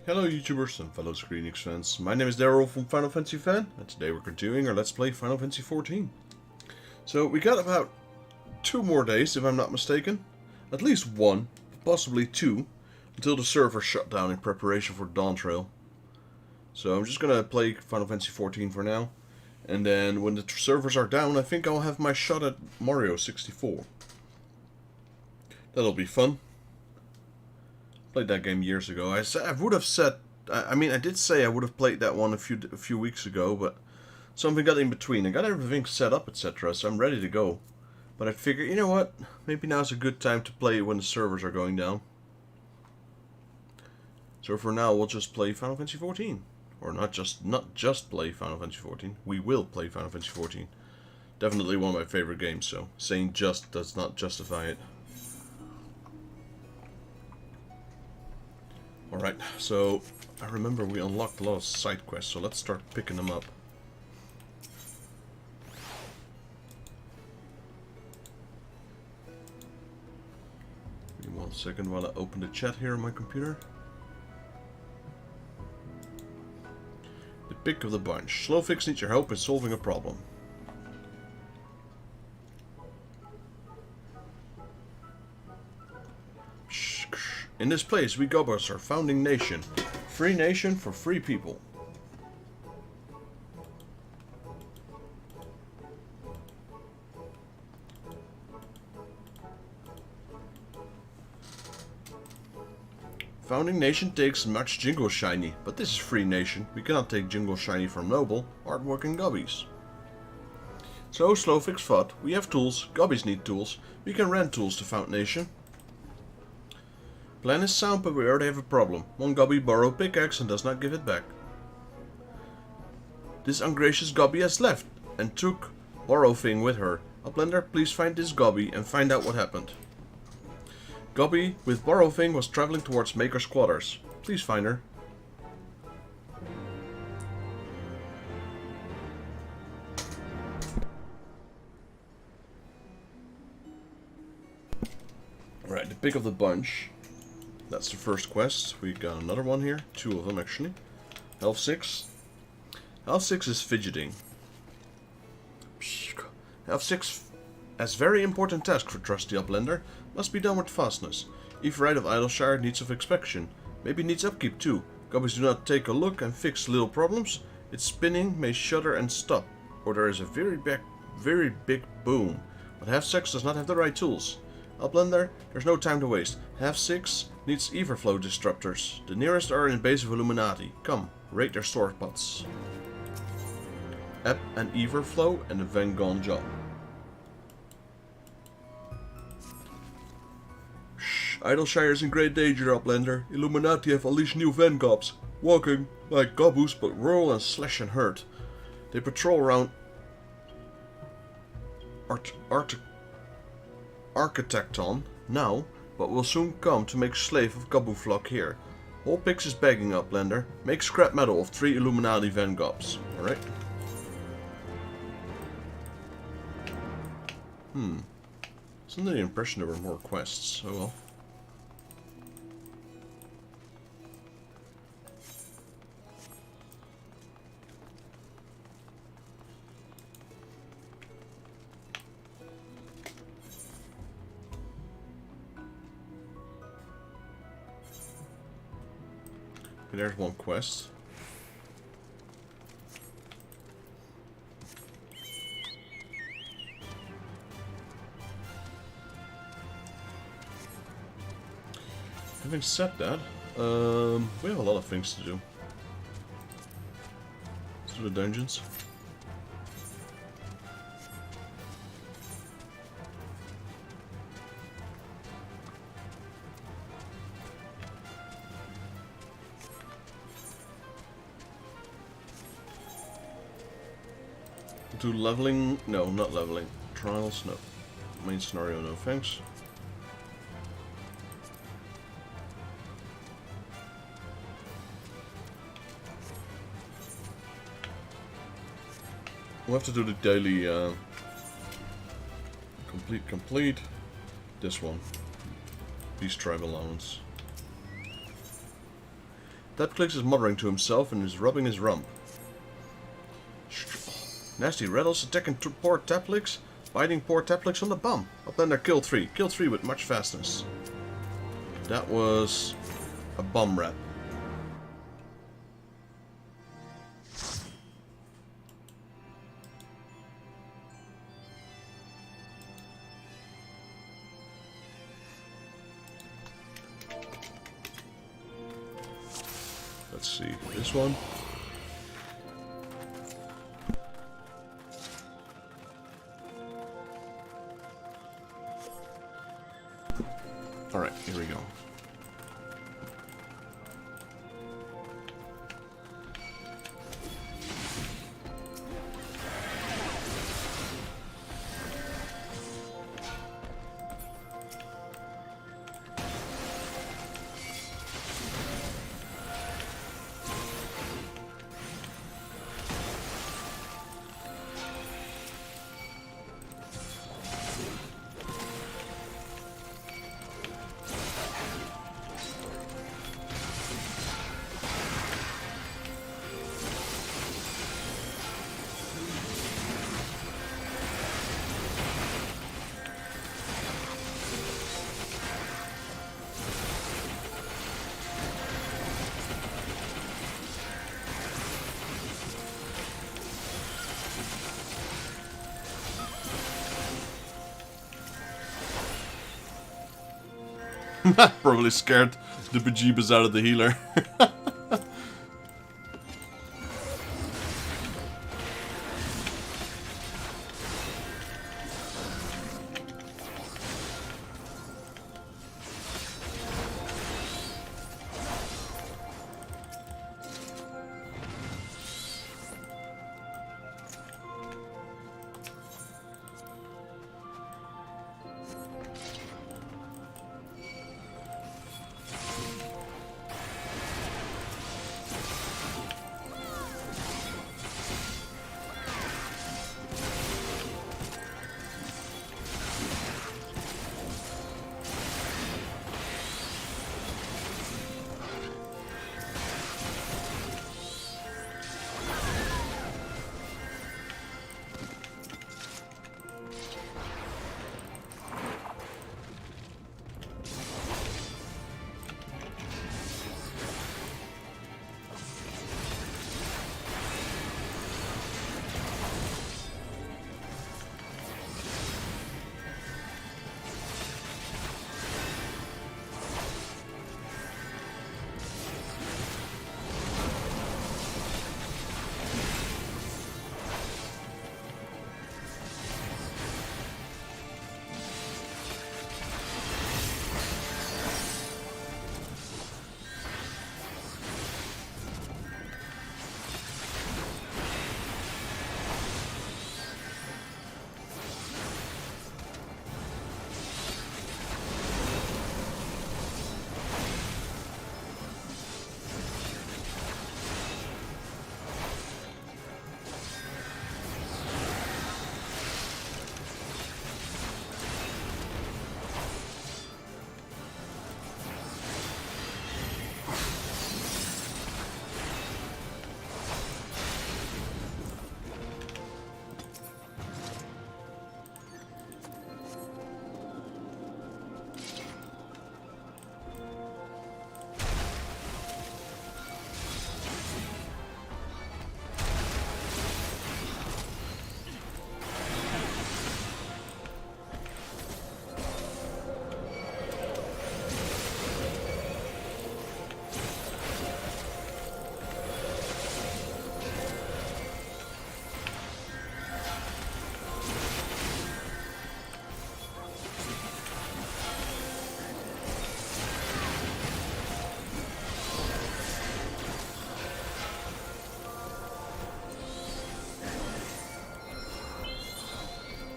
Hello YouTubers and fellow Square Enix fans, my name is Daryl from Final Fantasy Fan, and today we're continuing our Let's Play Final Fantasy XIV. So we got about 2 more days, if I'm not mistaken. At least 1, possibly 2, until the server shut down in preparation for Dawn Trail. So I'm just gonna play Final Fantasy XIV for now, and then when the servers are down, I think I'll have my shot at Mario 64. That'll be fun. Played that game years ago. I would have said, I did say I would have played that one a few weeks ago, but something got in between. I got everything set up, etc., so I'm ready to go. But I figured, you know what? Maybe now's a good time to play when the servers are going down. So for now, we'll just play Final Fantasy XIV, or not just play Final Fantasy XIV. We will play Final Fantasy XIV. Definitely one of my favorite games. So saying just does not justify it. Alright, so I remember we unlocked a lot of side quests, so let's start picking them up. Give me 1 second while I open the chat here on my computer. The pick of the bunch. Slowfix needs your help in solving a problem. In this place, we Gobbers are founding nation. Free nation for free people. Founding nation takes much Jingle Shiny, but this is free nation. We cannot take Jingle Shiny from noble, hardworking Gobbies. So, Slowfix thought, we have tools, Gobbies need tools, we can rent tools to found nation. Plan is sound, but we already have a problem. One Gobby borrowed pickaxe and does not give it back. This ungracious Gobby has left and took borrow thing with her. Uplender, please find this Gobby and find out what happened. Gobby with borrow thing was traveling towards Maker's quarters. Please find her. Alright, the pick of the bunch. That's the first quest. We got another one here. 2 of them, actually. Health 6. Health 6 is fidgeting. Health 6 has very important task for trusty Uplender. Must be done with fastness. Eorzea of Idleshire needs of inspection. Maybe needs upkeep too. Gobbies do not take a look and fix little problems. Its spinning may shudder and stop. Or there is a very big boom. But Half 6 does not have the right tools. Uplender, there's no time to waste. Half 6 needs Everflow disruptors. The nearest are in base of Illuminati. Come, raid their sword pots. Ebb and Everflow and a Vengon job. Shh, Idleshire is in great danger, Uplender. Illuminati have unleashed new Vengobs. Walking like Gobboos, but roll and slash and hurt. They patrol around Architecton now, but will soon come to make slave of Gobbo flock here. Whole Pix is begging Uplender. Make scrap metal of 3 Illuminati Vengobs. Alright. It's under the impression there were more quests. Oh well. There's one quest. Having said that, we have a lot of things to do. Let's do the dungeons. Do leveling? No, not leveling. Trials? No. Main scenario? No thanks. We'll have to do the daily complete. This one. Beast tribe allowance. Tapclicks is muttering to himself and is rubbing his rump. Nasty rattles attacking poor Tapclicks, biting poor Tapclicks on the bum. Uplander kill 3. Kill 3 with much fastness. That was a bum rat. Let's see, this one. Alright, here we go. Probably scared the bejeebus out of the healer.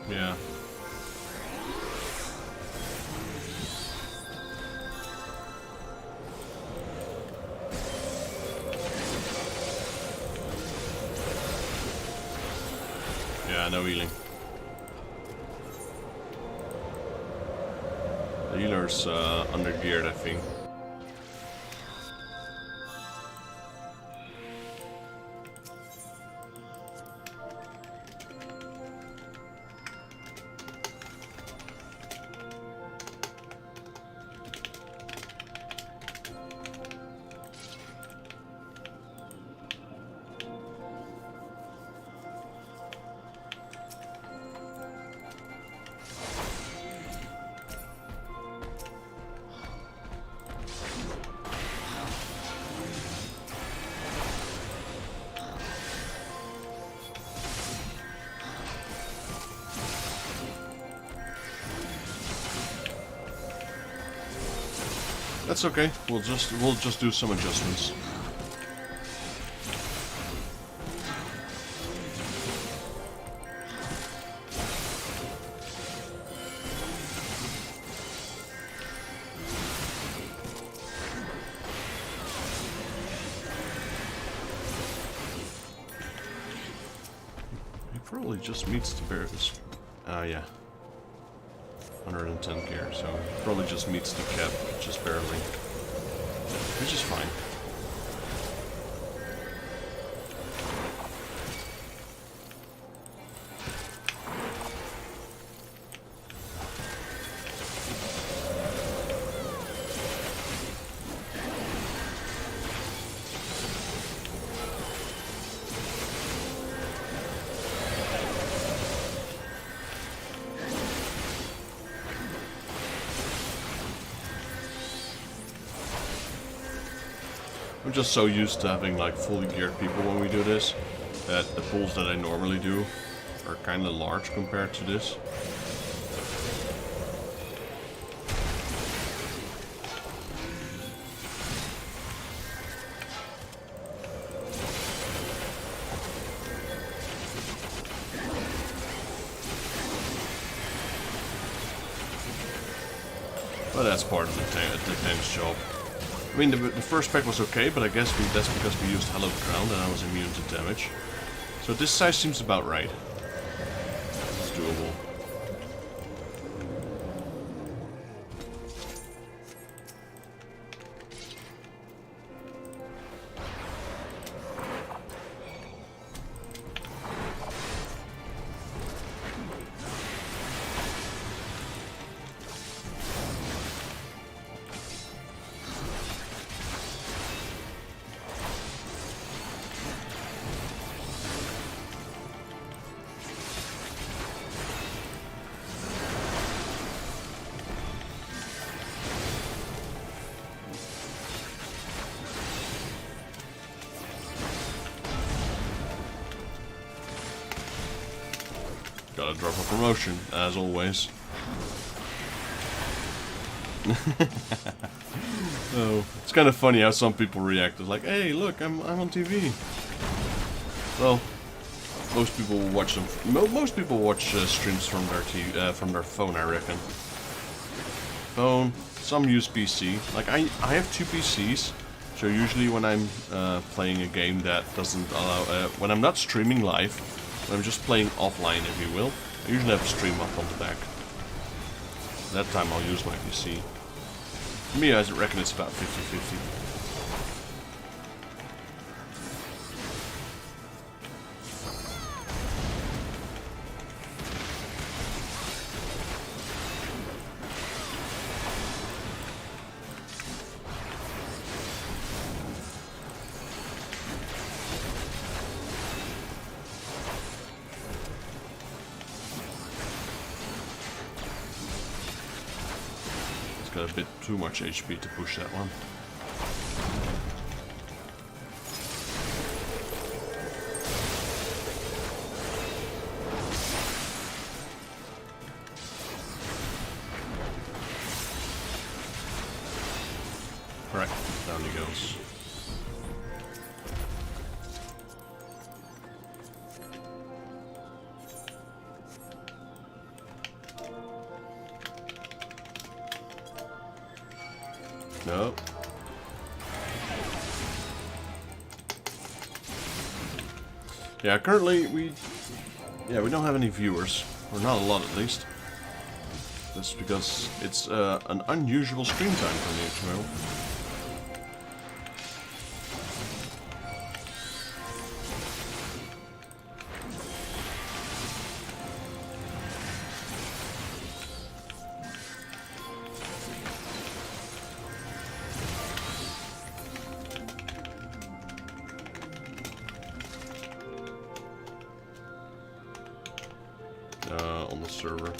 Yeah. Yeah, no healing. The healer's under geared, I think. That's okay. We'll just do some adjustments. He probably just meets the bear. Yeah. 110 gear, so probably just meets the cap, just barely. Which is fine. I'm just so used to having like fully geared people when we do this, that the pulls that I normally do are kind of large compared to this. But that's part of the tank's job. I mean, the first pack was okay, but I guess that's because we used Hallowed Ground and I was immune to damage. So this size seems about right. This is doable. Gotta drop a promotion, as always. Oh, it's kind of funny how some people react. It's like, hey, look, I'm on TV. Well, most people watch them. Most people watch streams from their phone, I reckon. Phone. Some use PC. Like I have two PCs. So usually when I'm playing a game that doesn't allow, when I'm not streaming live. I'm just playing offline, if you will. I usually have a stream up on the back. That time I'll use my PC. For me, I reckon it's about 50-50. Got a bit too much HP to push that one. Alright, down he goes. No. Yeah, currently we don't have any viewers, or not a lot at least. That's because it's an unusual screen time for me, you know. On the server.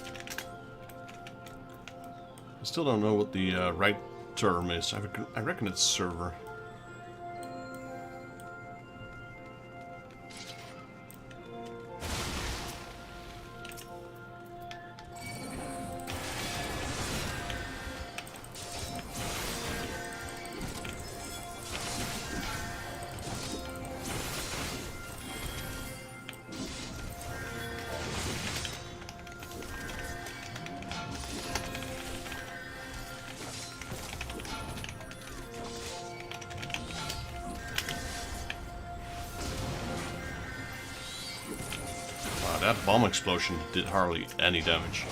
I still don't know what the right term is. I reckon it's server. That bomb explosion did hardly any damage.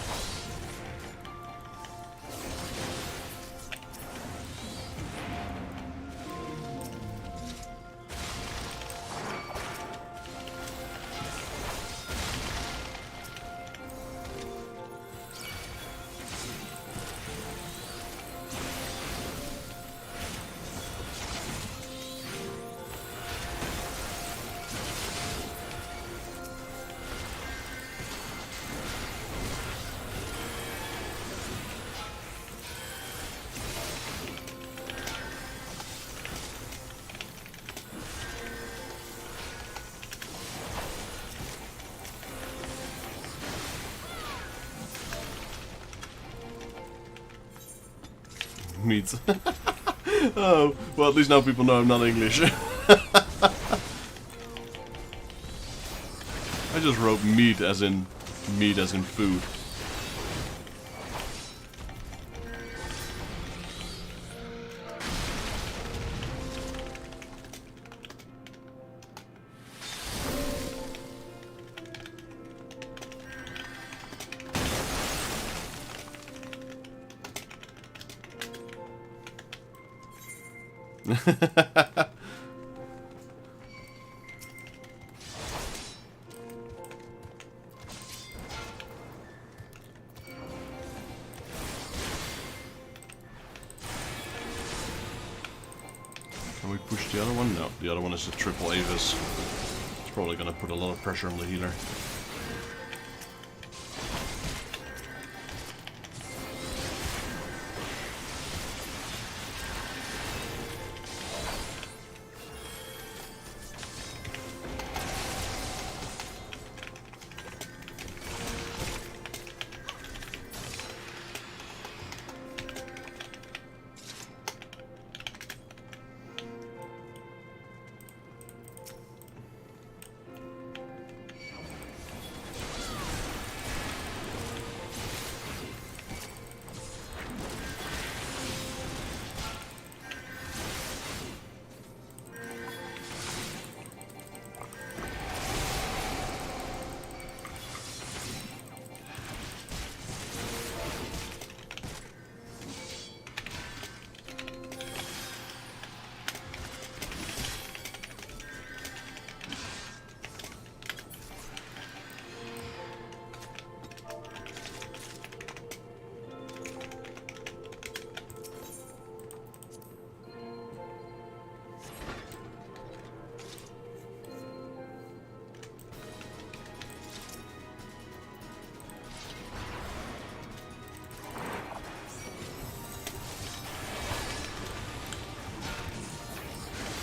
Meat. Oh, well, at least now people know I'm not English. I just wrote meat as in food. Can we push the other one? No, the other one is a triple Avis. It's probably going to put a lot of pressure on the healer.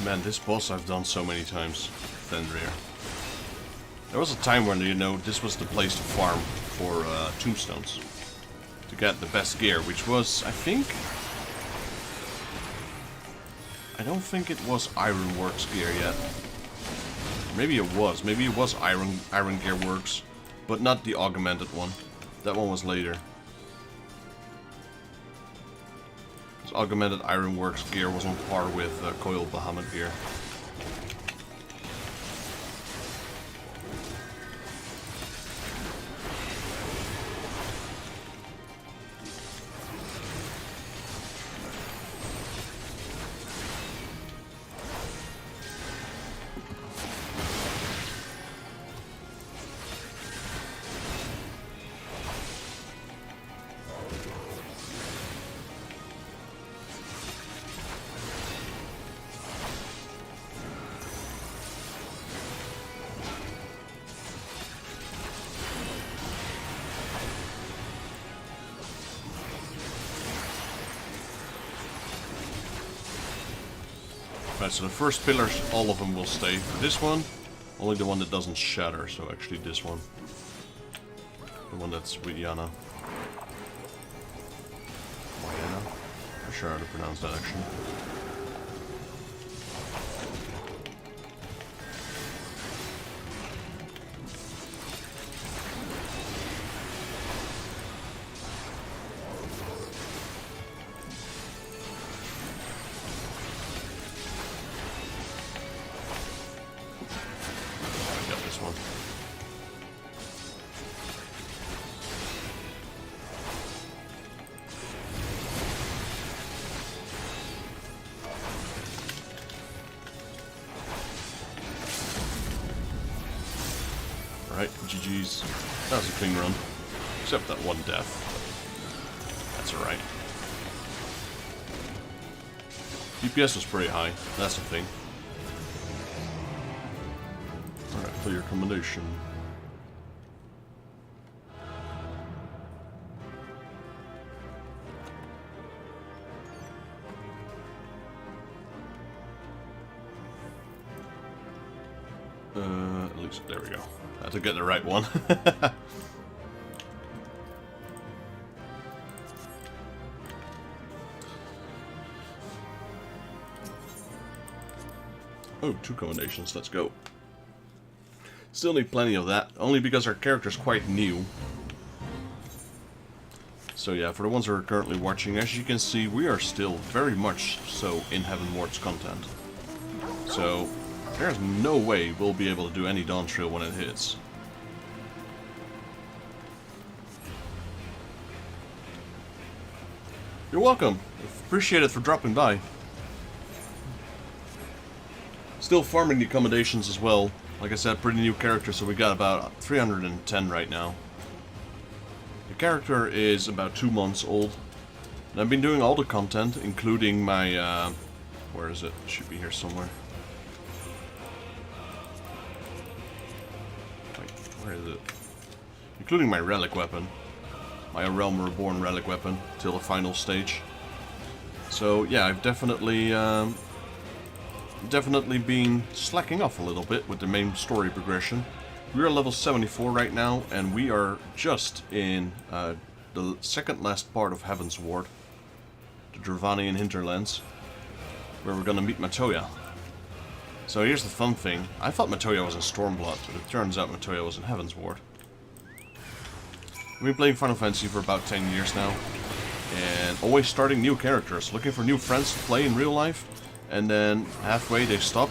Man, this boss I've done so many times. Fenrir. There was a time when, you know, this was the place to farm for tombstones. To get the best gear, which was, I think... I don't think it was Ironworks gear yet. Maybe it was. Maybe it was Iron Gear Works. But not the augmented one. That one was later. Augmented Ironworks gear was on par with Coil Bahamut gear. Right, so the first pillars, all of them will stay. For this one, only the one that doesn't shatter, so actually this one. The one that's with Yana. Yana? I'm sure how to pronounce that actually. GG's. That was a clean run. Except that one death. That's alright. DPS was pretty high. That's the thing. Alright, clear combination. At least, there we go. I had to get the right one. Oh, 2 combinations, let's go. Still need plenty of that, only because our character's quite new. So yeah, for the ones who are currently watching, as you can see, we are still very much so in Heaven Ward's content. So, there's no way we'll be able to do any Dawn Trail when it hits. You're welcome. Appreciate it for dropping by. Still farming the accommodations as well. Like I said, pretty new character, so we got about 310 right now. The character is about 2 months old. And I've been doing all the content, including my... where is it? It should be here somewhere. Wait, where is it? Including my relic weapon. My A Realm Reborn relic weapon, till the final stage. So yeah, I've definitely been slacking off a little bit with the main story progression. We are level 74 right now, and we are just in the second last part of Heaven's Ward, the Dravanian hinterlands, where we're gonna meet Matoya. So here's the fun thing. I thought Matoya was in Stormblood, but it turns out Matoya was in Heaven's Ward. I've been playing Final Fantasy for about 10 years now, and always starting new characters, looking for new friends to play in real life, and then halfway they stop,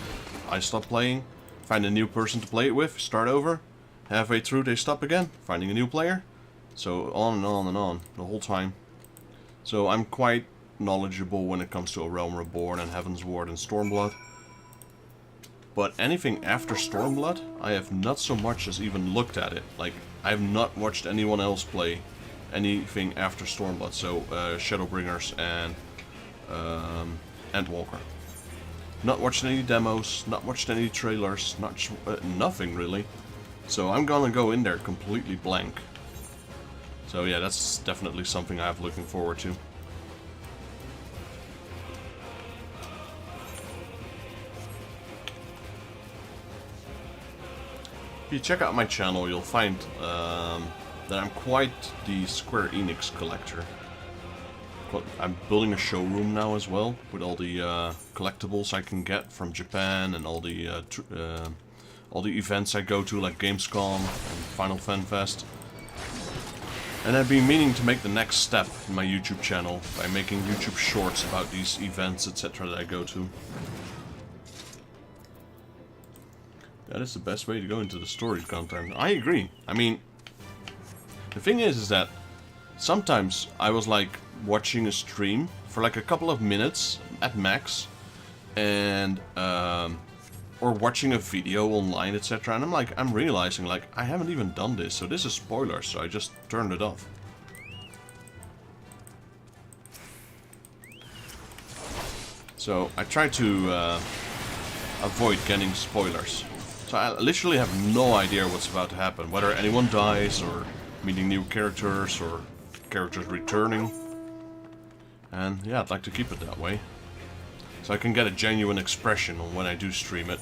I stop playing, find a new person to play it with, start over, halfway through they stop again, finding a new player, so on and on and on, the whole time. So I'm quite knowledgeable when it comes to A Realm Reborn and Heaven's Ward and Stormblood. But anything after Stormblood, I have not so much as even looked at it. Like, I have not watched anyone else play anything after Stormblood. So, Shadowbringers and Endwalker. Not watched any demos, not watched any trailers, nothing really. So I'm gonna go in there completely blank. So yeah, that's definitely something I have looking forward to. If you check out my channel, you'll find that I'm quite the Square Enix collector. I'm building a showroom now as well, with all the collectibles I can get from Japan and all the events I go to, like Gamescom and Final Fan Fest. And I've been meaning to make the next step in my YouTube channel by making YouTube shorts about these events, etc. that I go to. That is the best way to go into the story content. I agree. I mean, the thing is that sometimes I was like watching a stream for like a couple of minutes at max, and or watching a video online, etc. And I'm realizing like I haven't even done this, so this is spoilers. So I just turned it off. So I try to avoid getting spoilers. So I literally have no idea what's about to happen, whether anyone dies, or meeting new characters, or characters returning. And yeah, I'd like to keep it that way, so I can get a genuine expression on when I do stream it.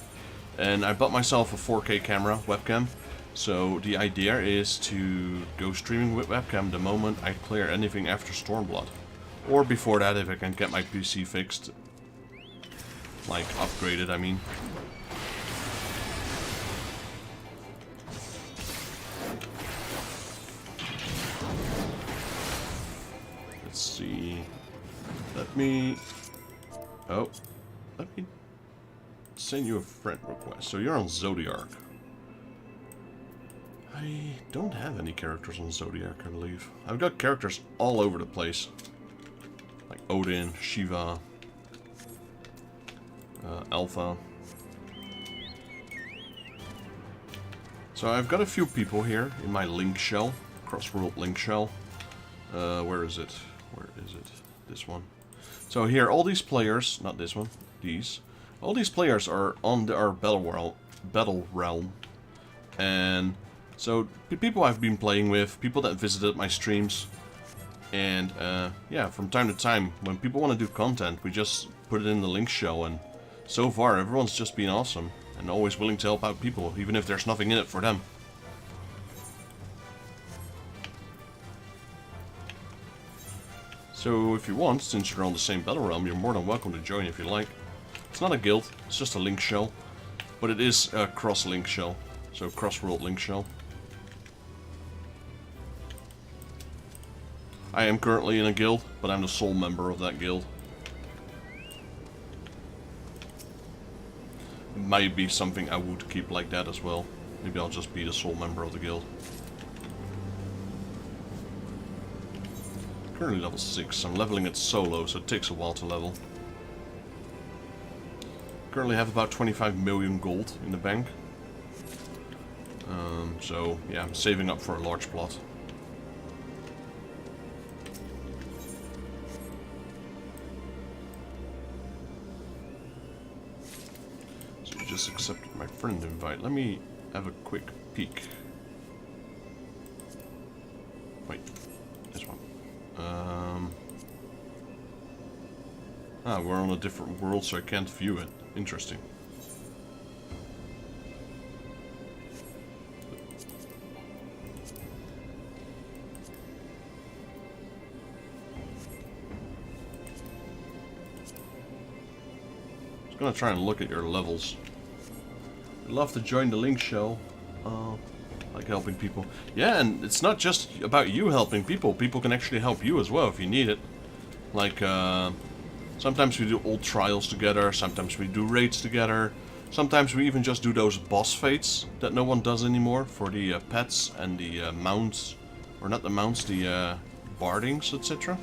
And I bought myself a 4K camera, webcam, so the idea is to go streaming with webcam the moment I clear anything after Stormblood. Or before that, if I can get my PC fixed. Like, upgraded, I mean. Let's see. Let me send you a friend request. So you're on Zodiark. I don't have any characters on Zodiark, I believe. I've got characters all over the place. Like Odin, Shiva, Alpha. So I've got a few people here in my link shell, cross-world link shell. Where is it? Where is it? This one. So here, all these players, not this one, these. All these players are on our battle realm. And so, people I've been playing with, people that visited my streams. And yeah, from time to time, when people want to do content, we just put it in the link shell. And so far, everyone's just been awesome. And always willing to help out people, even if there's nothing in it for them. So if you want, since you're on the same battle realm, you're more than welcome to join if you like. It's not a guild, it's just a link shell. But it is a cross-link shell, so cross-world link shell. I am currently in a guild, but I'm the sole member of that guild. It might be something I would keep like that as well. Maybe I'll just be the sole member of the guild. Currently level 6. I'm leveling it solo, so it takes a while to level. Currently have about 25 million gold in the bank. So yeah, I'm saving up for a large plot. So you just accepted my friend invite. Let me have a quick peek. Wait, this one. We're on a different world, so I can't view it. Interesting. I was gonna try and look at your levels. I'd love to join the link shell. Like helping people. Yeah, and it's not just about you helping people. People can actually help you as well if you need it. Like, sometimes we do old trials together, sometimes we do raids together, sometimes we even just do those boss fights that no one does anymore for the pets and the mounts, or not the mounts, the bardings, etc.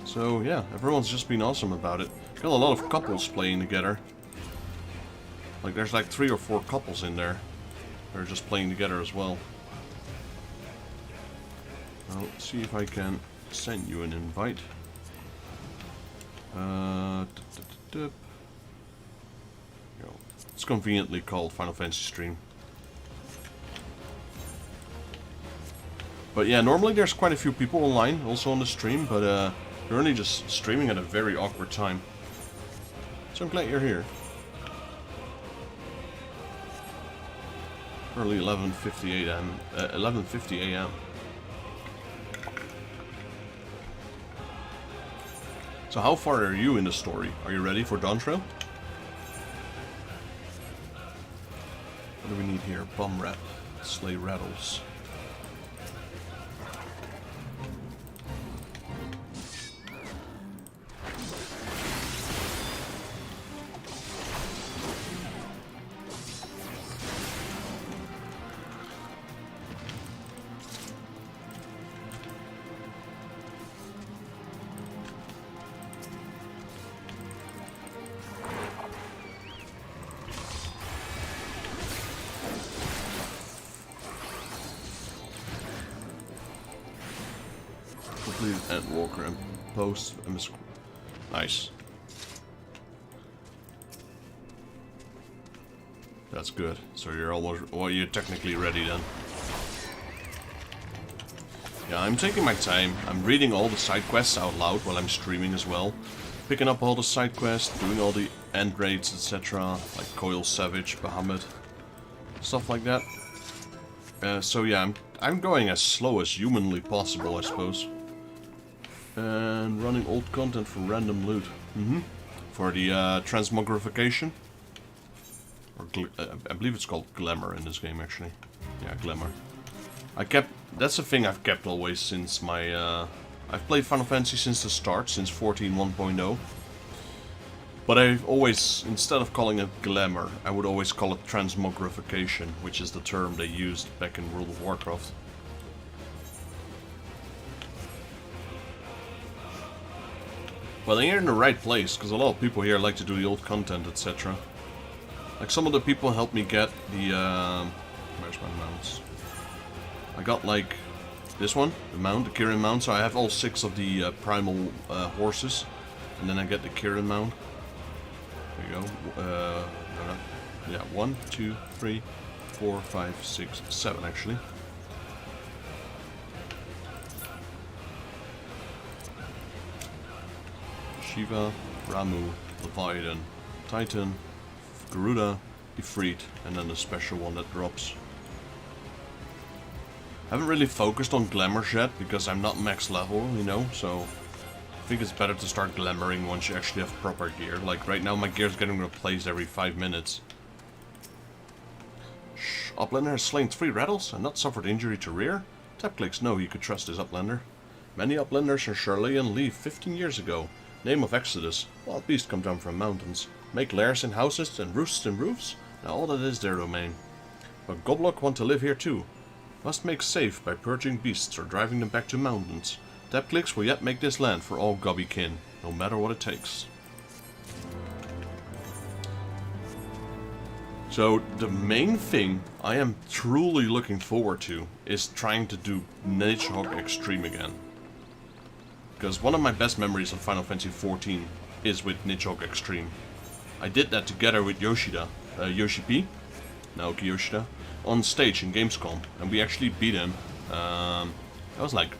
So yeah, everyone's just been awesome about it. Got a lot of couples playing together. Like there's like 3 or 4 couples in there. They're just playing together as well. I'll see if I can send you an invite. It's conveniently called Final Fantasy Stream. But yeah, normally there's quite a few people online, also on the stream, but you're only just streaming at a very awkward time. So I'm glad you're here. Early 11:50 a.m. 11:50 a.m. So how far are you in the story? Are you ready for Dawn Trail? What do we need here? Bum rat. Slay rattles. And Walker and post. Nice. That's good. So you're almost, well, you're technically ready then. Yeah, I'm taking my time. I'm reading all the side quests out loud while I'm streaming as well. Picking up all the side quests, doing all the end raids, etc. Like Coil Savage, Bahamut, stuff like that. So yeah, I'm going as slow as humanly possible, I suppose. And running old content for random loot. For the transmogrification. Or I believe it's called Glamour in this game, actually. Yeah, Glamour. That's a thing I've kept always since my... I've played Final Fantasy since the start, since 14.1.0. But I've always, instead of calling it Glamour, I would always call it transmogrification, which is the term they used back in World of Warcraft. Well, you're in the right place, because a lot of people here like to do the old content, etc. Like, some of the people helped me get the Where's my mounts? I got like this one, the mount, the Kirin mount, so I have all 6 of the primal horses. And then I get the Kirin mount. There you go. Yeah, 1, 2, 3, 4, 5, 6, 7 actually. Shiva, Ramu, Leviathan, Titan, Garuda, Ifrit, and then the special one that drops. I haven't really focused on glamours yet because I'm not max level, you know, so I think it's better to start glamoring once you actually have proper gear. Like right now my gear's getting replaced every 5 minutes. Uplander has slain 3 rattles and not suffered injury to rear. Tap clicks know you could trust this Uplander. Many Uplanders in Garlean leave 15 years ago. Name of Exodus. Wild beasts come down from mountains. Make lairs in houses and roosts in roofs. Now all that is their domain. But Goblok want to live here too. Must make safe by purging beasts or driving them back to mountains. Tap clicks will yet make this land for all Gobby kin, no matter what it takes. So the main thing I am truly looking forward to is trying to do Nidhogg Extreme again. Because one of my best memories of Final Fantasy XIV is with Nidhogg Extreme. I did that together with Yoshida, Yoshi-P, Naoki Yoshida, on stage in Gamescom, and we actually beat him. That was like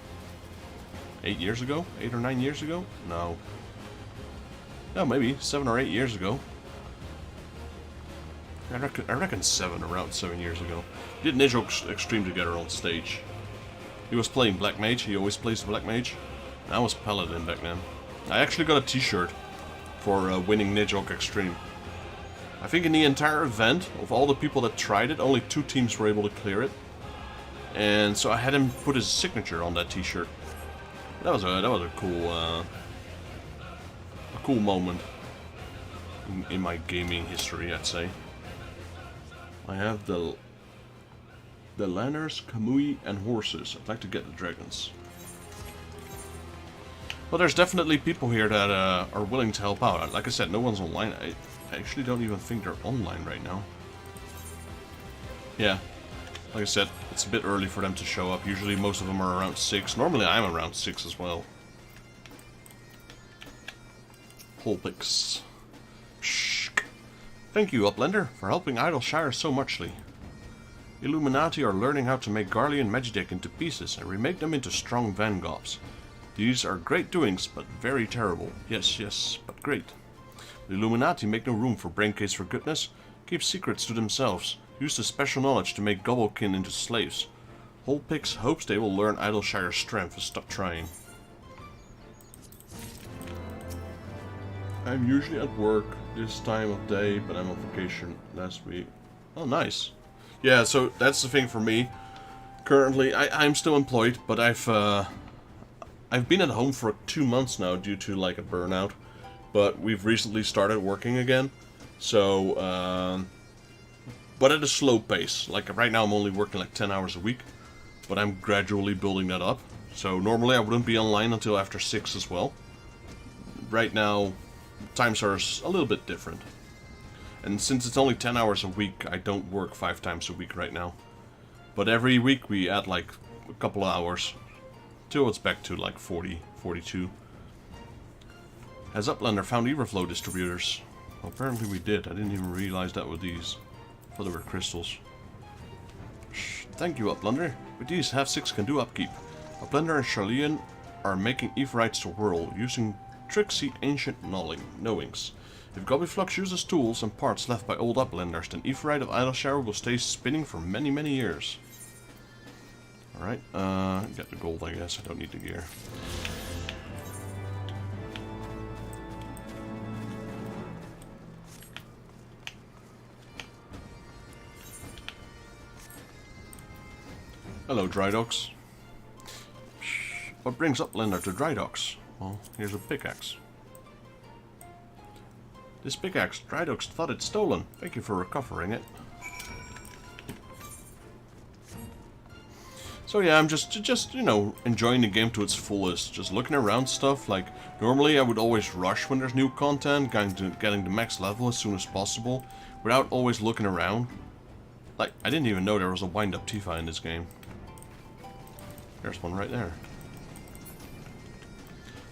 8 years ago? 8 or 9 years ago? No. No, maybe 7 or 8 years ago. I reckon 7, around 7 years ago. We did Nidhogg Extreme together on stage. He was playing Black Mage, he always plays the Black Mage. And I was Paladin back then. I actually got a t-shirt for winning Nidhogg Extreme. I think in the entire event, of all the people that tried it, only 2 teams were able to clear it. And so I had him put his signature on that t-shirt. That was a cool moment in my gaming history, I'd say. I have the Lanners, Kamui, and horses. I'd like to get the dragons. Well, there's definitely people here that are willing to help out. Like I said, no one's online. I actually don't even think they're online right now. Yeah, like I said, it's a bit early for them to show up. Usually most of them are around 6. Normally I'm around 6 as well. Holpix. Thank you, Uplander, for helping Idleshire so muchly. Illuminati are learning how to make Garlean Magitek into pieces and remake them into strong Vangops. These are great doings, but very terrible. Yes, yes, but great. The Illuminati make no room for braincase for goodness, keep secrets to themselves, use the special knowledge to make Gobblekin into slaves. Holpix hopes they will learn Idleshire's strength and stop trying. I'm usually at work this time of day, but I'm on vacation last week. Oh, nice. Yeah, so that's the thing for me. Currently, I'm still employed, but I've been at home for 2 months now due to like a burnout. But we've recently started working again, so but at a slow pace. Like right now I'm only working like 10 hours a week, but I'm gradually building that up. So normally I wouldn't be online until after 6 as well. Right now, times are a little bit different. And since it's only 10 hours a week, I don't work 5 times a week right now. But every week we add like a couple of hours, till it's back to like 40, 42. Has Uplander found Everflow distributors? Well, apparently we did. I didn't even realize that with these. I thought they were crystals. Thank you, Uplander. With these, half 6 can do upkeep. Uplander and Garlean are making Everites to whirl, using tricksy ancient knowings. If Gobbyflux uses tools and parts left by old Uplanders, then Everite of Idleshire will stay spinning for many, many years. Alright, get the gold, I guess. I don't need the gear. Hello, Drydocks. What brings Uplander to Drydocks? Well, here's a pickaxe. This pickaxe, Drydocks thought it stolen. Thank you for recovering it. So yeah, I'm just you know, enjoying the game to its fullest. Just looking around stuff. Like, normally I would always rush when there's new content, getting to max level as soon as possible, without always looking around. Like, I didn't even know there was a wind-up Tifa in this game. There's one right there.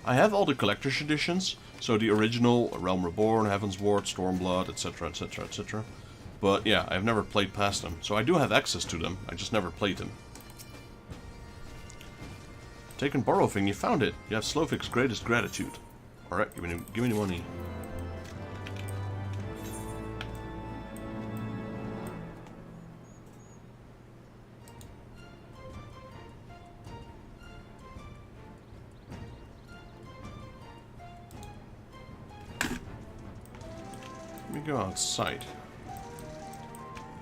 I have all the collector's editions, so the original, A Realm Reborn, Heavensward, Stormblood, etc, etc, etc. But yeah, I've never played past them, so I do have access to them, I just never played them. Take and borrow thing, you found it. You have Slovik's greatest gratitude. Alright, give me the money. Let me go outside.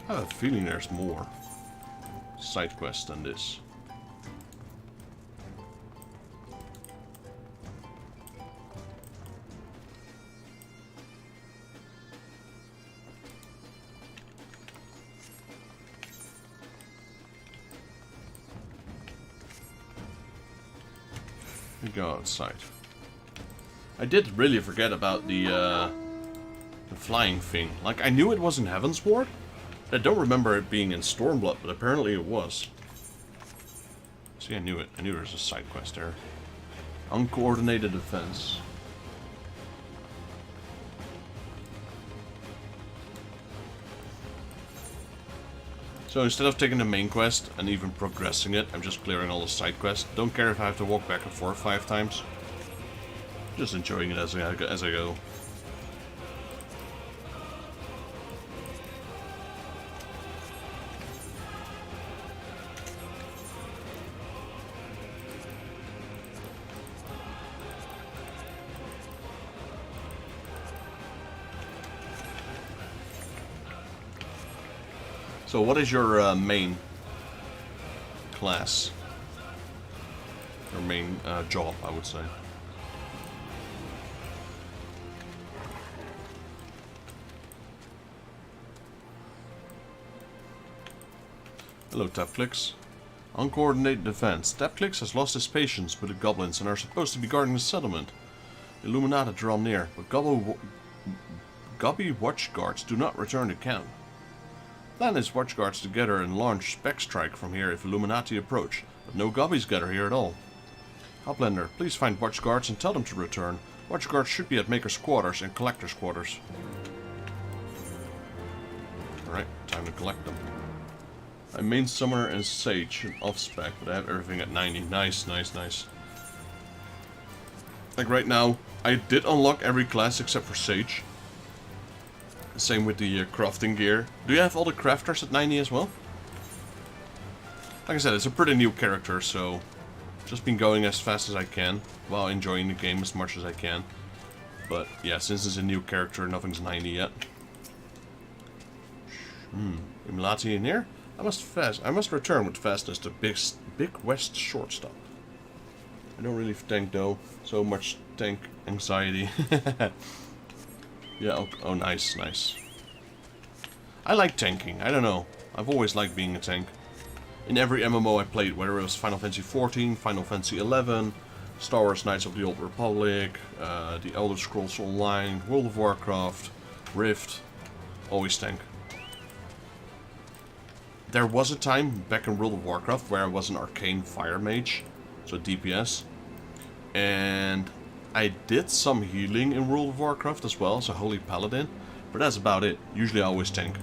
I have a feeling there's more side quests than this. We go outside. I did really forget about the flying thing. Like, I knew it was in Heavensward. I don't remember it being in Stormblood, but apparently it was. See, I knew it. I knew there was a side quest there. Uncoordinated defense. So instead of taking the main quest and even progressing it, I'm just clearing all the side quests. Don't care if I have to walk back and forth 5 times. Just enjoying it as I go. So what is your main class? Your main job, I would say. Hello, Tapclicks. Uncoordinated defense. Tapclicks has lost his patience with the goblins and are supposed to be guarding the settlement. Illuminati draw near, but Gobby watchguards do not return to camp. Plan his watchguards together and launch spec strike from here if Illuminati approach, but no Gobbies gather here at all. Outlander, please find watchguards and tell them to return. Watchguards should be at Maker's quarters and Collector's quarters. Alright, time to collect them. My main summoner is Sage, an off-spec, but I have everything at 90. Nice, nice, nice. Like right now, I did unlock every class except for Sage. Same with the crafting gear. Do you have all the crafters at 90 as well? Like I said, it's a pretty new character, so just been going as fast as I can while enjoying the game as much as I can. But yeah, since it's a new character, nothing's 90 yet. Illuminati in here? I must return with fastness to Big West shortstop. I don't really tank though. So much tank anxiety. Yeah, oh nice, nice. I like tanking, I don't know. I've always liked being a tank. In every MMO I played, whether it was Final Fantasy XIV, Final Fantasy XI, Star Wars Knights of the Old Republic, the Elder Scrolls Online, World of Warcraft, Rift, always tank. There was a time back in World of Warcraft where I was an arcane fire mage, so DPS, and I did some healing in World of Warcraft as well, so Holy Paladin, but that's about it. Usually I always tank.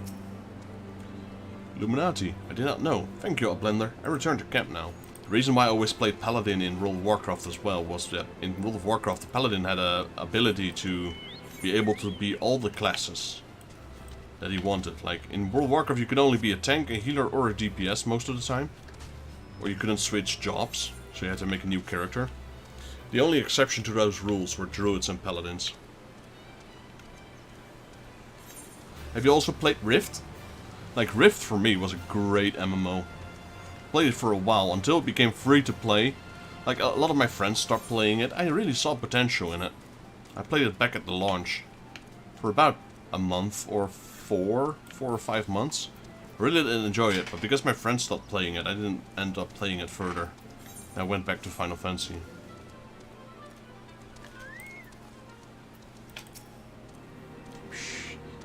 Illuminati, I did not know. Thank you, Blender. I return to camp now. The reason why I always played Paladin in World of Warcraft as well was that in World of Warcraft the Paladin had a ability to be able to be all the classes that he wanted. Like in World of Warcraft you could only be a tank, a healer or a DPS most of the time. Or you couldn't switch jobs, so you had to make a new character. The only exception to those rules were druids and paladins. Have you also played Rift? Like Rift for me was a great MMO. Played it for a while until it became free to play. Like a lot of my friends stopped playing it. I really saw potential in it. I played it back at the launch for about a month or 4 or 5 months. I really didn't enjoy it, but because my friends stopped playing it, I didn't end up playing it further. I went back to Final Fantasy.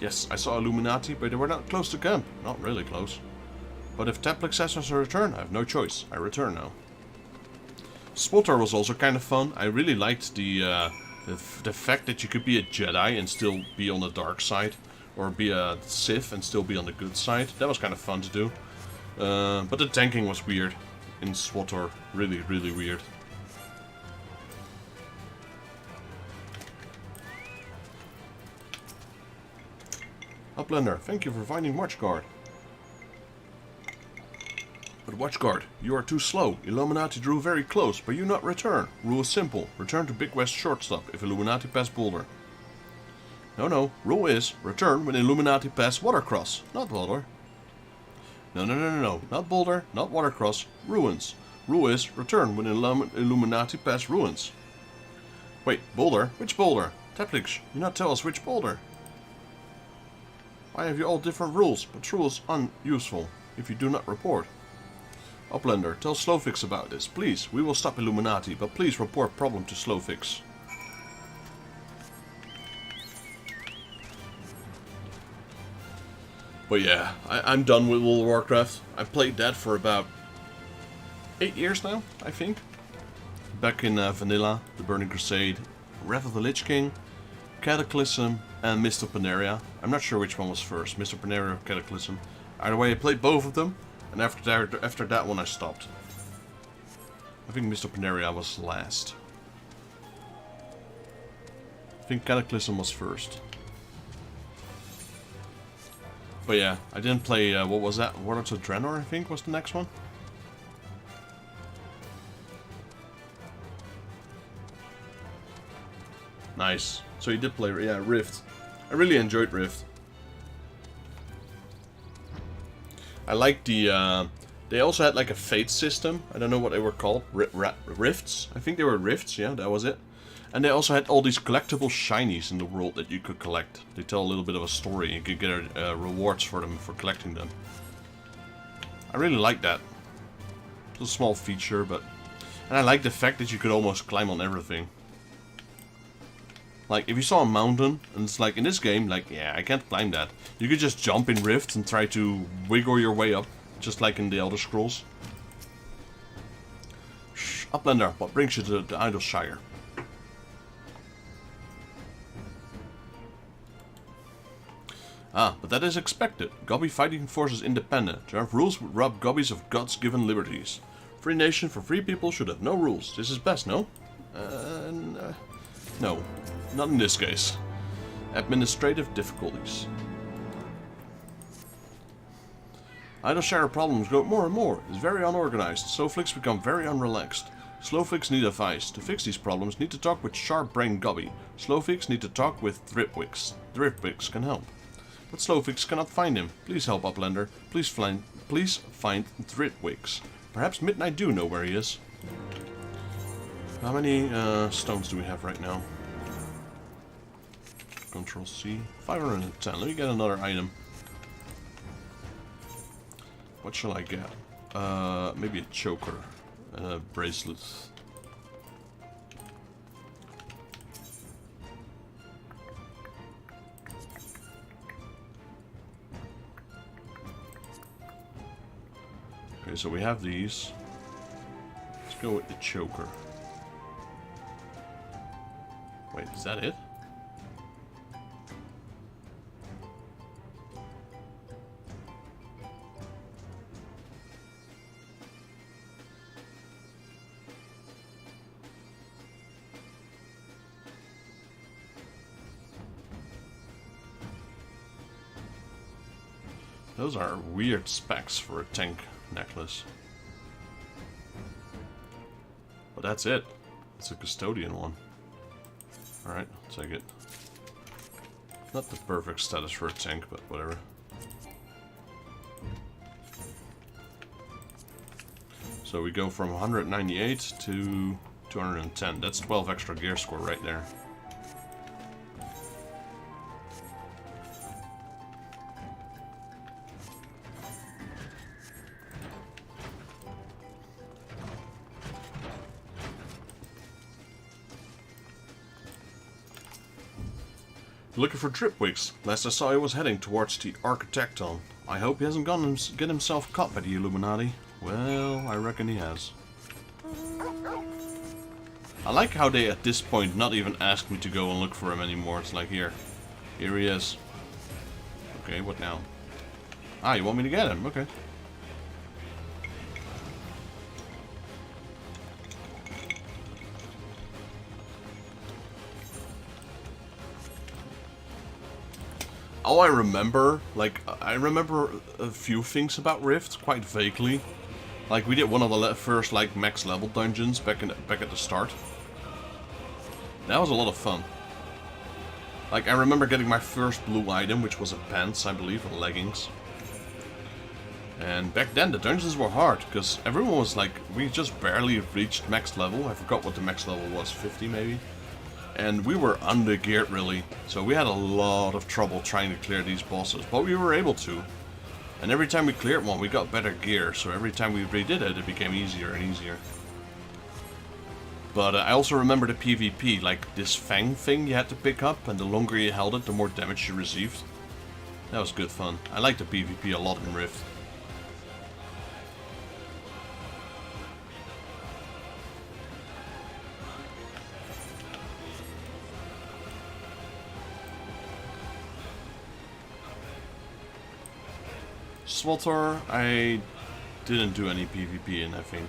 Yes, I saw Illuminati, but they were not close to camp. Not really close. But if Teplix says us to return, I have no choice. I return now. Spotter was also kind of fun. I really liked the fact that you could be a Jedi and still be on the dark side. Or be a Sith and still be on the good side. That was kind of fun to do. But the tanking was weird in SWTOR. Really, really weird. Uplander, thank you for finding Watchguard. But Watchguard, you are too slow. Illuminati drew very close, but you not return. Rule is simple. Return to Big West shortstop if Illuminati pass Boulder. No. Rule is, return when Illuminati pass Watercross, not Boulder. No. Not Boulder, not Watercross. Ruins. Rule is, return when Illuminati pass Ruins. Wait, Boulder? Which Boulder? Teplix, you not tell us which Boulder. Why have you all different rules? But rules unuseful if you do not report. Uplander, tell Slowfix about this. Please, we will stop Illuminati, but please report problem to Slowfix. But yeah, I'm done with World of Warcraft. I've played that for about 8 years now, I think. Back in Vanilla, the Burning Crusade, Wrath of the Lich King, Cataclysm, and Mist of Pandaria. I'm not sure which one was first, Mist of Pandaria or Cataclysm. Either way, I played both of them, and after that one I stopped. I think Mist of Pandaria was last. I think Cataclysm was first. But yeah, I didn't play, what was that? Warlords of Draenor, I think, was the next one. Nice. So you did play, yeah, Rift. I really enjoyed Rift. I liked the, they also had like a fate system. I don't know what they were called. Rifts? I think they were Rifts, yeah, that was it. And they also had all these collectible shinies in the world that you could collect. They tell a little bit of a story. You could get rewards for them for collecting them. I really like that. It's a small feature, but... And I like the fact that you could almost climb on everything. Like, if you saw a mountain, and it's like, in this game, like, yeah, I can't climb that. You could just jump in rifts and try to wiggle your way up. Just like in the Elder Scrolls. Shh, Uplander, what brings you to the Idleshire? Ah, but that is expected. Gobby fighting force is independent. To have rules would rob Gobbies of God's given liberties. Free nation for free people should have no rules. This is best, no? No. Not in this case. Administrative difficulties. Idleshire problems grow more and more. It's very unorganized. Slowflix become very unrelaxed. Slowfix need advice. To fix these problems, need to talk with sharp-brained Gobby. Slowfix need to talk with Thripwix. Thripwix can help. But Slowfix cannot find him. Please help Uplander. Please find Thripwix. Perhaps Midnight do know where he is. How many stones do we have right now? Control C. 510. Let me get another item. What shall I get? Maybe a choker. A bracelet. Okay, so we have these. Let's go with the choker. Wait, is that it? Those are weird specs for a tank necklace. But that's it. It's a custodian one. Alright, I'll take it. Not the perfect status for a tank, but whatever. So we go from 198 to 210. That's 12 extra gear score right there. Looking for Dripwigs. Last I saw he was heading towards the Architecton. I hope he hasn't gone and get himself caught by the Illuminati. Well, I reckon he has. I like how they at this point not even ask me to go and look for him anymore. It's like, here he is. Okay, what now? Ah, you want me to get him? Okay. All I remember, I remember a few things about Rift, quite vaguely. Like, we did one of the first, max level dungeons back at the start. That was a lot of fun. Like, I remember getting my first blue item, which was a pants, I believe, or leggings. And back then, the dungeons were hard, because everyone was like, we just barely reached max level. I forgot what the max level was, 50 maybe? And we were under-geared, really. So we had a lot of trouble trying to clear these bosses, but we were able to. And every time we cleared one, we got better gear, so every time we redid it, it became easier and easier. But I also remember the PvP, like this fang thing you had to pick up, and the longer you held it, the more damage you received. That was good fun. I liked the PvP a lot in Rift. Swaltor, I didn't do any PvP in, I think.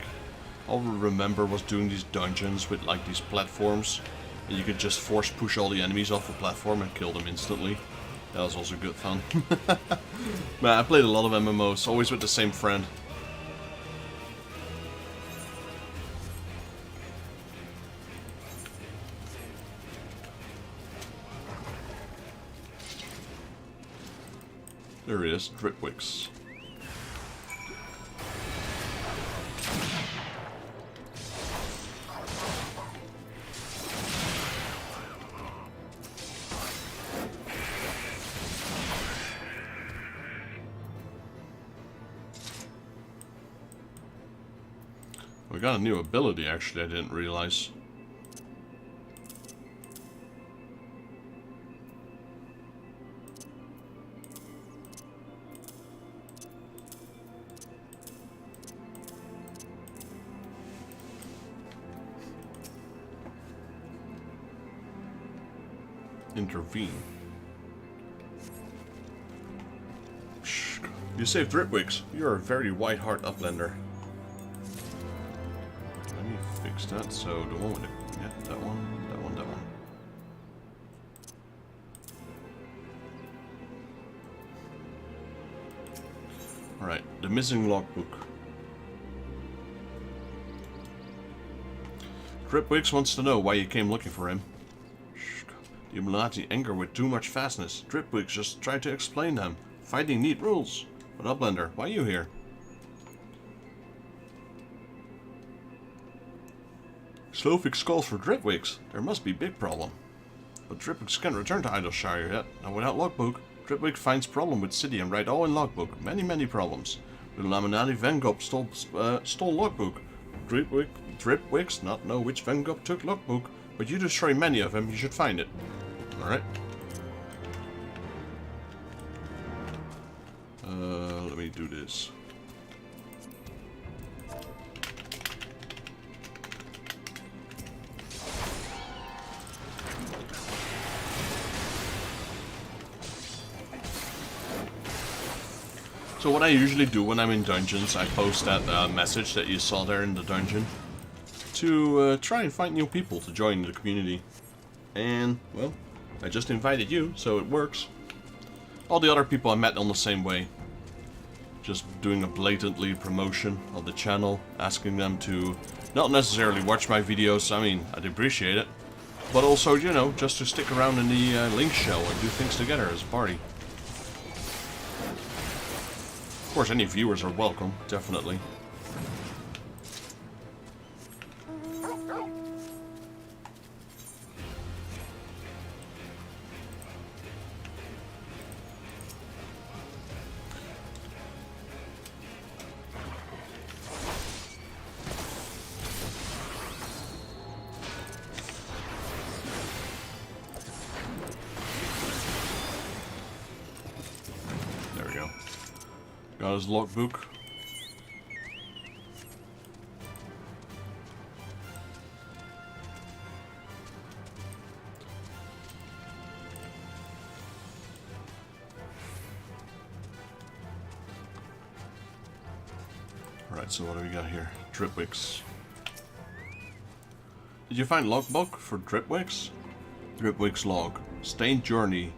All I remember was doing these dungeons with like these platforms, and you could just force push all the enemies off the platform and kill them instantly. That was also good fun. Man, I played a lot of MMOs, always with the same friend. There he is, Dripwigs. We got a new ability, actually, I didn't realize. Intervene. You saved Dripwigs. You're a very white-heart uplander. Let me fix that. So the one with the... yeah, that one, that one, that one. Alright, the missing logbook. Dripwigs wants to know why you came looking for him. The Illuminati anger with too much fastness. Dripwigs just tried to explain them. Fighting neat rules. But Uplander, why are you here? Slovix calls for Dripwigs. There must be a big problem. But Dripwigs can't return to Idleshire yet. Not without logbook. Dripwig finds problem with city and write all in logbook. Many problems. The Illuminati Vanguard stole logbook. Dripwigs not know which Vanguard took logbook. But you destroy many of them, you should find it. Alright. Let me do this. So what I usually do when I'm in dungeons, I post that message that you saw there in the dungeon to try and find new people to join the community. And, well, I just invited you, so it works. All the other people I met on the same way. Just doing a blatantly promotion of the channel, asking them to not necessarily watch my videos, I mean, I'd appreciate it. But also, you know, just to stick around in the link show and do things together as a party. Of course, any viewers are welcome, definitely. Got his logbook. Alright, so what do we got here? Dripwicks. Did you find logbook for Dripwicks? Dripwicks log. Stained journey.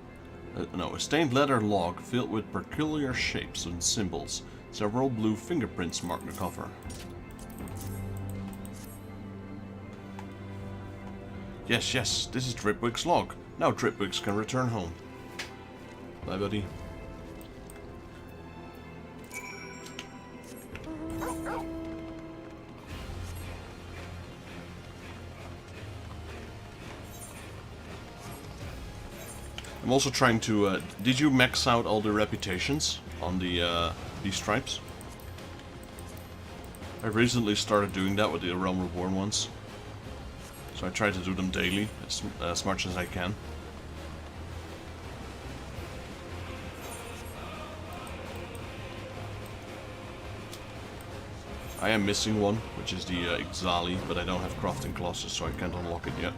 A stained leather log filled with peculiar shapes and symbols. Several blue fingerprints mark the cover. Yes, yes, this is Dripwicks log. Now Dripwicks can return home. Bye, buddy. I'm also trying to, did you max out all the reputations on the, these stripes? I recently started doing that with the A Realm Reborn ones. So I try to do them daily, as much as I can. I am missing one, which is the Ixali, but I don't have crafting classes, so I can't unlock it yet.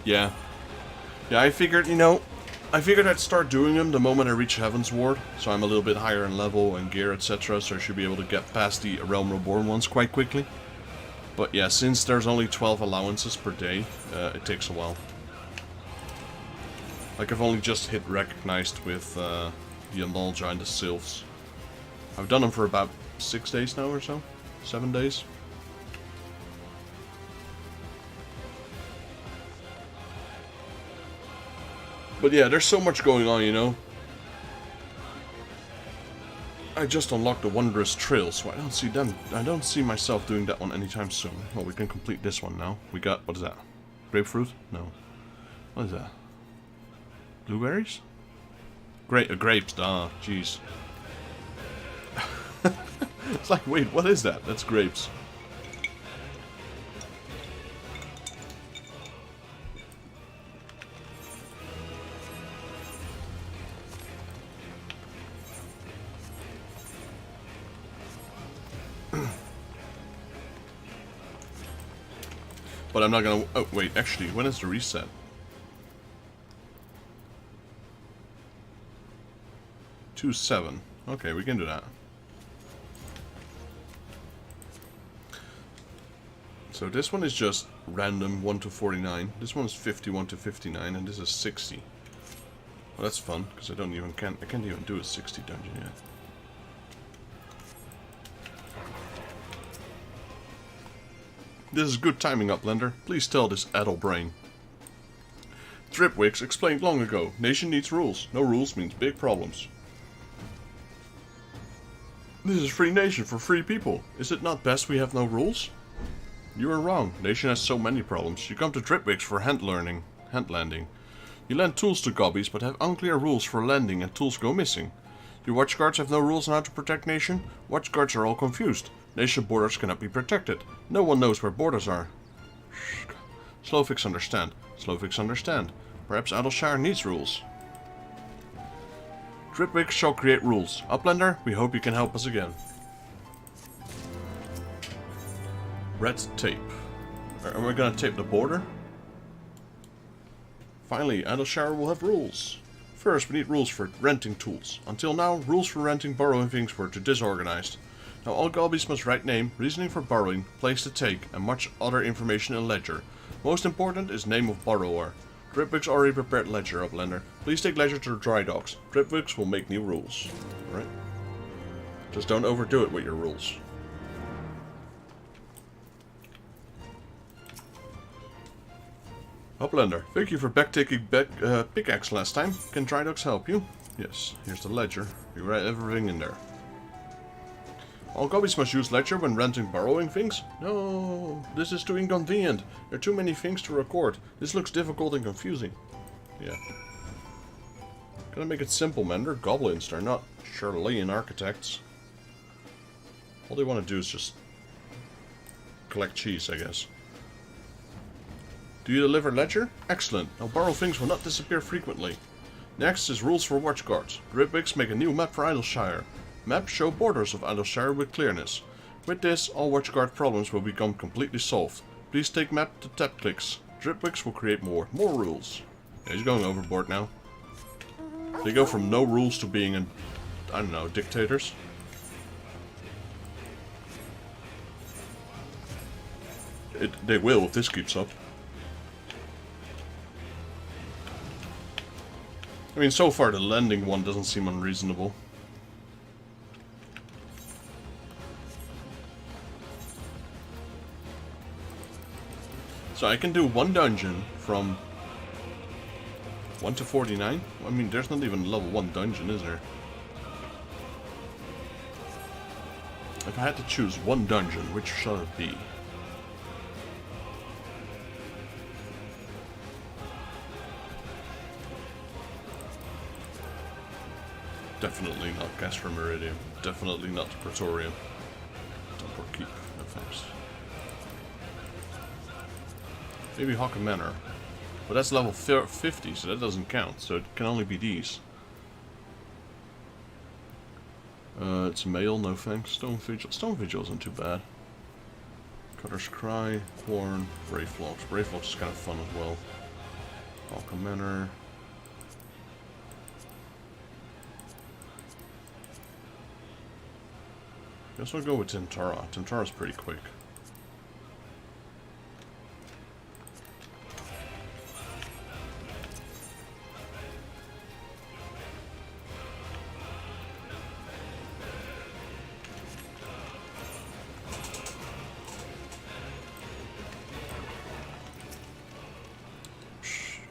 Yeah. Yeah, I figured, you know, I'd start doing them the moment I reach Heaven's Ward, so I'm a little bit higher in level and gear, etc., so I should be able to get past the Realm Reborn ones quite quickly. But yeah, since there's only 12 allowances per day, it takes a while. Like, I've only just hit recognized with the Analja and the Sylphs. I've done them for about 6 days now or so? 7 days? But yeah, there's so much going on, you know. I just unlocked the Wondrous Trail, so I don't see myself doing that one anytime soon. Well, we can complete this one now. We got, what is that? Grapefruit? No. What is that? Blueberries? Grapes, jeez. It's like, wait, what is that? That's grapes. But I'm not gonna... Oh, wait, actually, when is the reset? $2.7. Okay, we can do that. So this one is just random 1 to 49. This one is 51 to 59, and this is 60. Well, that's fun, because I can't even do a 60 dungeon yet. This is good timing, Uplender. Please tell this addle brain. Dripwicks explained long ago. Nation needs rules. No rules means big problems. This is free nation for free people. Is it not best we have no rules? You are wrong. Nation has so many problems. You come to Dripwicks for hand landing. You lend tools to gobbies, but have unclear rules for lending and tools go missing. Your watchguards have no rules on how to protect nation. Watchguards are all confused. Nation borders cannot be protected. No one knows where borders are. Slowfix understand. Slowfix understand. Perhaps Adelsshire needs rules. Dripwicks shall create rules. Uplender, we hope you can help us again. Red tape. Are we gonna tape the border? Finally, Adelsshire will have rules. First, we need rules for renting tools. Until now, rules for renting borrowing things were too disorganized. Now all gobbies must write name, reasoning for borrowing, place to take, and much other information in ledger. Most important is name of borrower. Dripwicks already prepared ledger, Uplender. Please take ledger to the dry docks. Dripwicks will make new rules. Alright? Just don't overdo it with your rules. Uplender, thank you for back-taking pickaxe last time. Can dry docks help you? Yes, here's the ledger. You write everything in there. All gobbies must use ledger when renting borrowing things? No, this is too inconvenient. There are too many things to record. This looks difficult and confusing. Yeah. Gotta make it simple, man. They're goblins. They're not Charlean architects. All they want to do is just collect cheese, I guess. Do you deliver ledger? Excellent. Now borrow things will not disappear frequently. Next is rules for watchguards. Dripwigs make a new map for Idleshire. Maps show borders of Idleshire with clearness. With this, all watchguard problems will become completely solved. Please take map to tap clicks. Dripwigs will create more rules. Yeah, he's going overboard now. They go from no rules to being an, I don't know, dictators. They will if this keeps up. I mean, so far the landing one doesn't seem unreasonable. So I can do one dungeon from 1 to 49? I mean, there's not even a level 1 dungeon, is there? If I had to choose one dungeon, which shall it be? Definitely not Casper Meridian. Definitely not Praetorium. Or Keep, no thanks. Maybe Hawker Manor. But that's level 50, so that doesn't count. So it can only be these. It's male, no thanks. Stone Vigil. Stone Vigil isn't too bad. Cutter's Cry, Horn, Brave Logs. Brave Logs is kind of fun as well. Hawker Manor. I guess I'll go with Tintara. Tintara's pretty quick.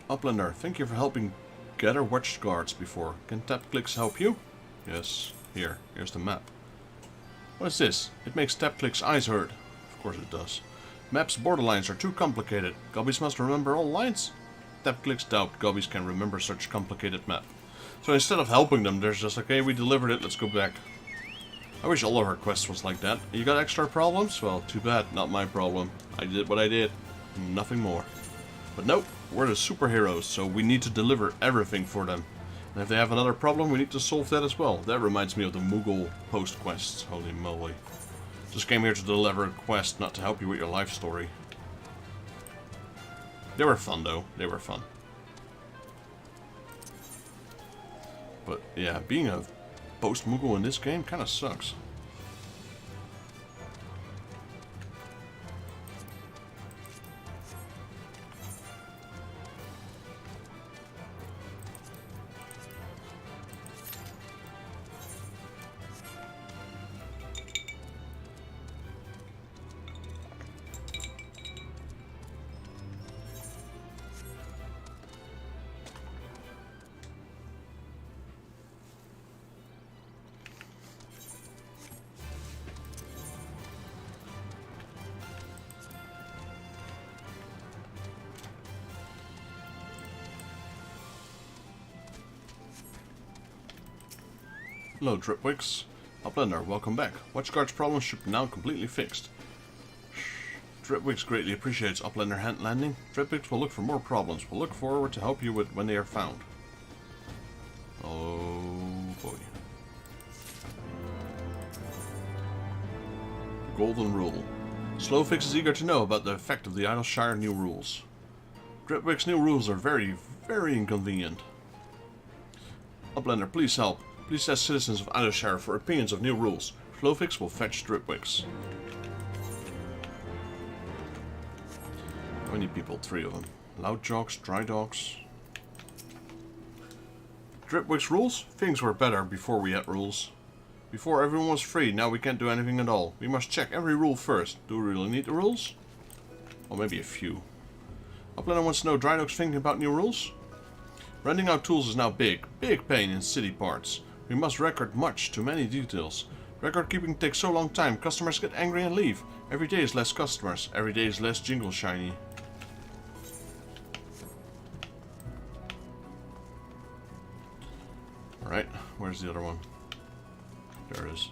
Uplander, thank you for helping gather watchguards before. Can tap clicks help you? Yes. Here's the map. What is this? It makes tap clicks eyes hurt. Of course it does. Map's borderlines are too complicated. Gobbies must remember all lines? Tap clicks doubt Gobbies can remember such complicated map. So instead of helping them, there's just like, hey, we delivered it, let's go back. I wish all of our quests was like that. You got extra problems? Well, too bad, not my problem. I did what I did. Nothing more. But nope, we're the superheroes, so we need to deliver everything for them. And if they have another problem, we need to solve that as well. That reminds me of the Moogle post quests. Holy moly. Just came here to deliver a quest, not to help you with your life story. They were fun though, they were fun. But yeah, being a post Moogle in this game kinda sucks. Hello, Dripwigs. Uplander, welcome back. Watchguard's problems should be now completely fixed. Dripwigs greatly appreciates Uplander hand landing. Dripwigs will look for more problems. We'll look forward to help you with when they are found. Oh boy. Golden Rule. Slowfix is eager to know about the effect of the Idleshire new rules. Dripwig's new rules are very, very inconvenient. Uplander, please help. Please ask citizens of Idleshire for opinions of new rules. Slowfix will fetch Dripwigs. How many people? 3 of them. Loudjogs, Dry Dogs. Dripwigs rules? Things were better before we had rules. Before everyone was free, now we can't do anything at all. We must check every rule first. Do we really need the rules? Or maybe a few. Uplander wants to know Dry Dogs thinking about new rules? Renting out tools is now big pain in city parts. We must record much, too many details. Record keeping takes so long time, customers get angry and leave. Every day is less customers, every day is less jingle shiny. Alright, where's the other one? There it is.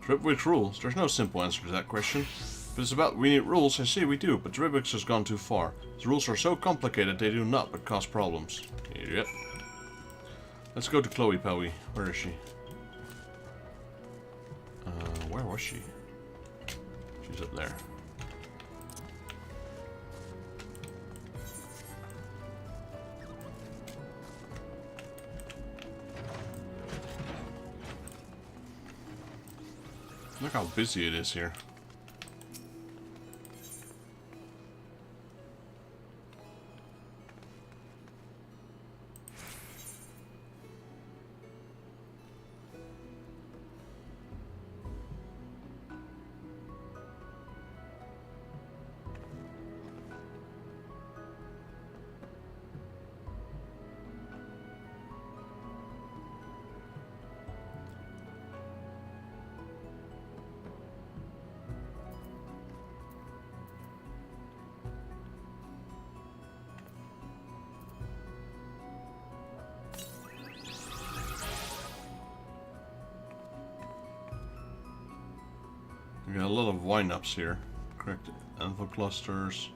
Ripwick's rules. There's no simple answer to that question. If it's about we need rules, I say we do, but Ripwick's has gone too far. The rules are so complicated they do not but cause problems. Yep. Let's go to Chloe Powie. Where is she? Where was she? She's up there. Look how busy it is here. We got a lot of wind-ups here. Correct. Anvil clusters.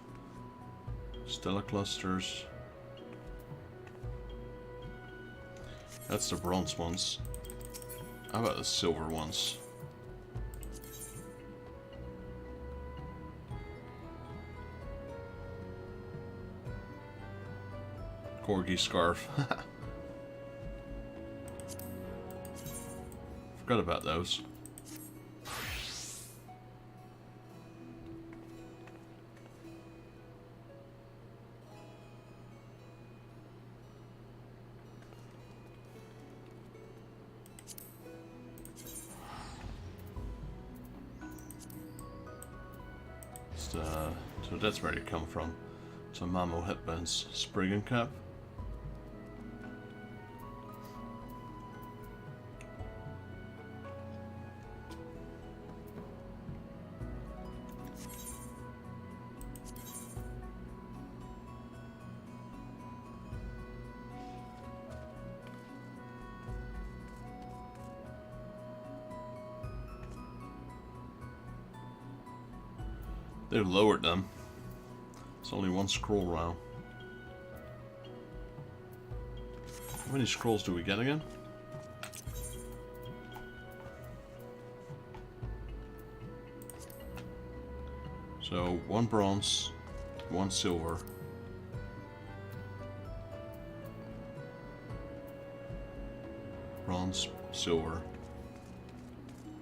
Stella clusters. That's the bronze ones. How about the silver ones? Corgi scarf. Forgot about those. So that's where they come from. Some Mamo headbands, Spriggan cap. They've lowered them. It's only one scroll round. How many scrolls do we get again? So, one bronze, one silver. Bronze, silver.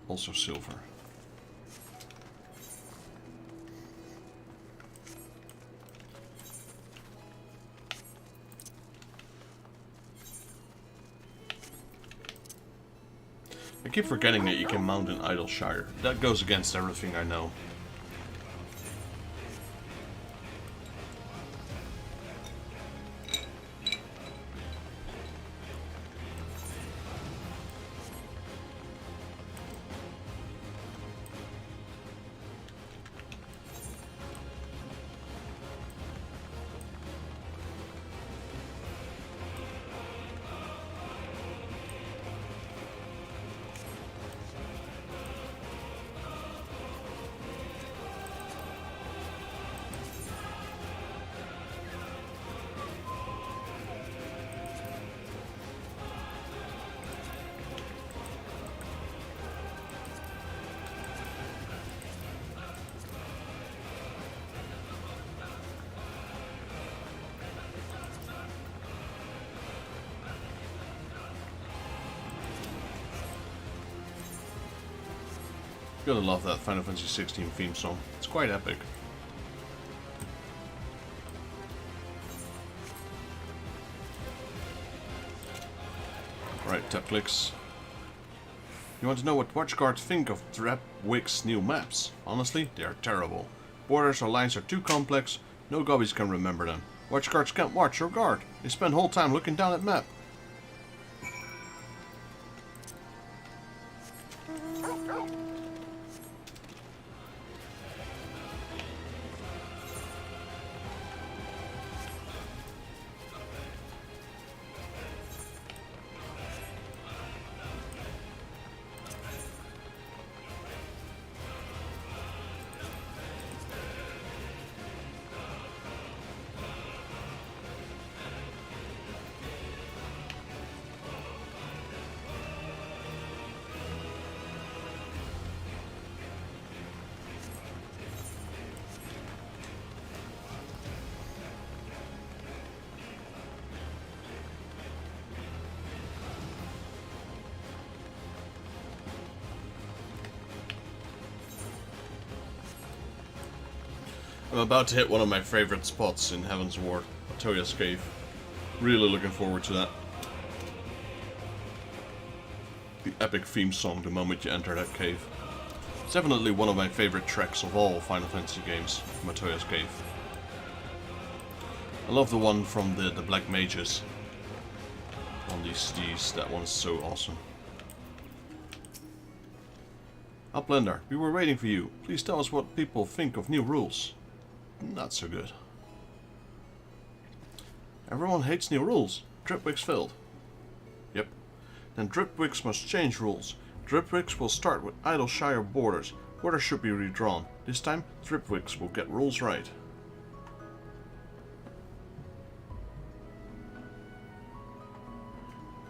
Also silver. I keep forgetting that you can mount an idle shire. That goes against everything I know. Gotta love that Final Fantasy XVI theme song. It's quite epic. Right, Teplicks. You want to know what WatchGuards think of Ripwick's new maps? Honestly, they are terrible. Borders or lines are too complex, no gobbies can remember them. WatchGuards can't watch or guard. They spend whole time looking down at map. I'm about to hit one of my favorite spots in Heaven's Ward, Matoya's Cave. Really looking forward to that. The epic theme song the moment you enter that cave. It's definitely one of my favorite tracks of all Final Fantasy games, Matoya's Cave. I love the one from the Black Mages on these steeds. That one's so awesome. Uplender, we were waiting for you. Please tell us what people think of new rules. Not so good. Everyone hates new rules. Dripwix failed. Yep. Then Dripwix must change rules. Dripwix will start with Idleshire borders. Borders should be redrawn. This time, Dripwix will get rules right.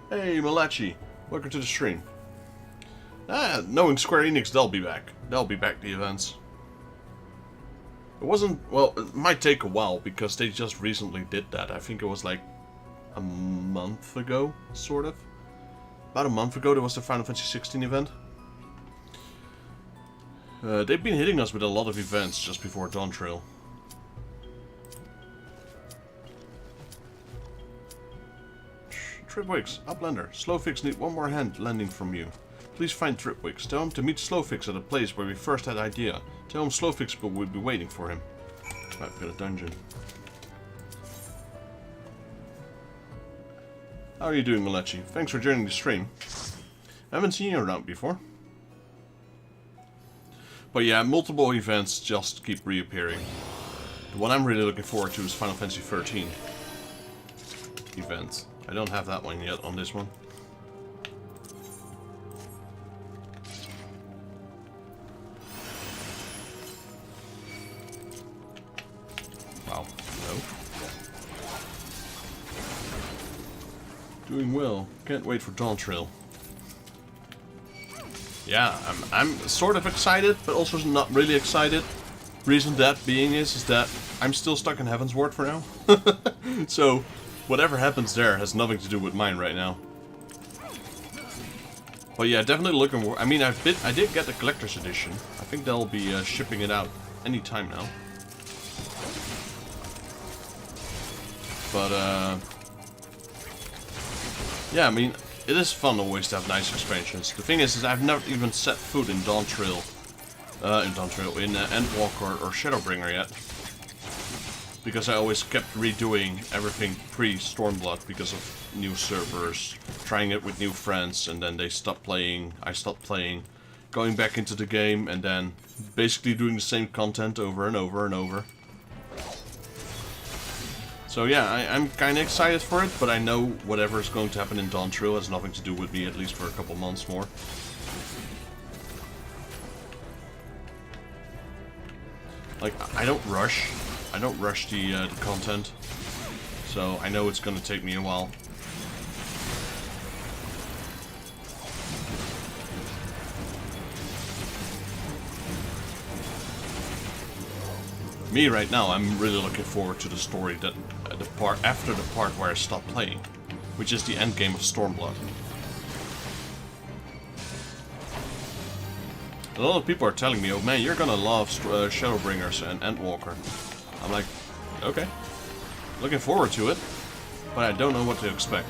Hey, Malachi. Welcome to the stream. Knowing Square Enix, they'll be back. They'll be back to events. It wasn't... Well, it might take a while, because they just recently did that. I think it was like a month ago, sort of. About a month ago, there was the Final Fantasy XVI event. They've been hitting us with a lot of events just before Dawn Trail. Tripwix, Uplender, Slowfix need one more hand landing from you. Please find Tripwix. Tell him to meet Slowfix at a place where we first had idea. Tell him Slowfix will be waiting for him. Right, we got a dungeon. How are you doing, Malachi? Thanks for joining the stream. I haven't seen you around before. But yeah, multiple events just keep reappearing. The one I'm really looking forward to is Final Fantasy XIII event. I don't have that one yet on this one. Wow, no. Doing well. Can't wait for Dawn Trail. Yeah, I'm sort of excited, but also not really excited. Reason that being is that I'm still stuck in Heaven's Ward for now. So, whatever happens there has nothing to do with mine right now. But yeah, definitely looking. I mean, I did get the collector's edition. I think they'll be shipping it out any time now. But yeah, I mean, it is fun always to have nice expansions. The thing is I've never even set foot in Dawn Trail, in Endwalker or Shadowbringer yet. Because I always kept redoing everything pre-Stormblood because of new servers, trying it with new friends, and then they stopped playing, I stopped playing, going back into the game, and then basically doing the same content over and over and over. So yeah, I'm kinda excited for it, but I know whatever is going to happen in Dawn Trail has nothing to do with me, at least for a couple months more. Like, I don't rush the content, so I know it's gonna take me a while. Me right now, I'm really looking forward to the story that after the part where I stop playing, which is the end game of Stormblood. A lot of people are telling me, "Oh man, you're gonna love Shadowbringers and Endwalker." I'm like, okay, looking forward to it, but I don't know what to expect.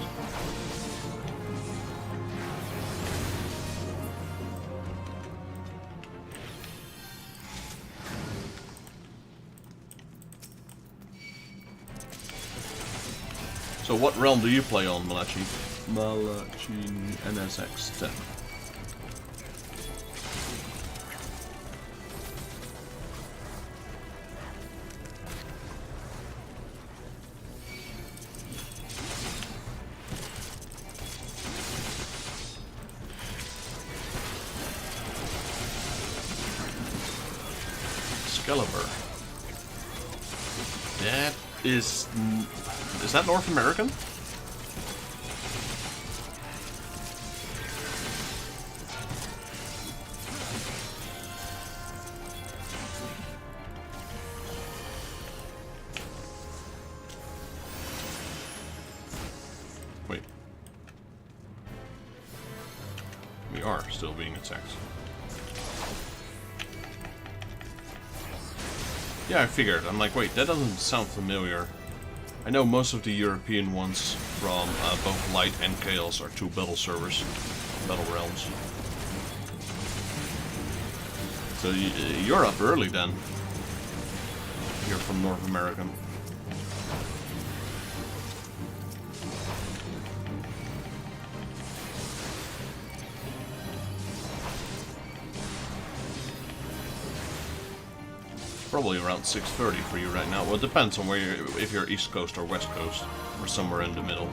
So what realm do you play on, Malachi? Malachi NSX10. Excalibur. That is that North American? Wait. We are still being attacked. Yeah, I figured. I'm like, wait, that doesn't sound familiar. I know most of the European ones from both Light and Chaos are 2 battle servers, battle realms. So you're up early then. You're from North America. Probably around 6:30 for you right now. Well, it depends on where you're, if you're East Coast or West Coast, or somewhere in the middle.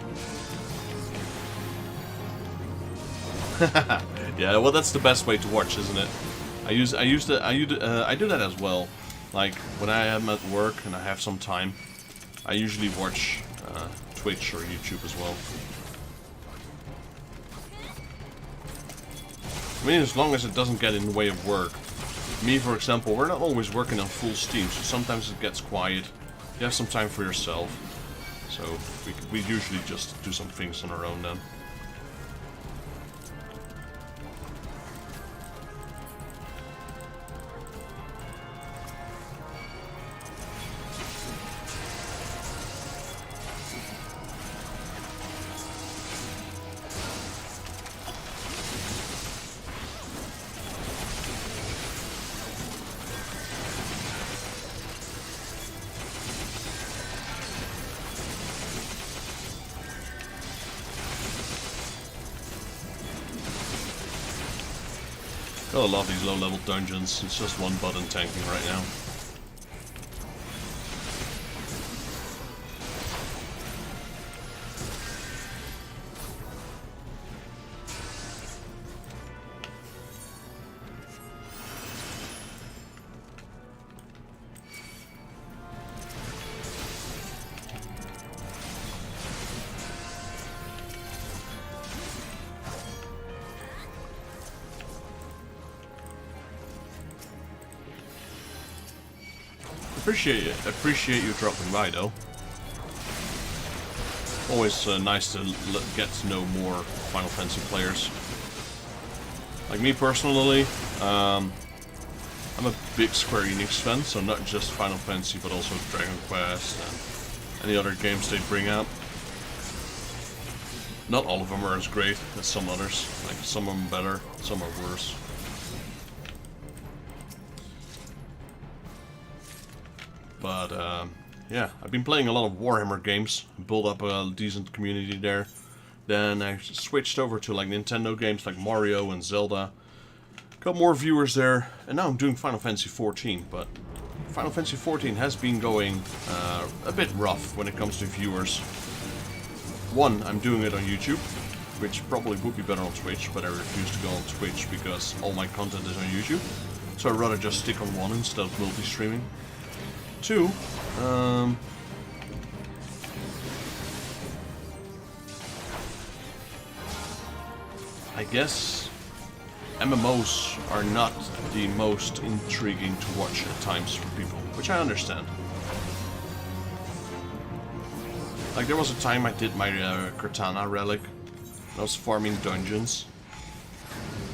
Yeah, well, that's the best way to watch, isn't it? I do that as well. Like when I am at work and I have some time, I usually watch Twitch or YouTube as well. I mean, as long as it doesn't get in the way of work. Me, for example, we're not always working on full steam, so sometimes it gets quiet. You have some time for yourself. So we usually just do some things on our own then. Got a lot of these low-level dungeons. It's just one button tanking right now. Appreciate you dropping by, though. Always nice to get to know more Final Fantasy players. Like me personally, I'm a big Square Enix fan, so not just Final Fantasy, but also Dragon Quest and any other games they bring out. Not all of them are as great as some others. Like some of them better, some are worse. But, yeah, I've been playing a lot of Warhammer games, built up a decent community there. Then I switched over to like Nintendo games like Mario and Zelda. Got more viewers there, and now I'm doing Final Fantasy XIV, but Final Fantasy XIV has been going a bit rough when it comes to viewers. One, I'm doing it on YouTube, which probably would be better on Twitch, but I refuse to go on Twitch because all my content is on YouTube. So I'd rather just stick on one instead of multi-streaming. Two, I guess MMOs are not the most intriguing to watch at times for people, which I understand. Like there was a time I did my Cortana relic, and I was farming dungeons.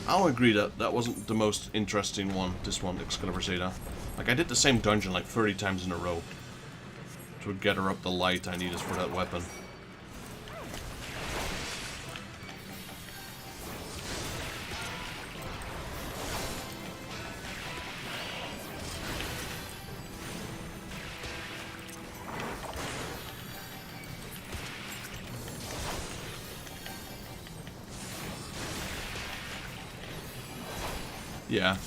I'll agree that that wasn't the most interesting one, this one, Excalibur Zeta. Like, I did the same dungeon like 30 times in a row to gather up the light I needed for that weapon. Yeah.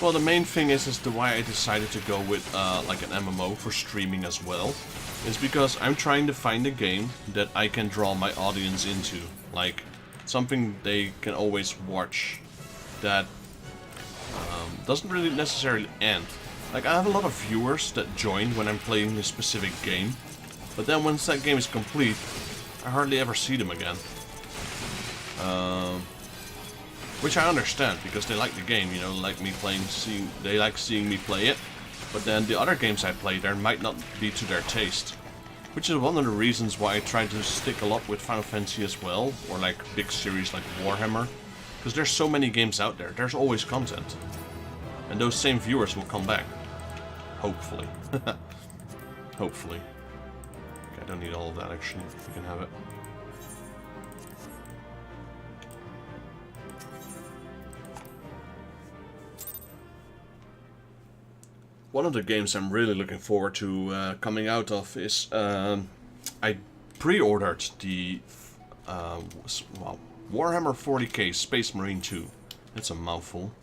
Well, the main thing is the why I decided to go with like an MMO for streaming as well, is because I'm trying to find a game that I can draw my audience into, like something they can always watch that doesn't really necessarily end. Like I have a lot of viewers that join when I'm playing a specific game, but then once that game is complete, I hardly ever see them again. Which I understand, because they like the game, you know, like me playing, they like seeing me play it, but then the other games I play there might not be to their taste. Which is one of the reasons why I try to stick a lot with Final Fantasy as well, or like big series like Warhammer, because there's so many games out there, there's always content. And those same viewers will come back. Hopefully. Hopefully. Okay, I don't need all of that actually. You can have it. One of the games I'm really looking forward to coming out of is I pre-ordered the Warhammer 40k Space Marine 2. That's a mouthful.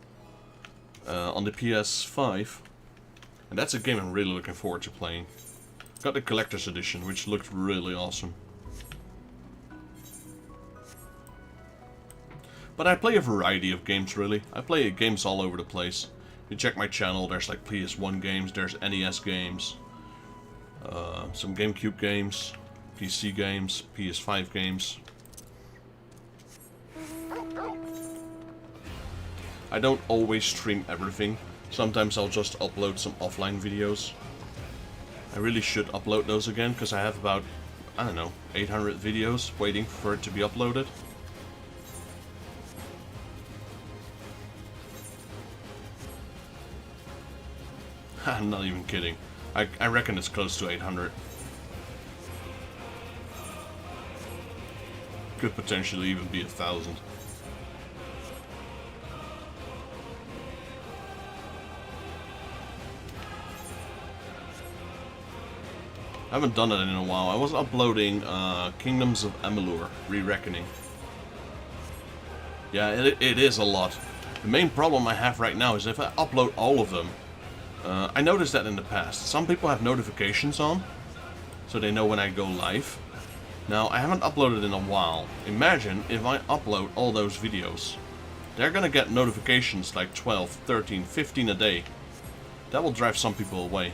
On the PS5. And that's a game I'm really looking forward to playing. Got the collector's edition, which looked really awesome. But I play a variety of games, really. I play games all over the place. You check my channel, there's like PS1 games, there's NES games, some GameCube games, PC games, PS5 games. I don't always stream everything. Sometimes I'll just upload some offline videos. I really should upload those again, because I have about, I don't know, 800 videos waiting for it to be uploaded. I'm not even kidding. I reckon it's close to 800. Could potentially even be 1,000. I haven't done it in a while. I was uploading Kingdoms of Amalur, Re-Reckoning. Yeah, it is a lot. The main problem I have right now is if I upload all of them, I noticed that in the past. Some people have notifications on, so they know when I go live. Now, I haven't uploaded in a while. Imagine if I upload all those videos. They're gonna get notifications like 12, 13, 15 a day. That will drive some people away.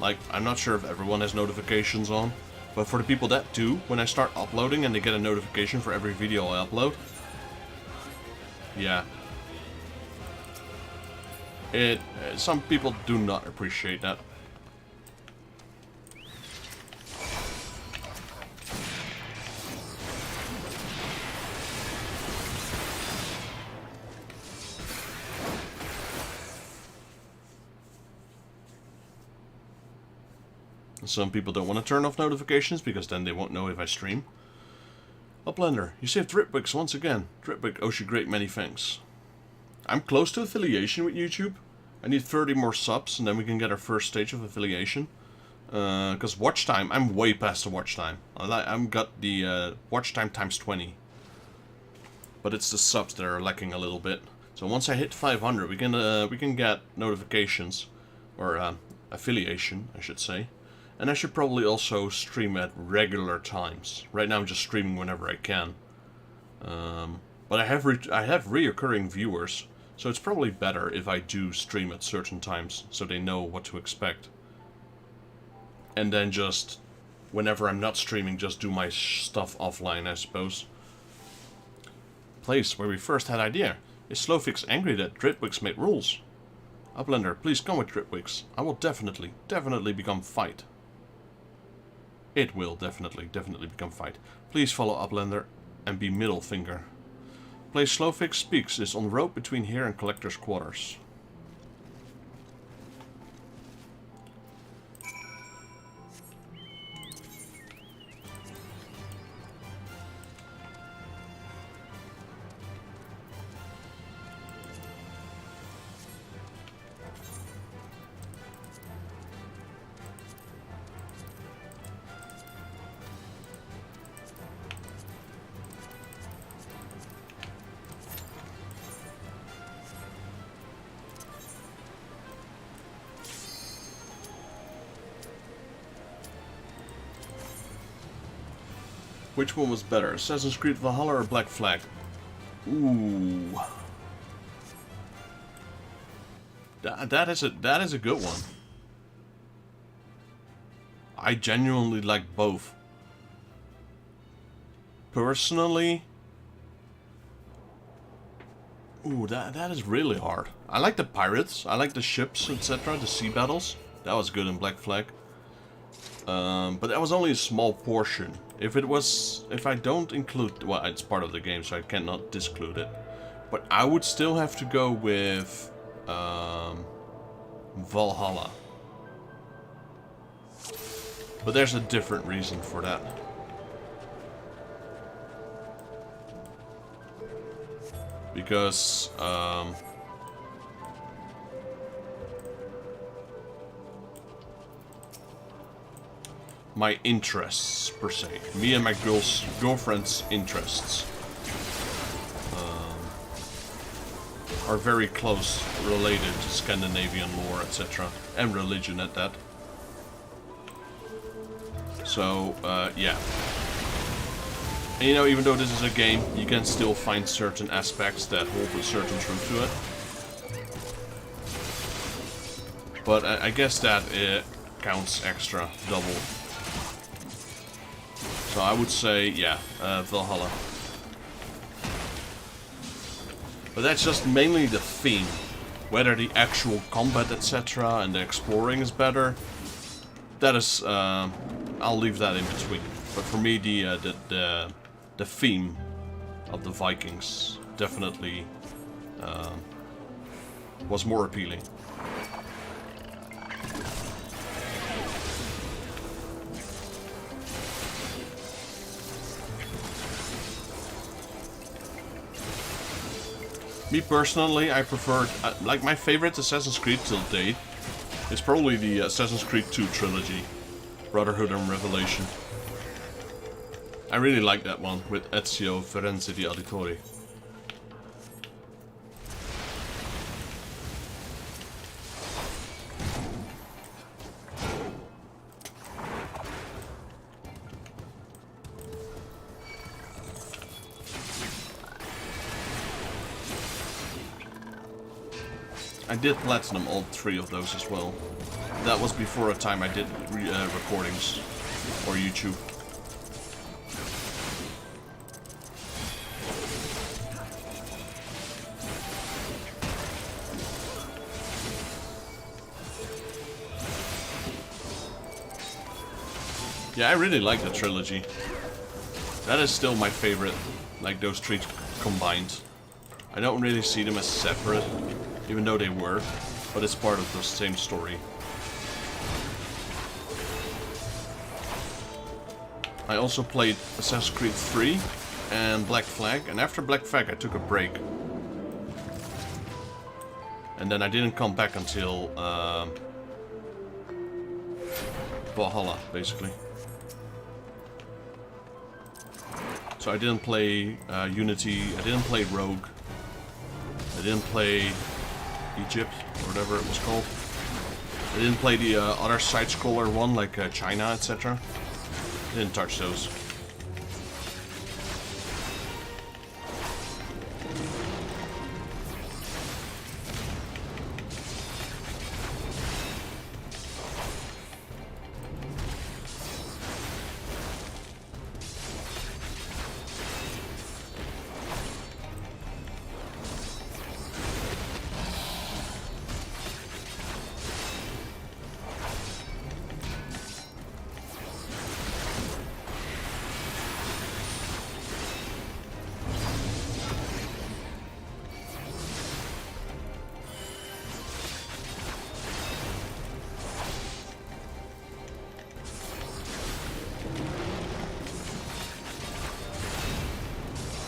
Like, I'm not sure if everyone has notifications on, but for the people that do, when I start uploading and they get a notification for every video I upload, yeah. Some people do not appreciate that. Some people don't want to turn off notifications because then they won't know if I stream. Uplender, you saved Dripwix once again. Dripwix owes you great many thanks. I'm close to affiliation with YouTube. I need 30 more subs and then we can get our first stage of affiliation. Because watch time, I'm way past the watch time. I've got the watch time times 20. But it's the subs that are lacking a little bit. So once I hit 500, we can get notifications, or affiliation, I should say. And I should probably also stream at regular times. Right now I'm just streaming whenever I can. But I have reoccurring viewers, so it's probably better if I do stream at certain times, so they know what to expect. And then just, whenever I'm not streaming, just do my stuff offline, I suppose. Place where we first had idea. Is Slowfix angry that Dritwix made rules? Uplender, please come with Dritwix. I will definitely become fight. It will definitely become fight. Please follow Uplender and be middle finger. Place Slowfix Speaks is on the road between here and Collector's Quarters. Which one was better, Assassin's Creed Valhalla or Black Flag? Ooh, that is a good one. I genuinely like both. Personally, ooh, that is really hard. I like the pirates, I like the ships, etc., the sea battles. That was good in Black Flag. But that was only a small portion. If I don't include, well, it's part of the game, so I cannot disclude it. But I would still have to go with Valhalla. But there's a different reason for that. Because my interests, per se. Me and my girlfriend's interests are very close related to Scandinavian lore, etc. And religion at that. So, yeah. And you know, even though this is a game, you can still find certain aspects that hold a certain truth to it. But I guess that it counts extra, double. So I would say, yeah, Valhalla. But that's just mainly the theme. Whether the actual combat, etc. and the exploring is better, that is, I'll leave that in between. But for me, the theme of the Vikings definitely was more appealing. Me personally, I prefer, like my favorite Assassin's Creed till date is probably the Assassin's Creed 2 trilogy, Brotherhood and Revelation. I really like that one with Ezio Firenze di Auditore. I did platinum all 3 of those as well. That was before a time I did recordings or YouTube. Yeah, I really like the trilogy. That is still my favorite, like those 3 combined. I don't really see them as separate, even though they were, but it's part of the same story. I also played Assassin's Creed 3 and Black Flag, and after Black Flag I took a break. And then I didn't come back until Valhalla, basically. So I didn't play Unity, I didn't play Rogue, I didn't play Egypt, or whatever it was called. I didn't play the other side-scroller one, like China, etc. I didn't touch those.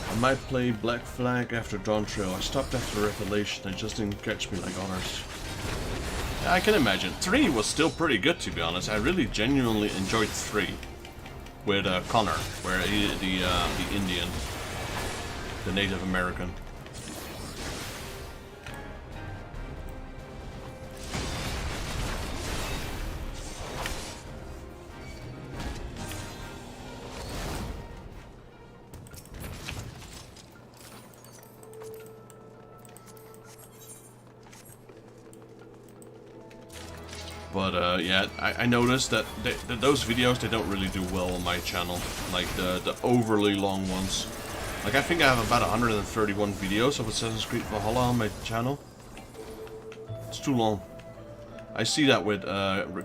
I might play Black Flag after Dawn Trail. I stopped after Revelation, it just didn't catch me like others. Yeah, I can imagine. 3 was still pretty good, to be honest. I really genuinely enjoyed 3. With Connor, where he, the Indian, the Native American. But yeah, I noticed that those videos, they don't really do well on my channel. Like the overly long ones. Like I think I have about 131 videos of Assassin's Creed Valhalla on my channel. It's too long. I see that with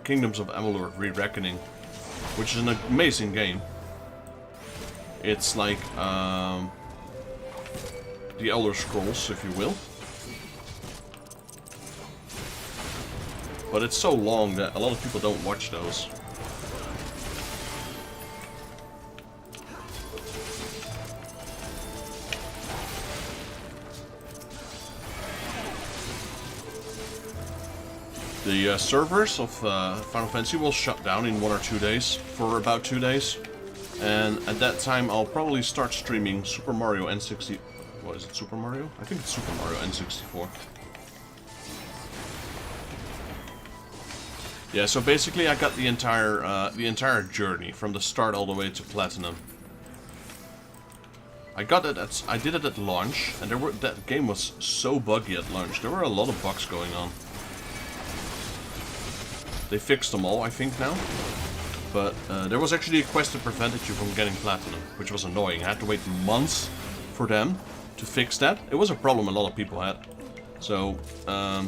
Kingdoms of Amalur Re-Reckoning, which is an amazing game. It's like the Elder Scrolls, if you will. But it's so long that a lot of people don't watch those. The servers of Final Fantasy will shut down in 1 or 2 days, for about 2 days. And at that time I'll probably start streaming Super Mario N60... What is it, Super Mario? I think it's Super Mario N64. Yeah, so basically I got the entire journey from the start all the way to Platinum. I did it at launch, and that game was so buggy at launch. There were a lot of bugs going on. They fixed them all, I think, now. But there was actually a quest that prevented you from getting Platinum, which was annoying. I had to wait months for them to fix that. It was a problem a lot of people had. So, I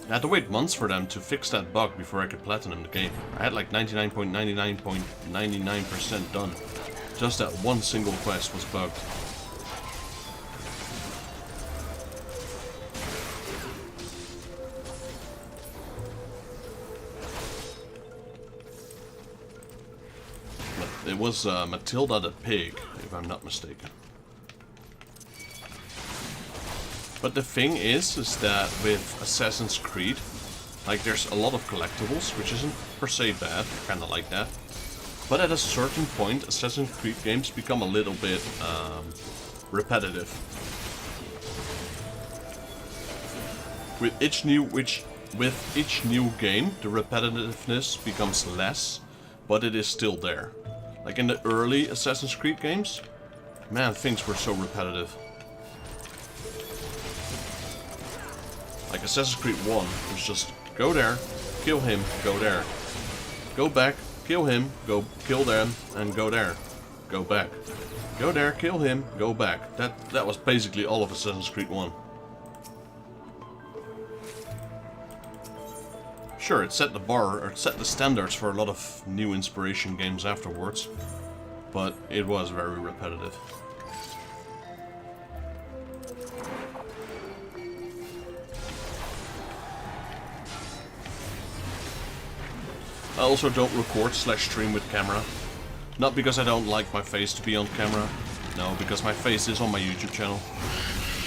had to wait months for them to fix that bug before I could Platinum the game. I had like 99.99.99% done. Just that one single quest was bugged. It was Matilda the Pig, if I'm not mistaken. But the thing is that with Assassin's Creed, like there's a lot of collectibles, which isn't per se bad, I kinda like that. But at a certain point, Assassin's Creed games become a little bit repetitive. With each new game, the repetitiveness becomes less, but it is still there. Like in the early Assassin's Creed games, man, things were so repetitive. Like Assassin's Creed 1 was just go there, kill him, go there. Go back, kill him, go kill them, and go there. Go back. Go there, kill him, go back. That was basically all of Assassin's Creed 1. Sure, it set the bar, or it set the standards for a lot of new inspiration games afterwards, but it was very repetitive. I also don't record/stream with camera. Not because I don't like my face to be on camera, no, because my face is on my YouTube channel,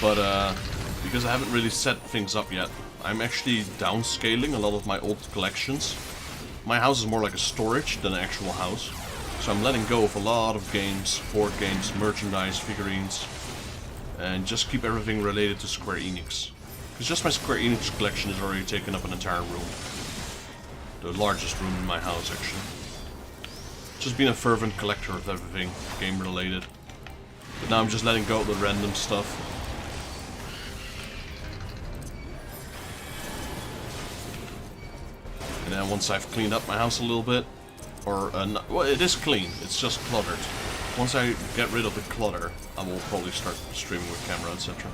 but because I haven't really set things up yet. I'm actually downscaling a lot of my old collections. My house is more like a storage than an actual house. So I'm letting go of a lot of games, board games, merchandise, figurines, and just keep everything related to Square Enix. Because just my Square Enix collection has already taken up an entire room. The largest room in my house, actually. Just been a fervent collector of everything game related. But now I'm just letting go of the random stuff. And then once I've cleaned up my house a little bit, or, well, it is clean, it's just cluttered. Once I get rid of the clutter, I will probably start streaming with camera, etc.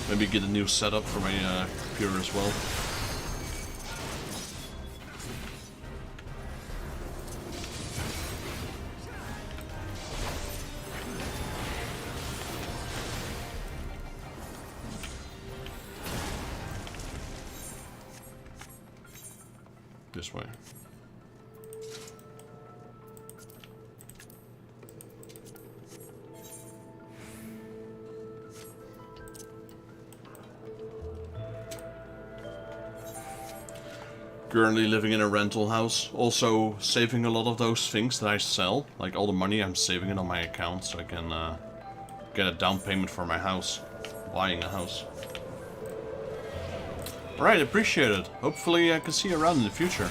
Maybe get a new setup for my computer as well. This way. Currently living in a rental house, also saving a lot of those things that I sell, like all the money I'm saving it on my account so I can get a down payment for my house, buying a house. Alright, appreciate it. Hopefully I can see you around in the future.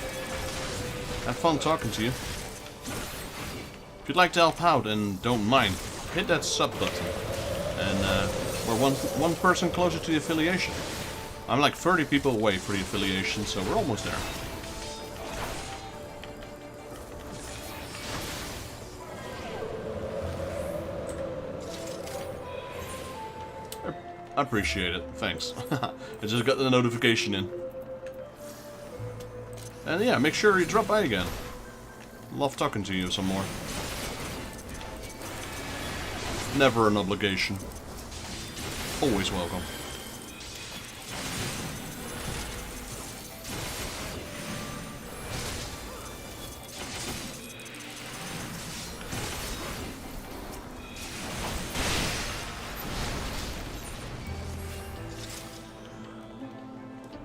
Have fun talking to you. If you'd like to help out and don't mind, hit that sub button. And we're one person closer to the affiliation. I'm like 30 people away for the affiliation, so we're almost there. I appreciate it, thanks. I just got the notification in. And yeah, make sure you drop by again. Love talking to you some more. Never an obligation. Always welcome.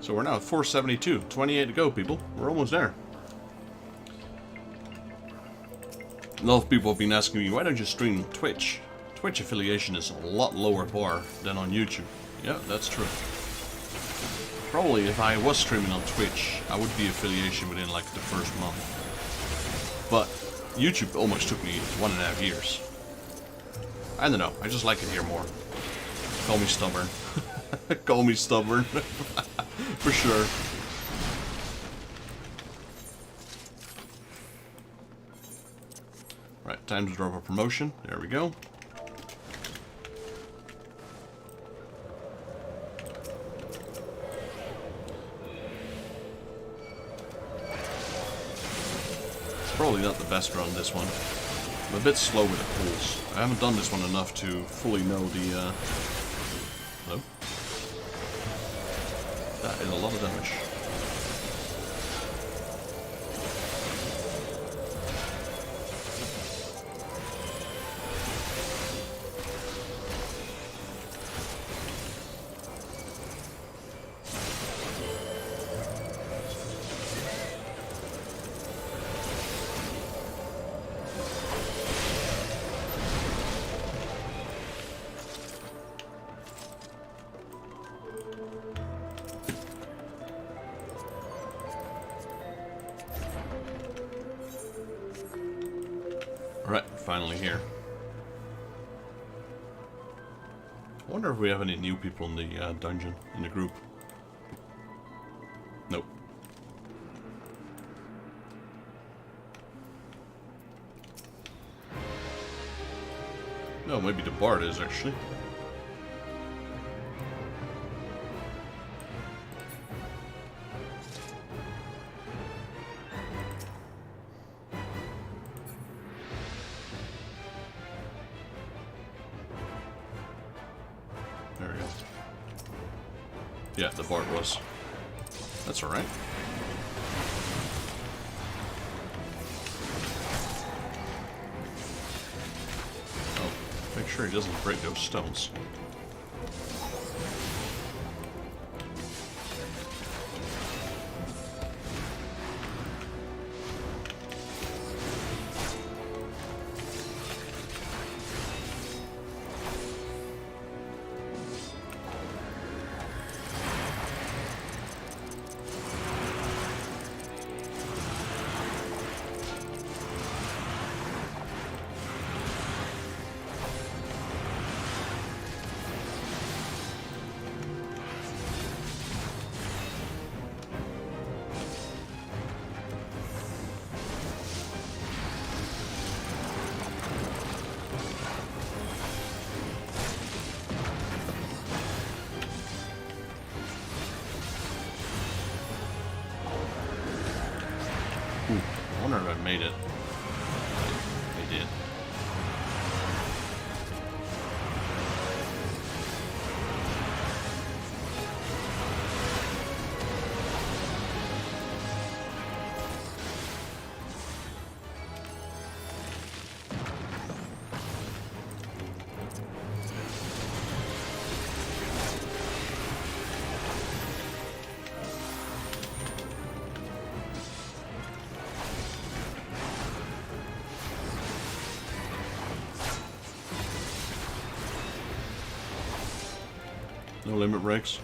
So we're now at 472. 28 to go, people. We're almost there. A lot of people have been asking me, why don't you stream Twitch? Twitch affiliation is a lot lower bar than on YouTube. Yeah, that's true. Probably if I was streaming on Twitch, I would be affiliation within like the first month. But YouTube almost took me 1.5 years. I don't know, I just like it here more. Call me stubborn. Call me stubborn. For sure. Right, time to drop a promotion. There we go. It's probably not the best run, this one. I'm a bit slow with the pulls. I haven't done this one enough to fully know the, Hello? That is a lot of damage. Alright, finally here. I wonder if we have any new people in the dungeon, in the group. Nope. No, maybe the bard is actually. There we go. Yeah, the bard was. That's alright. Oh, make sure he doesn't break those stones. I wonder if I made it. I did. No limit breaks.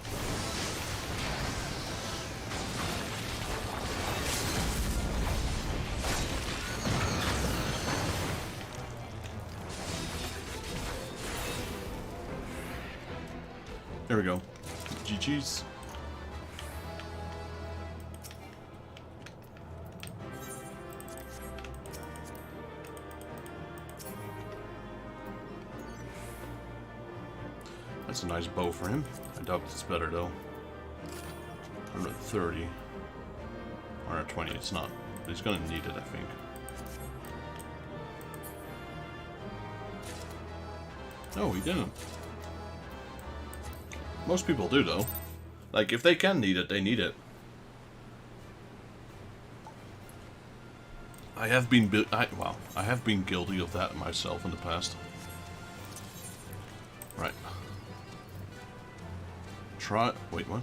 There we go. GG's. That's a nice bow for him. I doubt it's better though. 130. 120, it's not. But he's gonna need it, I think. No, he didn't. Most people do, though. Like, if they can need it, they need it. I have been guilty of that myself in the past. Right. Wait, what?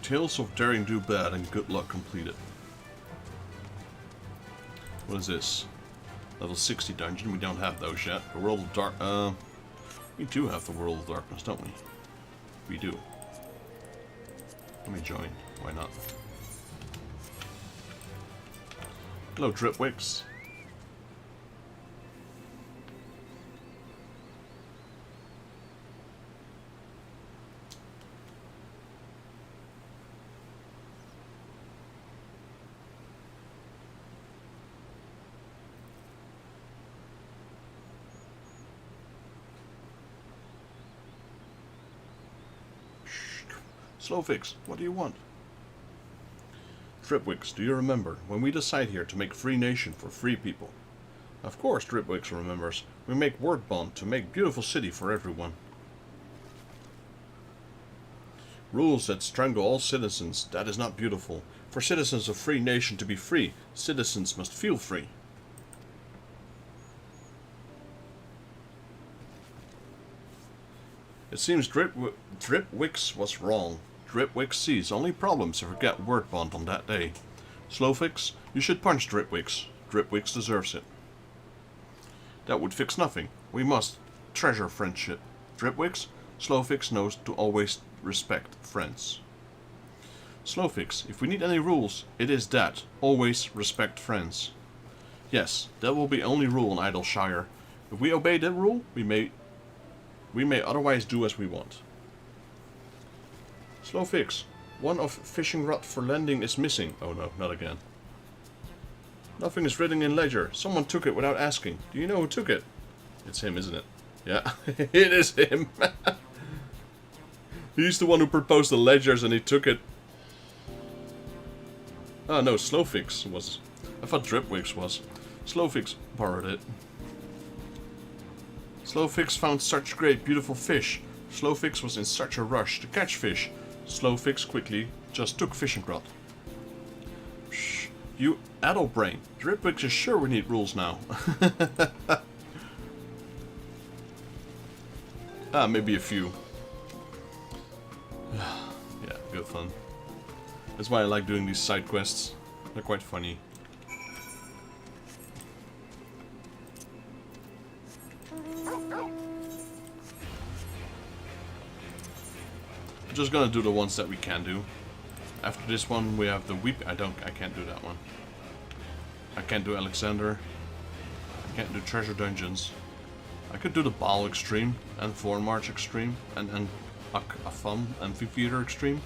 Tales of Daring Do Bad and Good Luck Completed. What is this? Level 60 dungeon. We don't have those yet. The World of Dark. We do have the World of Darkness, don't we? We do. Let me join. Why not? Hello, Dripwicks. Slowfix, what do you want? Dripwicks, do you remember when we decide here to make free nation for free people? Of course, Dripwicks remembers. We make word bond to make beautiful city for everyone. Rules that strangle all citizens, that is not beautiful. For citizens of free nation to be free, citizens must feel free. It seems Dripwicks was wrong. Dripwicks sees only problems if we get word bond on that day. Slowfix, you should punch Dripwicks. Dripwicks deserves it. That would fix nothing. We must treasure friendship. Dripwicks, Slowfix knows to always respect friends. Slowfix, if we need any rules, it is that. Always respect friends. Yes, that will be only rule in Idleshire. If we obey that rule, we may otherwise do as we want. Slowfix, one of fishing rod for landing is missing. Oh no, not again. Nothing is written in ledger. Someone took it without asking. Do you know who took it? It's him, isn't it? Yeah, it is him. He's the one who proposed the ledgers and he took it. Ah, no, Slowfix was. I thought Dripwicks was. Slowfix borrowed it. Slowfix found such great, beautiful fish. Slowfix was in such a rush to catch fish. Slowfix quickly just took fishing rod. Shh, you addle brain. Dripwicks is sure we need rules now. Maybe a few. Yeah, good fun. That's why I like doing these side quests. They're quite funny. Just gonna do the ones that we can do. After this one we have the I can't do that one. I can't do Alexander. I can't do Treasure Dungeons. I could do the Baal Extreme and Thorn March Extreme and Afam Amphitheater Extreme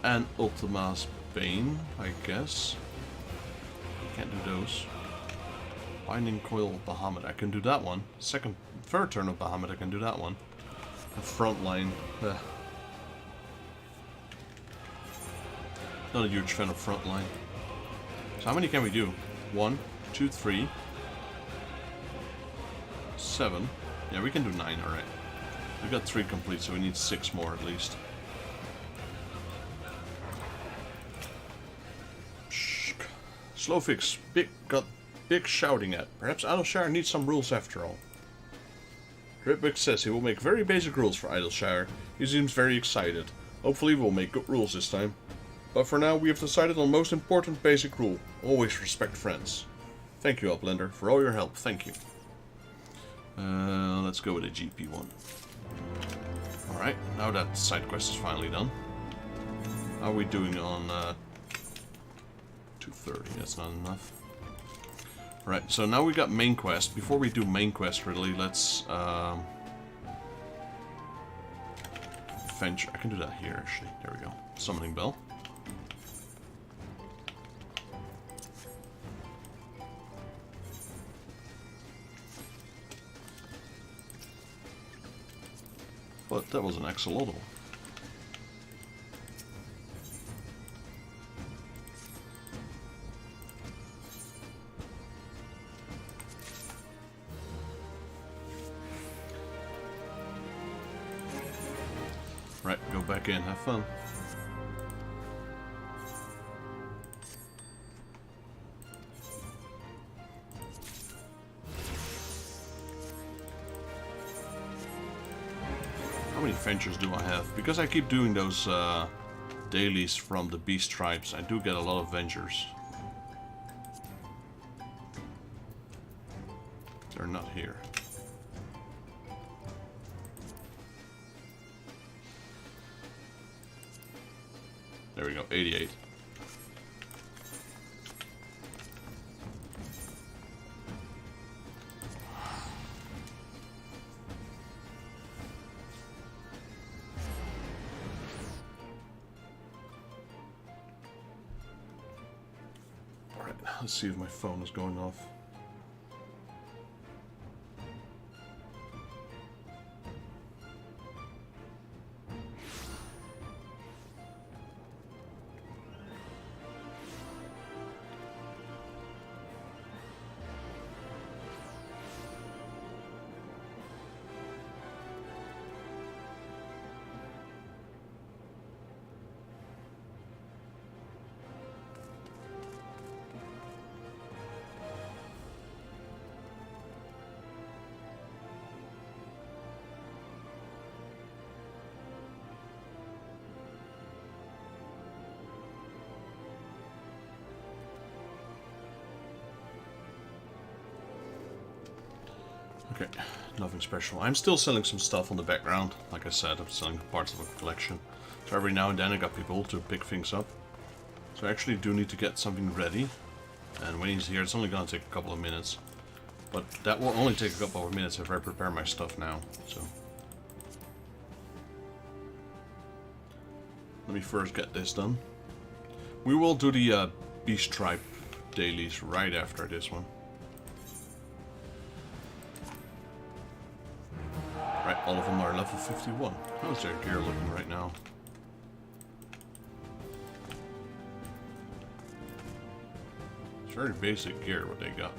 and Ultima's Bane, I guess. Can't do those. Binding Coil of Bahamut, I can do that one. Third turn of Bahamut, I can do that one. And Frontline. Not a huge fan of Frontline. So how many can we do? 1, 2, 3, 7. Yeah, we can do 9, alright. We got 3 complete, so we need 6 more at least. Slowfix, got big shouting at. Perhaps Idleshire needs some rules after all. Dripwicks says he will make very basic rules for Idleshire. He seems very excited. Hopefully we'll make good rules this time. But for now we have decided on the most important basic rule. Always respect friends. Thank you, Uplender, for all your help. Thank you. Let's go with a GP one. Alright, now that side quest is finally done. How are we doing on 230? That's not enough. Alright, so now we got main quest. Before we do main quest, really, let's venture. I can do that here, actually. There we go. Summoning Bell. But that was an axolotl. jump back in, have fun. How many ventures do I have? Because I keep doing those dailies from the beast tribes, I do get a lot of ventures. They're not here. There we go, 88. Alright, let's see if my phone is going off. Okay, nothing special. I'm still selling some stuff on the background. Like I said, I'm selling parts of a collection. So every now and then I got people to pick things up. So I actually do need to get something ready. And when he's here, it's only going to take a couple of minutes. But that will only take a couple of minutes if I prepare my stuff now. So let me first get this done. We will do the Beast Tribe dailies right after this one. Right, all of them are level 51. How's their gear looking right now? It's very basic gear what they got.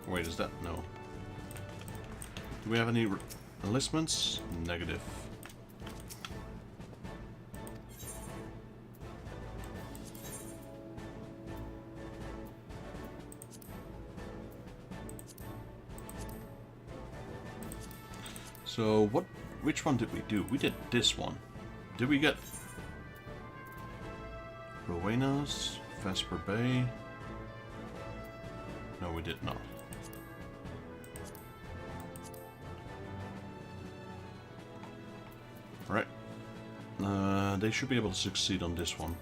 Wait, is that? No. Do we have any enlistments? Negative. So which one did we do? We did this one. Did we get Rowena's, Vesper Bay? No, we did not. Right. They should be able to succeed on this one.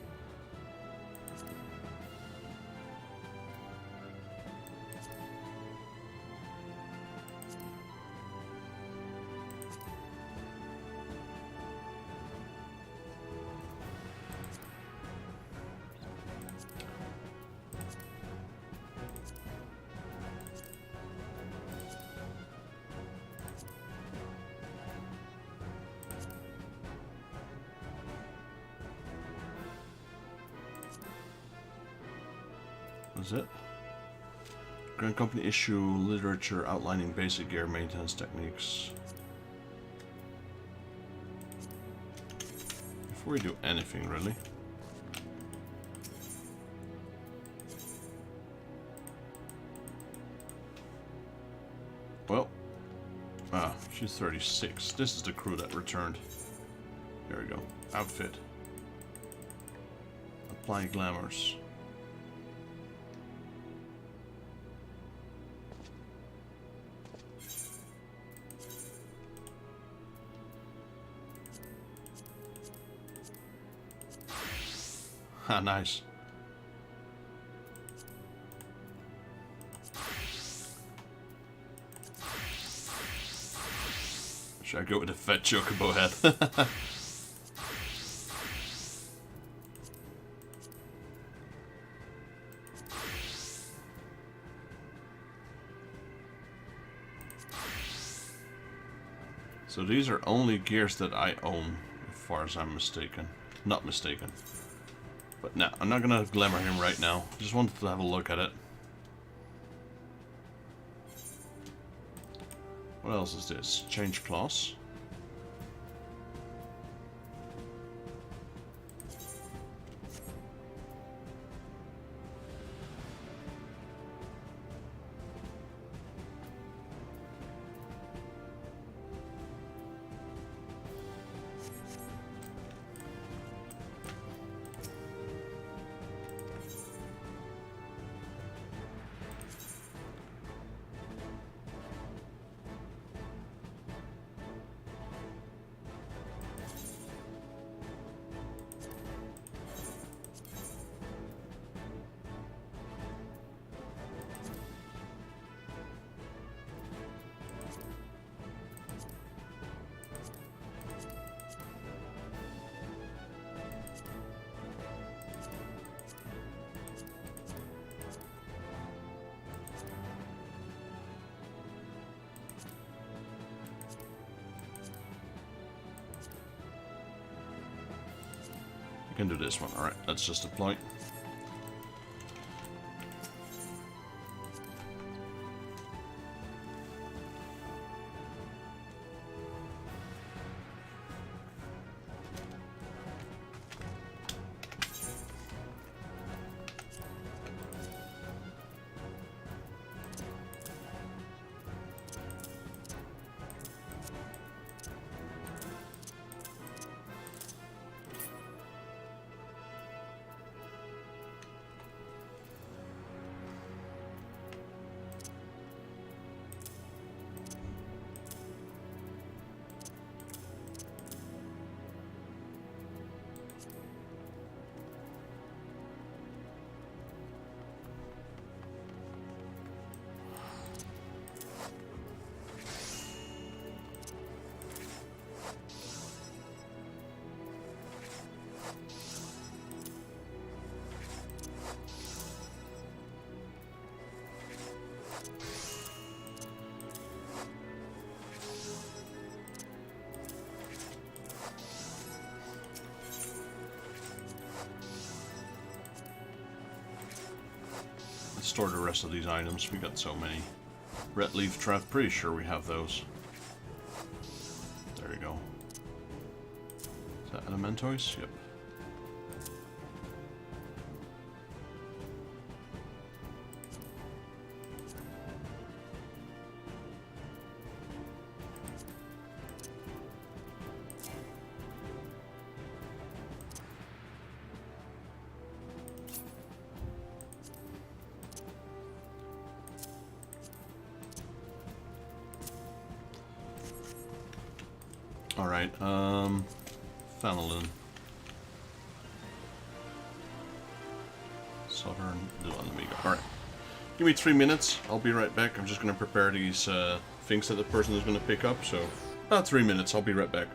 Is it? Grand Company issue literature outlining basic gear maintenance techniques. Before we do anything, really. Well, she's 36. This is the crew that returned. There we go. Outfit. Apply glamours. Ah, nice. Should I go with a fat chocobo head? So these are only gears that I own, as far as I'm mistaken. Not mistaken. But no, I'm not gonna glamour him right now. Just wanted to have a look at it. What else is this? Change class. I can do this one. Alright, let's just deploy. Store the rest of these items. We got so many. Red leaf trap, pretty sure we have those. There you go. Is that elementoids? Yep. Alright, Fanolin. Southern Dalamud. Alright. Give me 3 minutes. I'll be right back. I'm just going to prepare these things that the person is going to pick up. So, about 3 minutes. I'll be right back.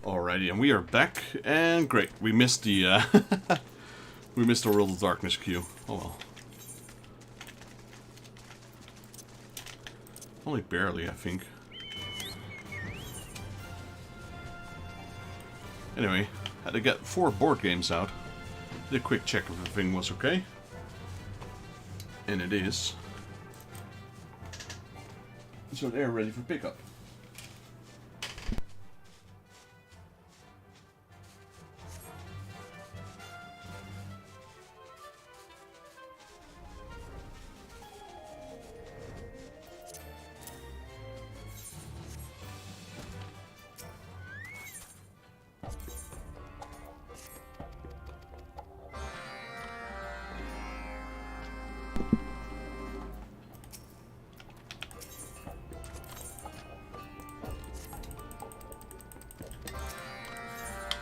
Alrighty, and we are back, and great, we missed the we missed the World of Darkness queue. Oh well. Only barely, I think. Anyway, had to get 4 board games out. Did a quick check if everything was okay. And it is. So they're ready for pickup.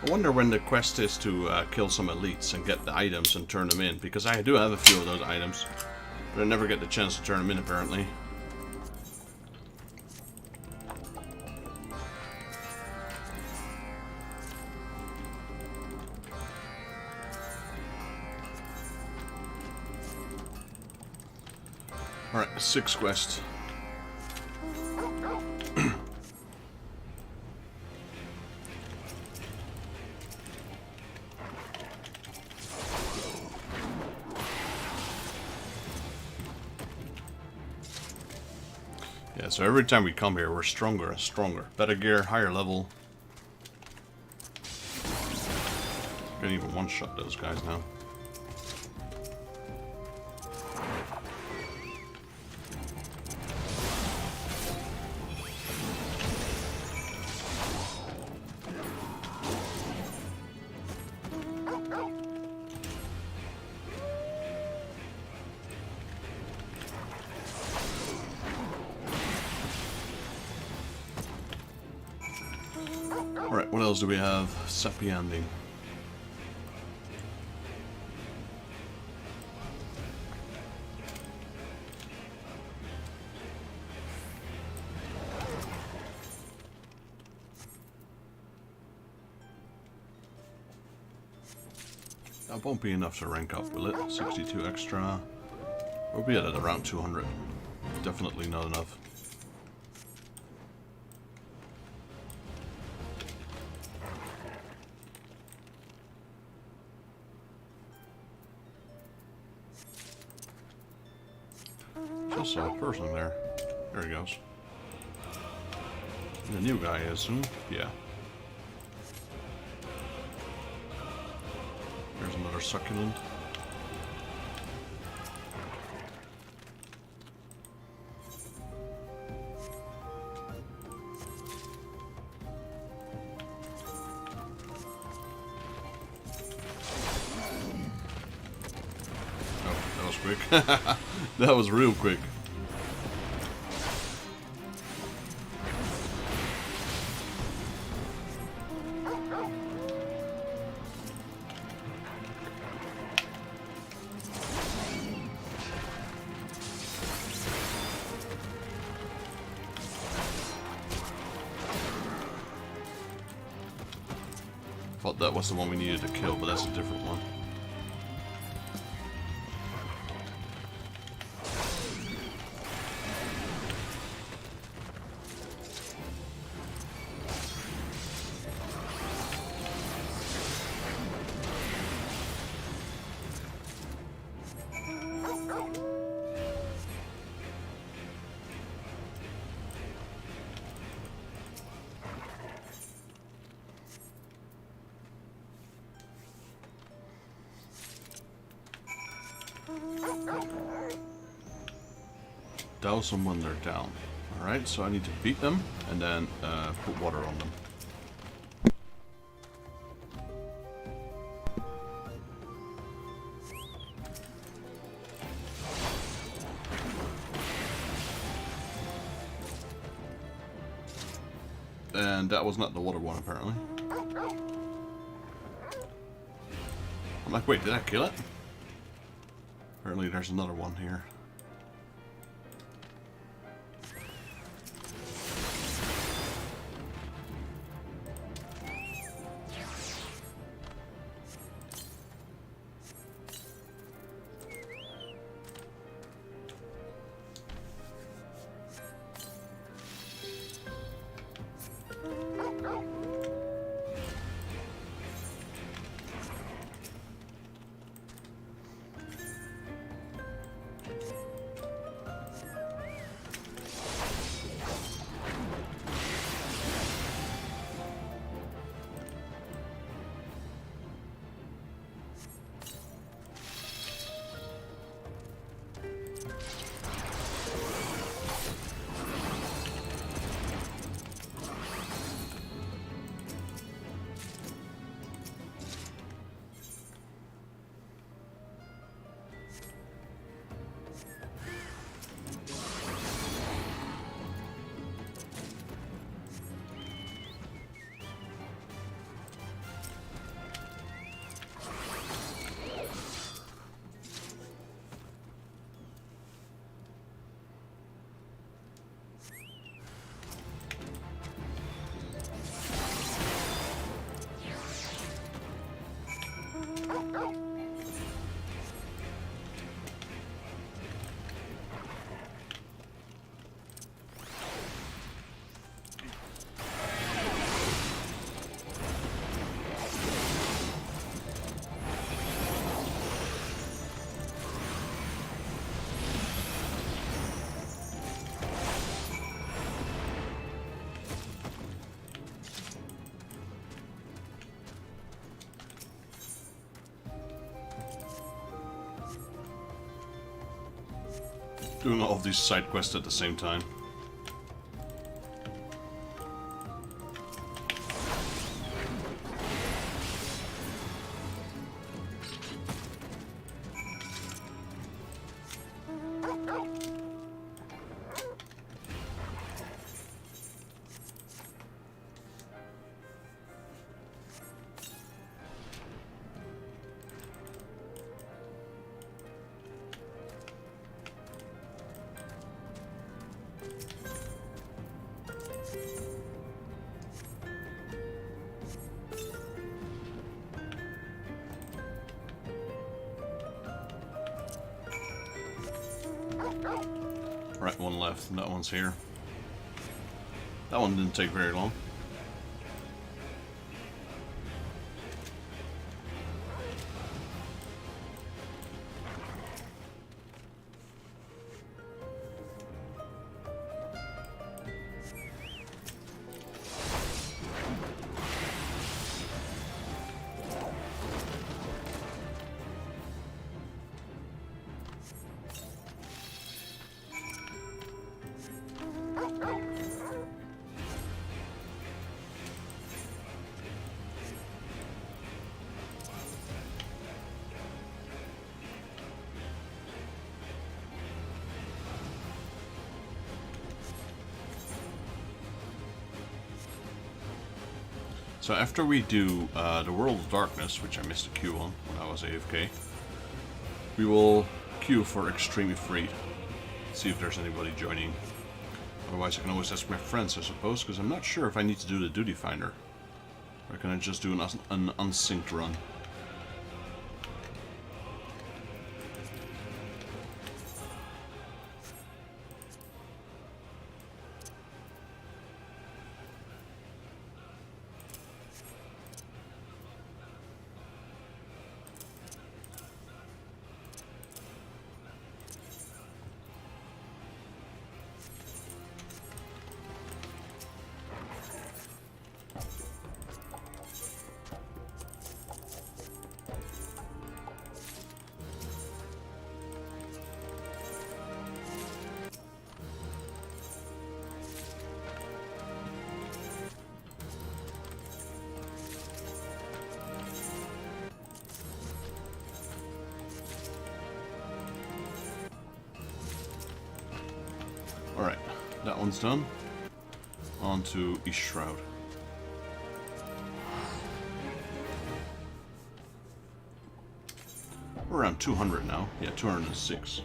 I wonder when the quest is to kill some elites and get the items and turn them in, because I do have a few of those items, but I never get the chance to turn them in apparently. Alright, 6th quest. Yeah, so every time we come here, we're stronger and stronger. Better gear, higher level. Can't even one-shot those guys now. Alright, what else do we have? Sapianding. That won't be enough to rank up, will it? 62 extra. We'll be at around 200. Definitely not enough. Just saw a person there. There he goes. And the new guy is, yeah. There's another succulent. Oh, that was quick. That was real quick. Thought that was the one we needed to kill, but that's a different one. Douse them when they're down. Alright, so I need to beat them and then put water on them. And that was not the water one, apparently. I'm like, wait, did I kill it? Apparently there's another one here. Doing all of these side quests at the same time. Right, one left, and that one's here. That one didn't take very long. So after we do the World of Darkness, which I missed a queue on when I was AFK, we will queue for Extreme Afraid. See if there's anybody joining. Otherwise I can always ask my friends, I suppose, because I'm not sure if I need to do the Duty Finder. Or can I just do an unsynced run? Alright, that one's done. On to East Shroud. We're around 200 now. Yeah, 206.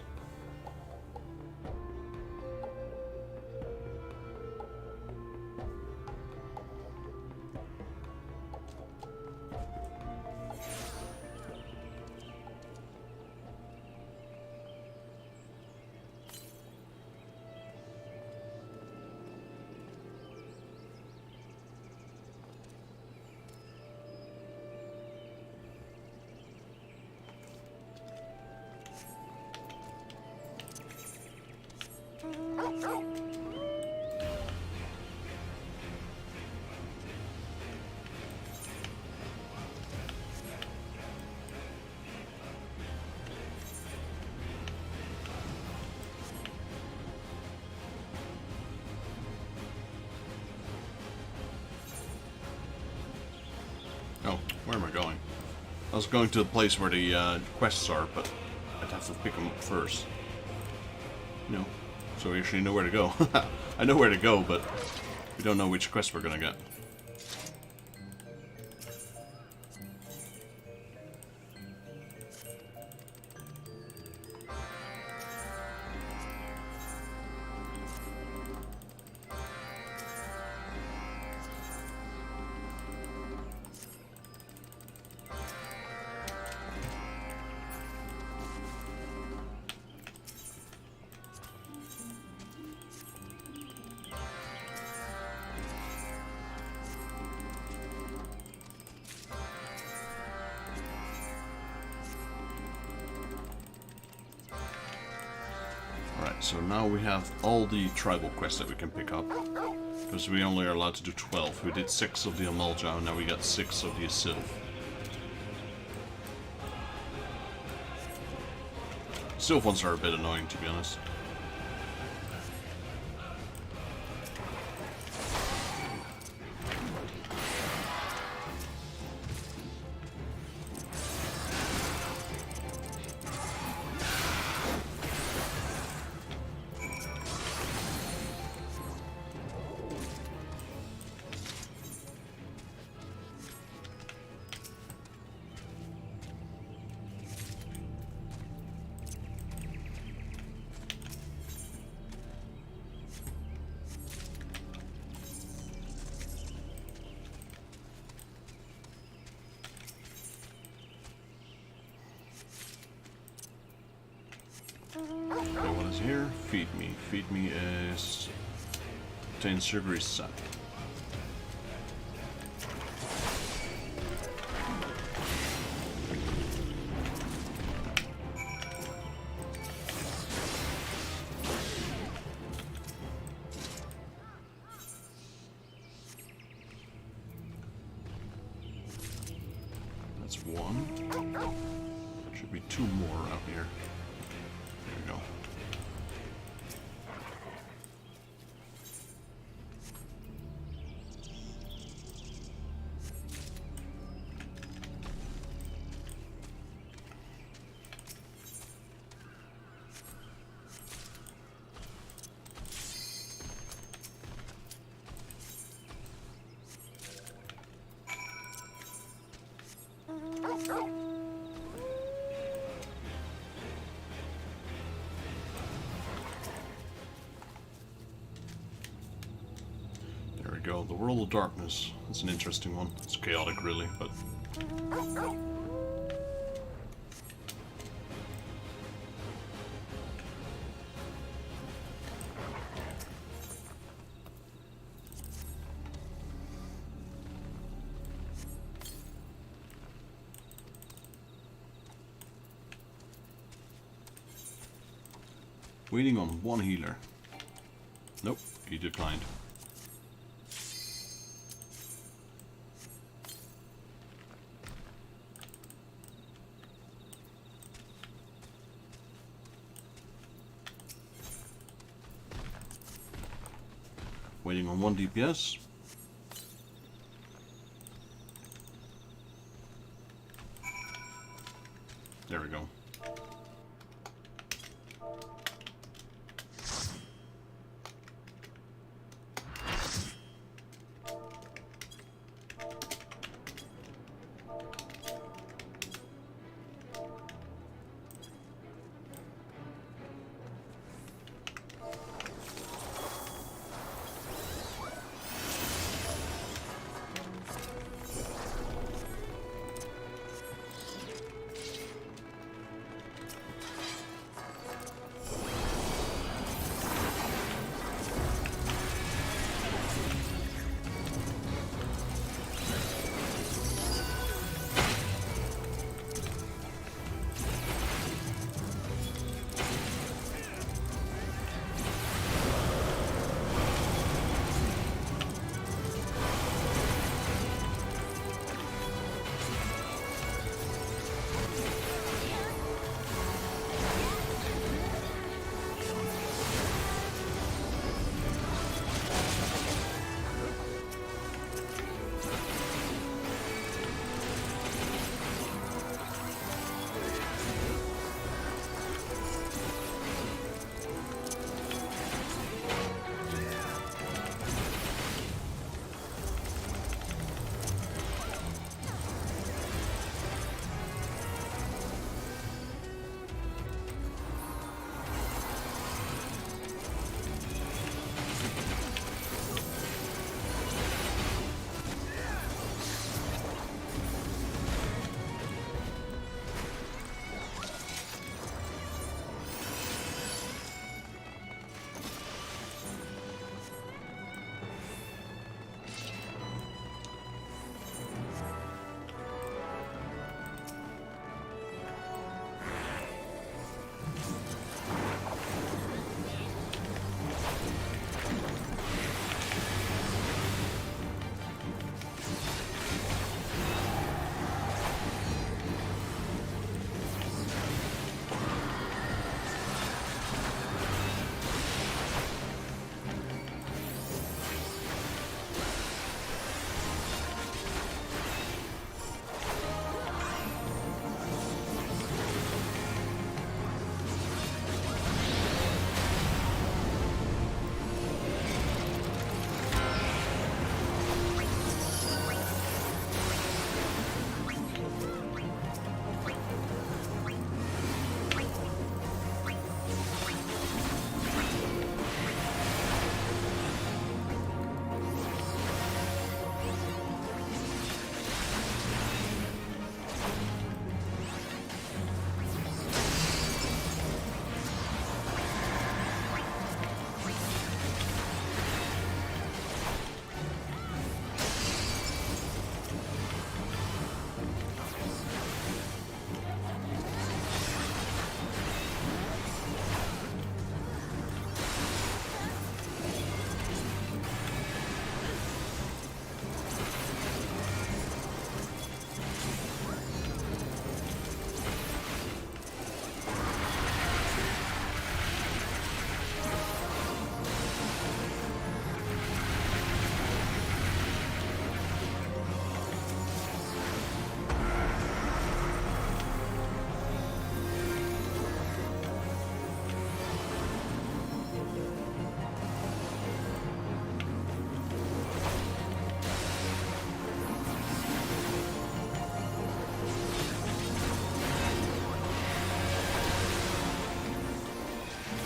Oh, where am I going? I was going to the place where the quests are, but I'd have to pick them up first. No. So we actually know where to go. I know where to go, but we don't know which quest we're gonna get. So now we have all the tribal quests that we can pick up, because we only are allowed to do 12. We did 6 of the Amalja, and now we got 6 of the Sylph. Sylph ones are a bit annoying, to be honest. What is here? Feed me. Feed me is 10 sugary sap. That's one. Should be 2 more out here. There we go. Go. The World of Darkness. It's an interesting one. It's chaotic, really, but... Waiting on one healer. Nope, he declined. Waiting on one DPS. There we go.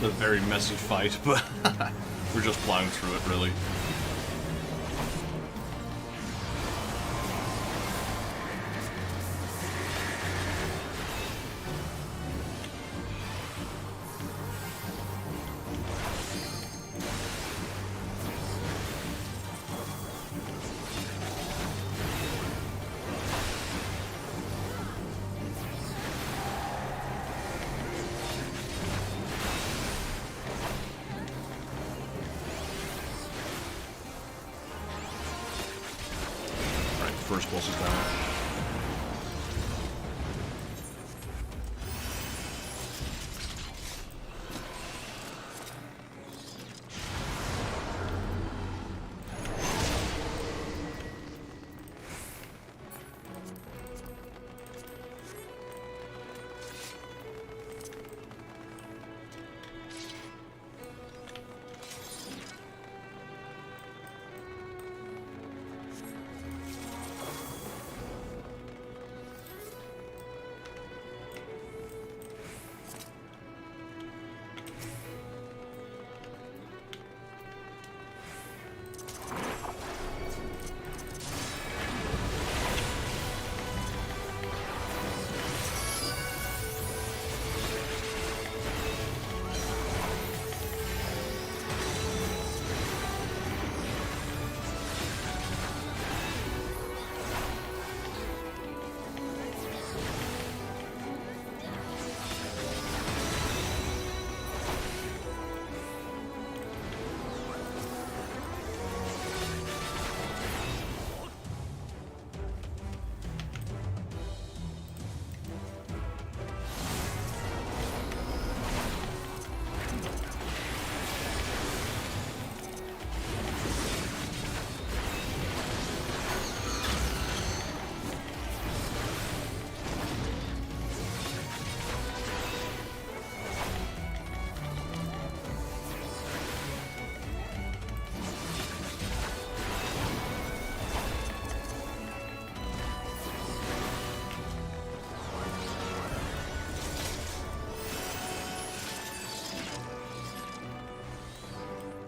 a very messy fight, but we're just plowing through it, really. First boss is down.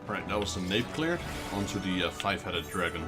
Right, that was the nape cleared. Onto the five-headed dragon.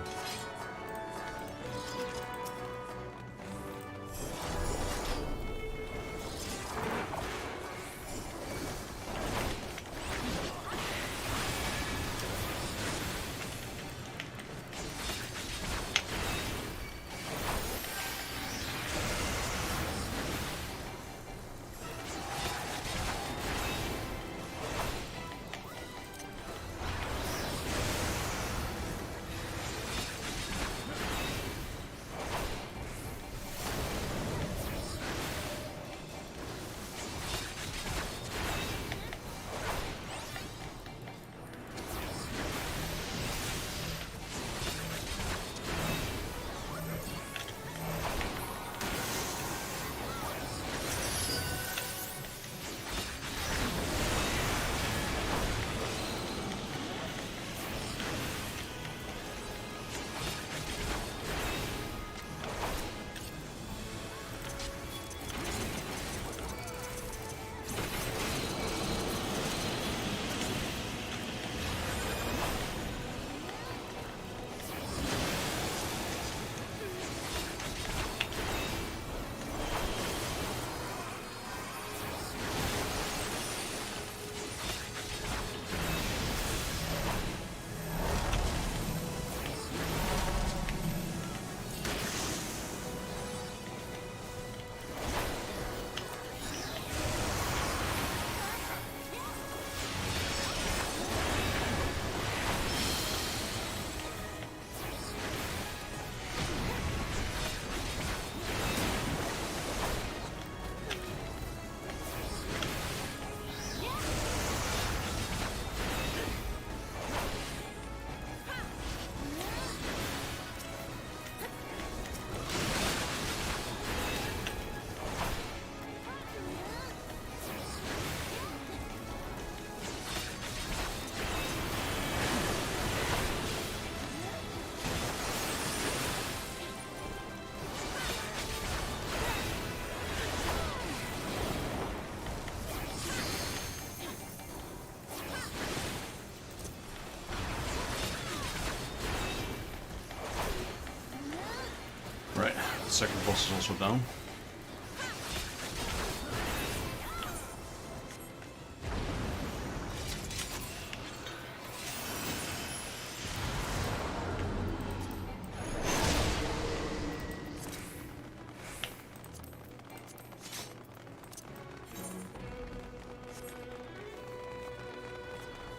the second boss is also down.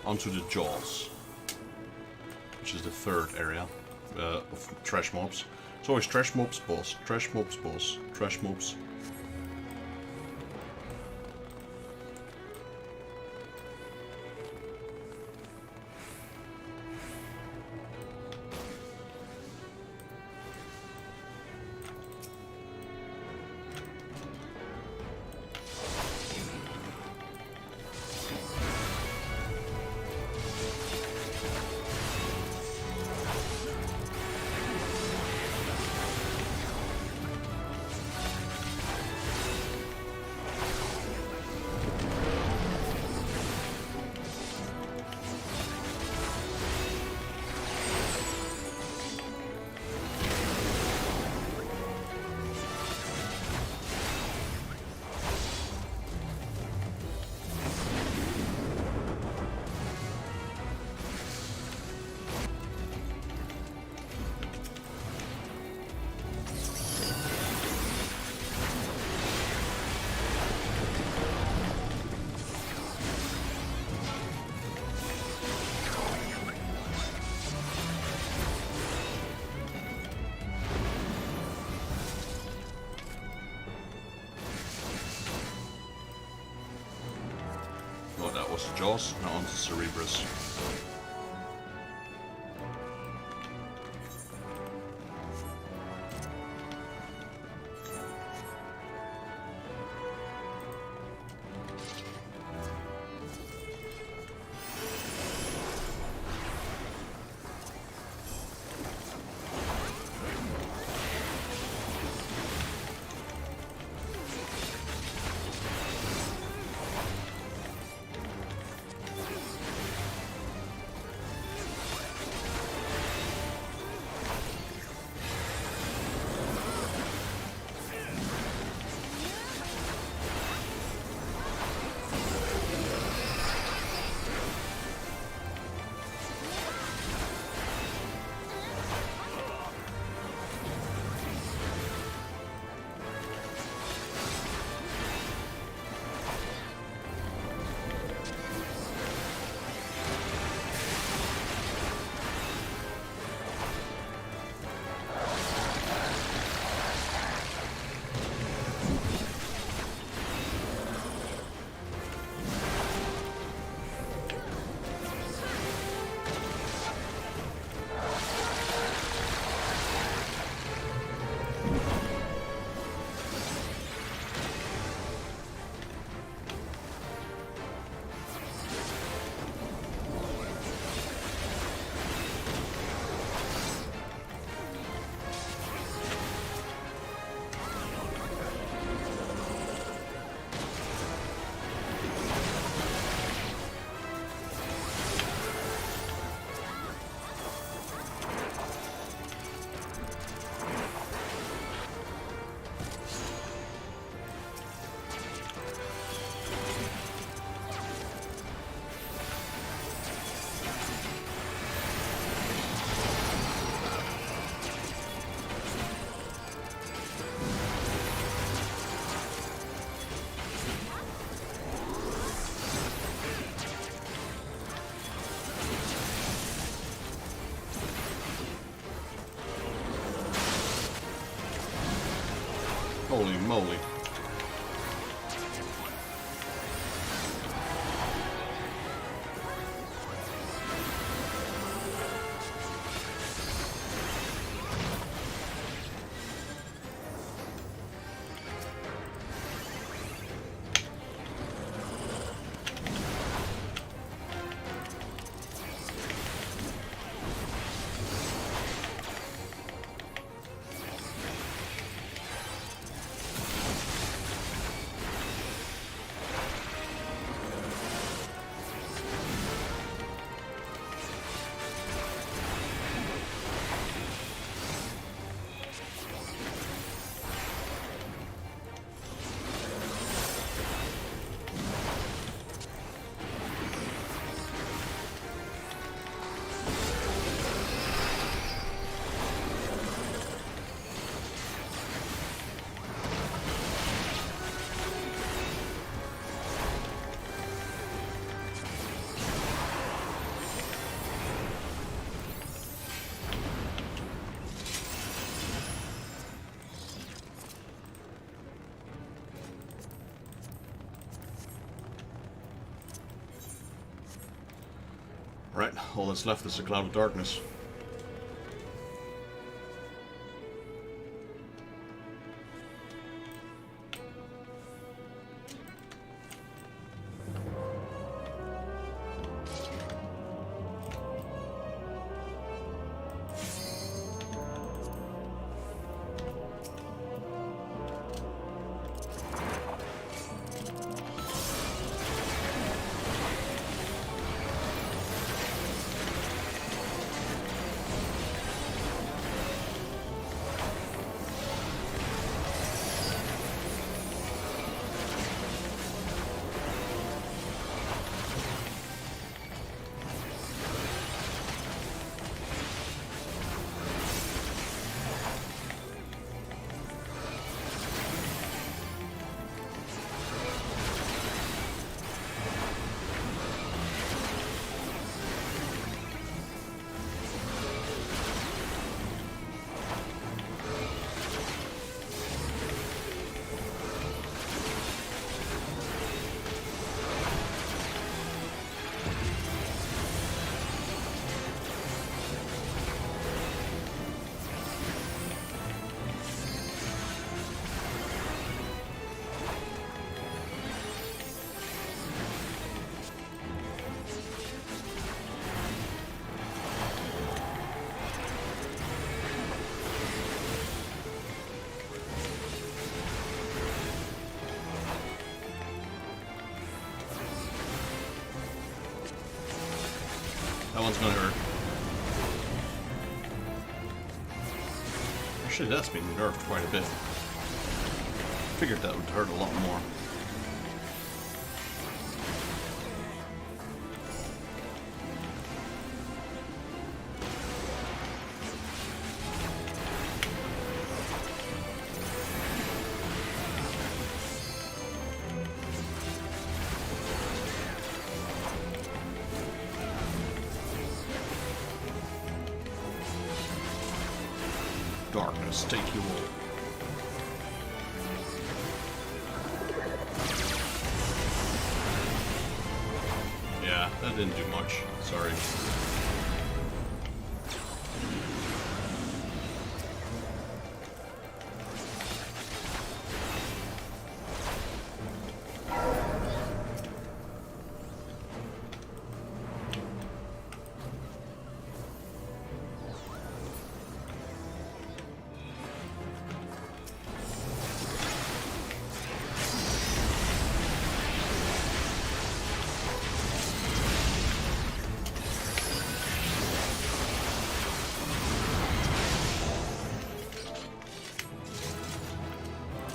Onto the jaws, which is the third area of trash mobs. It's always trash mobs, boss, trash mobs, boss, trash mobs. That was the jaws, now onto Cerebrus. Holy moly. all that's left is a cloud of darkness. That one's gonna hurt. Actually, that's been nerfed quite a bit. Figured that would hurt a lot more. Darkness, take you all. Yeah, that didn't do much. Sorry.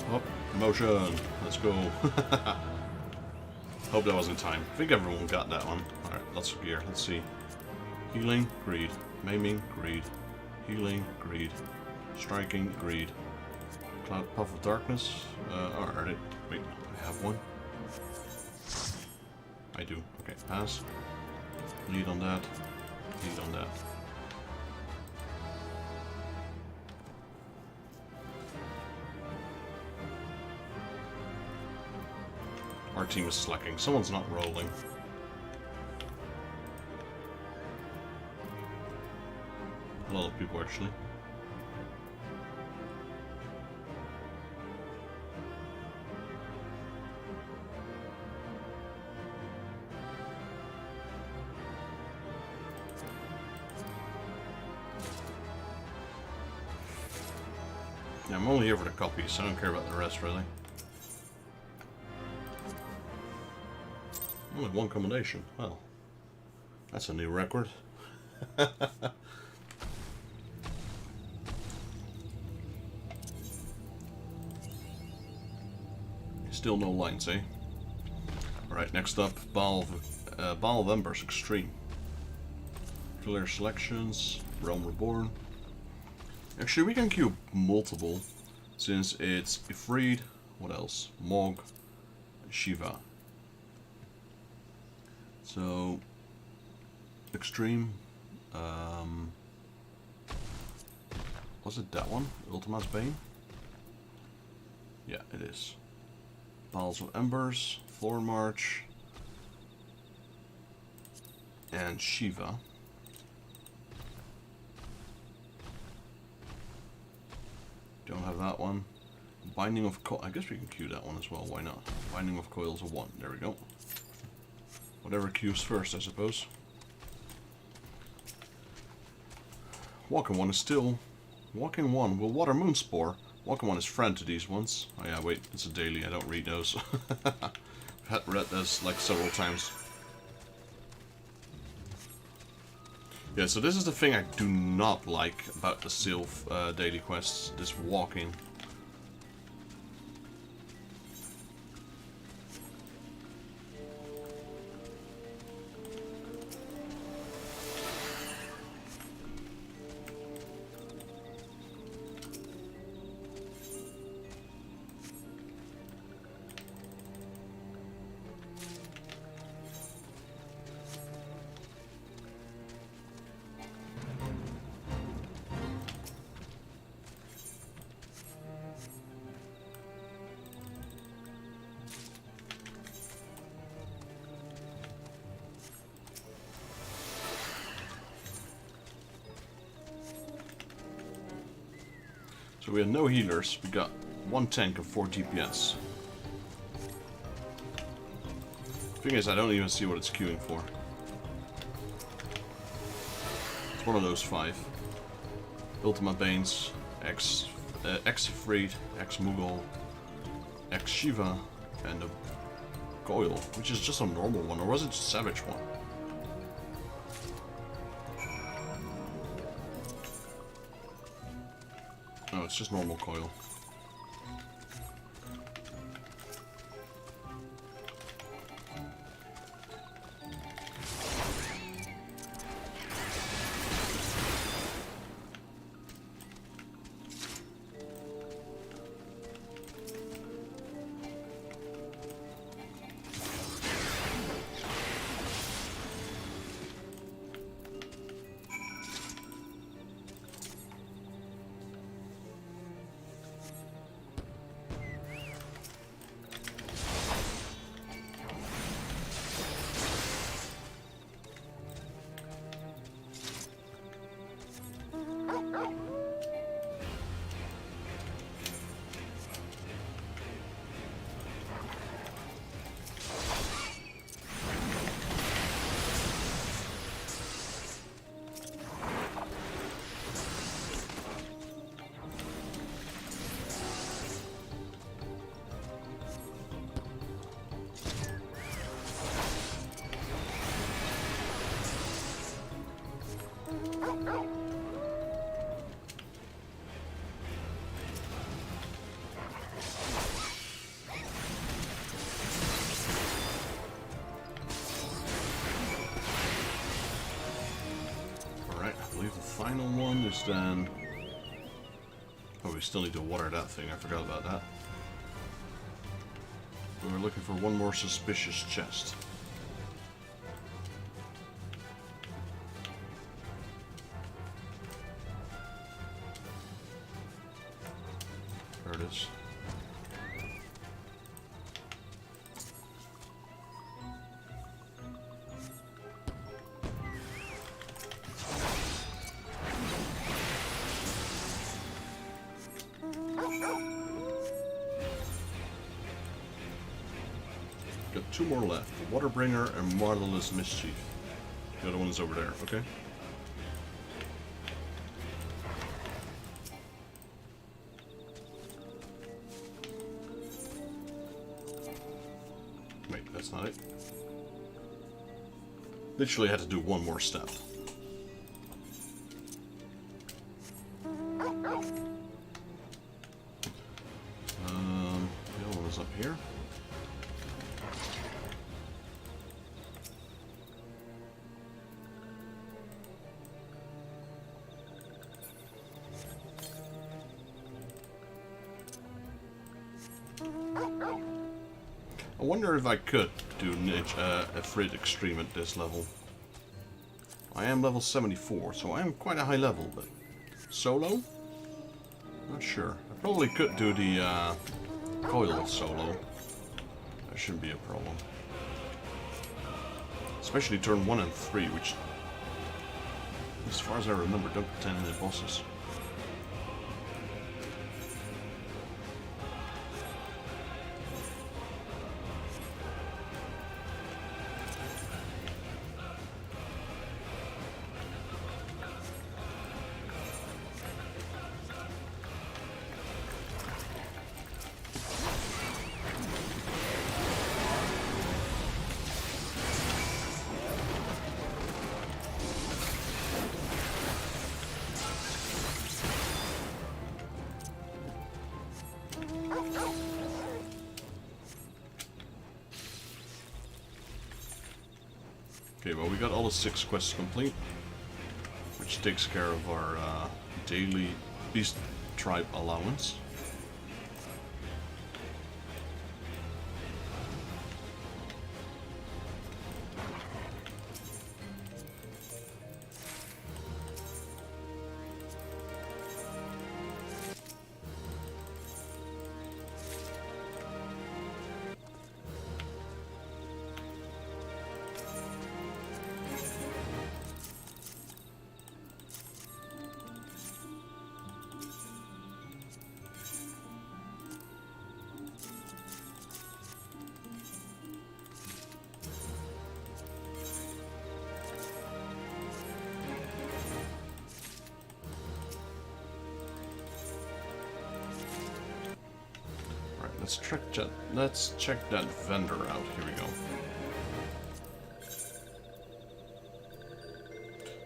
Oh, motion. Let's go. Hope that was in time. I think everyone got that one. Alright, lots of gear. Let's see. Healing, greed. Maiming, greed. Healing, greed. Striking, greed. Cloud Puff of Darkness. Alright. Wait, I have one. I do. Okay, pass. Lead on that. Lead on that. Our team is slacking. Someone's not rolling. A lot of people, actually. Yeah, I'm only here for the copies, so I don't care about the rest, really. Only one combination. Well, that's a new record. Still no lines, eh? Alright, next up, Ball of Embers Extreme. Clear selections, Realm Reborn. Actually, we can queue multiple, since it's Ifrit, what else? Mog, Shiva. So, Extreme, was it that one? Ultima's Bane? Yeah, it is. Balls of Embers, Floor March, and Shiva. have that one. Binding of Coil. I guess we can queue that one as well. Why not? Binding of Coils of 1. There we go. Whatever queues first, I suppose. Walking 1 is still... Walking 1 will water Moonspore. Walking 1 is friend to these ones. Oh yeah, wait. It's a daily. I don't read those. I've read those like several times. Yeah, so this is the thing I do not like about the Sylph daily quests, this walking. So we have no healers, we got 1 tank and 4 DPS. Thing is, I don't even see what it's queuing for. It's one of those 5. Ultima Banes, Ex-Freed, Ex-Mughal, Ex-Shiva, and a Coil, which is just a normal one, or was it a Savage one? No, it's just normal Coil. Final one is then... Oh, we still need to water that thing, I forgot about that. We're looking for one more suspicious chest. There it is. Got 2 more left. The Waterbringer and Marvelous Mischief. The other one is over there, okay? Wait, that's not it. Literally had to do one more step. The other one is up here. I wonder if I could do a Frid Extreme at this level. I am level 74, so I am quite a high level, but solo? Not sure. I probably could do the Coil solo. That shouldn't be a problem. Especially turn 1 and 3, which, as far as I remember, don't contain any bosses. Okay, well, we got all the 6 quests complete, which takes care of our daily beast tribe allowance. Let's check that vendor out. Here we go.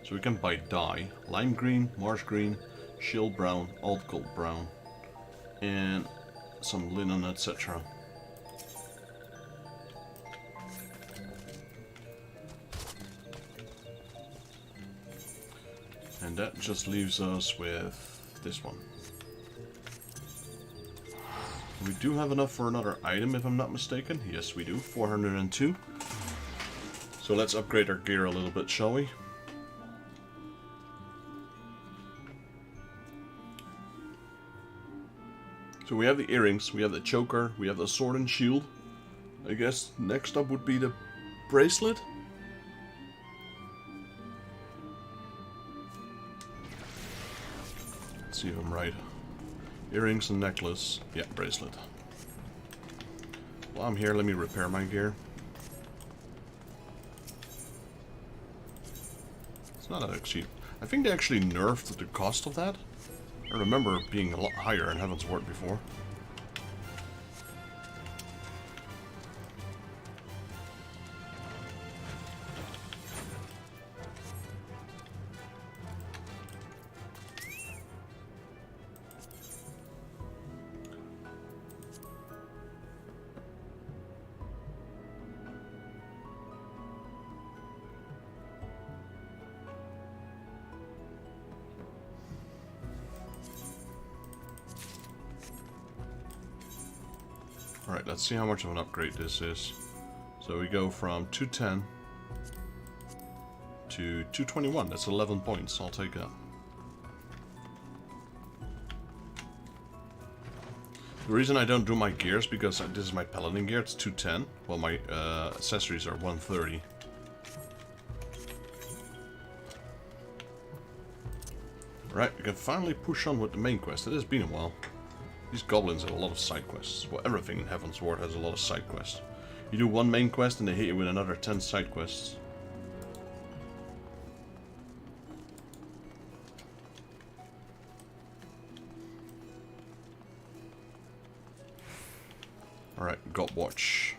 So we can buy dye, lime green, marsh green, shield brown, old gold brown, and some linen, etc. And that just leaves us with this one. We do have enough for another item, if I'm not mistaken. Yes, we do. 402. So let's upgrade our gear a little bit, shall we? So we have the earrings, we have the choker, we have the sword and shield. I guess next up would be the bracelet. Let's see if I'm right. Earrings and necklace. Yeah, bracelet. While I'm here, let me repair my gear. It's not that cheap. I think they actually nerfed the cost of that. I remember it being a lot higher in Heaven's Ward before. Alright, let's see how much of an upgrade this is. So we go from 210 to 221. That's 11 points. I'll take that. The reason I don't do my gear is because this is my paladin gear. It's 210, while my accessories are 130. Right, we can finally push on with the main quest. It has been a while. These goblins have a lot of side quests. Well, everything in Heaven's Ward has a lot of side quests. You do one main quest and they hit you with another 10 side quests. Alright, God Watch.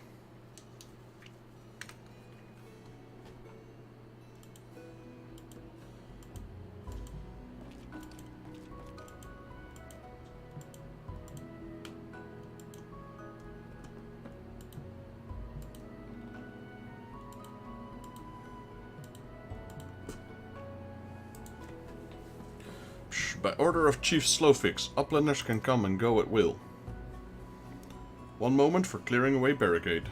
By order of Chief Slowfix, uplanders can come and go at will. 1 moment for clearing away barricade.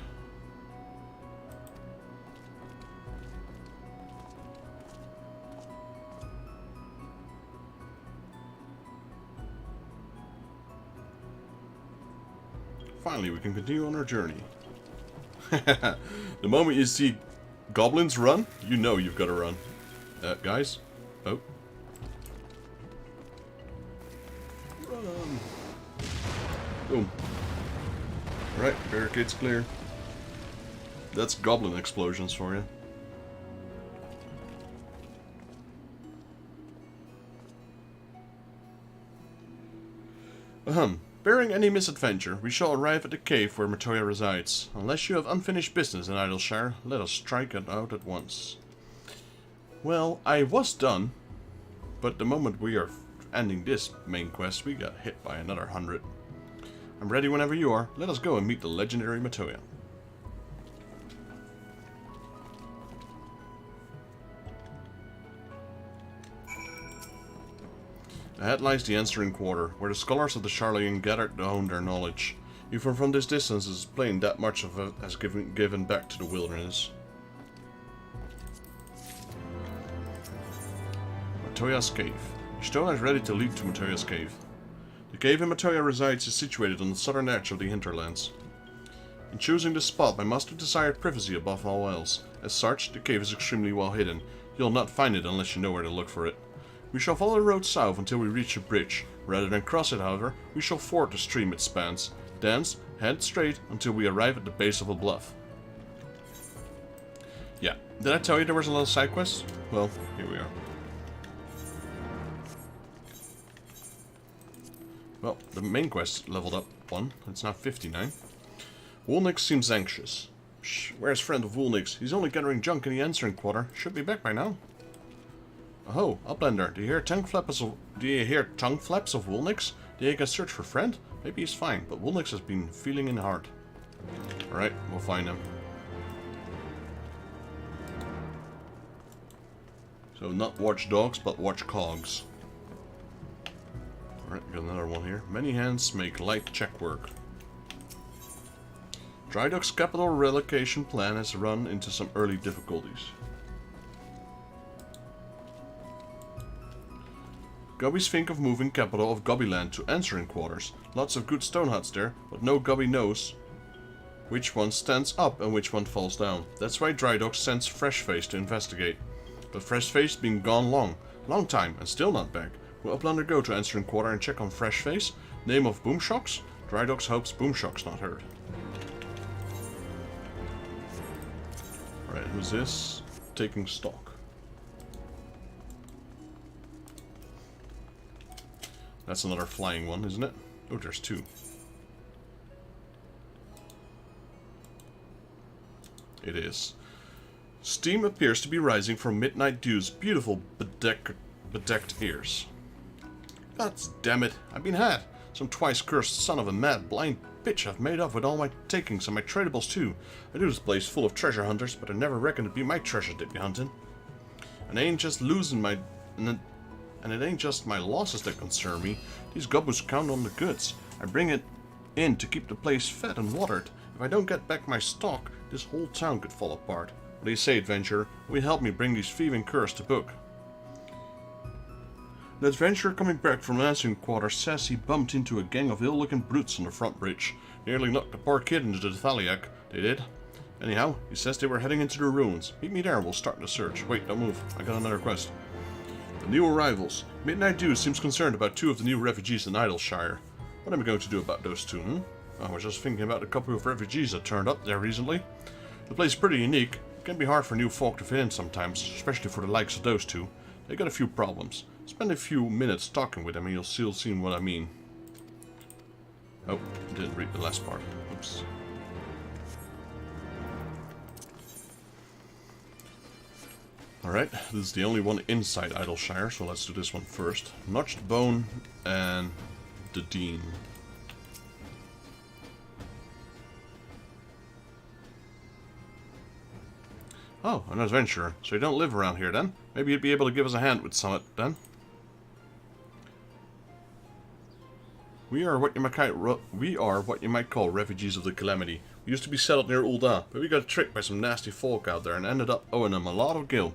Finally, we can continue on our journey. The moment you see goblins run, you know you've got to run. Guys? Oh. Boom. Right, barricade's clear. That's goblin explosions for you. Bearing any misadventure, we shall arrive at the cave where Matoya resides. Unless you have unfinished business in Idleshire, let us strike it out at once. Well, I was done, but the moment we are ending this main quest, we got hit by another 100. I'm ready whenever you are. Let us go and meet the legendary Matoya. Ahead lies the answering quarter, where the scholars of the Garlean gathered to hone their knowledge. Even from this distance, it is plain that much of it has given back to the wilderness. Matoya's Cave. Stone is ready to lead to Matoya's Cave. The cave in Matoya resides is situated on the southern edge of the hinterlands. In choosing this spot, my master desired privacy above all else. As such, the cave is extremely well hidden. You'll not find it unless you know where to look for it. We shall follow the road south until we reach a bridge. Rather than cross it, however, we shall ford the stream it spans. Thence, head straight until we arrive at the base of a bluff. Yeah, did I tell you there was a lot of side quests? Well, here we are. Well, the main quest leveled up 1. It's now 59. Woolnix seems anxious. Shh, where's friend of Woolnix? He's only gathering junk in the answering quarter. Should be back by now. Oh, Uplander, do you hear tongue flaps of Woolnix? Do you can search for friend? Maybe he's fine, but Woolnix has been feeling in hard. Alright, we'll find him. So not watch dogs, but watch cogs. Alright, got another one here. Many hands make light check work. Drydock's capital relocation plan has run into some early difficulties. Gubbies think of moving capital of Gubbyland to answering quarters. Lots of good stone huts there, but no Gubby knows which one stands up and which one falls down. That's why Drydock sends Freshface to investigate. But Freshface been gone long time and still not back. Will Uplander go to answering quarter and check on Freshface? Name of Boomshocks? Drydock hopes Boomshocks not heard. Alright, who's this? Taking stock. That's another flying one, isn't it? Oh, there's 2. It is. Steam appears to be rising from Midnight Dew's beautiful bedecked ears. God damn it, I've been had. Some twice-cursed son of a mad blind bitch I've made off with all my takings and my tradables too. I knew this place full of treasure hunters, but I never reckoned it'd be my treasure they'd be hunting. And I ain't just losing my... And it ain't just my losses that concern me. These gobos count on the goods. I bring it in to keep the place fed and watered. If I don't get back my stock, this whole town could fall apart. What do you say, adventurer? Will you help me bring these thieving curs to book? The adventurer coming back from answering quarters says he bumped into a gang of ill-looking brutes on the front bridge. Nearly knocked the poor kid into the Thaliac. They did. Anyhow, he says they were heading into the ruins. Meet me there and we'll start the search. Wait, don't move. I got another quest. The new arrivals. Midnight Dew seems concerned about 2 of the new refugees in Idleshire. What am I going to do about those 2, I was just thinking about a couple of refugees that turned up there recently. The place is pretty unique. It can be hard for new folk to fit in sometimes, especially for the likes of those 2. They got a few problems. Spend a few minutes talking with them and you'll see what I mean. Oh, didn't read the last part. Oops. Alright, this is the only one inside Idleshire, so let's do this one first. Notched Bone and the Dean. Oh, an adventurer. So you don't live around here then? Maybe you'd be able to give us a hand with something then? We are what you might call refugees of the Calamity. We used to be settled near Ul'dah, but we got tricked by some nasty folk out there and ended up owing them a lot of gil.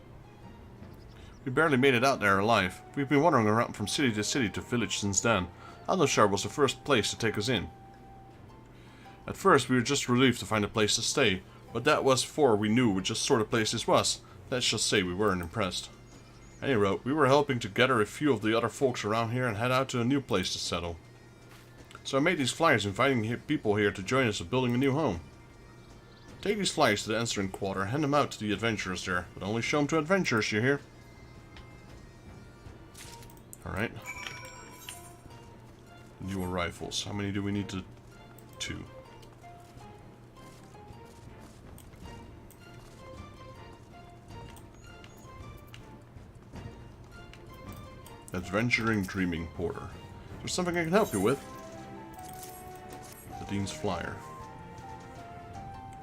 We barely made it out there alive. We've been wandering around from city to village since then. Idleshire was the first place to take us in. At first we were just relieved to find a place to stay, but that was before we knew which sort of place this was. Let's just say we weren't impressed. Anyway, we were helping to gather a few of the other folks around here and head out to a new place to settle. So I made these flyers inviting people here to join us in building a new home. Take these flyers to the answering quarter and hand them out to the adventurers there, but only show them to adventurers, you hear? Alright. New arrivals. How many do we need to... 2. Adventuring Dreaming Porter. Is there something I can help you with? The Dean's Flyer.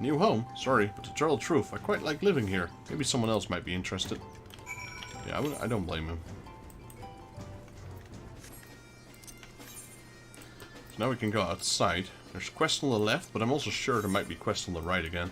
New home? Sorry, but to tell the truth, I quite like living here. Maybe someone else might be interested. Yeah, I don't blame him. So now we can go outside. There's quests on the left, but I'm also sure there might be quests on the right again.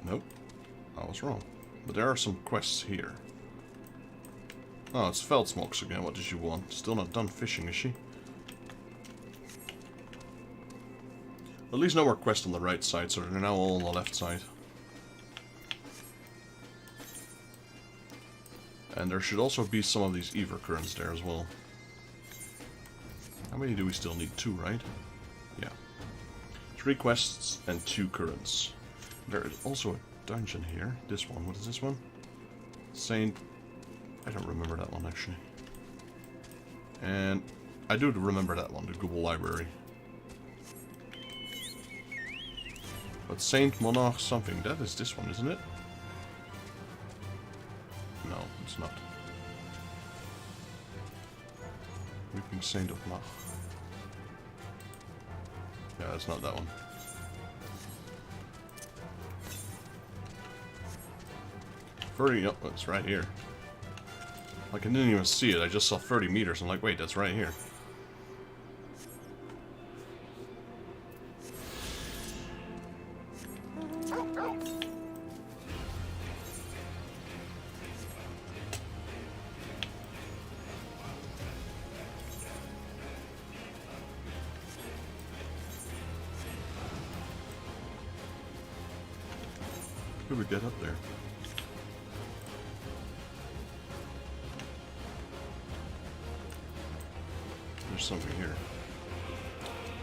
Nope. I was wrong. But there are some quests here. Oh, it's Feldsmox again. What does she want? Still not done fishing, is she? At least no more quests on the right side, so they're now all on the left side. And there should also be some of these Ever currents there as well. How many do we still need? 2, right? Yeah. 3 quests and 2 currents. There is also a dungeon here. This one. What is this one? Saint... I don't remember that one, actually. And I do remember that one, the Google Library. But Saint Monarch something, that is this one, isn't it? No, it's not. Weeping Saint of Mach. Yeah, that's not that one. Oh, it's right here. Like, I didn't even see it, I just saw 30 meters. I'm like, wait, that's right here. Could we get up there? There's something here.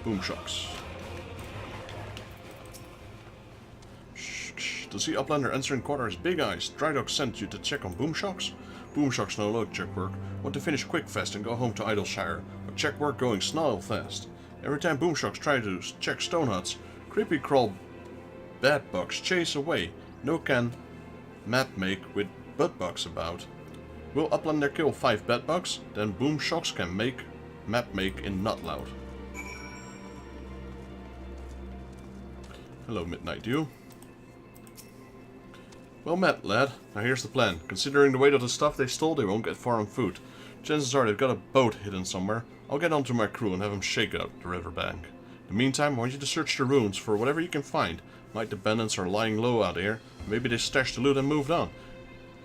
Boom shocks. To see Uplander answering quarters, Big Eyes. Drydock sent you to check on boom shocks? Boom shocks no load check work. Want to finish quick fast and go home to Idleshire. But check work going snarl fast. Every time boom shocks try to check stone huts, creepy crawl bad bugs chase away. No can map make with butt bugs about. Will Uplander kill 5 bed bugs? Then boom shocks can make map make in not loud. Hello, Midnight Dew. Well met, lad. Now here's the plan. Considering the weight of the stuff they stole, they won't get far on foot. Chances are they've got a boat hidden somewhere. I'll get onto my crew and have them shake it up the riverbank. In the meantime, I want you to search the ruins for whatever you can find. Might the bandits are lying low out here. Maybe they stashed the loot and moved on.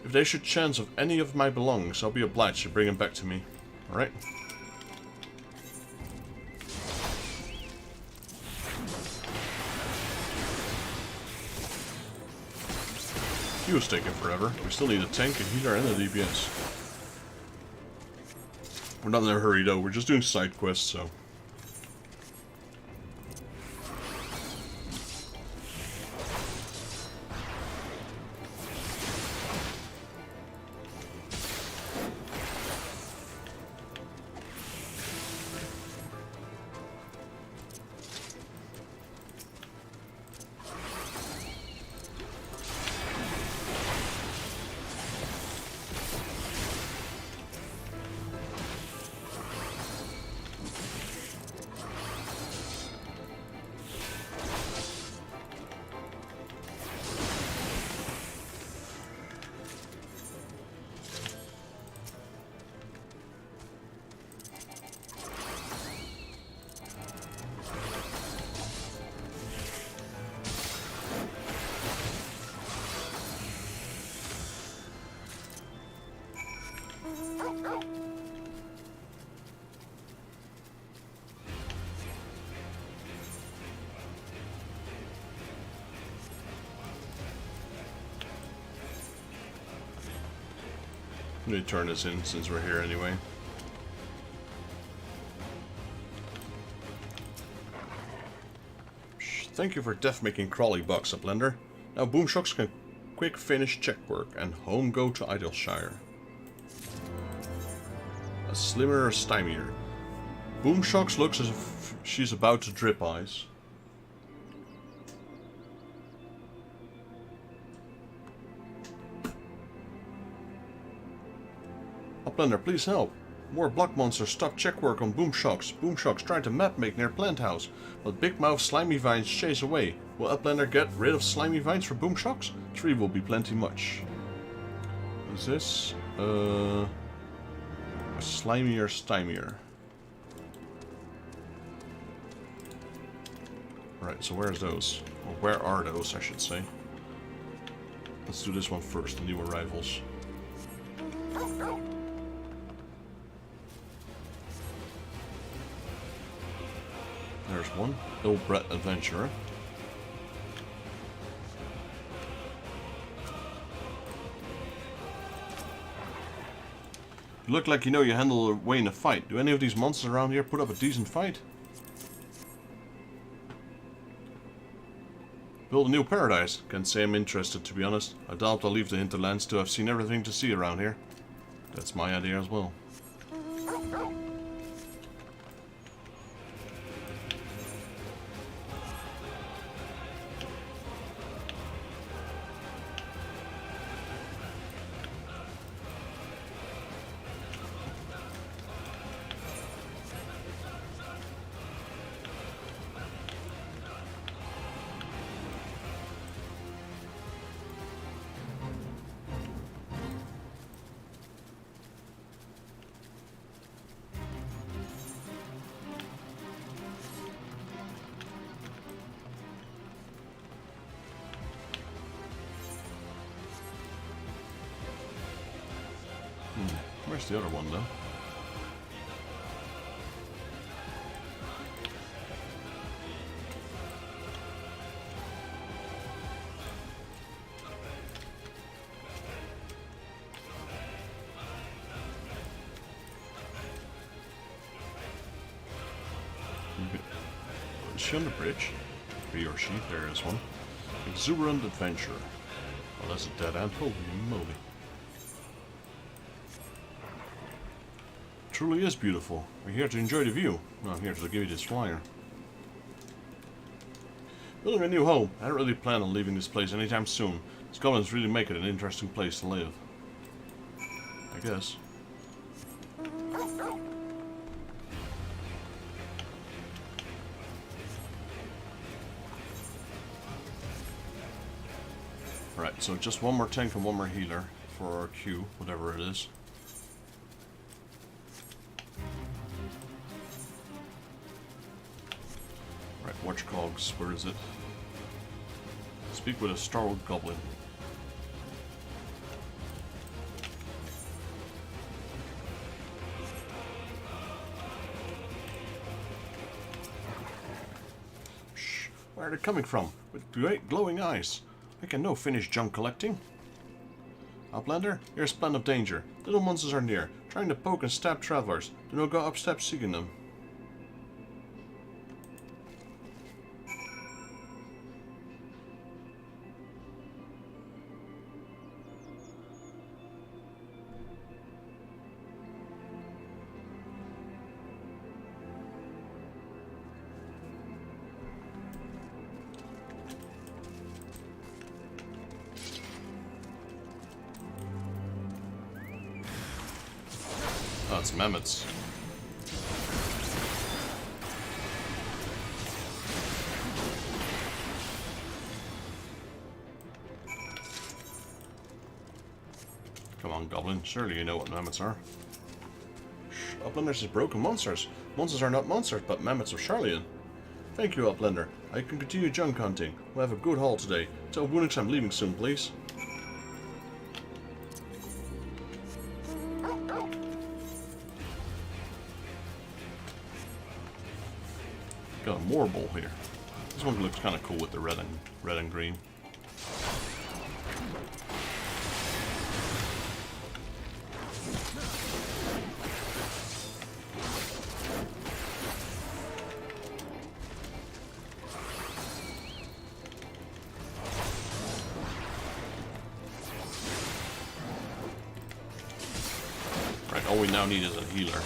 If they should chance of any of my belongings, I'll be obliged to bring them back to me. Alright? He was taking forever. We still need a tank, a healer, and a DPS. We're not in a hurry though, we're just doing side quests, so... Let me turn this in since we're here anyway. Thank you for death-making crawly bugs, Uplander. Now boomshocks can quick finish check work and home go to Idleshire. A slimmer stymier. Boomshocks looks as if she's about to drip eyes. Uplander, please help. More block monsters stop check work on Boomshocks. Boomshocks trying to map make near plant house, but big mouth slimy vines chase away. Will Uplander get rid of slimy vines for Boomshocks? 3 will be plenty much. What is this? Slimier Stymier. Right, so where's those? Or where are those, I should say. Let's do this one first, the new arrivals. There's one. Ill-bred adventurer. You look like you know you handle a way in a fight. Do any of these monsters around here put up a decent fight? Build a new paradise. Can't say I'm interested, to be honest. I doubt I'll leave the hinterlands till I've seen everything to see around here. That's my idea as well. Where's the other one, though? Is she on the bridge? He or she? There is one. Exuberant adventurer. Well, that's a dead end. Holy moly. Truly is beautiful. We're here to enjoy the view. No, I'm here to give you this flyer. Building a new home. I don't really plan on leaving this place anytime soon. These goblins really make it an interesting place to live. I guess. Right, so just one more tank and one more healer for our queue, whatever it is. Watchcogs, where is it? Speak with a startled goblin. Shh, where are they coming from? With great glowing eyes. I can no finish junk collecting. Uplander, here's a plan of danger. Little monsters are near, trying to poke and stab travelers. Do not go up steps seeking them. Oh, it's mammoths. Come on, goblin. Surely you know what mammoths are. Shh, Uplanders is broken monsters. Monsters are not monsters, but mammoths of Charlian. Thank you, Uplander. I can continue junk hunting. We'll have a good haul today. Tell Woonix I'm leaving soon, please. Got a Morbull here. This one looks kind of cool with the red and green. Right, all we now need is a healer.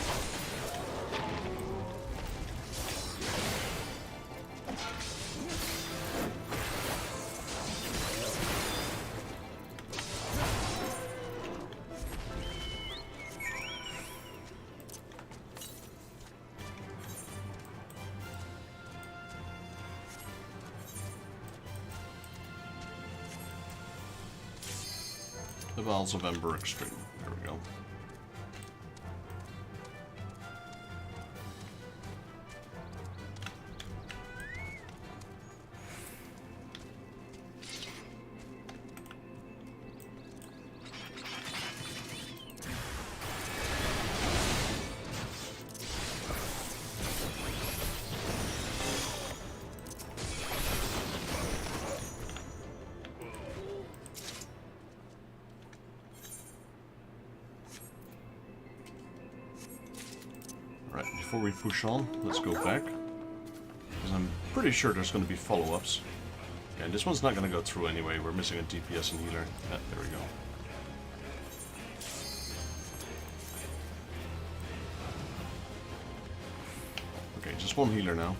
The Vials of Ember Extreme. There we go. Before we push on, let's go back. Because I'm pretty sure there's going to be follow-ups. Yeah, and this one's not going to go through anyway. We're missing a DPS and healer. Yeah, there we go. Okay, just one healer now.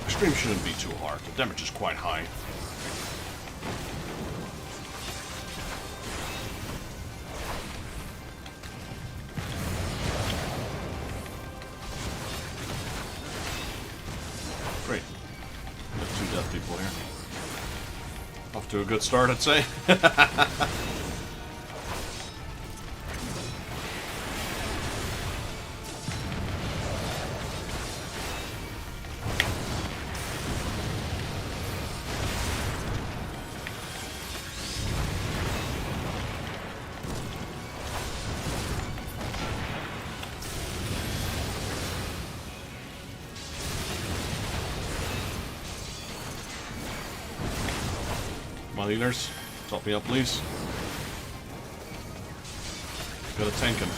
Extreme shouldn't be too hard. The damage is quite high. Great. Got 2 death people here. Off to a good start, I'd say. Healers, top me up, please. Gotta tank him.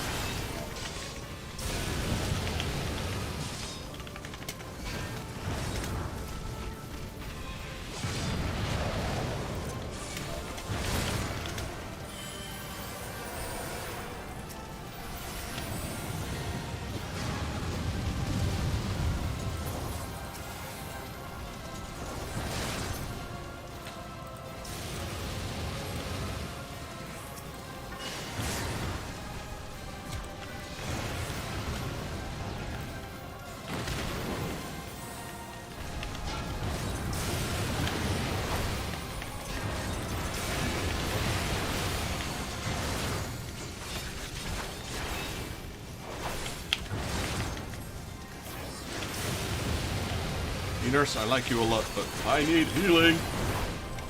Nurse, I like you a lot, but I need healing.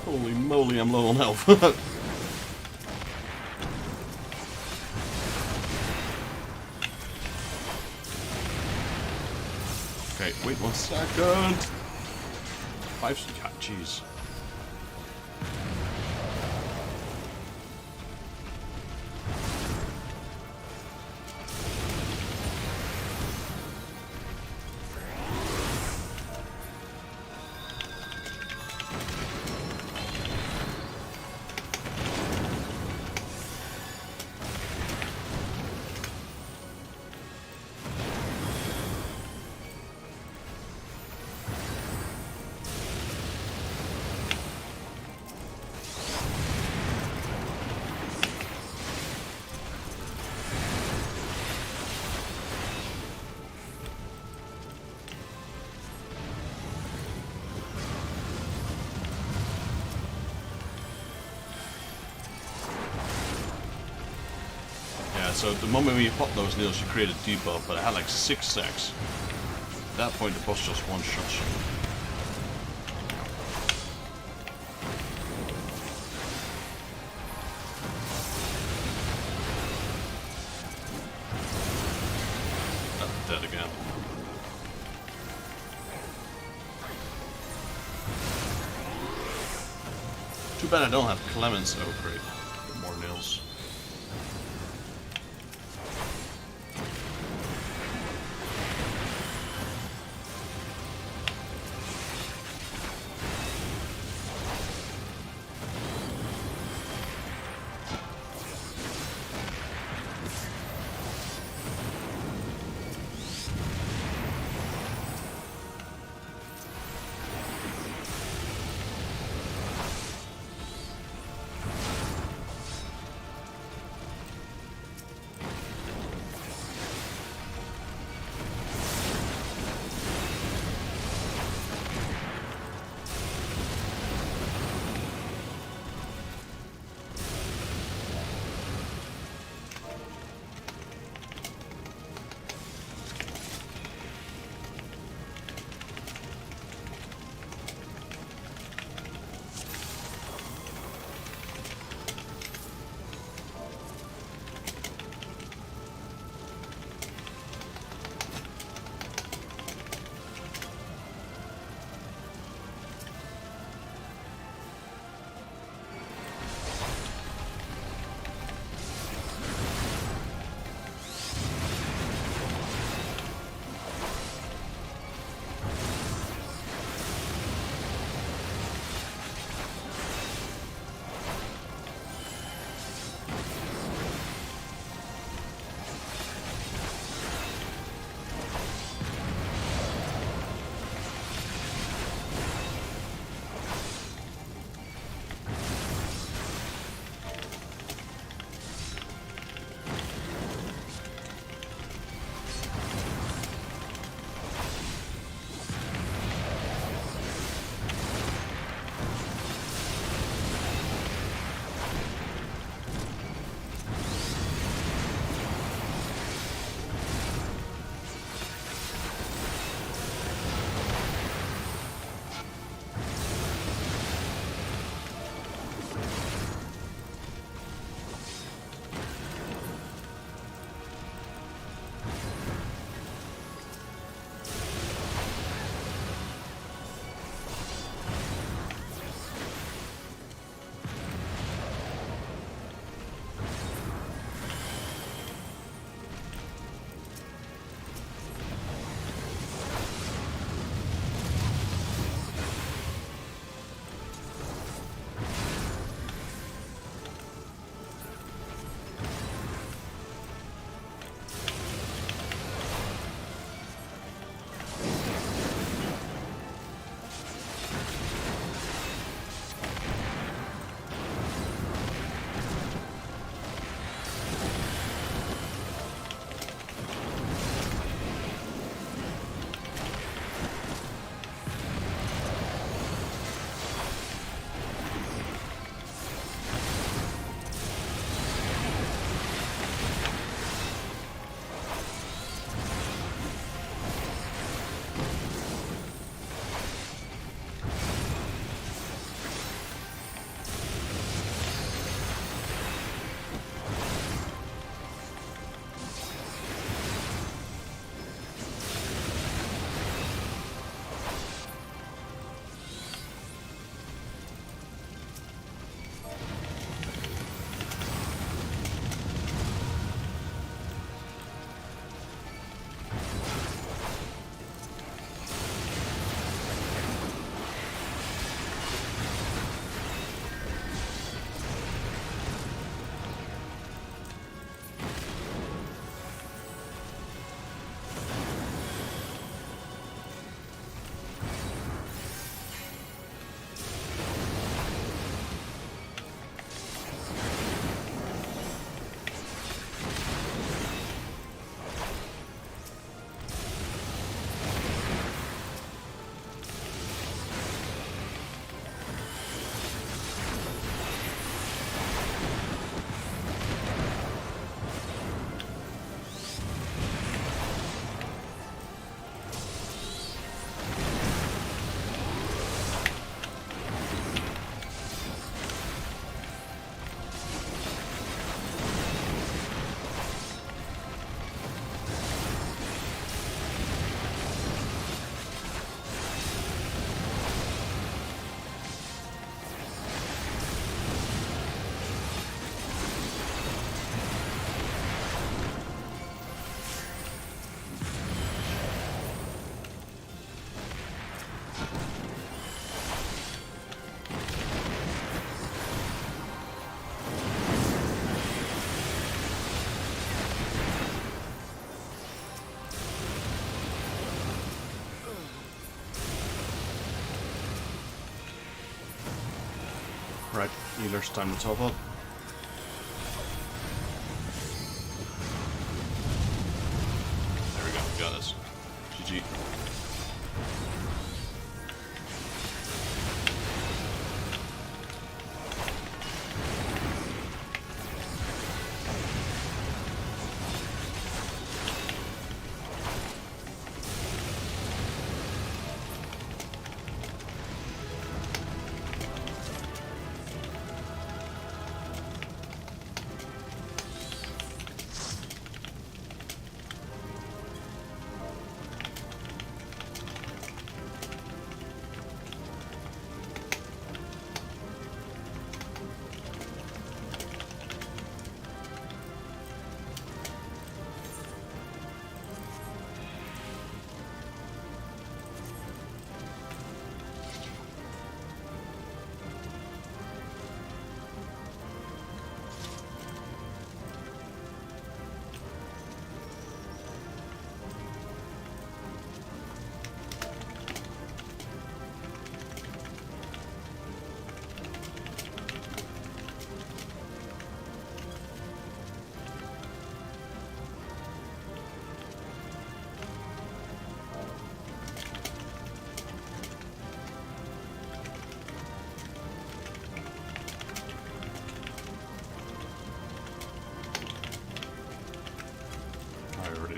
Holy moly, I'm low on health. Okay, wait 1 second. 5. God, jeez. So the moment when you pop those nails, you create a debuff, but I had like 6 stacks. At that point, the boss just one-shots you. Too bad I don't have Clemens. Oh, great. More nails. Right, healer's time to top up. There we go, we got this. GG.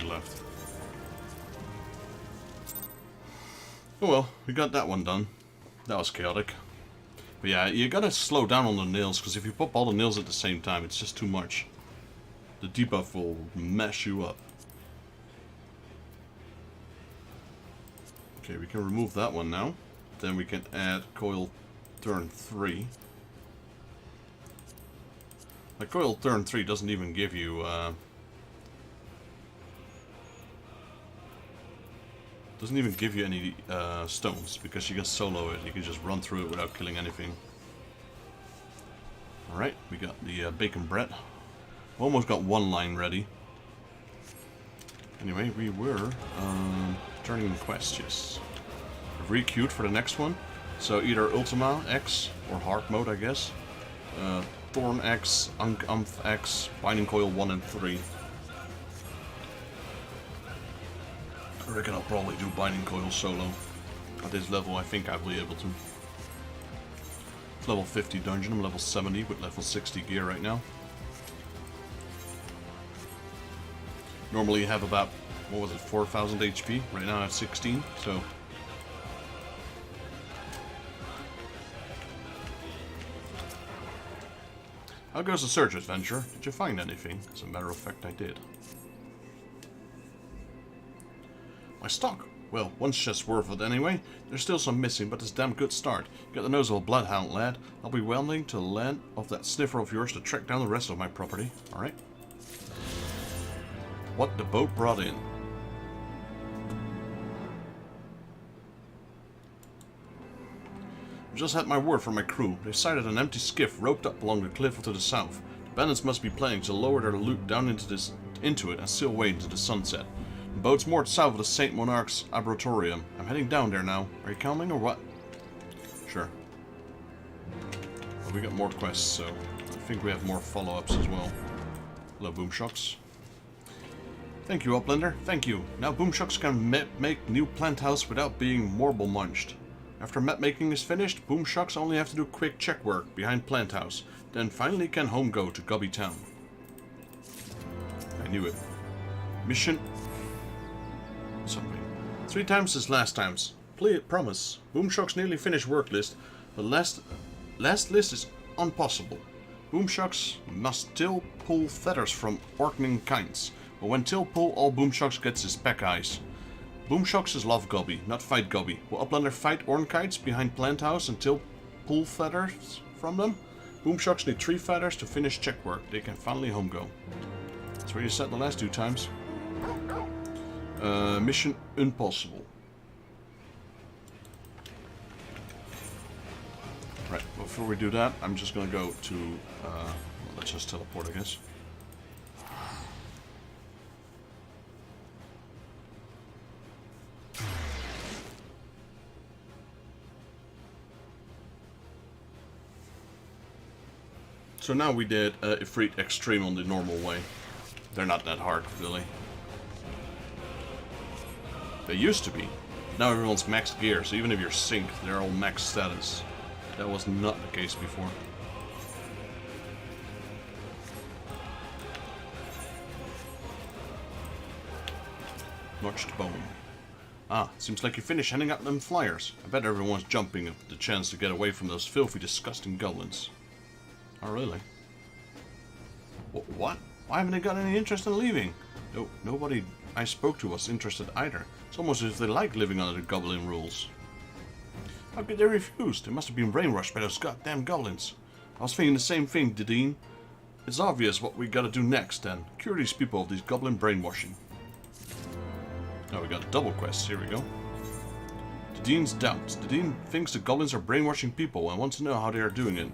Left. Oh well, we got that one done. That was chaotic. But yeah, you gotta slow down on the nails, because if you pop all the nails at the same time, it's just too much. The debuff will mess you up. Okay, we can remove that one now. Then we can add coil turn 3. Like, coil turn 3 doesn't even give you any stones, because you can solo it. You can just run through it without killing anything. Alright, we got the bacon bread. Almost got one line ready. Anyway, we were turning the quest, yes. Re-queued for the next one. So either Ultima X or Hard Mode, I guess. Thorn X, Umph X, Binding Coil 1 and 3. I reckon I'll probably do Binding Coil solo. At this level, I think I'll be able to. It's level 50 dungeon, I'm level 70 with level 60 gear right now. Normally you have about, what was it, 4,000 HP. Right now I have 16, so... How goes the search adventure? Did you find anything? As a matter of fact, I did. My stock? Well, one's just worth it anyway. There's still some missing, but it's a damn good start. You got the nose of a bloodhound, lad. I'll be willing to lend off that sniffer of yours to track down the rest of my property. Alright. What the boat brought in. Just had my word from my crew. They sighted an empty skiff roped up along the cliff to the south. The bandits must be planning to lower their loot down into it and sail away into the sunset. The boat's moored south of the Saint Monarch's Arboretum. I'm heading down there now. Are you coming or what? Sure. Well, we got more quests, so I think we have more follow-ups as well. Hello, Boomshocks. Thank you, Uplender. Thank you. Now Boomshocks can make new plant house without being marble munched. After map making is finished, Boomshocks only have to do quick check work behind Plant House, then finally can home go to Gubby Town. I knew it. Mission... something. 3 times as last times. Please, promise. Boomshocks nearly finished work list, but last list is impossible. Boomshocks must till pull feathers from Orkning kinds, but when till pull, all Boomshocks gets is peck eyes. Boomshocks is love Gobby, not fight Gobby. Will Uplander fight Ornkites behind Plant House until pull feathers from them? Boomshocks need 3 feathers to finish check work. They can finally home go. That's where you said the last 2 times. Mission impossible. Right, before we do that, I'm just gonna go to... well, let's just teleport, I guess. So now we did Ifrit Extreme on the normal way. They're not that hard, really. They used to be. Now everyone's maxed gear, so even if you're synced, they're all max status. That was not the case before. Notched bone. Ah, seems like you finished handing out them flyers. I bet everyone's jumping at the chance to get away from those filthy, disgusting goblins. Oh, really? What? Why haven't they got any interest in leaving? No, nobody I spoke to was interested either. It's almost as if they like living under the goblin rules. How could they refuse? They must have been brainwashed by those goddamn goblins. I was thinking the same thing, Dean. It's obvious what we gotta do next, then. Cure these people of these goblin brainwashing. Now we got a double quest. Here we go. The Dean's doubts. The Dean thinks the goblins are brainwashing people and wants to know how they are doing it.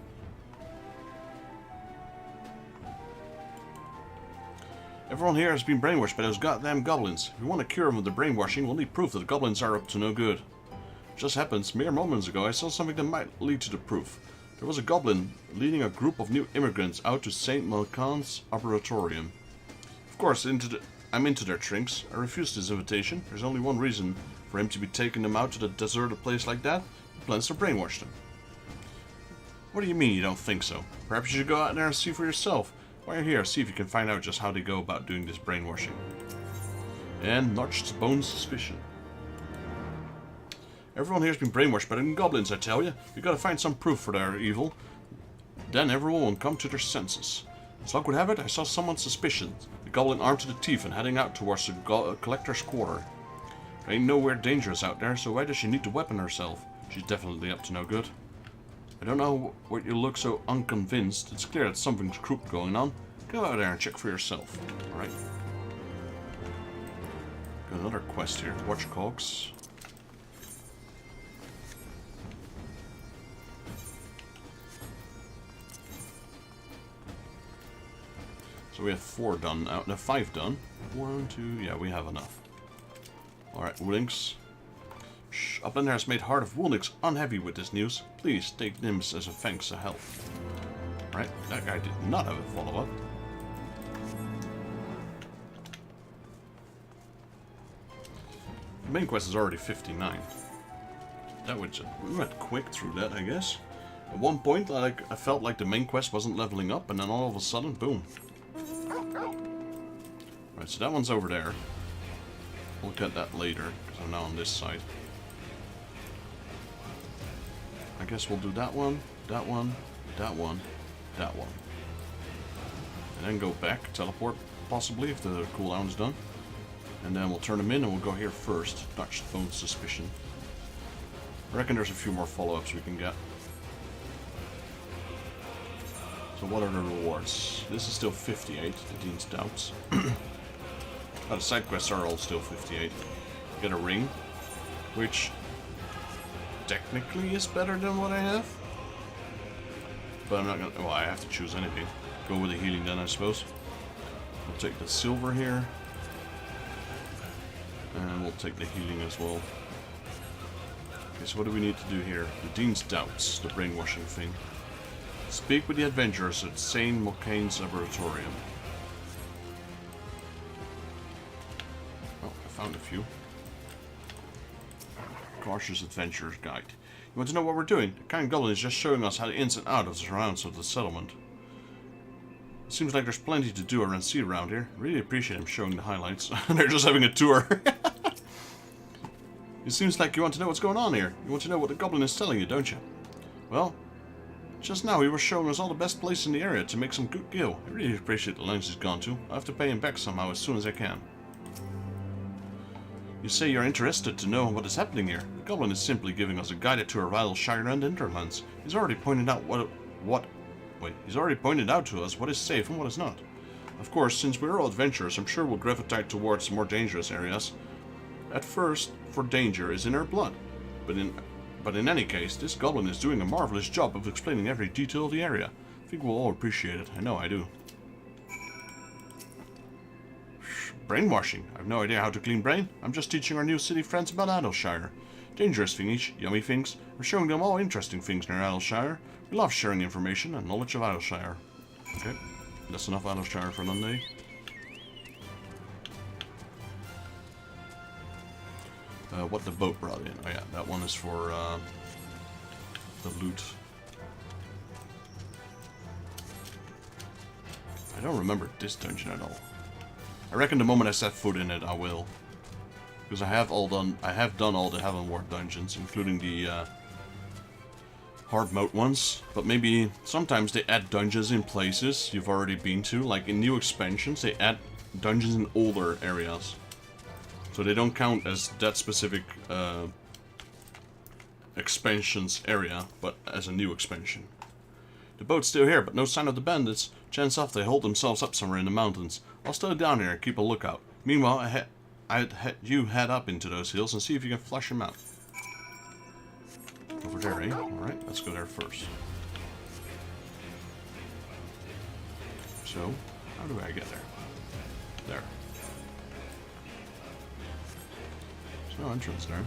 Everyone here has been brainwashed by those goddamn goblins. If we want to cure them of the brainwashing, we'll need proof that the goblins are up to no good. It just happens, mere moments ago, I saw something that might lead to the proof. There was a goblin leading a group of new immigrants out to St. Malkan's Arboretorium. Of course, I'm into their trinks. I refused his invitation. There's only one reason for him to be taking them out to the deserted place like that. He plans to brainwash them. What do you mean you don't think so? Perhaps you should go out there and see for yourself. While you're here, see if you can find out just how they go about doing this brainwashing. And Notched Bone's suspicion. Everyone here's been brainwashed by the goblins, I tell you. You gotta find some proof for their evil. Then everyone will come to their senses. As luck would have it, I saw someone suspicious. The goblin armed to the teeth and heading out towards the collector's quarter. There ain't nowhere dangerous out there, so why does she need to weapon herself? She's definitely up to no good. I don't know what you look so unconvinced. It's clear that something's crooked going on. Go out there and check for yourself. Alright. Got another quest here. Watch cogs. So we have 4 done now. No, 5 done. 1, 2, yeah, we have enough. Alright, Woolings. Uplander has made Heart of Woolnix unhappy with this news. Please take Nims as a thanks to help. Right, that guy did not have a follow-up. The main quest is already 59. That was we went quick through that, I guess. At one point, I felt like the main quest wasn't leveling up, and then all of a sudden, boom. Right, so that one's over there. We'll look at that later, because I'm now on this side. I guess we'll do that one, that one, that one, that one. And then go back, teleport, possibly, if the cooldown's done. And then we'll turn them in and we'll go here first. Notched Bone's suspicion. I reckon there's a few more follow-ups we can get. So what are the rewards? This is still 58, the Dean's Doubts. Oh, the side quests are all still 58. Get a ring, which technically is better than what I have. But I'm not gonna, well, I have to choose anything. Go with the healing then, I suppose. We'll take the silver here. And we'll take the healing as well. Okay, so what do we need to do here? The Dean's Doubts, the brainwashing thing. Speak with the adventurers at St. Malkan's Arboretorium. Oh, I found a few. Cautious Adventurer's Guide. You want to know what we're doing? The kind goblin is just showing us how the ins and outs of the surrounds of the settlement. It seems like there's plenty to do and see around here. I really appreciate him showing the highlights. They're just having a tour. It seems like you want to know what's going on here. You want to know what the goblin is telling you, don't you? Well, just now he was showing us all the best places in the area to make some good gil. I really appreciate the lengths he's gone to. I'll have to pay him back somehow as soon as I can. You say you're interested to know what is happening here. The goblin is simply giving us a guided tour of Eorzea and Interlands. He's already pointed out he's already pointed out to us what is safe and what is not. Of course, since we're all adventurers, I'm sure we'll gravitate towards more dangerous areas. At first, for danger is in our blood. But in any case, this goblin is doing a marvelous job of explaining every detail of the area. I think we'll all appreciate it. I know I do. Brainwashing. I've no idea how to clean brain. I'm just teaching our new city friends about Eorzea. Dangerous thingies, yummy things. We're showing them all interesting things near Eorzea. We love sharing information and knowledge of Eorzea. Okay, that's enough Idleshire for Monday. What the boat brought in. Oh yeah, that one is for the loot. I don't remember this dungeon at all. I reckon the moment I set foot in it, I will. Because I have done all the Heavenward dungeons, including the hard mode ones. But maybe sometimes they add dungeons in places you've already been to. Like in new expansions, they add dungeons in older areas. So they don't count as that specific expansion's area, but as a new expansion. The boat's still here, but no sign of the bandits. Chance off they hold themselves up somewhere in the mountains. I'll stay down here and keep a lookout. Meanwhile, you head up into those hills and see if you can flush them out. Over there, eh? Alright, let's go there first. So, how do I get there? There. There's no entrance there.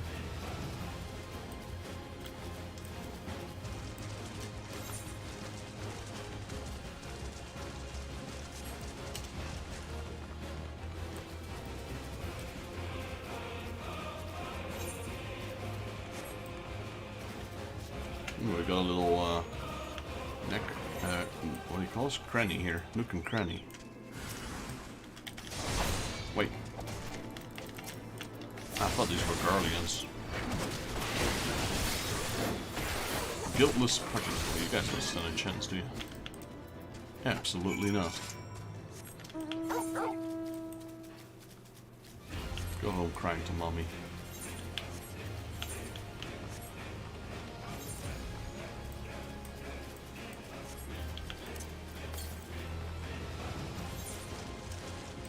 Ooh, we got a little neck, what do you call this? Cranny here. Nook and cranny. Wait. I thought these were Garleans. Guiltless Putty. Well, you guys don't stand a chance, do you? Absolutely not. Go home crying to mommy.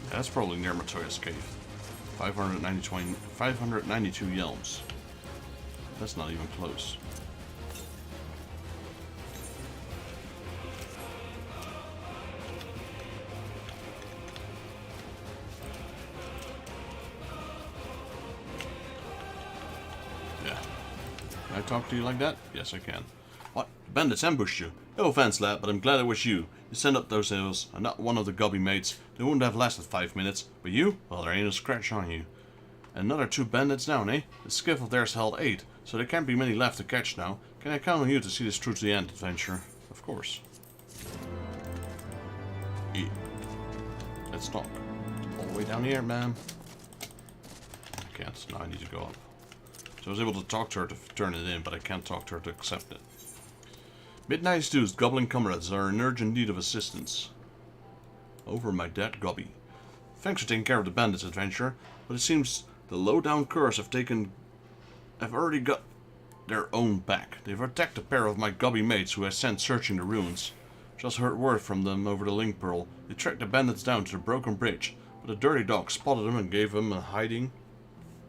That's probably near Matoya's cave. 592 yelms. That's not even close. Yeah. Can I talk to you like that? Yes, I can. What? Bandits ambushed you. No offense, lad, but I'm glad it was you. You sent up those hills. I'm not one of the gobby mates. They wouldn't have lasted 5 minutes. But you? Well, there ain't a scratch on you. Another 2 bandits down, eh? The skiff of theirs held 8, so there can't be many left to catch now. Can I count on you to see this through to the end, adventure? Of course. Yeah. Let's talk. All the way down here, man. I can't. Now I need to go up. So I was able to talk to her to turn it in, but I can't talk to her to accept it. Midnight Stew's goblin comrades are in urgent need of assistance. Over my dead gobby. Thanks for taking care of the bandits, adventurer, but it seems the low-down curs have already got their own back. They've attacked a pair of my gobby mates who I sent searching the ruins. Just heard word from them over the link pearl. They tracked the bandits down to the broken bridge, but the dirty dog spotted them and gave them a hiding.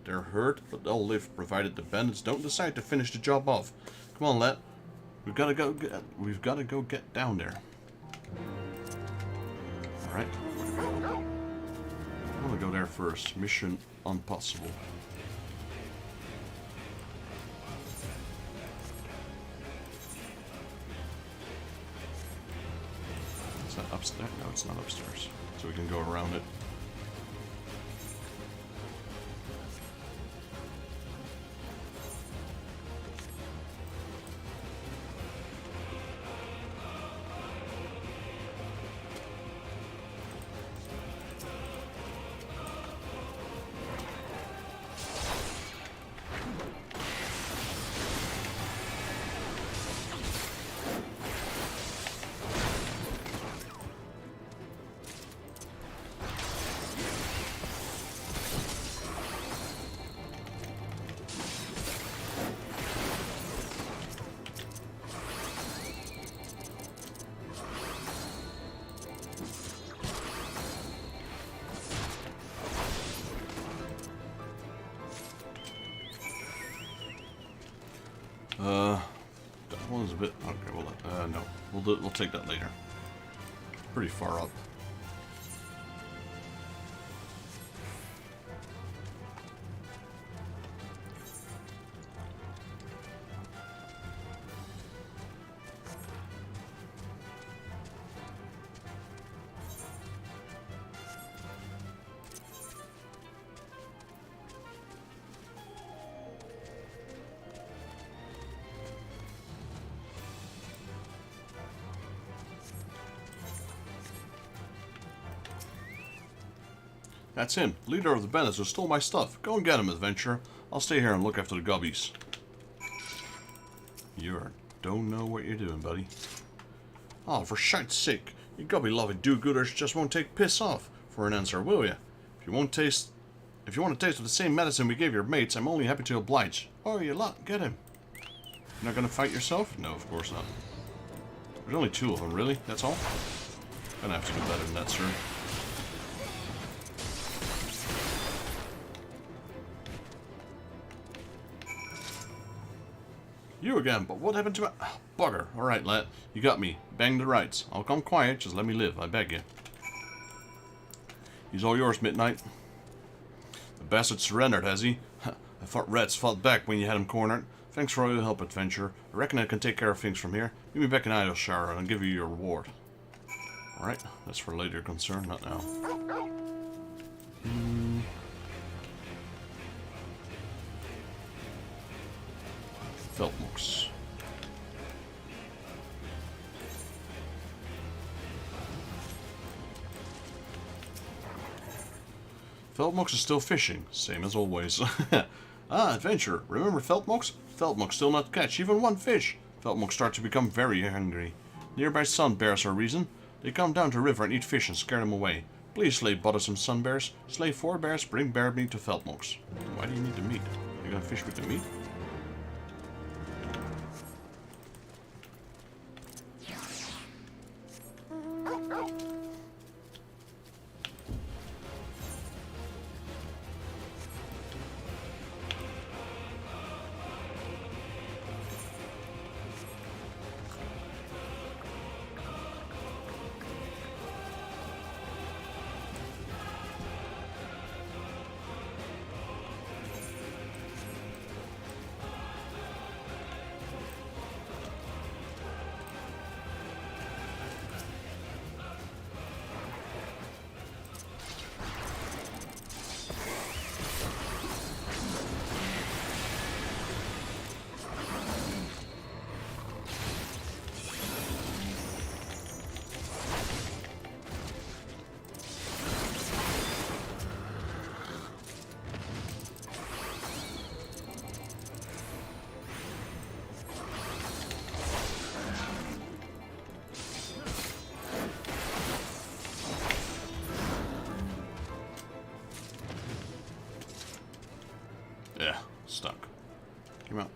They're hurt, but they'll live provided the bandits don't decide to finish the job off. Come on, lad. We've got to go get down there. Alright. I want to go there first. Mission impossible. Is that upstairs? No, it's not upstairs. So we can go around it. That one's a bit... Okay, well, no. We'll take that later. Pretty far up. That's him, leader of the bandits who stole my stuff. Go and get him, adventurer. I'll stay here and look after the gubbies. You don't know what you're doing, buddy. Oh, for shite's sake. You gubby-loving do-gooders just won't take piss off for an answer, will ya? If you want to taste of the same medicine we gave your mates, I'm only happy to oblige. Oh, you lot, get him. You're not gonna fight yourself? No, of course not. There's only 2 of them, really? That's all? Gonna have to do better than that, sir. You again, but what happened to my... Oh, bugger. Alright, lad. You got me. Bang the rights. I'll come quiet, just let me live, I beg you. He's all yours, Midnight. The bastard surrendered, has he? I thought rats fought back when you had him cornered. Thanks for all your help, adventurer. I reckon I can take care of things from here. Meet me back in Eorzea and I'll give you your reward. Alright, that's for later concern, not now. Veldmox. Veldmox is still fishing, same as always. Ah, adventurer, remember Veldmox? Veldmox still not catch even one fish. Veldmox start to become very hungry. Nearby sun bears are reason. They come down to river and eat fish and scare them away. Please slay bothersome sun bears. Slay 4 bears, bring bear meat to Veldmox. Why do you need the meat? You gonna fish with the meat? Yeah, stuck. Come out.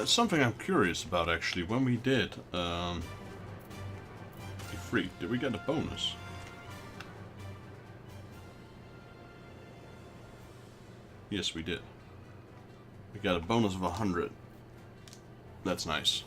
Something I'm curious about, actually. When we did Freak, did we get a bonus? Yes, we did. We got a bonus of 100. That's nice.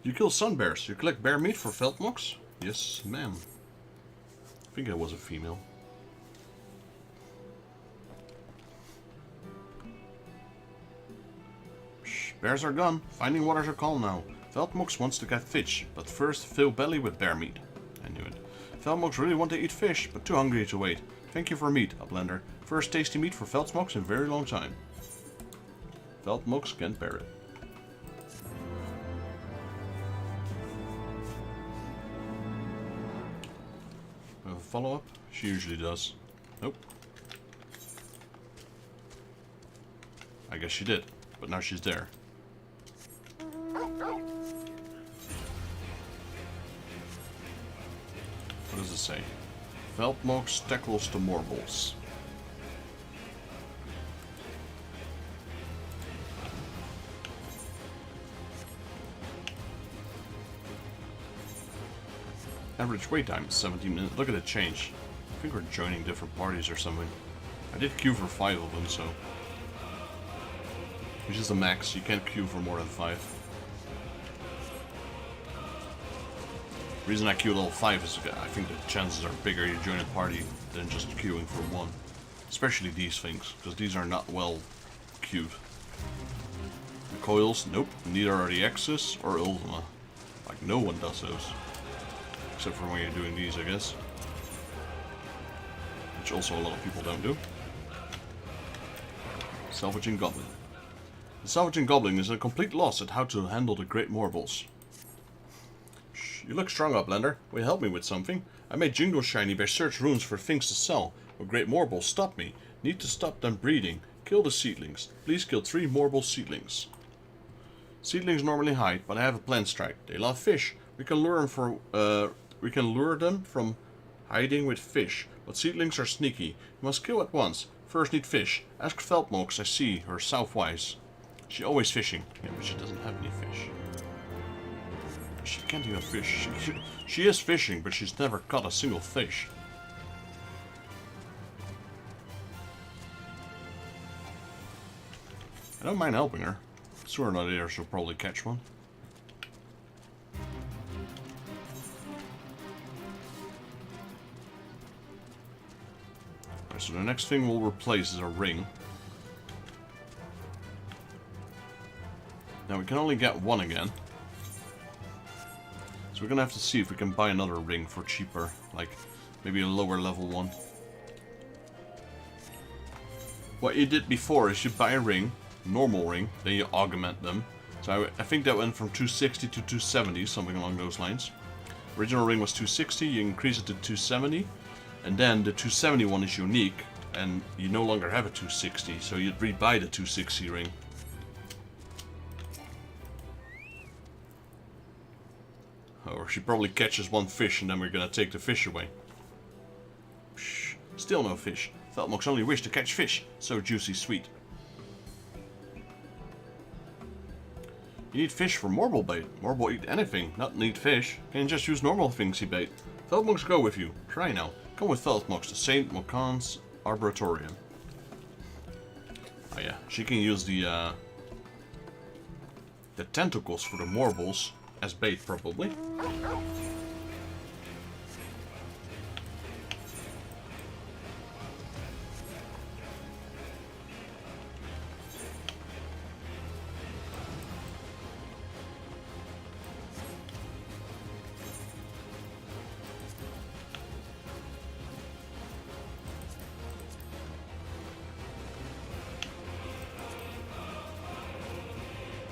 You kill sun bears. You collect bear meat for Veldmox? Yes, ma'am. I think it was a female. Shh, bears are gone. Finding waters are calm now. Veldmox wants to get fish, but first fill belly with bear meat. I knew it. Veldmox really want to eat fish, but too hungry to wait. Thank you for meat, Uplander. First tasty meat for Veldmox in a very long time. Veldmox can't bear it. Follow-up? She usually does. Nope. I guess she did, but now she's there. What does it say? Veldmox tackles the Morbles. Average wait time is 17 minutes. Look at it change. I think we're joining different parties or something. I did queue for 5 of them, so... Which is the max. You can't queue for more than 5. The reason I queue level 5 is I think the chances are bigger you join a party than just queuing for one. Especially these things, because these are not well queued. The coils, nope, neither are the Axis or Ultima. Like, no one does those. Except for when you're doing these, I guess. Which also a lot of people don't do. Salvaging Goblin. The Salvaging Goblin is a complete loss at how to handle the Great Morbals. Shh, you look strong, Uplander. Will you help me with something? I made Jingo shiny by search runes for things to sell. A Great Morbals stop me. Need to stop them breeding. Kill the seedlings. Please kill 3 Morbal seedlings. Seedlings normally hide, but I have a plan strike. They love fish. We can lure them from hiding with fish, but seedlings are sneaky. You must kill at once. First need fish. Ask Veldmox, I see her southwise. She always fishing. Yeah, but she doesn't have any fish. She can't even fish. She is fishing, but she's never caught a single fish. I don't mind helping her. Sooner or later she'll probably catch one. Right, so the next thing we'll replace is a ring. Now we can only get one again. So we're gonna have to see if we can buy another ring for cheaper. Like, maybe a lower level one. What you did before is you buy a ring, normal ring, then you augment them. So I think that went from 260 to 270, something along those lines. Original ring was 260, you increase it to 270, and then the 270 one is unique, and you no longer have a 260, so you'd rebuy the 260 ring. Or she probably catches one fish and then we're gonna take the fish away. Psh, still no fish. Veldmox only wished to catch fish. So juicy sweet. You need fish for Morbal bait. Morbal eat anything, not need fish. Can you just use normal things he bait? Veldmox go with you. Try now. Come with Veldmox to Saint Mokan's Arboretorium. Oh yeah, she can use the tentacles for the Morbals as bait, probably.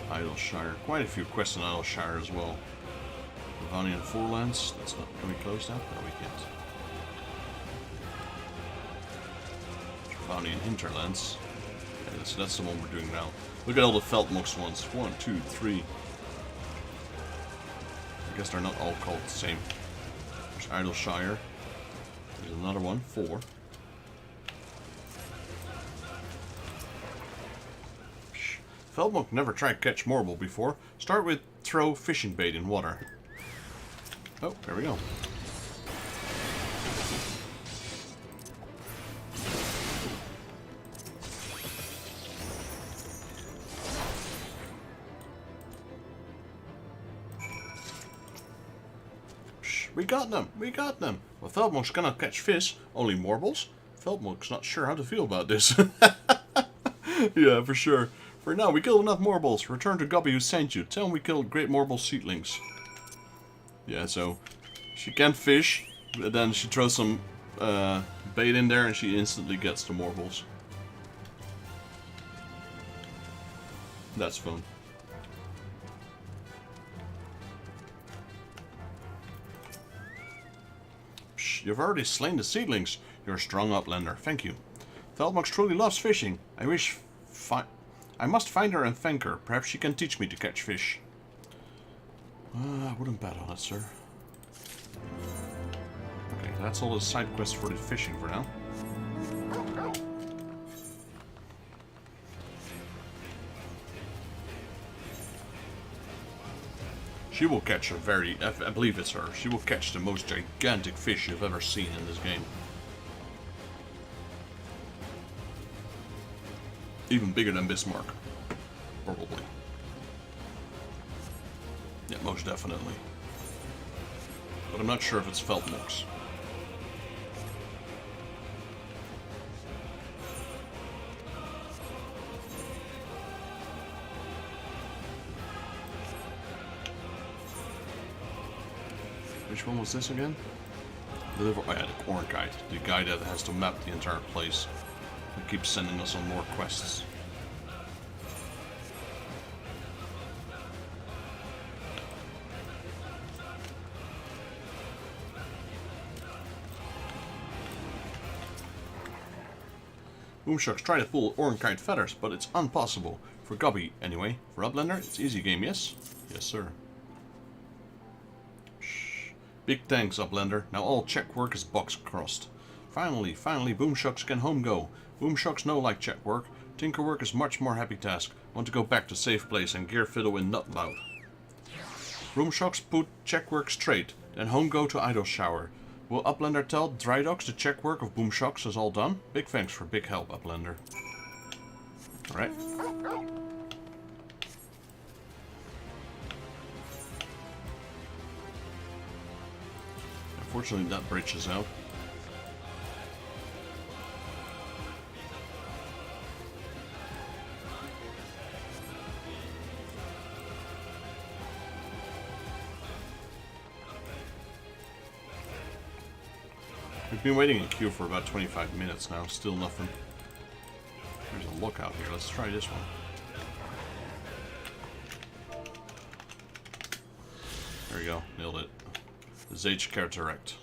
Idleshire. Quite a few quests in Idleshire as well. Ravanian Forelands. That's not. Can we close that? No, we can't. Ravanian Hinterlands. Okay, so that's the one we're doing now. Look at all the Veldmox ones. 1, 2, 3. I guess they're not all called the same. There's Idleshire. There's another one. 4. Veldmox never tried to catch Morbal before. Start with throw fishing bait in water. Oh, there we go. Shh, we got them! We got them! Well, Veldmox cannot catch fish, only Morbals. Veldmox not sure how to feel about this. Yeah, for sure. For now, we killed enough Morbals. Return to Gubby who sent you. Tell him we killed great Morbal seedlings. Yeah, so she can't fish, but then she throws some bait in there and she instantly gets the Morbals. That's fun. Psh, you've already slain the seedlings. You're a strong uplander. Thank you. Veldmox truly loves fishing. I must find her and thank her. Perhaps she can teach me to catch fish. I wouldn't bet on it, sir. Okay, that's all the side quests for the fishing for now. She will catch a I believe it's her. She will catch the most gigantic fish you've ever seen in this game. Even bigger than Bismarck. Probably. Yeah, most definitely. but I'm not sure if it's Feldmox. Which one was this again? Oh yeah, the Corn Guide. The guy that has to map the entire place. It keeps sending us on more quests. Boomshucks try to pull Ornkite feathers, but it's impossible. For Gubby, anyway. For Uplander, it's easy game, yes? Yes, sir. Shh. Big thanks, Uplander. Now all check work is box crossed. Finally, Boomshucks can home go. Boomshucks no like check work. Tinker work is much more happy task. Want to go back to safe place and gear fiddle in nut loud. Boomshucks put check work straight, then home go to idle shower. Will Uplander tell Drydox the check work of Boomshucks is all done? Big thanks for big help, Uplander. Alright. Unfortunately, that bridge is out. We've been waiting in queue for about 25 minutes now, still nothing. There's a lookout here, let's try this one. There we go, nailed it. The Zage Carteract.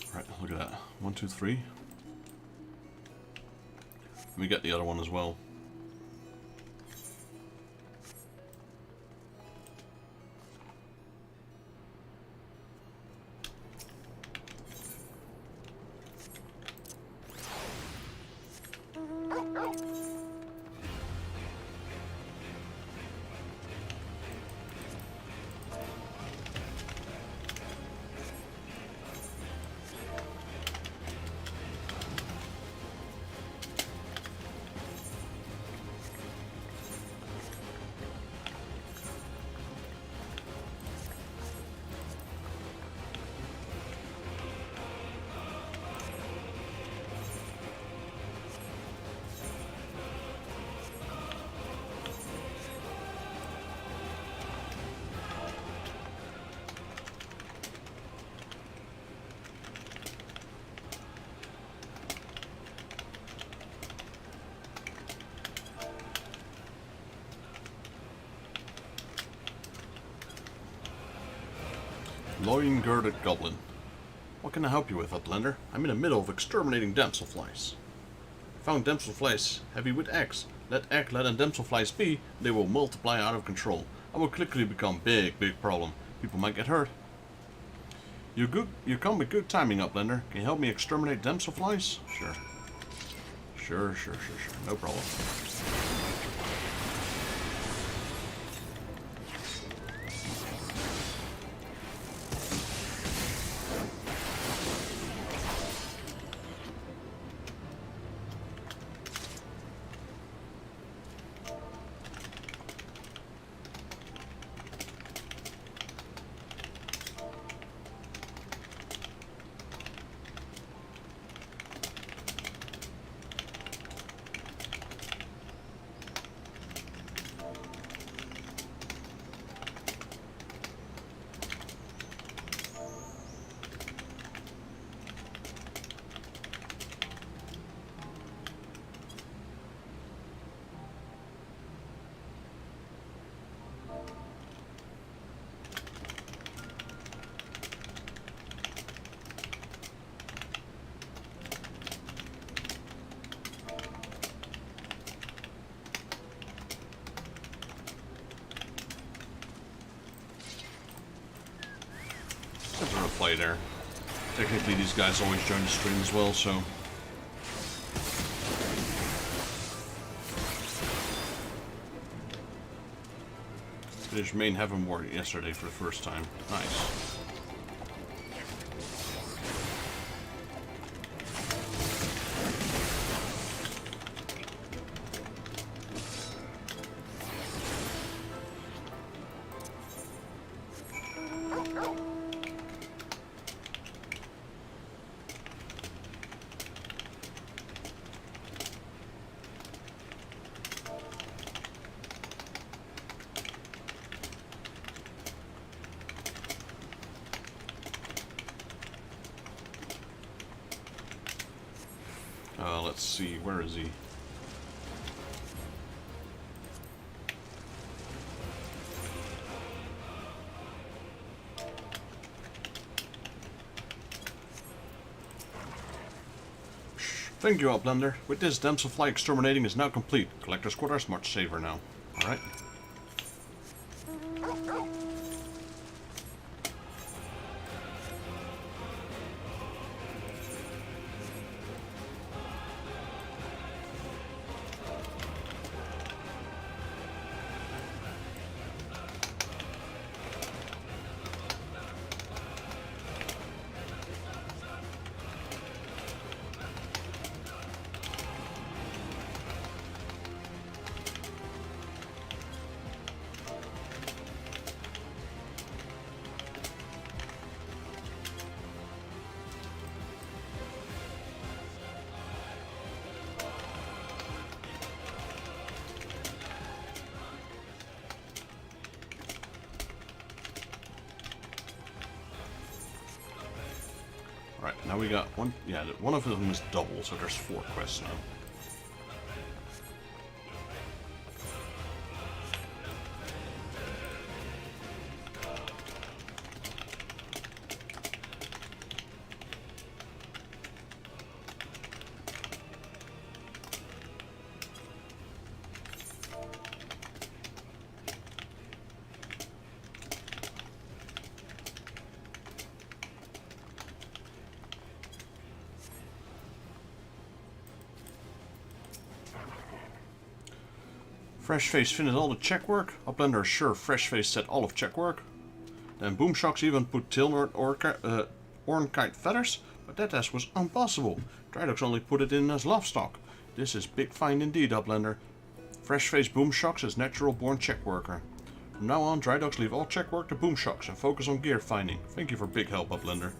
Alright, look at that. 1, 2, 3. We get the other one as well. Loin-girded goblin. What can I help you with, Uplander? I'm in the middle of exterminating damselflies. Found damselflies heavy with eggs. Let and damselflies be, they will multiply out of control. I will quickly become big problem. People might get hurt. You come with good timing, Uplander. Can you help me exterminate damselflies? Sure. Sure. No problem. Play there. Technically these guys always join the stream as well, so finished main Heaven War yesterday for the first time. Nice. let's see, where is he? Thank you, Outlander. With this, Damselfly exterminating is now complete. Collector's quarters much safer now. Alright. Right, now we got one. Yeah, one of them is double, so there's 4 quests now. Freshface finished all the check work. Uplander is sure Freshface said all of check work. Then Boomshocks even put tail Ornkite feathers, but that task was impossible. Drydogs only put it in as livestock. This is big find indeed, Uplander. Freshface Boomshocks is natural born check worker. From now on, Drydogs leave all check work to Boomshocks and focus on gear finding. Thank you for big help, Uplander.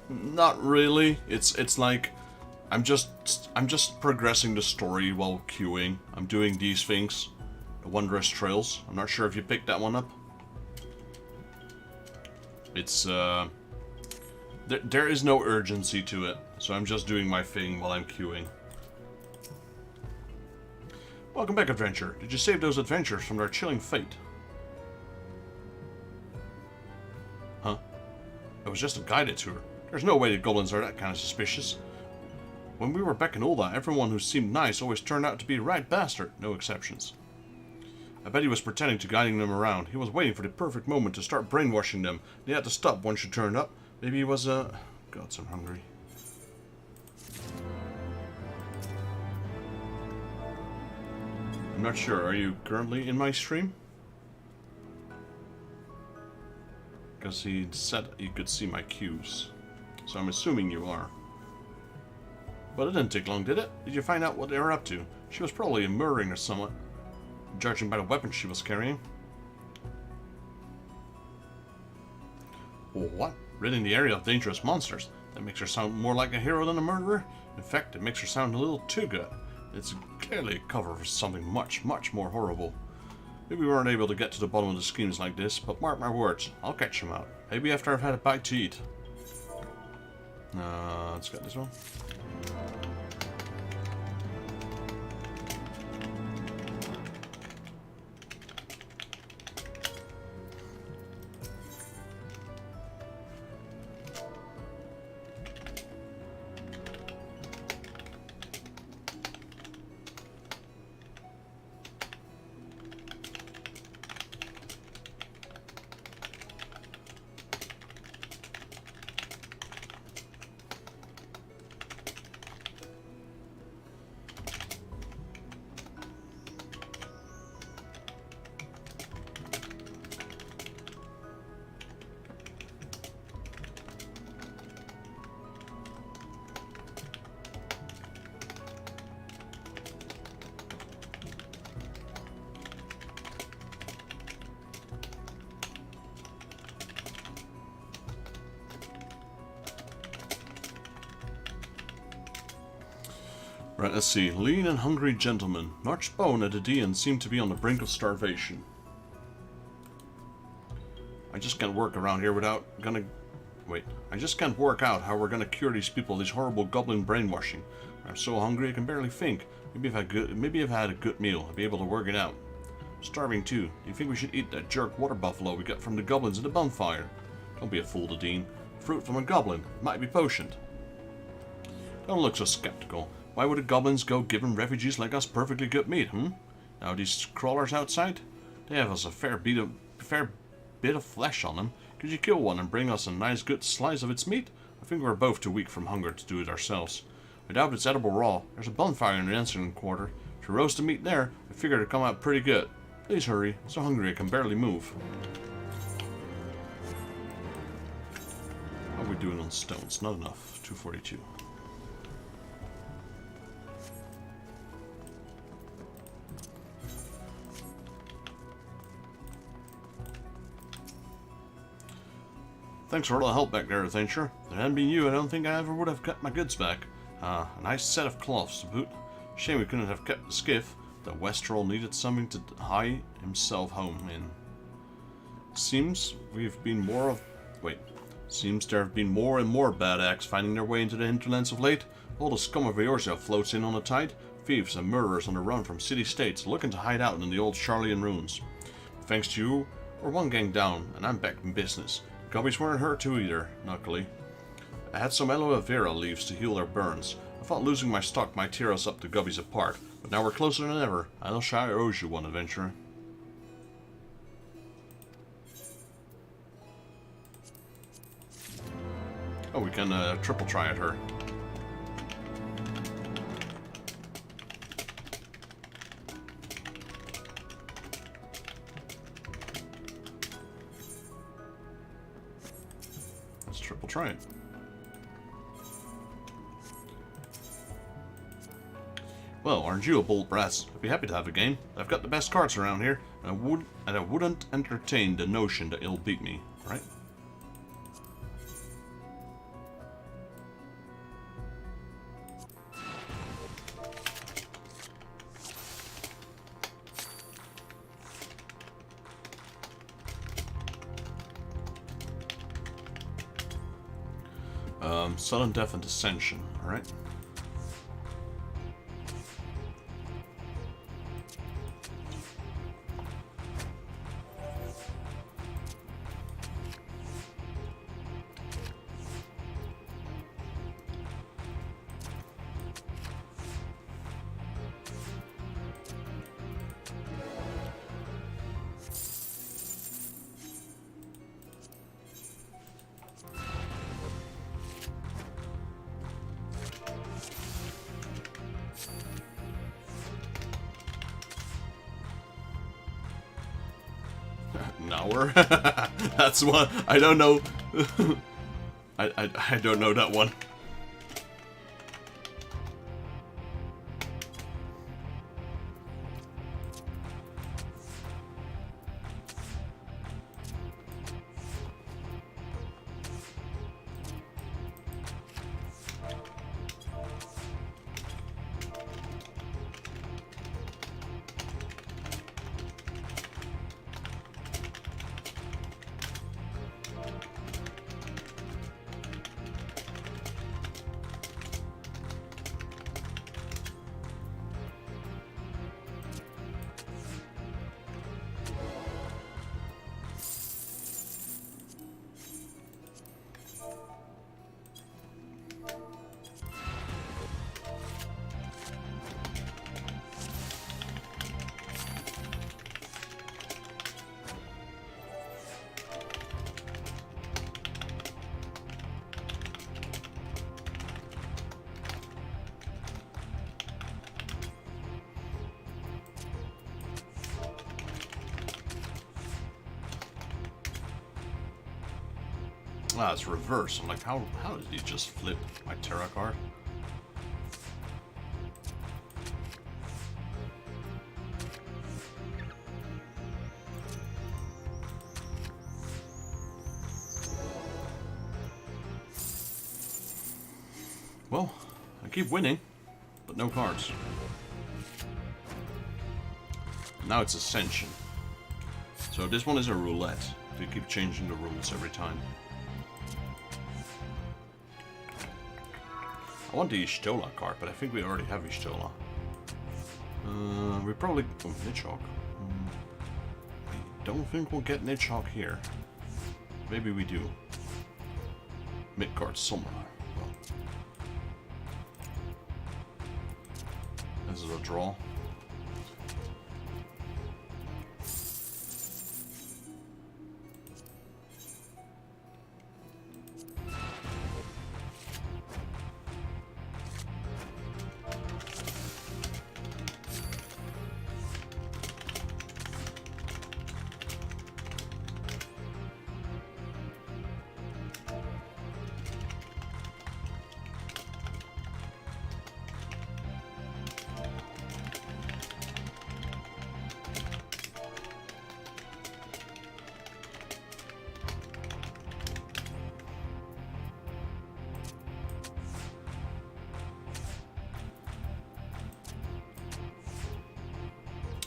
Not really. It's like I'm just progressing the story while queuing. I'm doing these things. The Wondrous Trails. I'm not sure if you picked that one up. It's there is no urgency to it, so I'm just doing my thing while I'm queuing. Welcome back, adventurer. Did you save those adventurers from their chilling fate? Huh? It was just a guided tour. There's no way the goblins are that kind of suspicious. When we were back in Ulda, everyone who seemed nice always turned out to be a right bastard, no exceptions. I bet he was pretending to guiding them around. He was waiting for the perfect moment to start brainwashing them. They had to stop once you turned up. Maybe he was God, so I'm hungry. I'm not sure. Are you currently in my stream? Because he said you could see my cues. So I'm assuming you are. But it didn't take long, did it? Did you find out what they were up to? She was probably murdering or somewhat, judging by the weapon she was carrying. What? Ridding the area of dangerous monsters. That makes her sound more like a hero than a murderer. In fact, it makes her sound a little too good. It's clearly a cover for something much, much more horrible. Maybe we weren't able to get to the bottom of the schemes like this, but mark my words, I'll catch him out. Maybe after I've had a bite to eat. Let's get this one. Right, let's see. Lean and hungry gentleman. Notched bone at a D and seem to be on the brink of starvation. I just can't work around here without gonna... Wait. I just can't work out how we're gonna cure these people of this horrible goblin brainwashing. I'm so hungry I can barely think. Maybe if I had a good meal, I'd be able to work it out. I'm starving too. Do you think we should eat that jerk water buffalo we got from the goblins at the bonfire? Don't be a fool, Dean. Fruit from a goblin. It might be potioned. Don't look so skeptical. Why would the goblins go giving refugees like us perfectly good meat, Now these crawlers outside? They have us a fair bit of flesh on them. Could you kill one and bring us a nice good slice of its meat? I think we're both too weak from hunger to do it ourselves. I doubt it's edible raw. There's a bonfire in the answering quarter. If you roast the meat there, I figure it'd come out pretty good. Please hurry. I'm so hungry I can barely move. How are we doing on stones? Not enough. 242. Thanks for all the help back there, adventurer. If it hadn't been you, I don't think I ever would have got my goods back. A nice set of cloths to boot. Shame we couldn't have kept the skiff. The Westerol needed something to hie himself home in. Seems there have been more and more bad acts finding their way into the hinterlands of late. All the scum of Eorzea floats in on the tide. Thieves and murderers on the run from city-states looking to hide out in the old Charlian ruins. Thanks to you, we're one gang down, and I'm back in business. Gobbies weren't hurt too either, luckily. I had some aloe vera leaves to heal their burns. I thought losing my stock might tear us up the Gobbies apart, but now we're closer than ever. Idleshire owes you one, adventurer. Oh, we can triple try at her. Let's triple try it. Well, aren't you a bold brass? I'd be happy to have a game. I've got the best cards around here, and I wouldn't entertain the notion that it'll beat me, right? Sudden death and dissension, alright? Nower? That's one. I don't know. I don't know that one. Ah, it's reverse. I'm like, how did he just flip my Terra card? Well, I keep winning. but no cards. Now it's Ascension. So this one is a roulette. They keep changing the rules every time. I want the Y'shtola card, but I think we already have Y'shtola. We probably... Oh, Nidhogg. I don't think we'll get Nidhogg here. Maybe we do. Midgard Summoner. Well. This is a draw.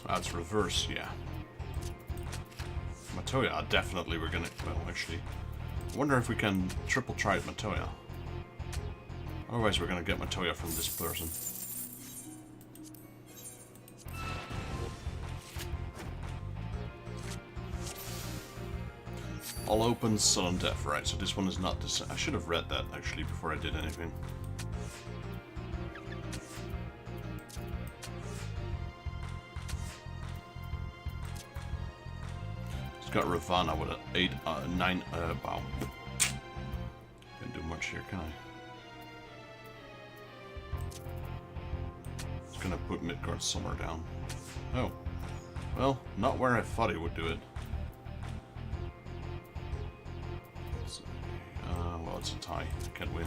That's reverse, yeah. Matoya, definitely we're gonna... Well, actually... I wonder if we can triple try at Matoya. Otherwise we're gonna get Matoya from this person. All open, sudden death, right, so this one is not this... I should have read that, actually, before I did anything. Got Ravana with an 9 bow. Can't do much here, can I? It's gonna put Midgard Summer down. Oh. Well, not where I thought he would do it. Well, it's a tie. Can't win.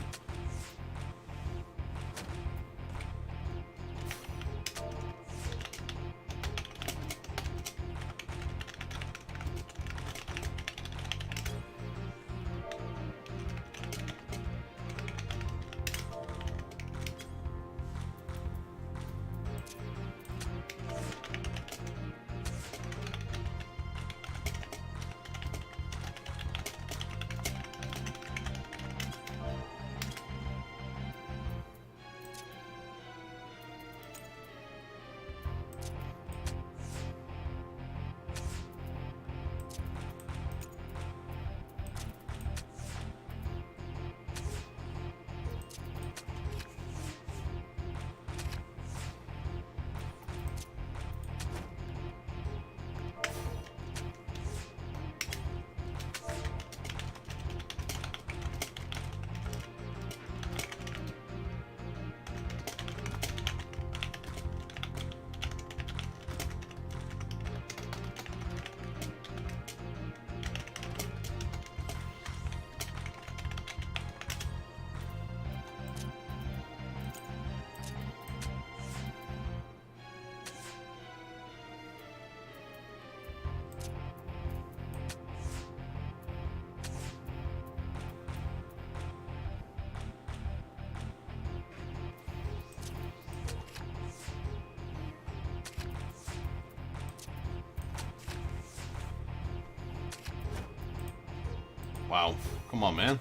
Wow. Come on, man.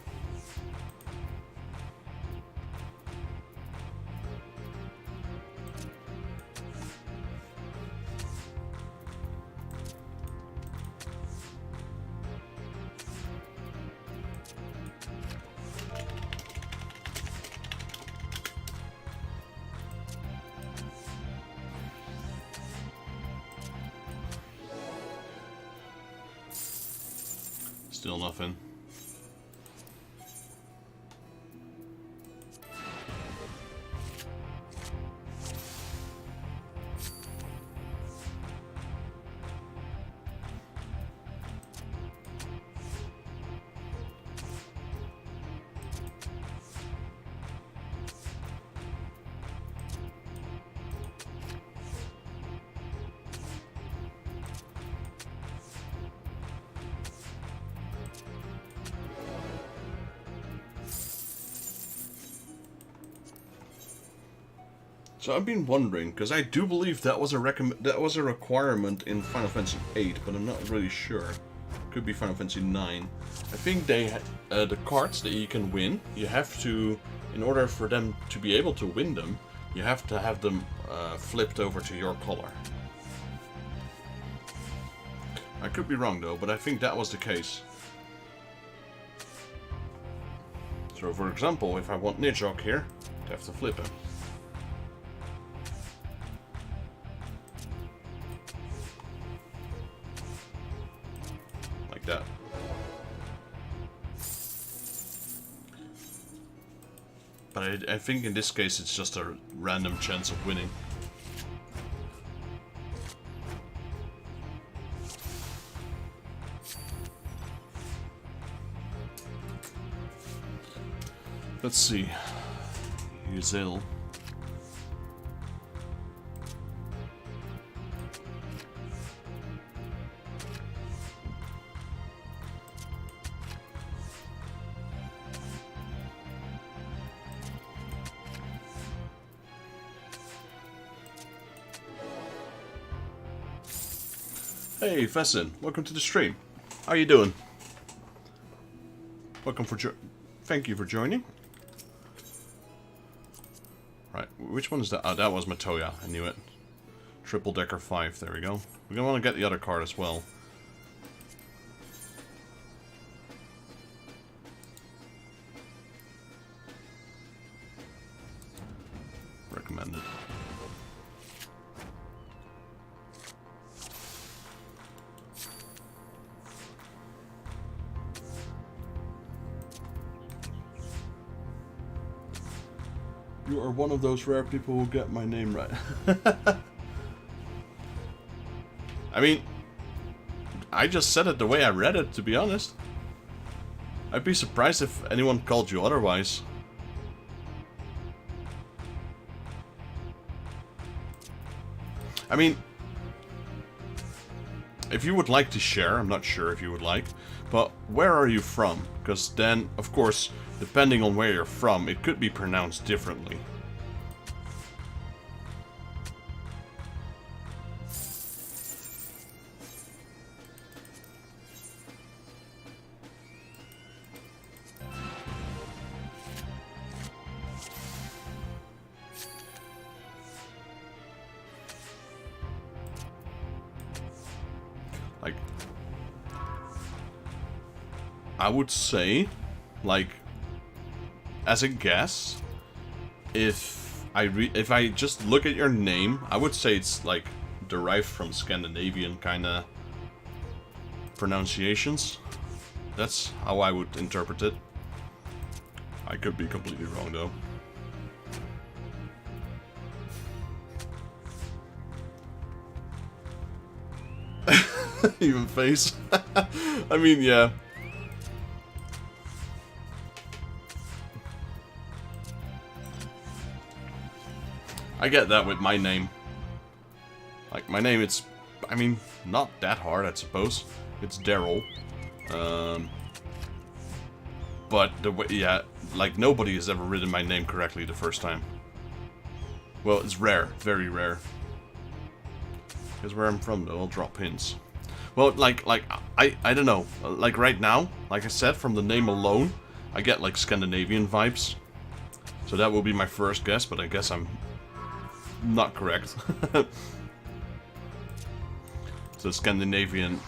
Still nothing. So I've been wondering, because I do believe that was a requirement in Final Fantasy VIII, but I'm not really sure. Could be Final Fantasy IX. I think they the cards that you can win, you have to, in order for them to be able to win them, you have to have them flipped over to your color. I could be wrong though, but I think that was the case. So for example, if I want Nidhogg here, I have to flip him. Like that. But I think in this case it's just a random chance of winning. Let's see. Eorzea. Hey, Fessin, welcome to the stream. How you doing? Thank you for joining. Right, which one is that? Oh, that was Matoya. I knew it. Triple Decker 5. There we go. We're gonna want to get the other card as well. Recommended. You are one of those rare people who get my name right. I mean, I just said it the way I read it, to be honest. I'd be surprised if anyone called you otherwise. I mean, if you would like to share, I'm not sure if you would like, but where are you from? Because then, of course, depending on where you're from, it could be pronounced differently. Like, I would say, like, as a guess, if I just look at your name, I would say it's like derived from Scandinavian kind of pronunciations. That's how I would interpret it. I could be completely wrong though. Even face. I mean, yeah. I get that with my name. Like, my name, it's, I mean, not that hard, I suppose. It's Daryl. But the way, yeah, like, nobody has ever written my name correctly the first time. Well, it's rare, very rare. Because where I'm from, though, I'll drop hints. Well, like, I don't know. Like, right now, like I said, from the name alone, I get, like, Scandinavian vibes. So that will be my first guess, but I guess I'm not correct. So Scandinavian.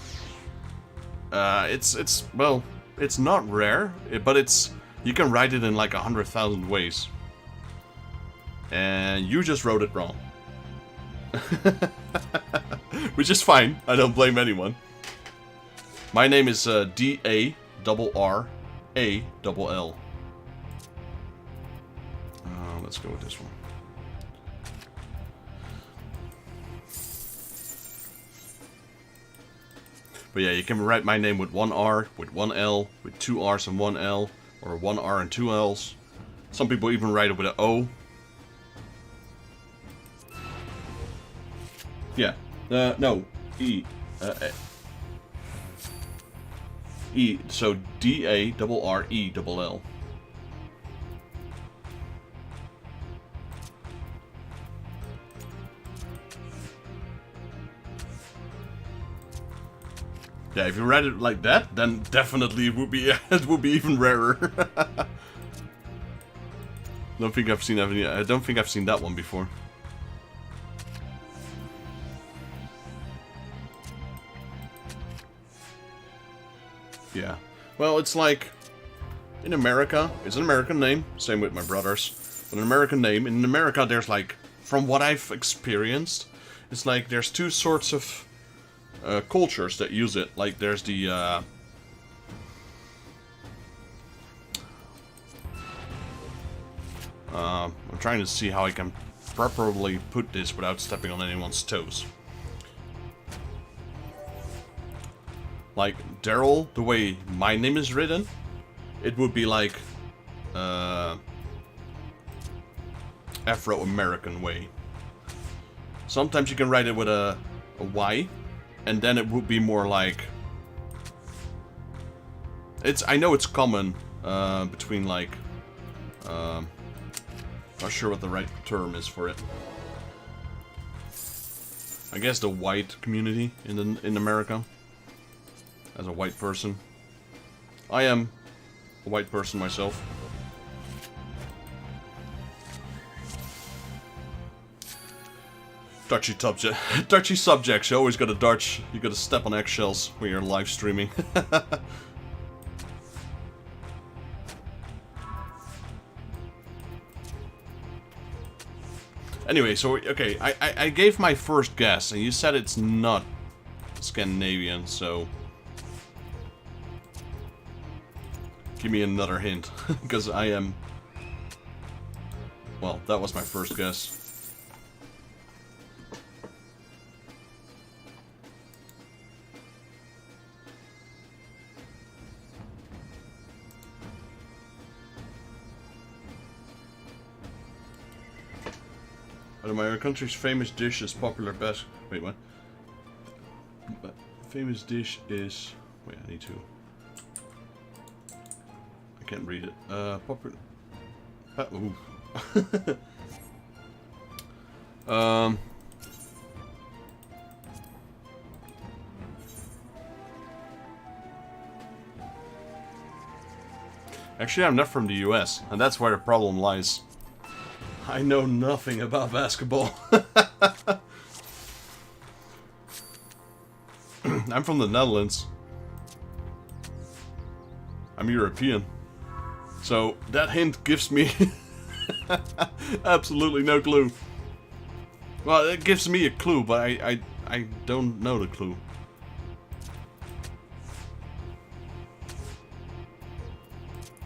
Well, it's not rare, but it's, you can write it in like 100,000 ways. And you just wrote it wrong. Which is fine, I don't blame anyone. My name is D-A-R-R-A-L-L. Let's go with this one. But yeah, you can write my name with one R, with one L, with two R's and one L, or one R and two L's. Some people even write it with an O. Yeah. No. E. E. So D-A-R-R-E-L-L. Yeah, if you read it like that, then definitely it would be it would be even rarer. Don't think I've seen any. I don't think I've seen that one before. Yeah. Well, it's like in America, it's an American name. Same with my brothers. An American name. In America, there's like, from what I've experienced, it's like there's two sorts of cultures that use it. Like there's the I'm trying to see how I can properly put this without stepping on anyone's toes. Like Daryl, the way my name is written, it would be like Afro-American way. Sometimes you can write it with a Y, and then it would be more like... I know it's common between like... not sure what the right term is for it. I guess the white community in America. As a white person. I am a white person myself. Touchy subjects. You always gotta you gotta step on eggshells when you're live streaming. Anyway, so okay, I gave my first guess, and you said it's not Scandinavian, so give me another hint, because I am... Well, that was my first guess. My country's famous dish is popular best... Wait, what? Famous dish is... Wait, I need to... I can't read it. Popular... Ooh. Actually, I'm not from the US, and that's where the problem lies. I know nothing about basketball. I'm from the Netherlands. I'm European. So, that hint gives me absolutely no clue. Well, it gives me a clue, but I don't know the clue.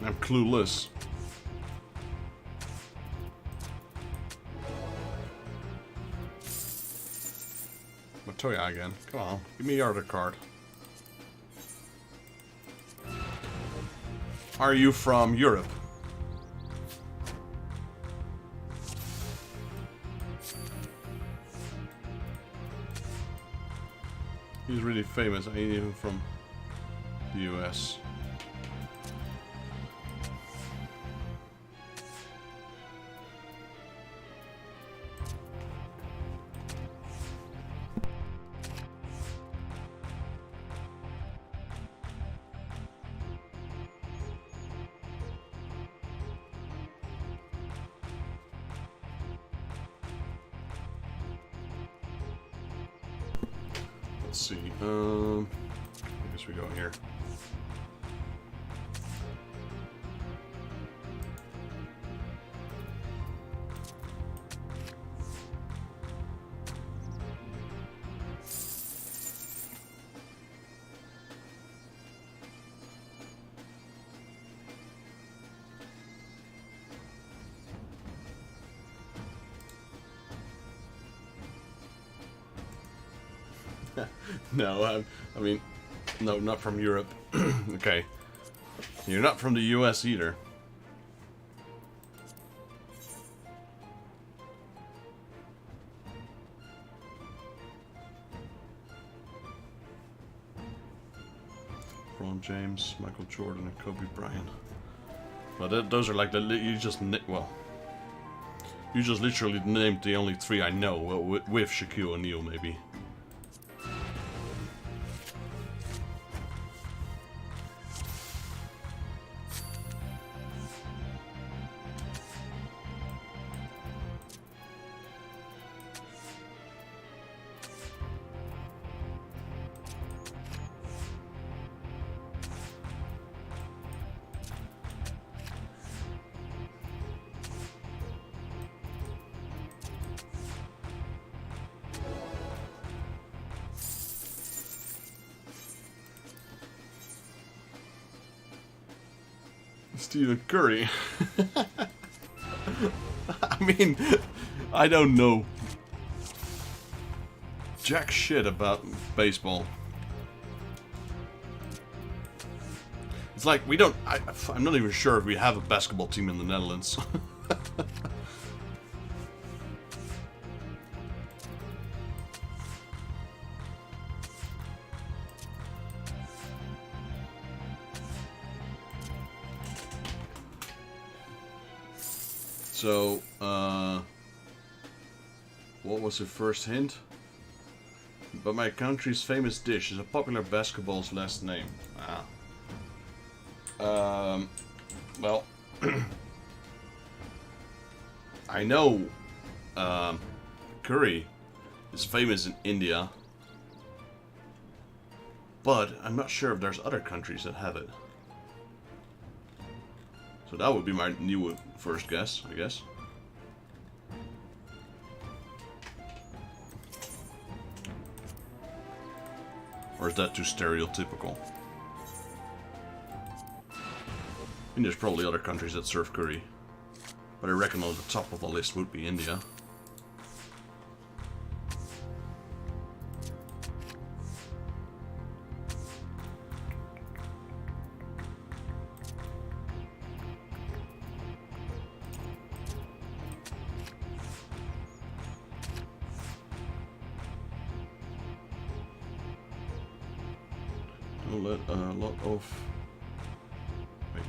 I'm clueless. Matoya again. Come on, give me your other card. Are you from Europe? He's really famous. I ain't even from the US. Let's see. I guess we go here. No, I mean, no, not from Europe. Okay. You're not from the US either. LeBron James, Michael Jordan, and Kobe Bryant. Well, those are like the... You just literally named the only three I know. Well, with Shaquille O'Neal, maybe. Stephen Curry. I mean, I don't know jack shit about baseball. It's like we don't. I'm not even sure if we have a basketball team in the Netherlands. So, what was the first hint? But my country's famous dish is a popular basketball's last name. Well, I know curry is famous in India, but I'm not sure if there's other countries that have it. So that would be my new first guess, I guess. Or is that too stereotypical? I mean, there's probably other countries that serve curry. But I reckon on the top of the list would be India. A lot of... Wait.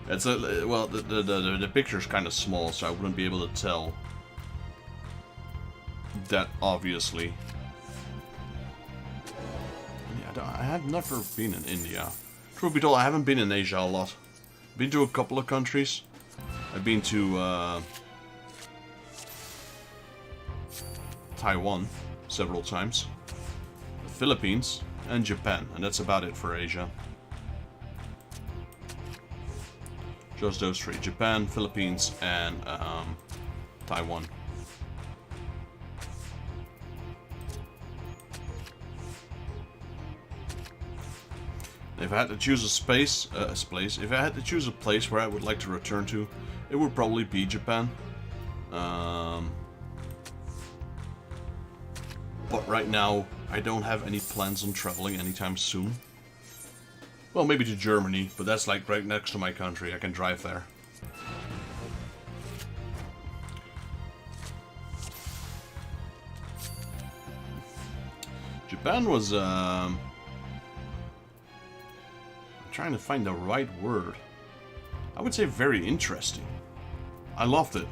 It's a well. The picture's kind of small, so I wouldn't be able to tell that obviously. Yeah, I have never been in India. Truth be told, I haven't been in Asia a lot. Been to a couple of countries. I've been to Taiwan several times, the Philippines, and Japan, and that's about it for Asia. Just those three: Japan, Philippines, and Taiwan. If I had to choose if I had to choose a place where I would like to return to, it would probably be Japan. But right now, I don't have any plans on traveling anytime soon. Well, maybe to Germany, but that's like right next to my country. I can drive there. Japan was, I'm trying to find the right word. I would say very interesting. I loved it.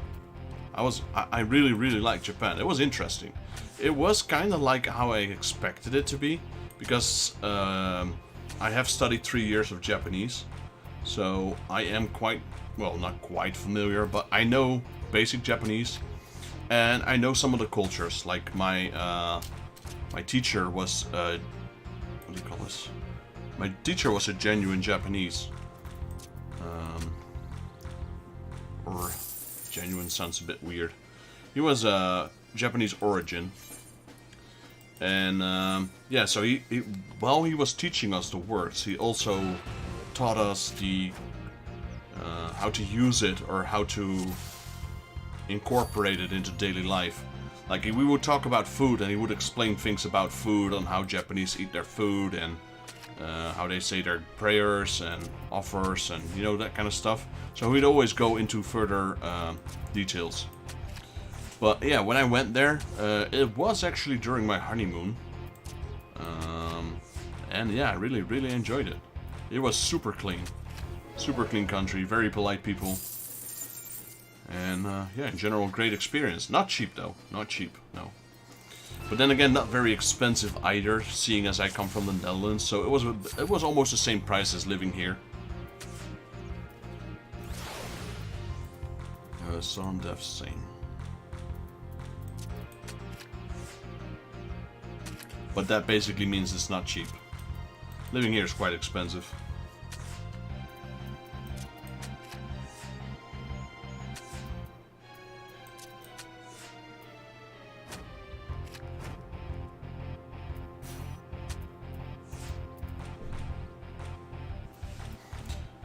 I really, really liked Japan. It was interesting. It was kind of like how I expected it to be, because I have studied 3 years of Japanese, so I am quite, well, not quite familiar, but I know basic Japanese, and I know some of the cultures. Like my teacher was, what do you call this? My teacher was a genuine Japanese. Or genuine sounds a bit weird. He was Japanese origin. And yeah, so he while he was teaching us the words, he also taught us the how to use it or how to incorporate it into daily life. Like we would talk about food, and he would explain things about food, on how Japanese eat their food, and how they say their prayers and offers, and you know, that kind of stuff. So we'd always go into further details. But yeah, when I went there, it was actually during my honeymoon. And yeah, I really, really enjoyed it. It was super clean country, very polite people. And yeah, in general, great experience. Not cheap though, not cheap, no. But then again, not very expensive either, seeing as I come from the Netherlands. So it was almost the same price as living here. Sudden death same. But that basically means it's not cheap. Living here is quite expensive.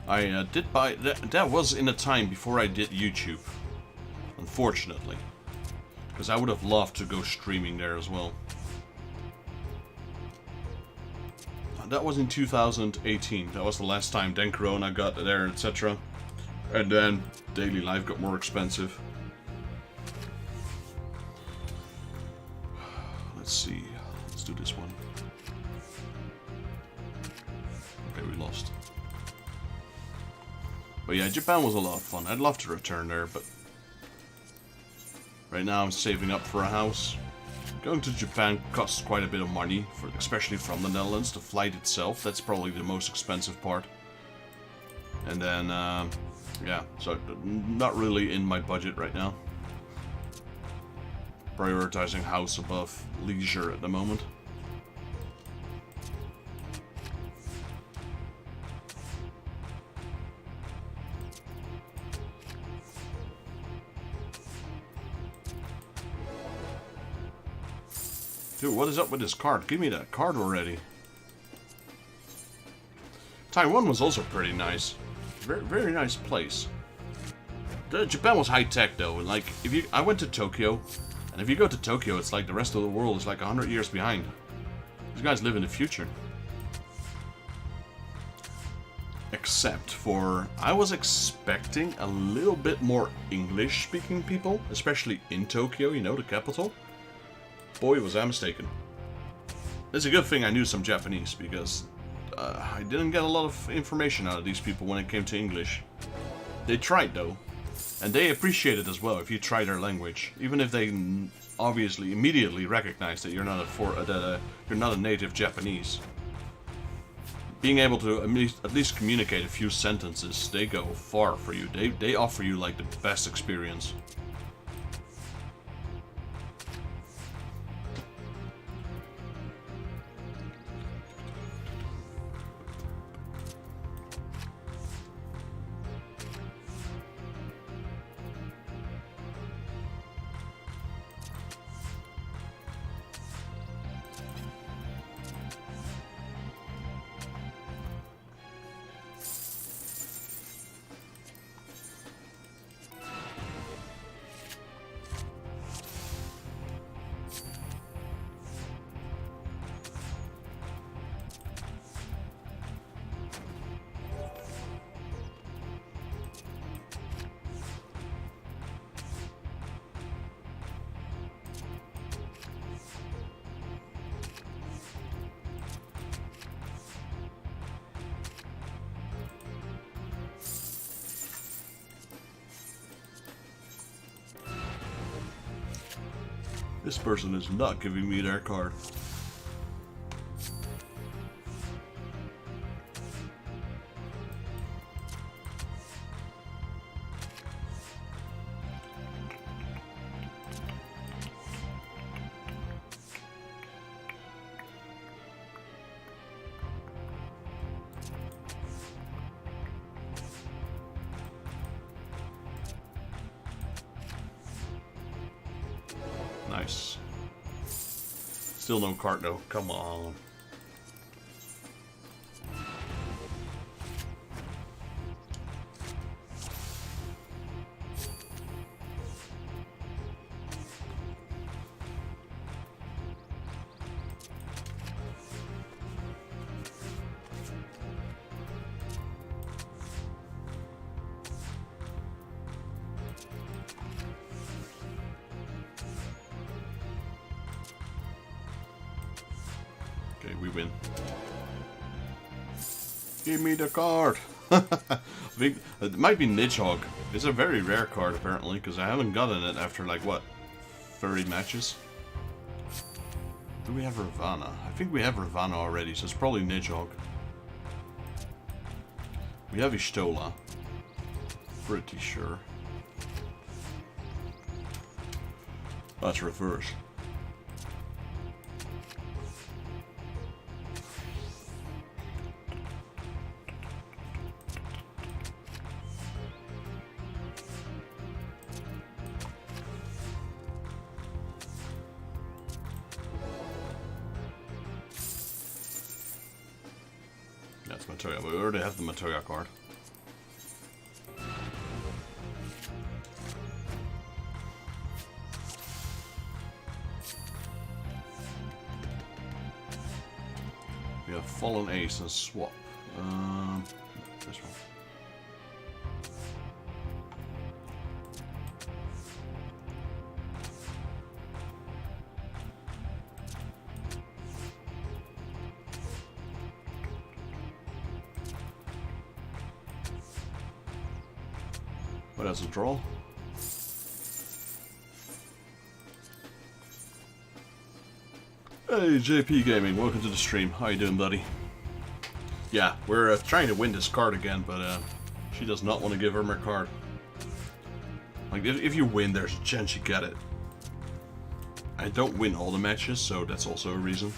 I did buy... That was in a time before I did YouTube. Unfortunately. Because I would have loved to go streaming there as well. That was in 2018. That was the last time. Then Corona got there, etc. And then daily life got more expensive. Let's see. Let's do this one. Okay, we lost. But yeah, Japan was a lot of fun. I'd love to return there, but right now I'm saving up for a house. Going to Japan costs quite a bit of money, especially from the Netherlands. The flight itself, that's probably the most expensive part. And then, yeah, so not really in my budget right now. Prioritizing house above leisure at the moment. Dude, what is up with this card? Give me that card already. Taiwan was also pretty nice. Very, very nice place. Japan was high tech though, and like I went to Tokyo, and if you go to Tokyo, it's like the rest of the world is like 100 years behind. These guys live in the future. Except for, I was expecting a little bit more English-speaking people, especially in Tokyo, you know, the capital. Boy, was I mistaken. It's a good thing I knew some Japanese, because I didn't get a lot of information out of these people when it came to English. They tried, though. And they appreciate it as well, if you try their language. Even if they obviously immediately recognize that you're not a native Japanese. Being able to at least communicate a few sentences, they go far for you. They offer you, like, the best experience. This person is not giving me their card. Nice. Still no card though. Come on. Okay, we win. Give me the card! I think it might be Nidhogg. It's a very rare card apparently, because I haven't gotten it after like what, 30 matches? Do we have Ravana? I think we have Ravana already, so it's probably Nidhogg. We have Ishtola. Pretty sure. That's reverse. That's Matoya. We already have the Matoya card. Fallen Ace and swap. This one. What else? A draw? Hey, JP Gaming, welcome to the stream. How you doing, buddy? Yeah, we're trying to win this card again, but she does not want to give her my card. Like, if you win, there's a chance you get it. I don't win all the matches, so that's also a reason.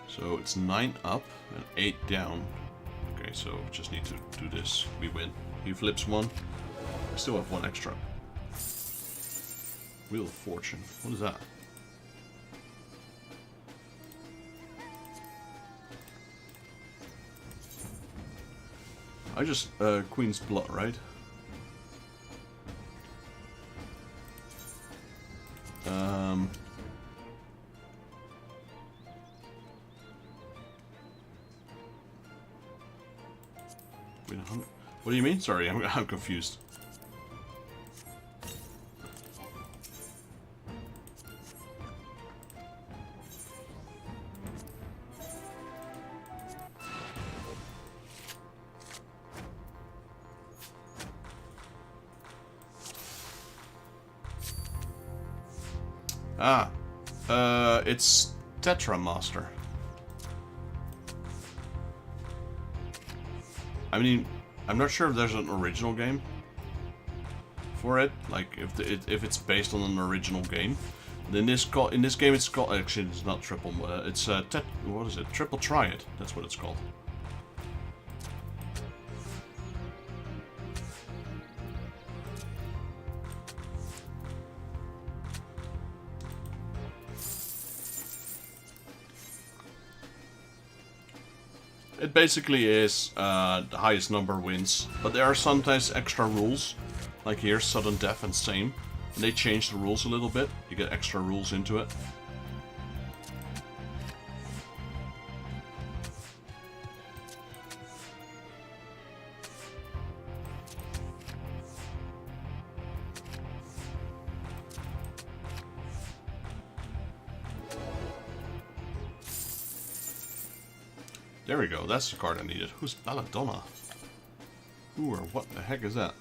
So it's 9 up and 8 down. Okay, so just need to do this. We win. He flips one. I still have one extra. Wheel of Fortune. What is that? I just Queen's Blood, right? What do you mean? Sorry, I'm confused. It's Tetra Master. I mean, I'm not sure if there's an original game for it. Like, if it's based on an original game. In this game, it's called. Actually, it's not triple. It's what is it? Triple Triad. That's what it's called. It basically is the highest number wins, but there are sometimes extra rules, like here, sudden death and same, and they change the rules a little bit. You get extra rules into it. There we go, that's the card I needed. Who's Belladonna? Who or what the heck is that?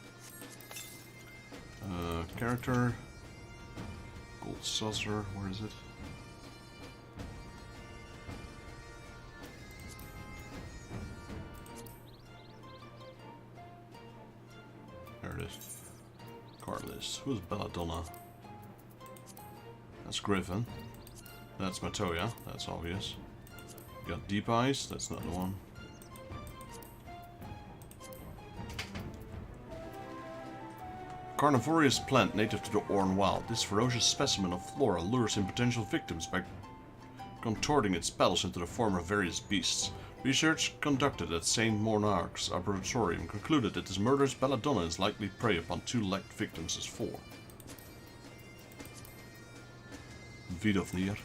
Character. Gold Saucer, where is it? There it is. Card list. Who's Belladonna? That's Griffin. That's Matoya, that's obvious. Got Deep Eyes, that's not the one. Carnivorous plant native to the Orn Wild. This ferocious specimen of flora lures in potential victims by contorting its petals into the form of various beasts. Research conducted at St. Monarch's Arboretum concluded that this murderous belladonna is likely prey upon two-legged victims as 4. Vidofnir.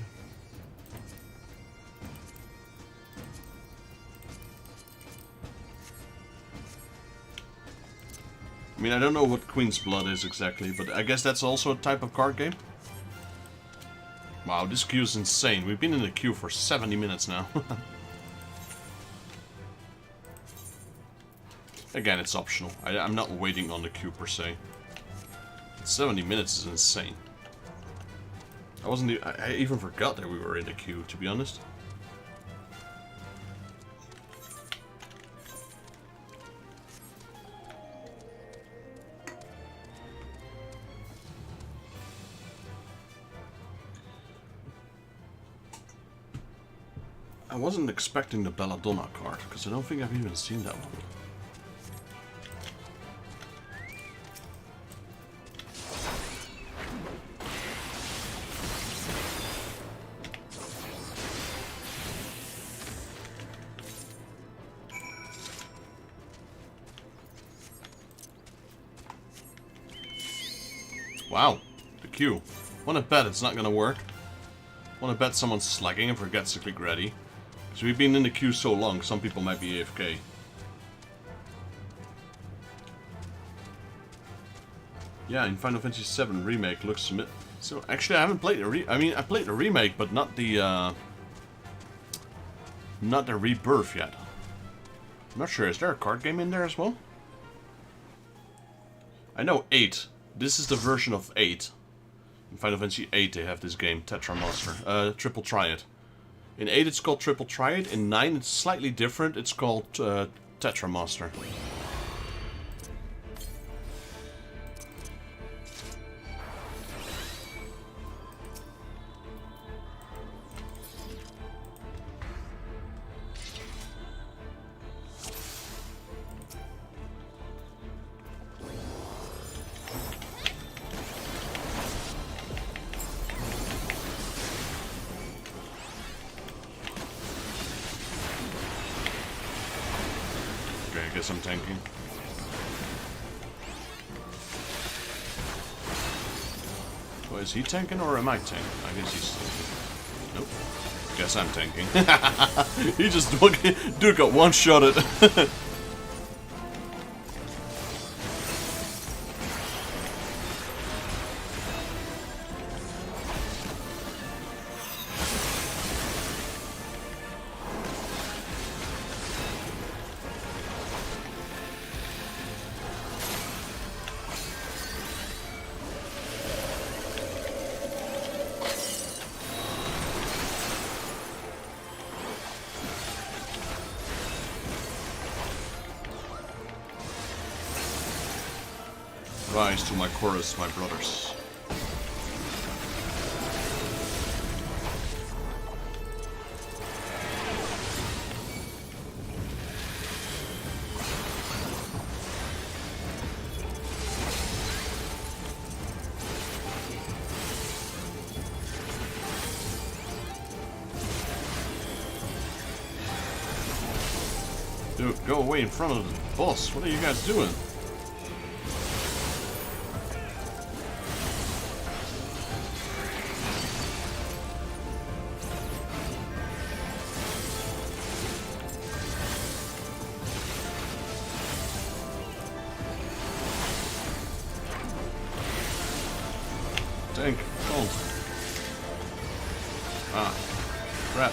I mean, I don't know what Queen's Blood is exactly, but I guess that's also a type of card game. Wow, this queue is insane. We've been in the queue for 70 minutes now. Again, it's optional. I'm not waiting on the queue per se. 70 minutes is insane. I even forgot that we were in the queue, to be honest. I wasn't expecting the Belladonna card, because I don't think I've even seen that one. Wow, the queue. Wanna bet it's not gonna work. Wanna bet someone's slacking and forgets to click ready. So we've been in the queue so long, some people might be AFK. Yeah, in Final Fantasy VII Remake looks so actually I haven't played the I played the remake, but not the rebirth yet. I'm not sure, is there a card game in there as well? I know 8. This is the version of 8. In Final Fantasy VIII they have this game, Tetra Master. Triple Triad. In 8 it's called Triple Triad, in 9 it's slightly different, it's called Tetra Master. I guess I'm tanking. Oh, is he tanking or am I tanking? I guess he's tanking. Nope. Guess I'm tanking. He just dude got one-shotted. Rise to my chorus, my brothers. Dude, go away in front of the boss. What are you guys doing? Tank, don't. Ah, crap.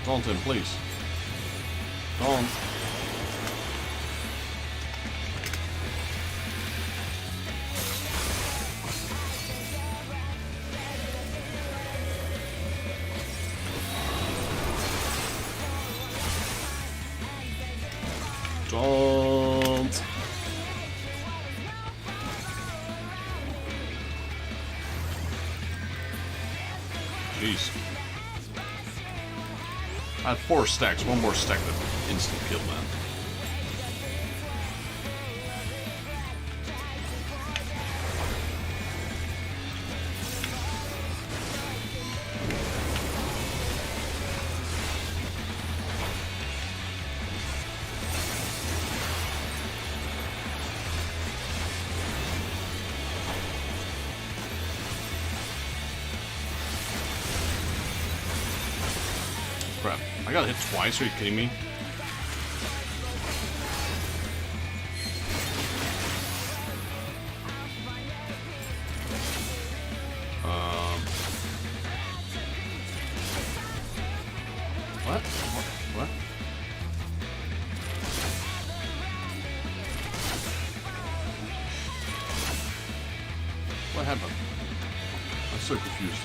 Taunt him, please. Taunt. Taunt. Jeez. I had 4 stacks, one more stack that instant kill, man. Crap. I got hit twice, are you kidding me? What? What? What happened? I'm so confused.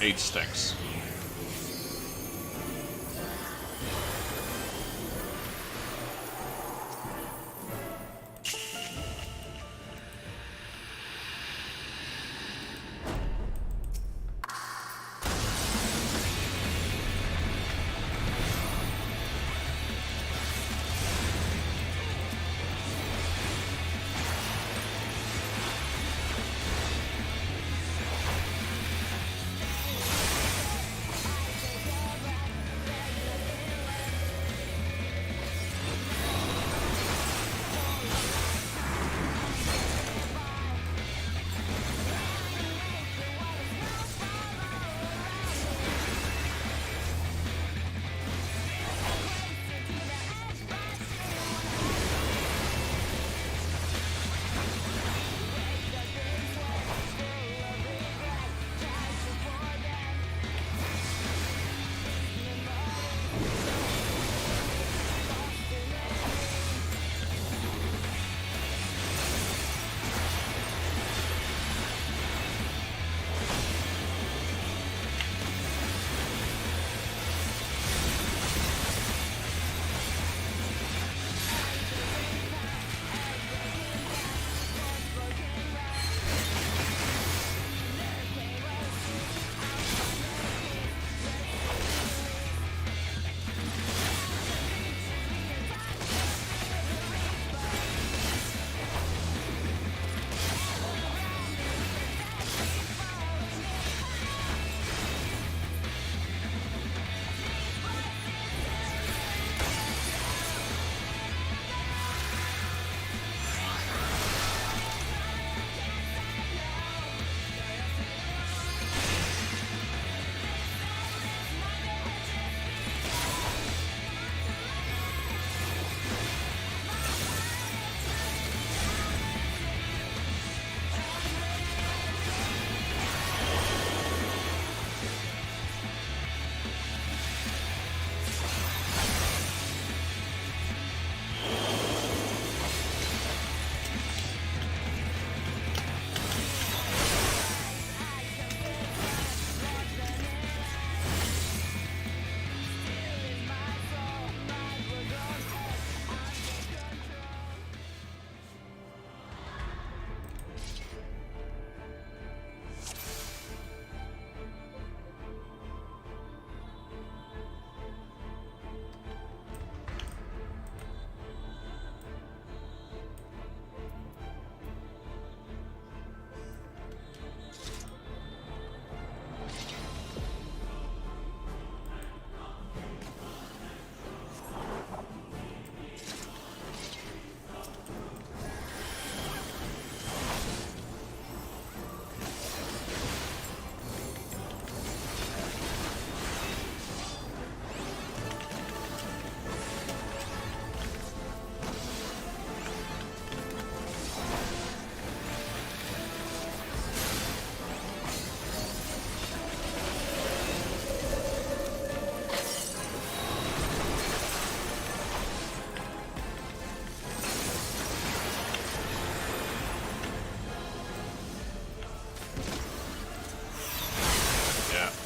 8 stacks.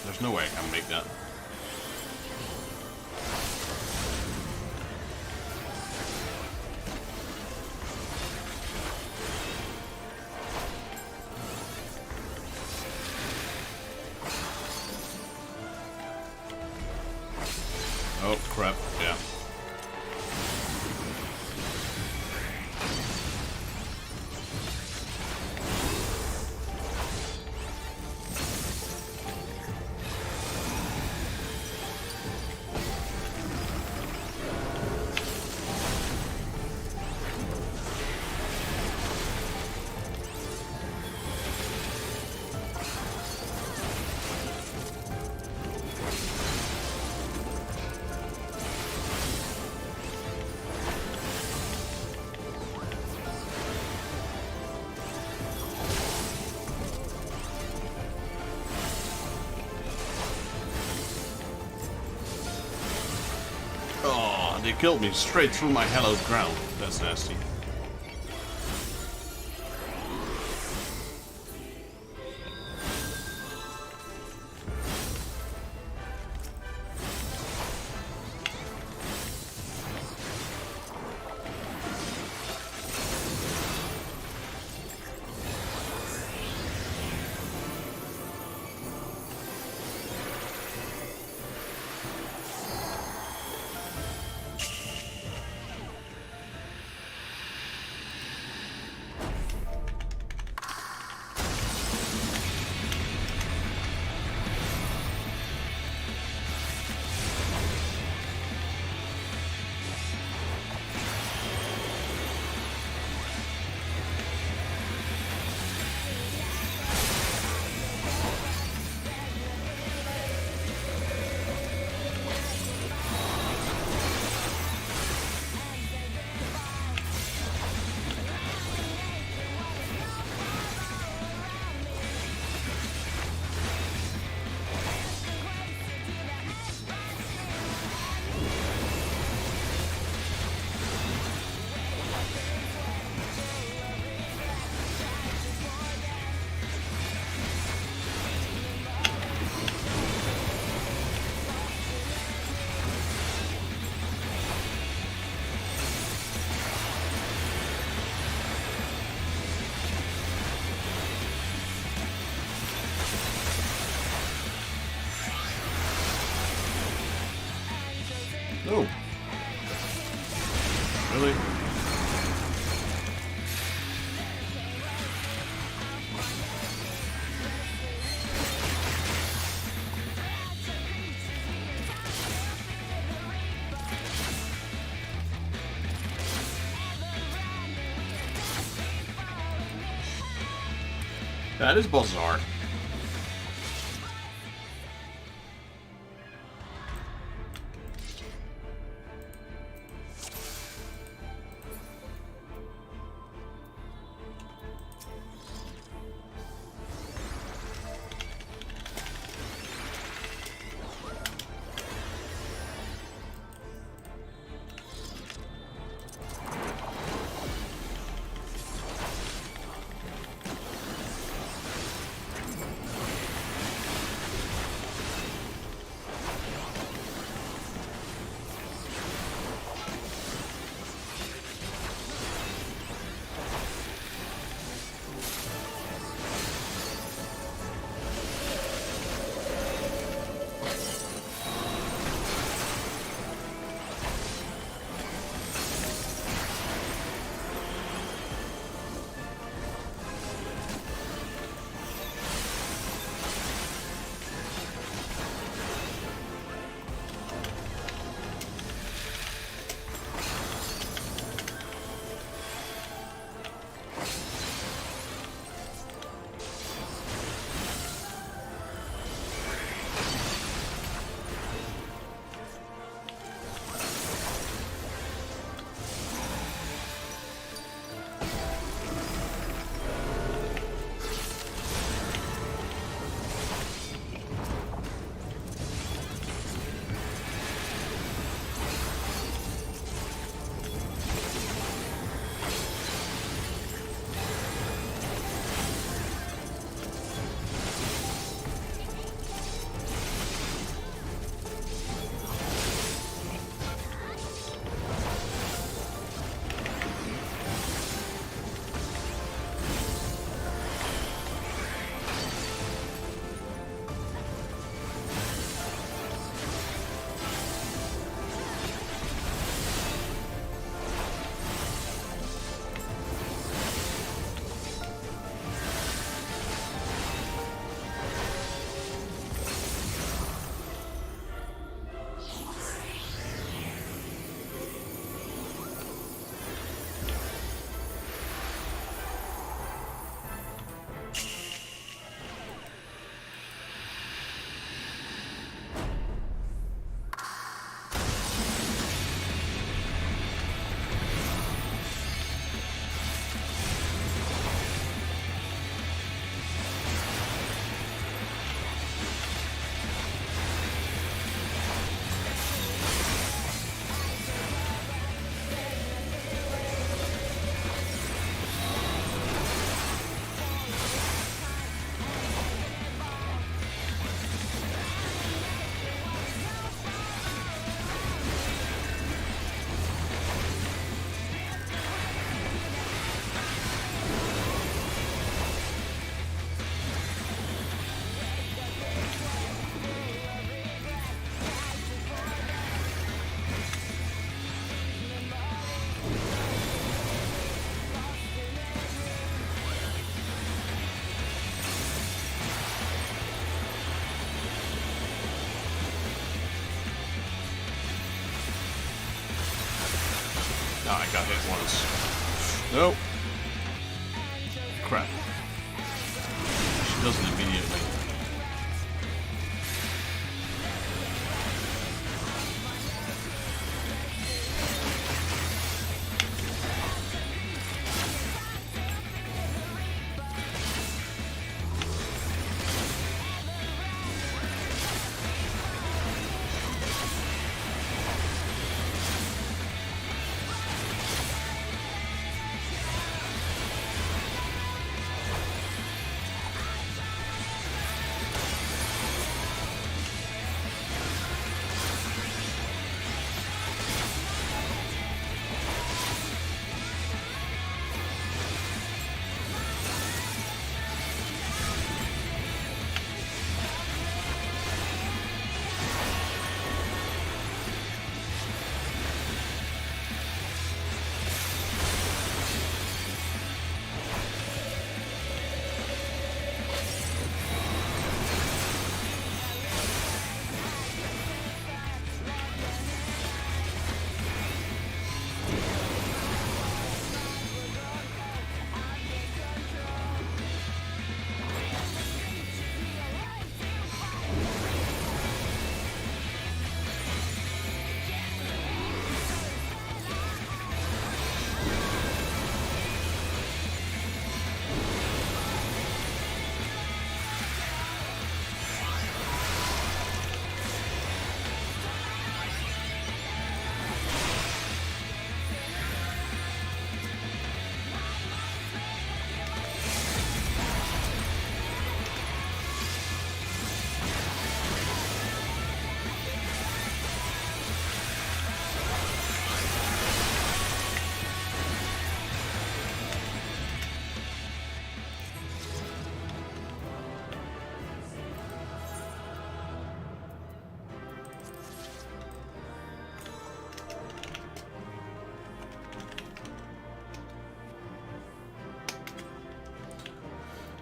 There's no way I can make that. Oh crap, yeah. They killed me straight through my hallowed ground. That's nasty. No. Really? That is bizarre. Ah, I got hit once. Nope. Crap. She doesn't immediately.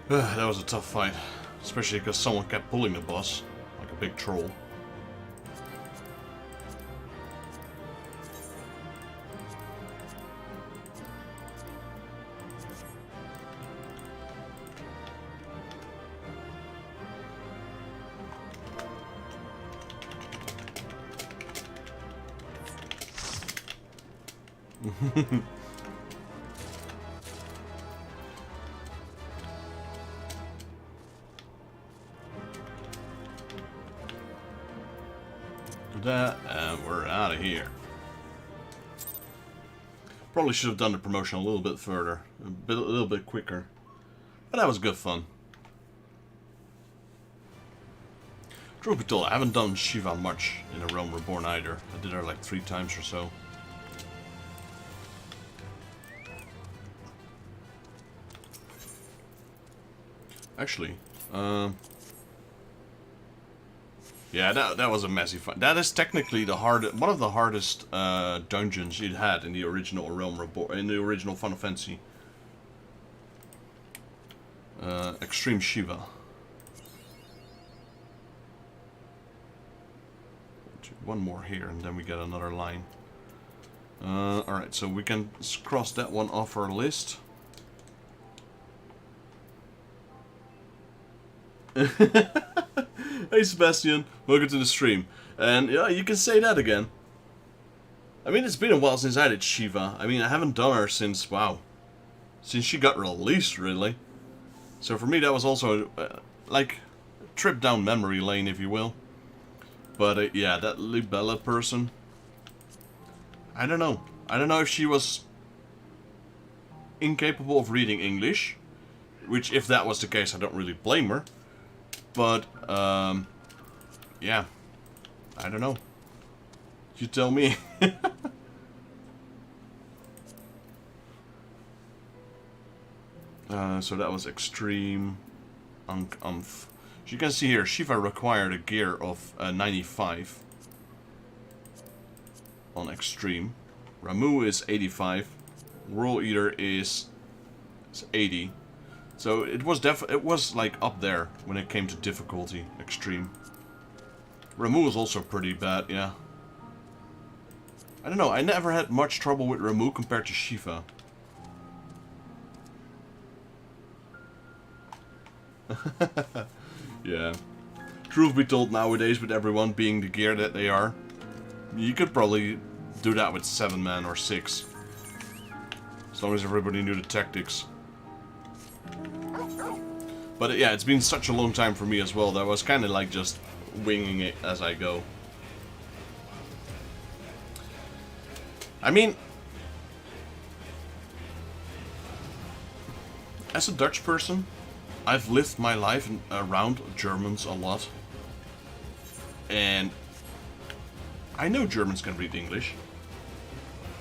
That was a tough fight. Especially because someone kept pulling the boss. Like a big troll. That, and we're out of here. Probably should have done the promotion a little bit further, a little bit quicker, but that was good fun. Truth be told, I haven't done Shiva much in A Realm Reborn either. I did her like 3 times or so. Actually, yeah, that was a messy fight. That is technically one of the hardest dungeons you'd had in the original A Realm Reborn, in the original Final Fantasy. Extreme Shiva. One more here, and then we get another line. Alright, so we can cross that one off our list. Hey Sebastian, welcome to the stream. And yeah, you can say that again. I mean, it's been a while since I did Shiva. I mean, I haven't done her since, wow, since she got released, really. So for me, that was also like a trip down memory lane, if you will. But yeah, that Libella person, I don't know. I don't know if she was incapable of reading English, which if that was the case, I don't really blame her. But, yeah, I don't know. You tell me. So that was extreme. As you can see here, Shiva required a gear of 95 on extreme. Ramu is 85. World Eater is 80. So it was like up there when it came to difficulty, extreme. Ramu was also pretty bad, yeah. I don't know, I never had much trouble with Ramu compared to Shiva. Yeah. Truth be told, nowadays with everyone being the gear that they are, you could probably do that with 7 man or 6. As long as everybody knew the tactics. But yeah, it's been such a long time for me as well that I was kind of like just winging it as I go. I mean, as a Dutch person, I've lived my life around Germans a lot. And I know Germans can read English.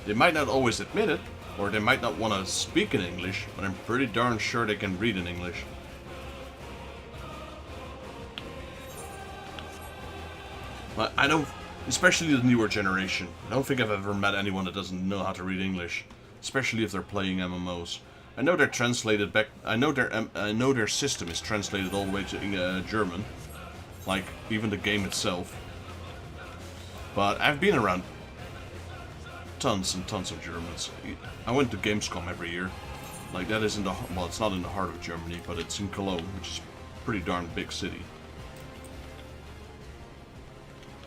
They might not always admit it, or they might not want to speak in English, but I'm pretty darn sure they can read in English. But I don't, especially the newer generation, I don't think I've ever met anyone that doesn't know how to read English, especially if they're playing MMOs. I know they're translated back. I know their system is translated all the way to German, like even the game itself. But I've been around tons and tons of Germans. I went to Gamescom every year. Like that is in the, well, it's not in the heart of Germany, but it's in Cologne, which is a pretty darn big city.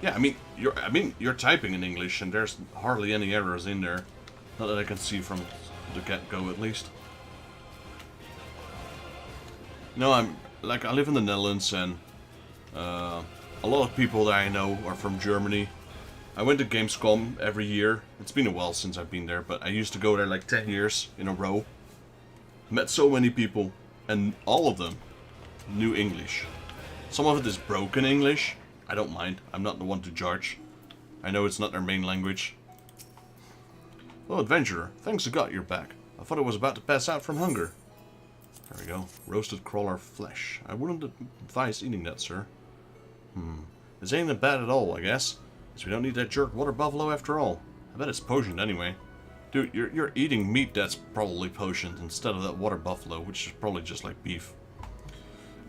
Yeah, I mean you're typing in English and there's hardly any errors in there. Not that I can see from the get-go at least. No, I live in the Netherlands and a lot of people that I know are from Germany. I went to Gamescom every year. It's been a while since I've been there, but I used to go there like 10 years in a row. Met so many people, and all of them knew English. Some of it is broken English. I don't mind. I'm not the one to judge. I know it's not their main language. Well, adventurer, thanks to God you're back. I thought I was about to pass out from hunger. There we go. Roasted crawler flesh. I wouldn't advise eating that, sir. This ain't that bad at all, I guess. Guess we don't need that jerk water buffalo after all. I bet it's potioned anyway. Dude, you're eating meat that's probably potioned instead of that water buffalo, which is probably just like beef.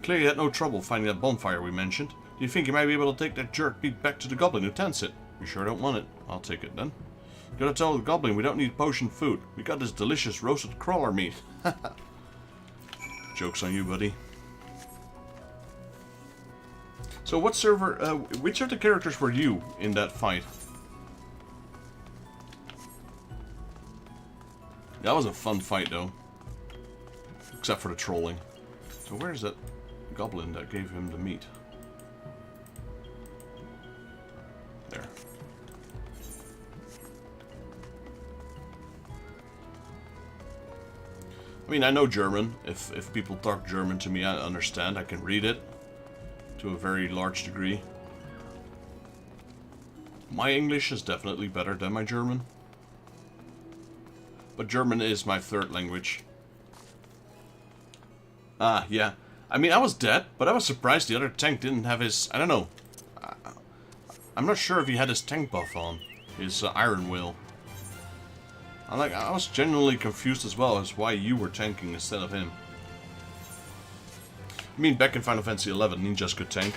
Clearly had no trouble finding that bonfire we mentioned. Do you think you might be able to take that jerk meat back to the goblin who tends it? You sure don't want it? I'll take it then. Gotta tell the goblin we don't need potion food. We got this delicious roasted crawler meat. Joke's on you, buddy. So what server, which of the characters were you in that fight? That was a fun fight though. Except for the trolling. So where's that goblin that gave him the meat? There. I mean, I know German. If people talk German to me, I understand. I can read it to a very large degree. My English is definitely better than my German. But German is my third language. Ah, yeah. I mean, I was dead, but I was surprised the other tank didn't have his... I don't know. I'm not sure if he had his tank buff on. His Iron Will. I was genuinely confused as well as why you were tanking instead of him. I mean, back in Final Fantasy XI, ninjas could tank.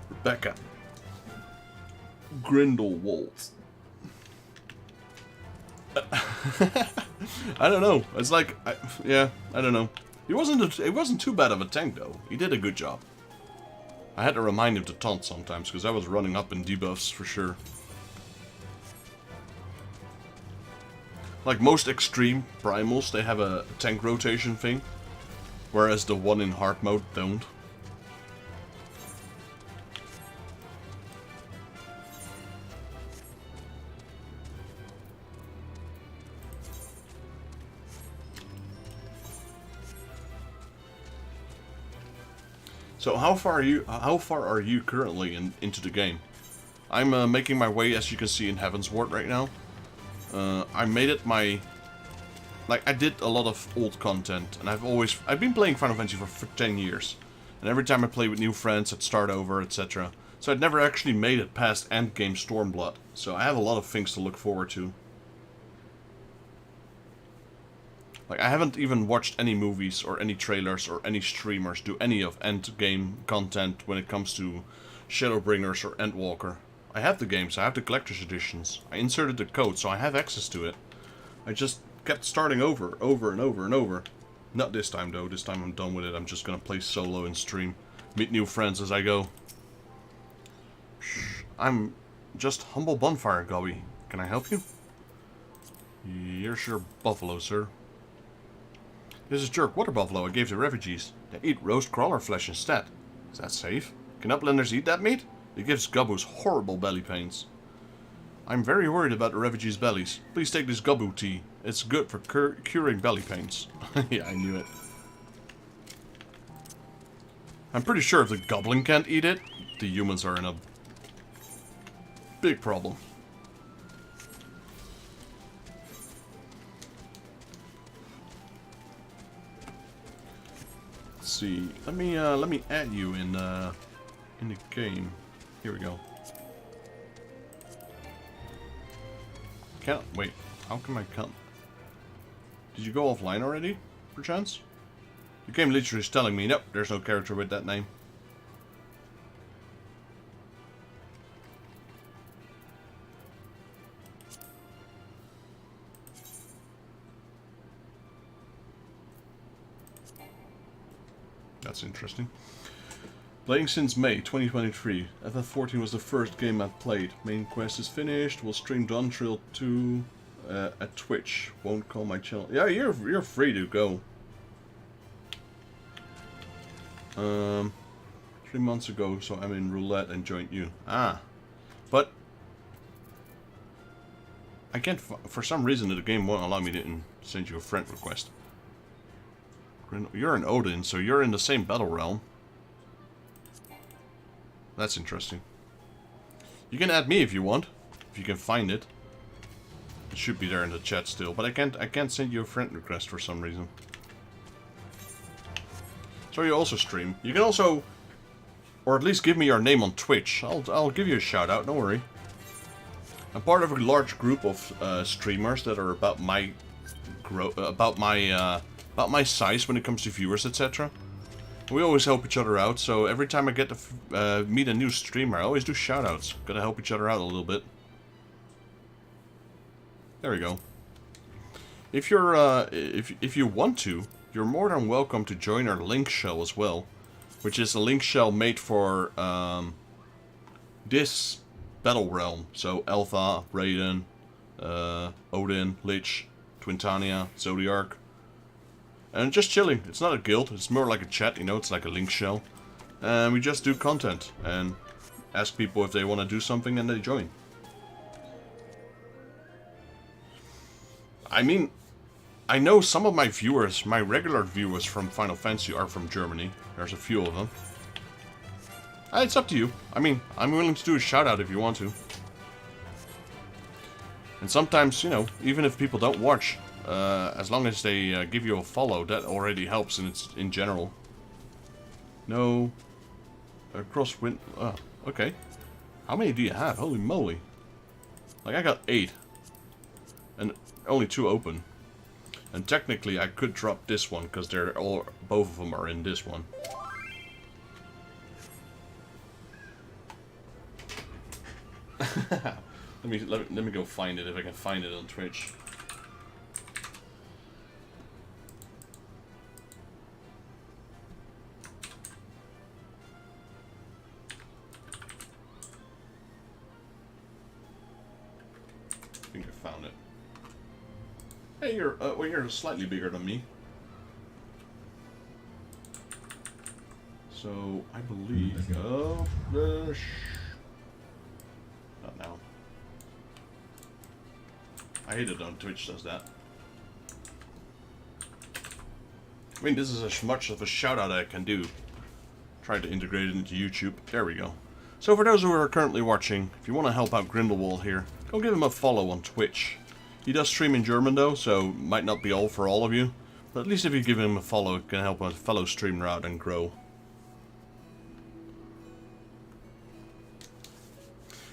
Rebecca. Grindelwald. I don't know. It's like, yeah, I don't know. It wasn't too bad of a tank though. He did a good job. I had to remind him to taunt sometimes because I was running up in debuffs for sure. Like most extreme primals, they have a tank rotation thing, whereas the one in hard mode don't. So how far are you currently into the game? I'm making my way, as you can see, in Heavensward right now. I made it my... Like, I did a lot of old content, and I've been playing Final Fantasy for 10 years. And every time I play with new friends, I'd start over, etc. So I'd never actually made it past endgame Stormblood. So I have a lot of things to look forward to. Like, I haven't even watched any movies or any trailers or any streamers do any of endgame content when it comes to Shadowbringers or Endwalker. I have the games, I have the collector's editions. I inserted the code, so I have access to it. I just kept starting over and over. Not this time though, this time I'm done with it. I'm just gonna play solo and stream. Meet new friends as I go. I'm just humble bonfire gobby. Can I help you? Here's your buffalo, sir. This is jerk water buffalo I gave to refugees. They eat roast crawler flesh instead. Is that safe? Can uplanders eat that meat? It gives gobboos horrible belly pains. I'm very worried about the refugees' bellies. Please take this gobboo tea. It's good for curing belly pains. Yeah, I knew it. I'm pretty sure if the goblin can't eat it, the humans are in a big problem. Let's see. Let me add you in the game. Here we go. Can't wait. How come I can't? Did you go offline already, perchance? The game literally is telling me, nope, there's no character with that name. That's interesting. Playing since May 2023. FF14 was the first game I've played. Main quest is finished. Will stream Dawn Trail 2 at Twitch. Won't call my channel. Yeah, you're free to go. 3 months ago, so I'm in roulette and joined you. Ah, but I can't. For some reason, the game won't allow me to send you a friend request. You're an Odin, so you're in the same battle realm. That's interesting. You can add me if you want, if you can find it. It should be there in the chat still, but I can't send you a friend request for some reason. So you also stream. You can also, or at least give me your name on Twitch. I'll give you a shout out. Don't worry. I'm part of a large group of streamers that are about my size when it comes to viewers, etc. We always help each other out, so every time I get to meet a new streamer, I always do shoutouts. Gotta help each other out a little bit. There we go. If you're, if you want to, you're more than welcome to join our link shell as well, which is a link shell made for this battle realm. So Eltha, Raiden, Odin, Lich, Twintania, Zodiark. And just chilling. It's not a guild, it's more like a chat, you know, it's like a link shell. And we just do content and ask people if they want to do something and they join. I mean, I know some of my viewers, my regular viewers from Final Fantasy are from Germany. There's a few of them. It's up to you. I mean, I'm willing to do a shout out if you want to. And sometimes, you know, even if people don't watch, as long as they give you a follow, that already helps in general. No. Crosswind. Oh, okay. How many do you have? Holy moly. Like, I got 8. And only 2 open. And technically, I could drop this one, because both of them are in this one. let me go find it, if I can find it on Twitch. I think I found it. Hey, you're slightly bigger than me. So I believe. Not now. I hate it when Twitch does that. I mean, this is as much of a shout out I can do. Try to integrate it into YouTube. There we go. So for those who are currently watching, if you want to help out Grindelwald here, go give him a follow on Twitch. He does stream in German though, so might not be all for all of you. But at least if you give him a follow, it can help a fellow streamer out and grow.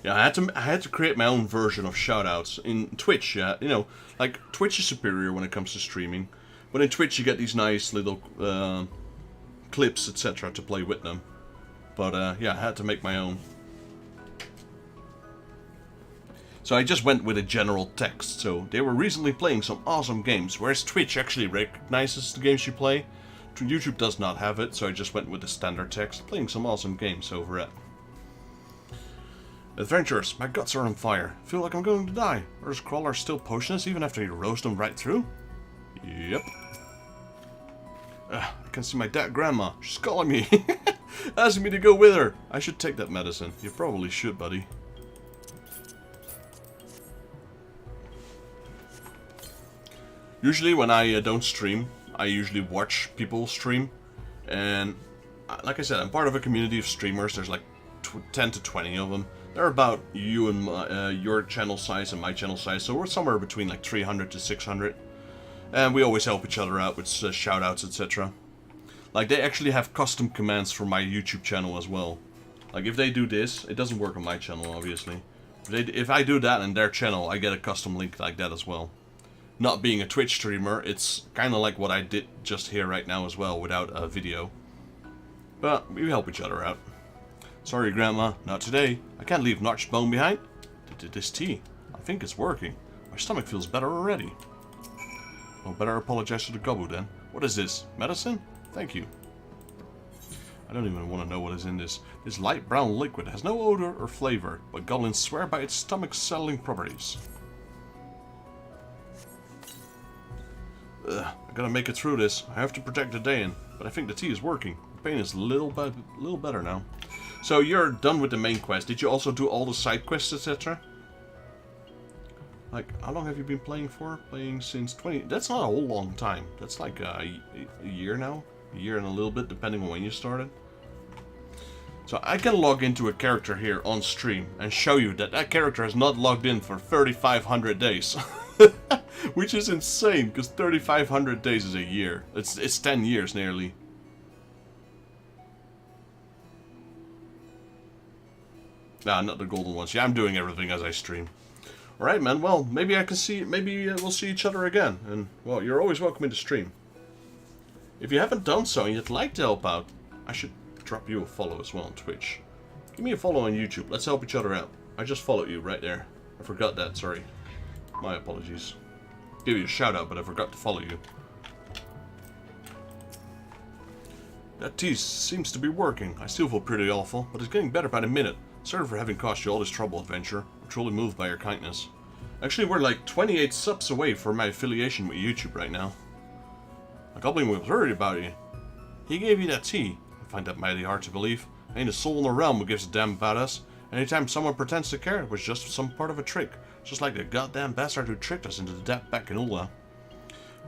Yeah, I had to create my own version of shoutouts in Twitch. Yeah, you know, like Twitch is superior when it comes to streaming, but in Twitch you get these nice little clips, etc., to play with them. But yeah, I had to make my own. So I just went with a general text. So they were recently playing some awesome games, whereas Twitch actually recognizes the games you play. YouTube does not have it, so I just went with the standard text, playing some awesome games over at. Adventurers, my guts are on fire. Feel like I'm going to die. Are those crawlers still potionless even after you roast them right through? Yep. I can see my grandma. She's calling me. Asking me to go with her. I should take that medicine. You probably should, buddy. Usually when I don't stream, I usually watch people stream. And like I said, I'm part of a community of streamers. There's like 10 to 20 of them. They're about you and your channel size and my channel size, so we're somewhere between like 300 to 600. And we always help each other out with shoutouts, etc. Like, they actually have custom commands for my YouTube channel as well. Like, if they do this, it doesn't work on my channel, obviously. If I do that in their channel, I get a custom link like that as well. Not being a Twitch streamer, it's kind of like what I did just here right now as well, without a video. But we help each other out. Sorry, Grandma, not today. I can't leave Notched Bone behind. This tea, I think it's working. My stomach feels better already. Well, better apologize to the Gobu then. What is this? Medicine? Thank you. I don't even want to know what is in this. This light brown liquid has no odor or flavor, but goblins swear by its stomach-settling properties. I gotta make it through this. I have to protect the Dayan, but I think the tea is working. The pain is a little better now. So you're done with the main quest. Did you also do all the side quests, etc.? Like, how long have you been playing for? Playing since 20... That's not a whole long time. That's like a year now. A year and a little bit, depending on when you started. So I can log into a character here on stream and show you that that character has not logged in for 3,500 days. Which is insane, because 3,500 days is a year. It's 10 years nearly. Nah, not the golden ones. Yeah, I'm doing everything as I stream. Alright, man. Well, maybe I can see... Maybe we'll see each other again. And, well, you're always welcome to stream. If you haven't done so and you'd like to help out, I should drop you a follow as well on Twitch. Give me a follow on YouTube. Let's help each other out. I just followed you right there. I forgot that, sorry. My apologies. Give you a shout out, but I forgot to follow you. That tea seems to be working. I still feel pretty awful, but it's getting better by the minute. Sorry for having caused you all this trouble, adventure. I'm truly moved by your kindness. Actually, we're like 28 subs away from my affiliation with YouTube right now. A goblin was worried about you. He gave you that tea. I find that mighty hard to believe. Ain't a soul in the realm who gives a damn about us. Anytime someone pretends to care, it was just some part of a trick. Just like the goddamn bastard who tricked us into the death back in Ula.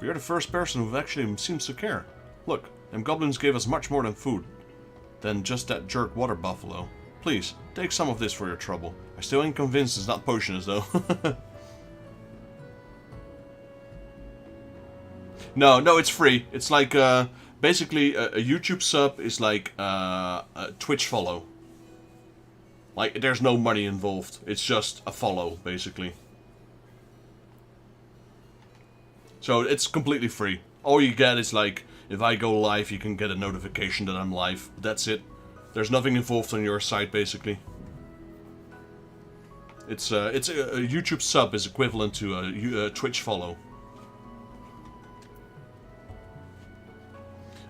You're the first person who actually seems to care. Look, them goblins gave us much more than food. Than just that jerk water buffalo. Please, take some of this for your trouble. I still ain't convinced it's not poisonous though. No, it's free. It's like, basically a YouTube sub is like a Twitch follow. Like, there's no money involved. It's just a follow, basically. So, it's completely free. All you get is like, if I go live, you can get a notification that I'm live. That's it. There's nothing involved on your side, basically. It's a YouTube sub is equivalent to a Twitch follow.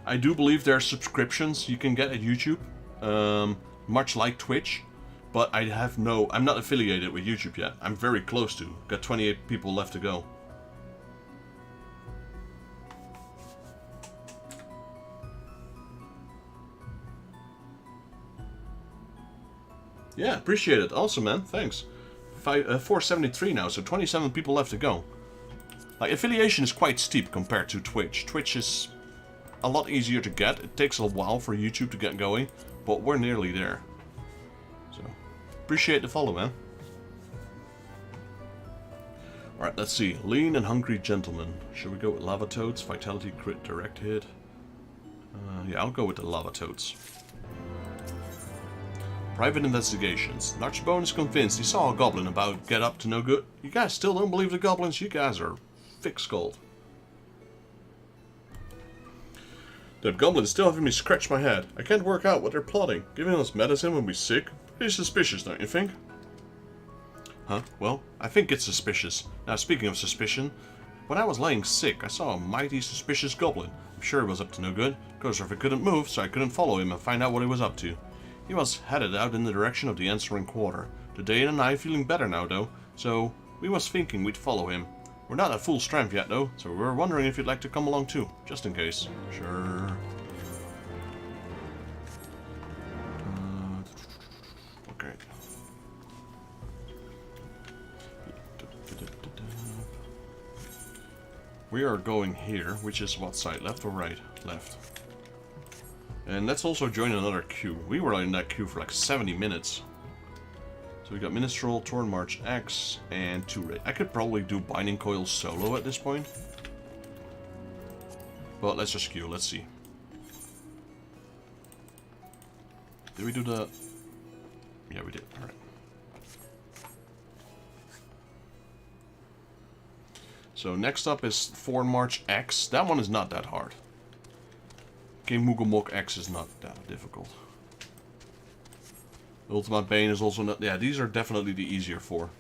I do believe there are subscriptions you can get at YouTube, much like Twitch, but I'm not affiliated with YouTube yet. I'm very close to. Got 28 people left to go. Yeah, appreciate it. Awesome, man. Thanks. 473 now, so 27 people left to go. Like, affiliation is quite steep compared to Twitch. Twitch is a lot easier to get. It takes a while for YouTube to get going, but we're nearly there. So, appreciate the follow, man. Alright, let's see. Lean and hungry gentleman. Should we go with lava toads? Vitality, crit, direct hit. Yeah, I'll go with the lava toads. Private investigations. Narchbone is convinced he saw a goblin about get up to no good. You guys still don't believe the goblins? You guys are thick-skulled. That goblin's still having me scratch my head. I can't work out what they're plotting. Giving us medicine when we're sick? Pretty suspicious, don't you think? Huh? Well, I think it's suspicious. Now, speaking of suspicion, when I was laying sick, I saw a mighty suspicious goblin. I'm sure he was up to no good. Ghostriffer couldn't move, so I couldn't follow him and find out what he was up to. He was headed out in the direction of the answering quarter. The Dane and I feeling better now, though, so we was thinking we'd follow him. We're not at full strength yet, though, so we were wondering if you'd like to come along too, just in case. Sure. Okay. We are going here, which is what side? Left or right? Left. And let's also join another queue. We were in that queue for like 70 minutes. So we got Minstrel, Torn March X, and 2 Raid. I could probably do Binding Coil solo at this point. But let's just queue, let's see. Did we do the... Yeah, we did, alright. So next up is Thorn March X. That one is not that hard. King Mugamok X is not that difficult. Ultimate Bane is also not... Yeah, these are definitely the easier 4.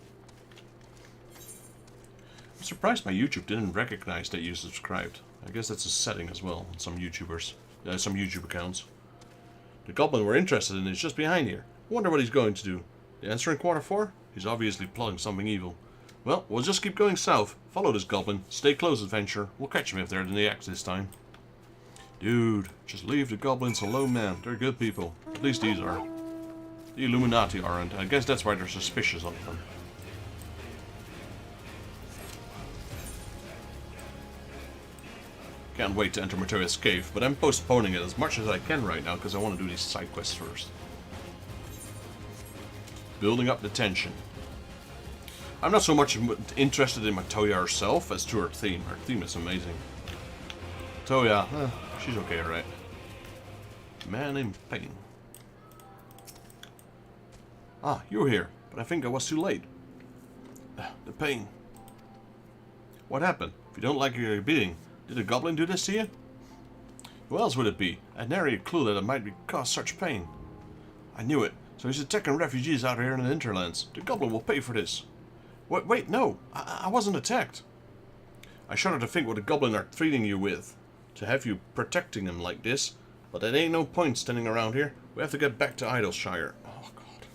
I'm surprised my YouTube didn't recognize that you subscribed. I guess that's a setting as well on some YouTubers. Some YouTube accounts. The goblin we're interested in is just behind here. I wonder what he's going to do. The answer in quarter 4? He's obviously plotting something evil. Well, we'll just keep going south. Follow this goblin. Stay close, adventure. We'll catch him if they're in the X this time. Dude, just leave the goblins alone, man. They're good people. At least these are. The Illuminati aren't. I guess that's why they're suspicious of them. Can't wait to enter Matoya's cave, but I'm postponing it as much as I can right now because I want to do these side quests first. Building up the tension. I'm not so much interested in Matoya herself as to her theme. Her theme is amazing. Matoya, she's okay, right? Man in pain. Ah, you're here, but I think I was too late. The pain. What happened? If you don't like your beating, did a goblin do this to you? Who else would it be? I had nary a clue that it might cause such pain. I knew it. So he's attacking refugees out here in the hinterlands. The goblin will pay for this. Wait, no. I wasn't attacked. I shudder to think what the goblin are treating you with. To have you protecting him like this. But there ain't no point standing around here. We have to get back to Idleshire. Oh, God.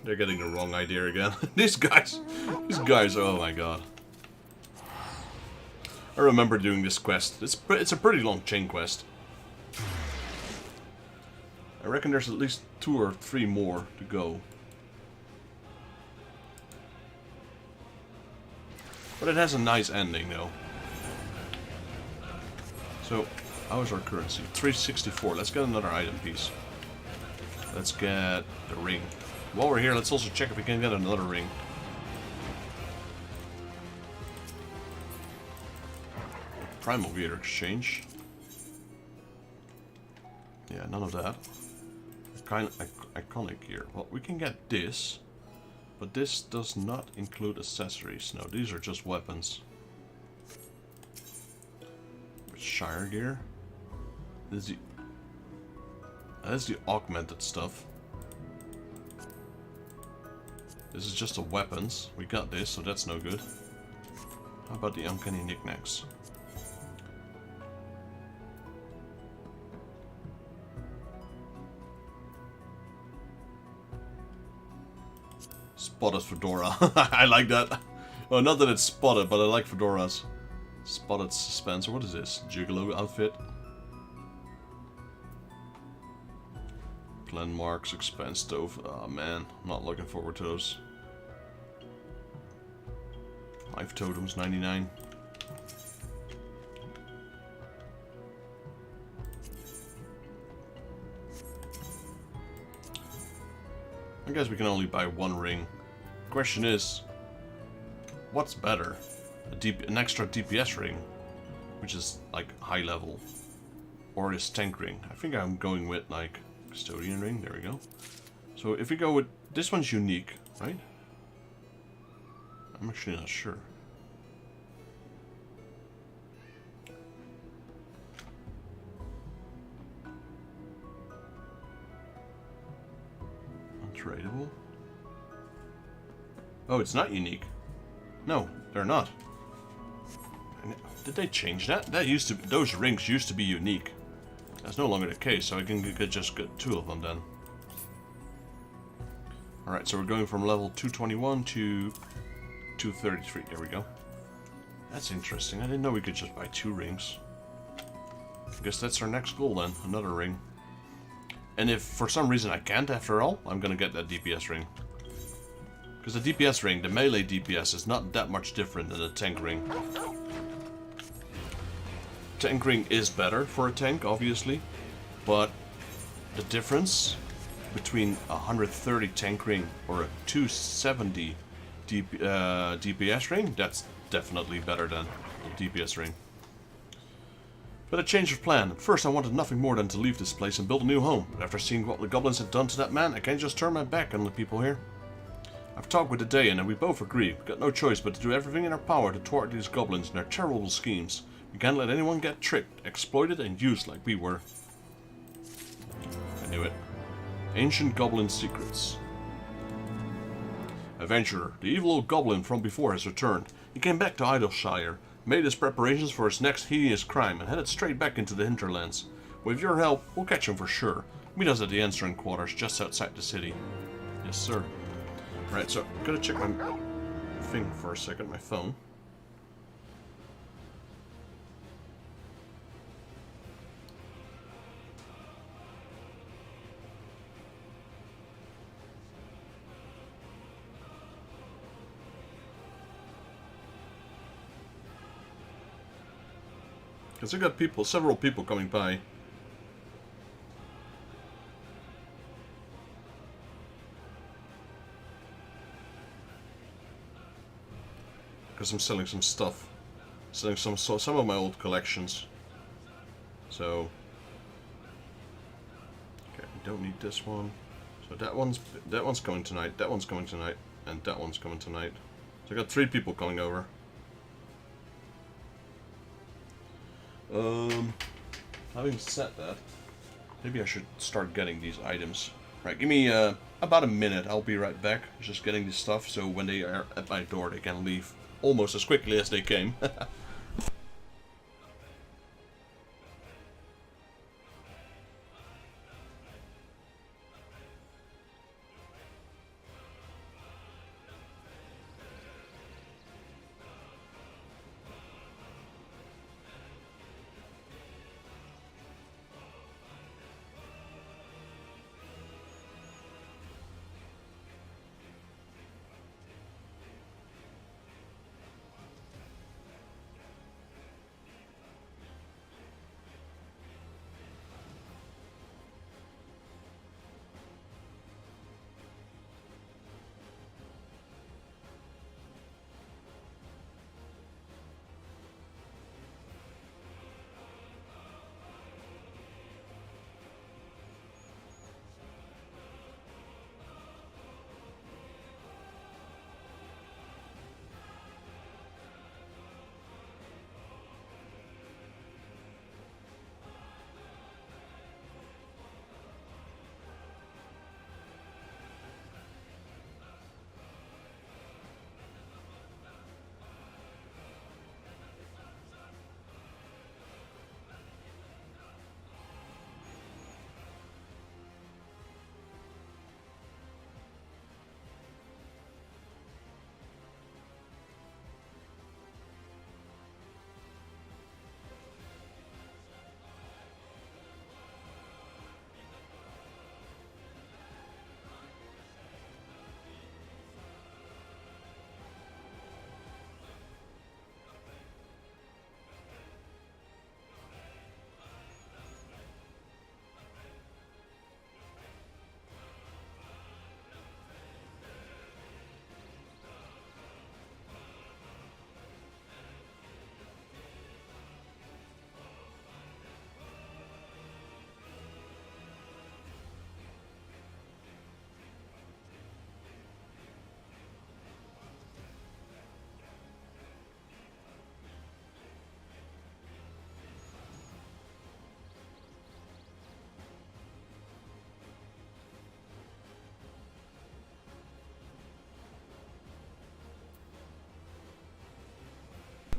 They're getting the wrong idea again. These guys, oh my God. I remember doing this quest. It's a pretty long chain quest. I reckon there's at least 2 or 3 more to go. But it has a nice ending, though. So, how is our currency? 364. Let's get another item piece. Let's get the ring. While we're here, let's also check if we can get another ring. Primal gear exchange. Yeah, none of that. Kind of iconic gear. Well, we can get this, but this does not include accessories. No, these are just weapons. Shire gear. That's the augmented stuff. This is just the weapons. We got this, so that's no good. How about the uncanny knickknacks? Spotted fedora. I like that. Well, not that it's spotted, but I like fedoras. Spotted suspense. What is this? Gigolo outfit. Landmarks, expense stove. Oh man, I'm not looking forward to those. Life totems, 99. I guess we can only buy 1 ring. Question is, what's better? An extra DPS ring, which is like high level, or this tank ring? I think I'm going with like custodian ring. There we go. So if we go with this one's unique, right? I'm actually not sure. Untradeable. Oh, it's not unique. No, they're not. Did they change that? That used to. Those rings used to be unique. That's no longer the case, so I can just get 2 of them then. Alright, so we're going from level 221 to 233. There we go. That's interesting. I didn't know we could just buy 2 rings. I guess that's our next goal then. Another ring. And if for some reason I can't after all, I'm gonna get that DPS ring. Because the DPS ring, the melee DPS, is not that much different than the tank ring. Tank ring is better for a tank, obviously, but the difference between a 130 tank ring or a 270 DPS ring, that's definitely better than the DPS ring. But a change of plan. At first I wanted nothing more than to leave this place and build a new home, but after seeing what the goblins had done to that man, I can't just turn my back on the people here. I've talked with the Dayan and we both agree. We've got no choice but to do everything in our power to thwart these goblins and their terrible schemes. We can't let anyone get tricked, exploited, and used like we were. I knew it. Ancient Goblin Secrets. Adventurer, the evil old goblin from before has returned. He came back to Idleshire, made his preparations for his next hideous crime, and headed straight back into the hinterlands. With your help, we'll catch him for sure. Meet us at the answering quarters just outside the city. Yes, sir. Right, so I'm gonna check my thing for a second, my phone. Because I got several people coming by. Because I'm selling some stuff. Selling some of my old collections. So. Okay, we don't need this one. So that one's coming tonight, that one's coming tonight, and that one's coming tonight. So I got 3 people coming over. Having said that, maybe I should start getting these items. Right, give me about a minute. I'll be right back. Just getting this stuff, so when they are at my door, they can leave almost as quickly as they came.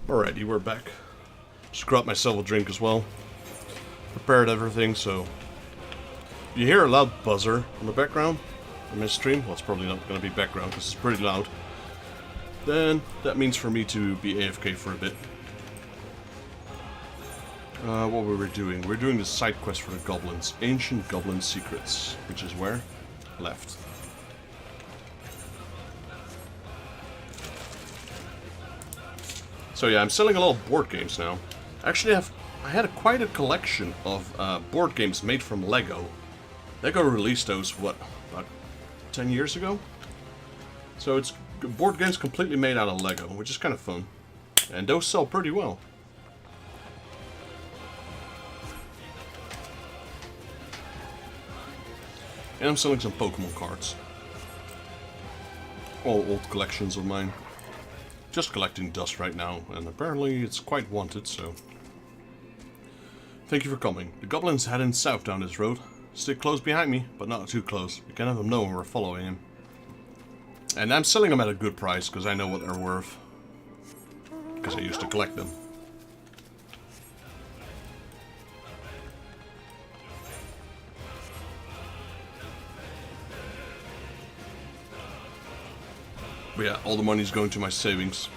Alrighty, we're back. Just grabbed myself a drink as well. Prepared everything, so... You hear a loud buzzer in the background in my stream? Well, it's probably not going to be background because it's pretty loud. Then, that means for me to be AFK for a bit. What were we doing? We're doing the side quest for the goblins. Ancient Goblin Secrets. Which is where? Left. So yeah, I'm selling a lot of board games now. Actually, I had quite a collection of board games made from Lego. Lego released those, what, about 10 years ago? So it's board games completely made out of Lego, which is kind of fun. And those sell pretty well. And I'm selling some Pokemon cards. All old collections of mine. Just collecting dust right now, and apparently it's quite wanted, so... Thank you for coming. The goblin's heading south down this road. Stick close behind me, but not too close. You can have them know when we're following him. And I'm selling them at a good price, because I know what they're worth. Because I used to collect them. But yeah, all the money's going to my savings.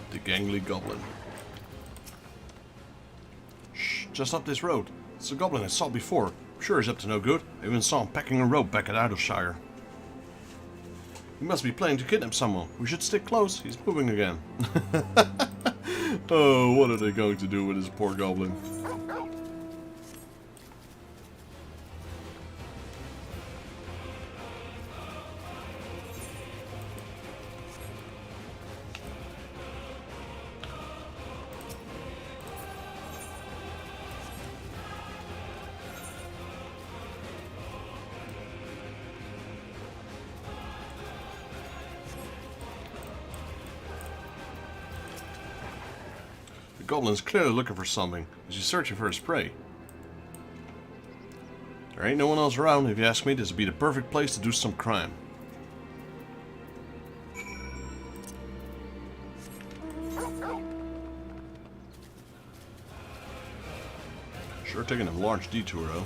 The gangly goblin. Shh, just up this road. It's a goblin I saw before. I'm sure he's up to no good. I even saw him packing a rope back at Eorzea. He must be planning to kidnap someone. We should stick close. He's moving again. Oh, what are they going to do with this poor goblin? The goblin's clearly looking for something, as he's searching for his prey. There ain't no one else around. If you ask me, this would be the perfect place to do some crime. Sure taking a large detour, though.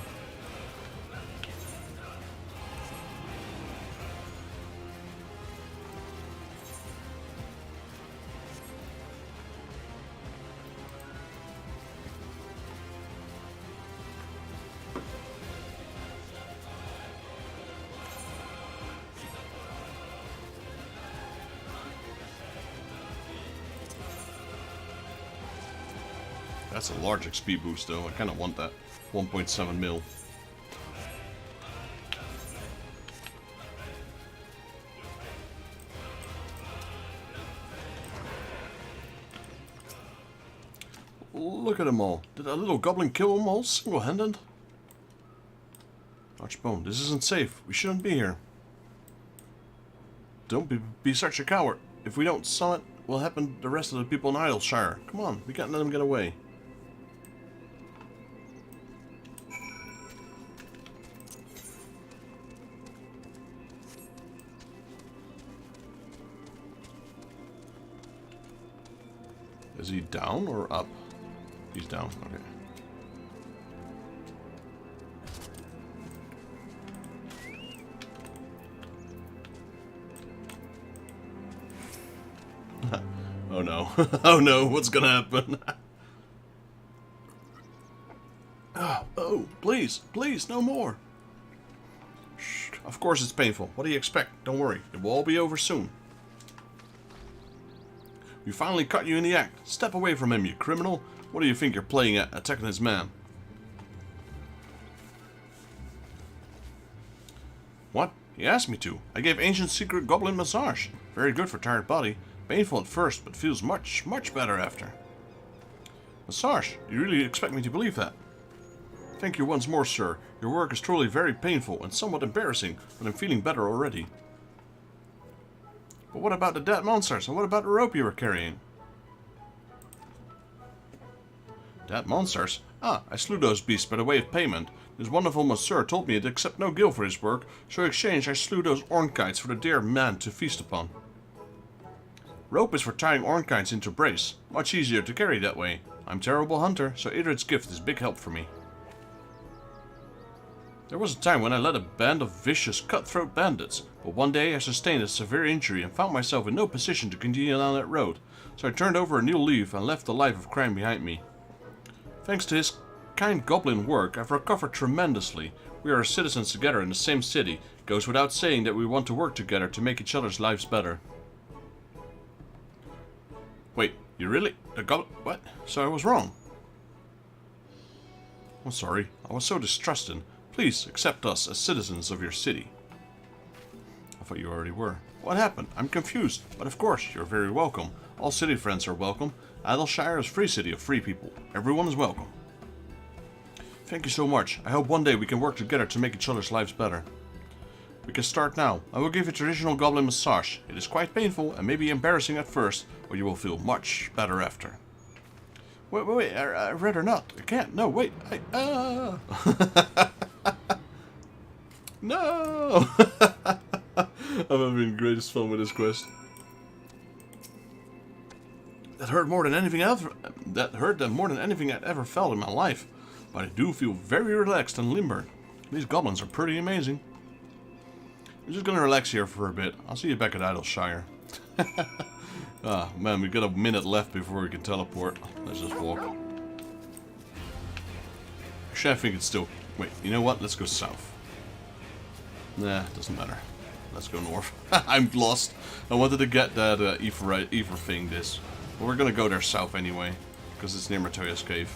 That's a large XP boost, though. I kind of want that. 1.7 mil. Look at them all. Did that little goblin kill them all single-handed? Archbone, this isn't safe. We shouldn't be here. Don't be such a coward. If we don't summon, what will happen to the rest of the people in Idleshire? Come on, we can't let them get away. Is he down or up? He's down, okay. Oh no. Oh no, what's gonna happen? Oh, please, please, no more. Shh, of course it's painful. What do you expect? Don't worry, it will all be over soon. We finally caught you in the act. Step away from him, you criminal. What do you think you're playing at, attacking his man? What? He asked me to. I gave ancient secret goblin massage. Very good for tired body. Painful at first, but feels much, much better after. Massage? You really expect me to believe that? Thank you once more, sir. Your work is truly very painful and somewhat embarrassing, but I'm feeling better already. But what about the dead monsters, and what about the rope you were carrying? Dead monsters? Ah, I slew those beasts by the way of payment. This wonderful monsieur told me he'd accept no gill for his work, so in exchange I slew those ornkites for the dear man to feast upon. Rope is for tying ornkites into brace. Much easier to carry that way. I'm a terrible hunter, so Idrit's gift is big help for me. There was a time when I led a band of vicious, cutthroat bandits, but one day I sustained a severe injury and found myself in no position to continue down that road, so I turned over a new leaf and left the life of crime behind me. Thanks to his kind goblin work, I've recovered tremendously. We are citizens together in the same city. It goes without saying that we want to work together to make each other's lives better. Wait, you really? The goblin? What? So I was wrong. I'm sorry, I was so distrusted. Please accept us as citizens of your city. I thought you already were. What happened? I'm confused, but of course, you're very welcome. All city friends are welcome. Idleshire is a free city of free people. Everyone is welcome. Thank you so much. I hope one day we can work together to make each other's lives better. We can start now. I will give you a traditional goblin massage. It is quite painful and maybe embarrassing at first, but you will feel much better after. Wait, I'd rather not. I can't. No, wait. No! I'm having the greatest fun with this quest. That hurt more than anything I'd ever felt in my life. But I do feel very relaxed and limber. These goblins are pretty amazing. I'm just gonna relax here for a bit. I'll see you back at Idleshire. Ah, man, we've got a minute left before we can teleport. Let's just walk. Actually, I think it's still... Wait, you know what? Let's go south. Nah, doesn't matter. Let's go north. I'm lost. I wanted to get that Ether thing, this. But we're gonna go there south anyway, because it's near Matoya's cave.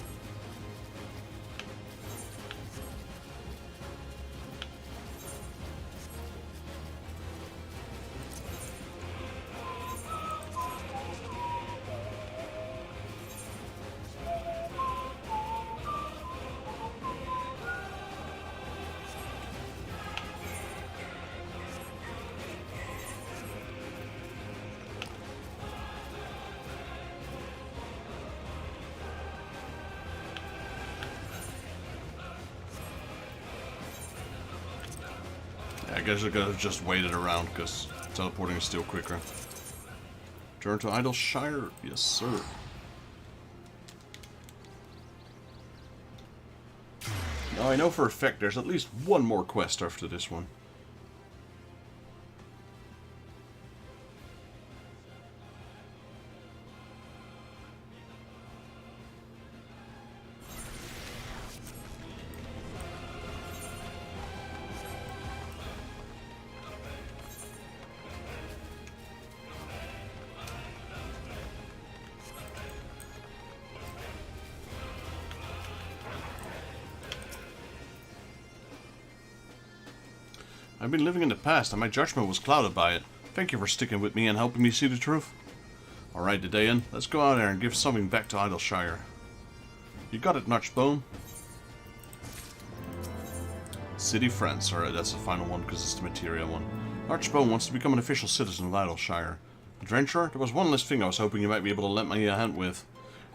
I guess I could have just waited around, because teleporting is still quicker. Turn to Idleshire? Yes, sir. Now I know for a fact there's at least one more quest after this one. I've been living in the past, and my judgment was clouded by it. Thank you for sticking with me and helping me see the truth. Alright, Dayan, let's go out there and give something back to Idleshire. You got it, Notchbone. City Friends. Alright, that's the final one, because it's the material one. Notchbone wants to become an official citizen of Idleshire. Adventurer, there was one last thing I was hoping you might be able to lend me a hand with.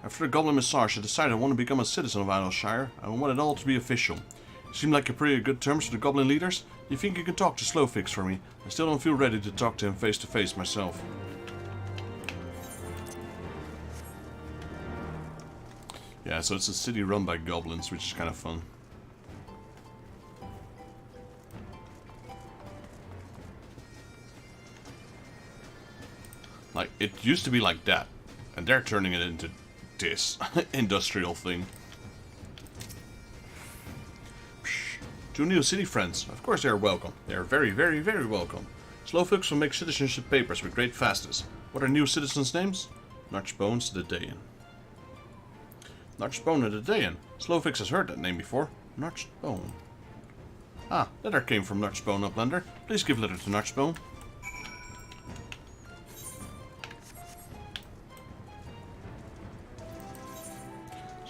After the Goblin Massage, I decided I want to become a citizen of Idleshire. I want it all to be official. You seem like you're pretty good terms with the Goblin leaders. You think you can talk to Slowfix for me? I still don't feel ready to talk to him face to face myself. Yeah, so it's a city run by goblins, which is kind of fun. Like, it used to be like that, and they're turning it into this industrial thing. Two new city friends. Of course they are welcome. They are very, very, very welcome. Slowfix will make citizenship papers with great fastness. What are new citizens' names? Notchbones the Dayan. Notchbone the Dayan. Slowfix has heard that name before. Notchbone. Ah, letter came from Notchbone Uplander. Please give letter to Notchbone.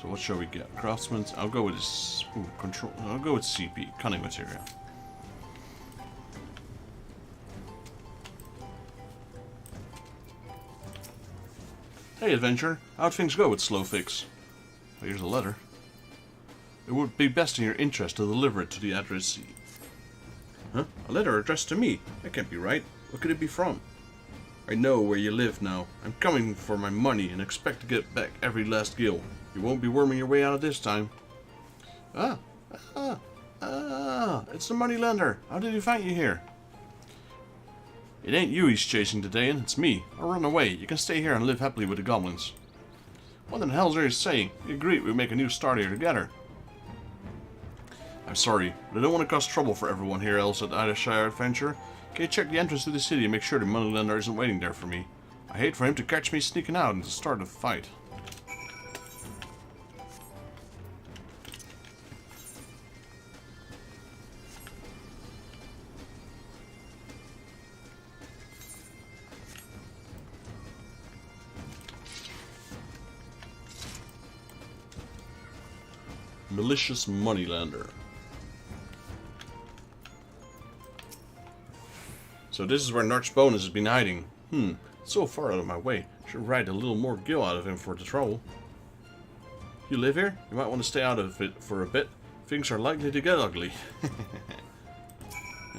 So what shall we get? Craftsman. I'll go with this. Ooh, control. I'll go with CP. Cunning material. Hey, adventurer. How'd things go with Slowfix? Well, here's a letter. It would be best in your interest to deliver it to the addressee. Huh? A letter addressed to me? That can't be right. What could it be from? I know where you live now. I'm coming for my money and expect to get back every last gil. You won't be worming your way out of this time. It's the moneylender. How did he find you here? It ain't you he's chasing today, and it's me. I'll run away. You can stay here and live happily with the goblins. What the hell's there saying? We agreed we'd make a new start here together. I'm sorry, but I don't want to cause trouble for everyone here else at Idleshire Adventure. Can you check the entrance to the city and make sure the moneylender isn't waiting there for me? I hate for him to catch me sneaking out and to start a fight. Malicious moneylender. So this is where Notchbone has been hiding. It's so far out of my way. Should ride a little more gil out of him for the trouble. You live here? You might want to stay out of it for a bit. Things are likely to get ugly.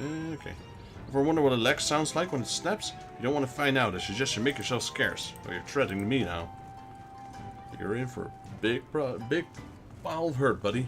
Okay. Ever wonder what a leg sounds like when it snaps? You don't want to find out. I suggest you make yourself scarce. Or you're threatening me now. You're in for a big pile of hurt, buddy.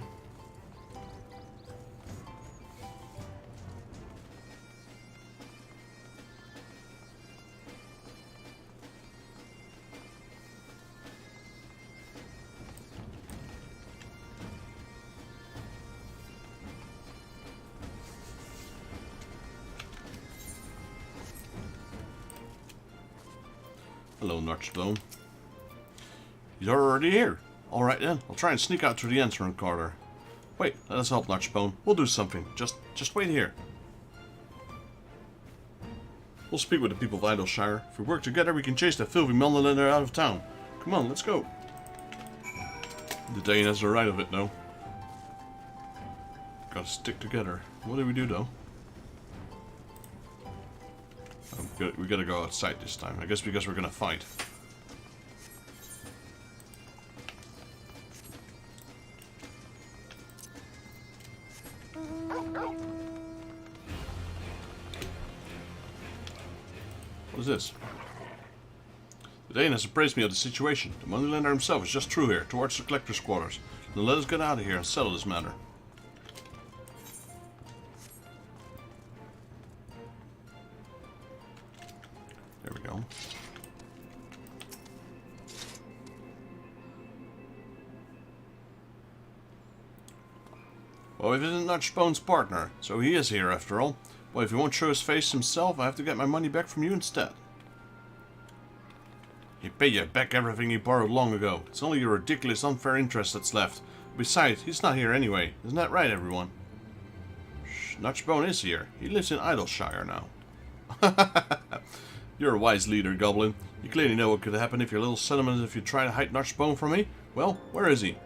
Hello, Notchbone. You're already here. Alright then, I'll try and sneak out through the entrance corridor. Wait, let us help, Notchbone. We'll do something. Just wait here. We'll speak with the people of Idleshire. If we work together, we can chase that filthy moneylender out of town. Come on, let's go. The Dayan has the right of it, though. Gotta stick together. What do we do, though? We gotta go outside this time. I guess because we're gonna fight. What is this? The Dane has appraised me of the situation. The moneylender himself is just through here, towards the collector's quarters. Now let us get out of here and settle this matter. There we go. Well, it isn't Notchbone's partner, so he is here after all. Well, if he won't show his face himself, I have to get my money back from you instead. He paid you back everything he borrowed long ago. It's only your ridiculous unfair interest that's left. Besides, he's not here anyway. Isn't that right, everyone? Shh, Notchbone is here. He lives in Idleshire now. You're a wise leader, Goblin. You clearly know what could happen if your little settlement if you try to hide Notchbone from me. Well, where is he?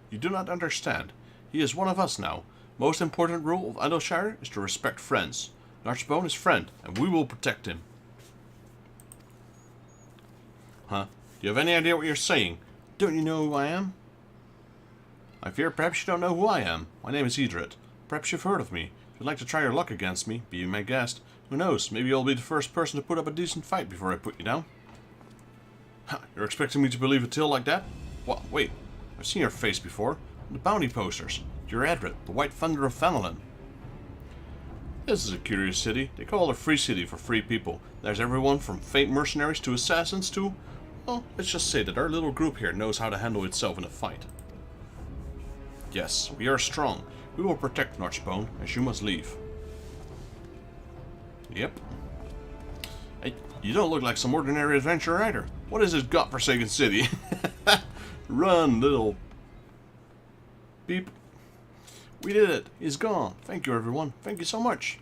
You do not understand. He is one of us now. Most important rule of Idleshire is to respect friends. Notchbone is friend, and we will protect him. Huh? Do you have any idea what you're saying? Don't you know who I am? I fear perhaps you don't know who I am. My name is Edred. Perhaps you've heard of me. If you'd like to try your luck against me, be my guest. Who knows, maybe you'll be the first person to put up a decent fight before I put you down. Ha, you're expecting me to believe a tale like that? What? Wait. I've seen your face before. On the bounty posters. You're Edred, the White Thunder of Fenelon. This is a curious city. They call it a free city for free people. There's everyone from faint mercenaries to assassins to... Well, let's just say that our little group here knows how to handle itself in a fight. Yes, we are strong. We will protect Notchbone, as you must leave. Yep. Hey, you don't look like some ordinary adventurer either. What is this godforsaken city? Run, little... beep. We did it. He's gone. Thank you, everyone. Thank you so much.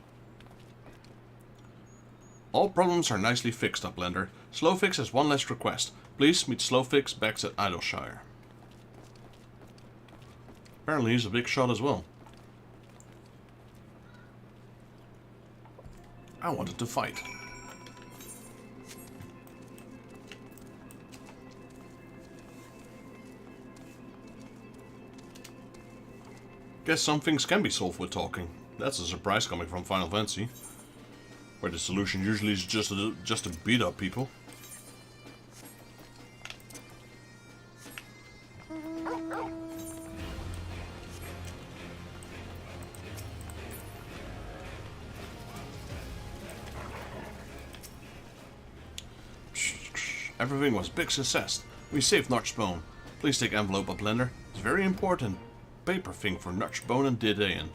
All problems are nicely fixed, Uplender. Slowfix has one last request. Please meet Slowfix back at Idleshire. Apparently he's a big shot as well. I wanted to fight. Guess some things can be solved with talking. That's a surprise coming from Final Fantasy, where the solution usually is just to beat up people. Everything was a big success. We saved Notchbone. Please take envelope, Uplender. It's very important. Paper thing for Notchbone and Didaean.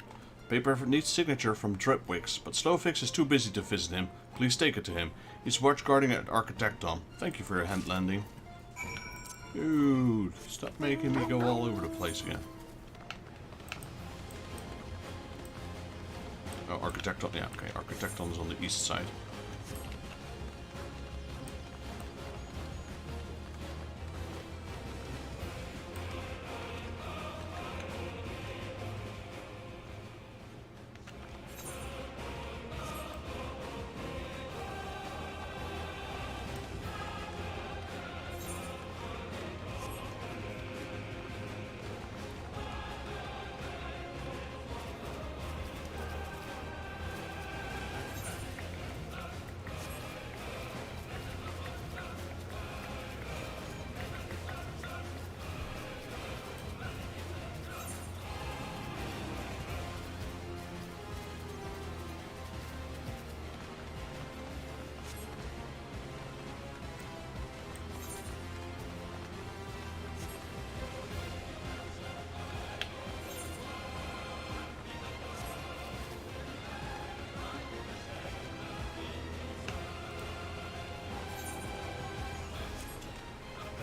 Paper needs signature from Dripwix, but Slowfix is too busy to visit him. Please take it to him. He's watch guarding at Architecton. Thank you for your hand landing. Dude, stop making me go all over the place again. Oh, Architecton. Yeah, okay. Architecton is on the east side.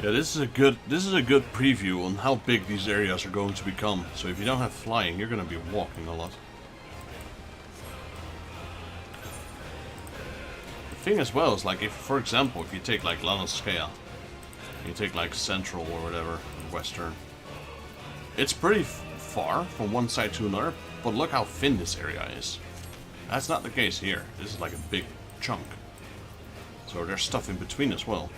Yeah, this is a good preview on how big these areas are going to become. So if you don't have flying, you're going to be walking a lot. The thing as well is, like, if, for example, if you take like Lanascea, you take like Central or whatever, Western, it's pretty far from one side to another, but look how thin this area is. That's not the case here. This is like a big chunk. So there's stuff in between as well.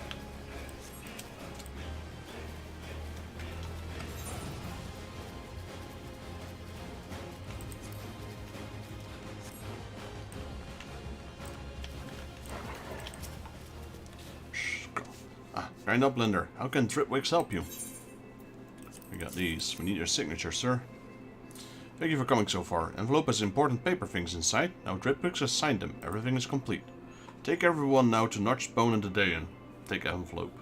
Kind Uplander, how can Dripwix help you? We got these. We need your signature, sir. Thank you for coming so far. Envelope has important paper things inside. Now Dripwix has signed them. Everything is complete. Take everyone now to Notched Bone and the Dayan. Take envelope.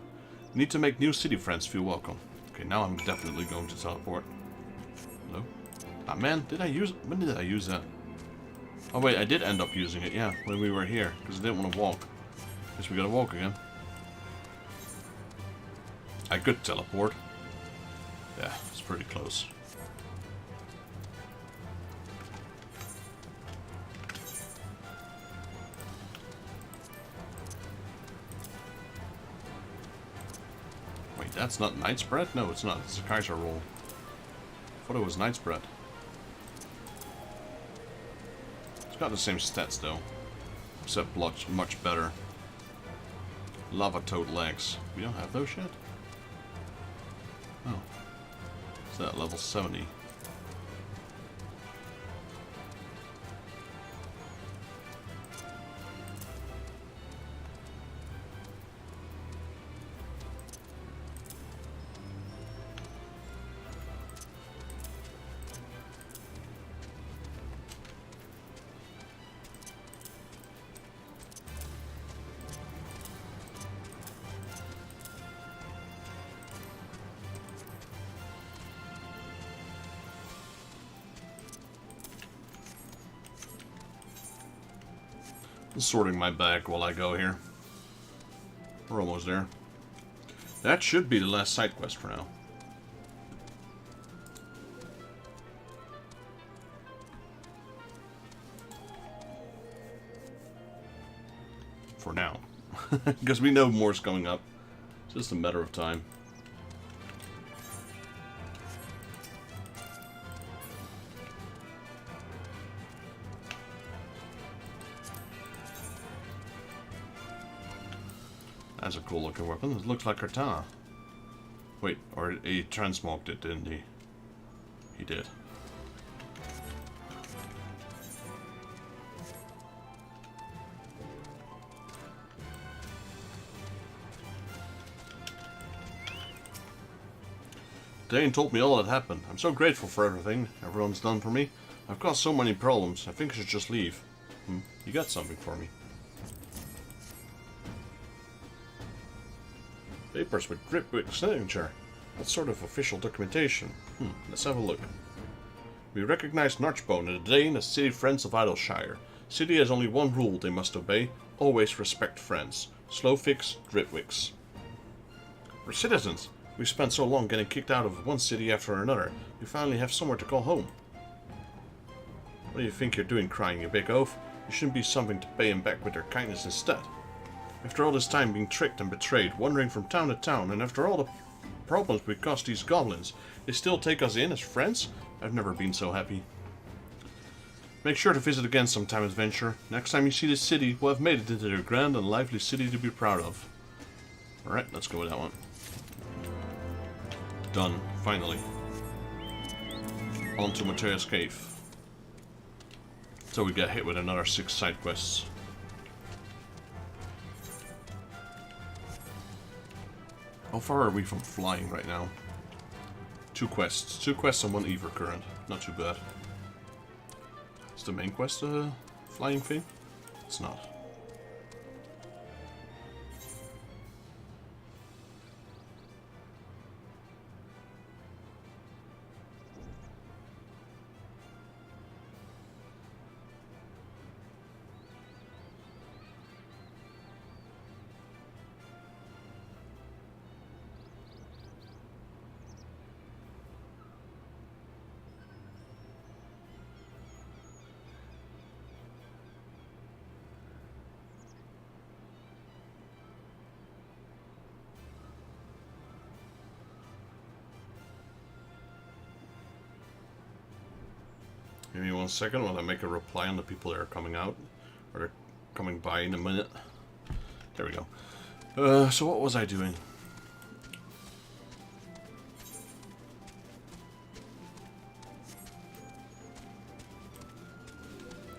Need to make new city friends feel welcome. Okay, now I'm definitely going to teleport. Hello? Ah man, when did I use that? Oh wait, I did end up using it, yeah, when we were here, because I didn't want to walk. Guess we gotta walk again. I could teleport. Yeah, it's pretty close. Wait, that's not Knight's Bread? No, it's not. It's a Kaiser roll. I thought it was Knight's Bread. It's got the same stats though, except much better. Lava Toad legs. We don't have those yet? Oh. Is that level 70? Sorting my bag while I go here. We're almost there. That should be the last side quest for now. For now. Because we know more's coming up. It's just a matter of time. That's a cool looking weapon. It looks like Katana. Wait, or he transmogged it, didn't he? He did. Dane told me all that happened. I'm so grateful for everything everyone's done for me. I've caused so many problems. I think I should just leave. You got something for me. Papers with Dripwix's signature. What sort of official documentation? Let's have a look. We recognize Notchbone and the Dane as city friends of Idleshire. City has only one rule they must obey. Always respect friends. Slow fix, Dripwix. We're citizens. We spent so long getting kicked out of one city after another. You finally have somewhere to call home. What do you think you're doing crying, you big oaf? You shouldn't be something to pay him back with their kindness instead. After all this time being tricked and betrayed, wandering from town to town, and after all the problems we caused these goblins, they still take us in as friends? I've never been so happy. Make sure to visit again sometime, adventure. Next time you see this city, we'll have made it into a grand and lively city to be proud of. Alright, let's go with that one. Done, finally. On to Matea's Cave. So we get hit with another 6 side quests. How far are we from flying right now? 2 quests. 2 quests and 1 Ever Current. Not too bad. Is the main quest a flying thing? It's not. Give me 1 second while I make a reply on the people that are coming out. Or they're coming by in a minute. There we go. So what was I doing?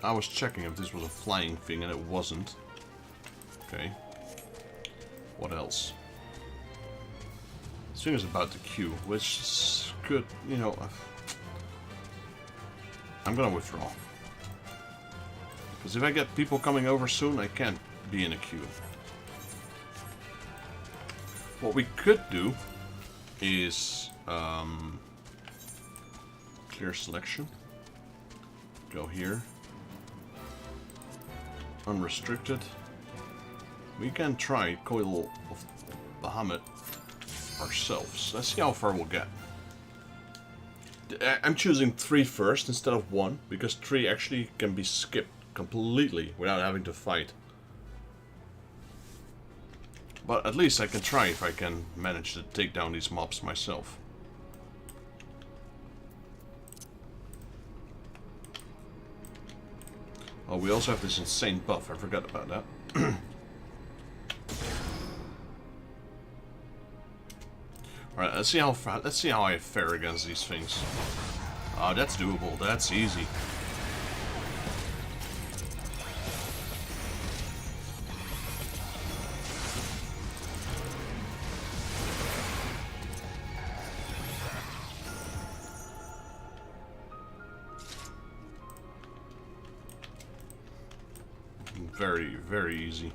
I was checking if this was a flying thing and it wasn't. Okay. What else? Stream is about to queue, which is good, you know. I'm gonna withdraw. Because if I get people coming over soon, I can't be in a queue. What we could do is clear selection. Go here. Unrestricted. We can try Coil of Bahamut ourselves. Let's see how far we'll get. I'm choosing 3 first instead of 1, because 3 actually can be skipped completely without having to fight. But at least I can try if I can manage to take down these mobs myself. Oh, we also have this insane buff. I forgot about that. Alright, let's see how I fare against these things. Oh, that's doable. That's easy. Very, very easy.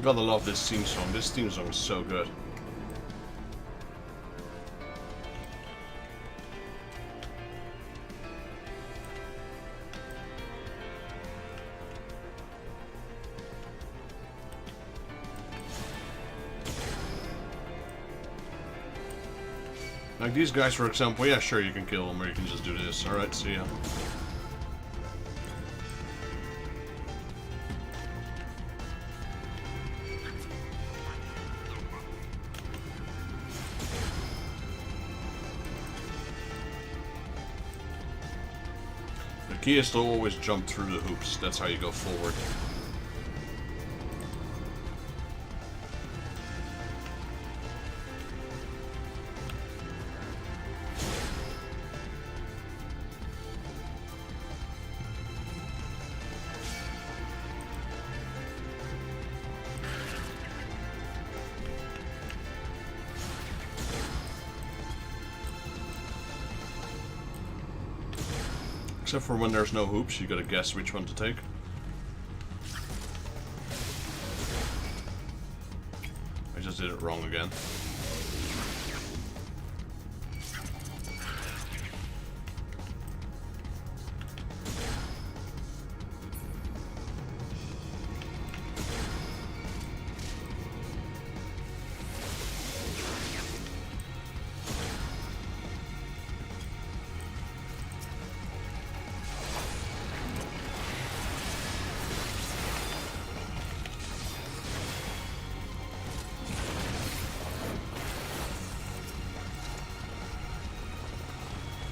Gotta love this theme song. This theme song is so good. Like these guys, for example, yeah, sure, you can kill them, or you can just do this. Alright, see ya. The key is to always jump through the hoops. That's how you go forward. Except for when there's no hoops, you gotta guess which one to take. I just did it wrong again.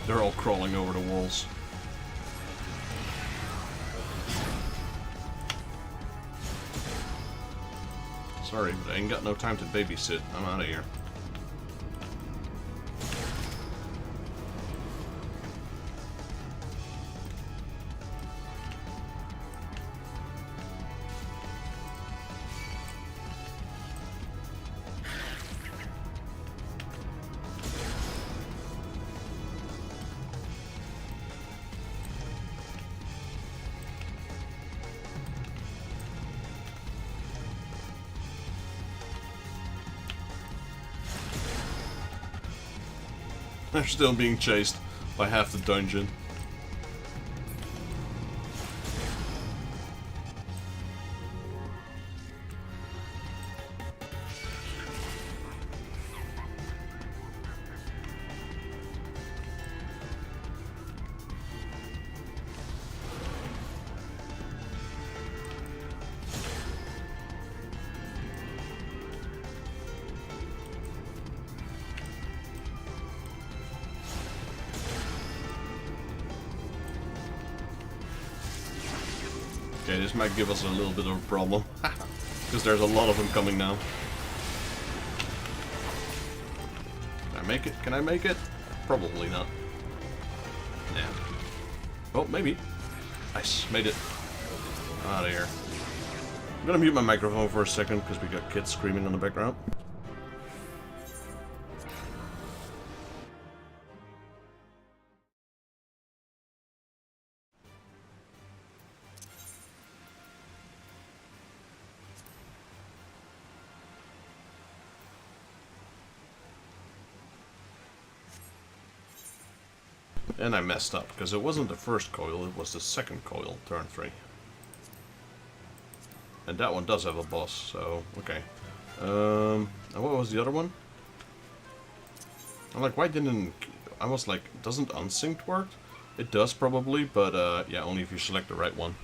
They're all crawling over the walls. Sorry, but I ain't got no time to babysit. I'm out of here. They're still being chased by half the dungeon. Okay, this might give us a little bit of a problem. Because there's a lot of them coming now. Can I make it? Can I make it? Probably not. Yeah. Oh, maybe. Nice, made it. Out of here. I'm gonna mute my microphone for a second because we got kids screaming in the background. And I messed up, because it wasn't the first coil, it was the second coil, turn 3. And that one does have a boss, so, okay. And what was the other one? I'm like, why didn't... I was like, doesn't unsynced work? It does probably, but yeah, only if you select the right one.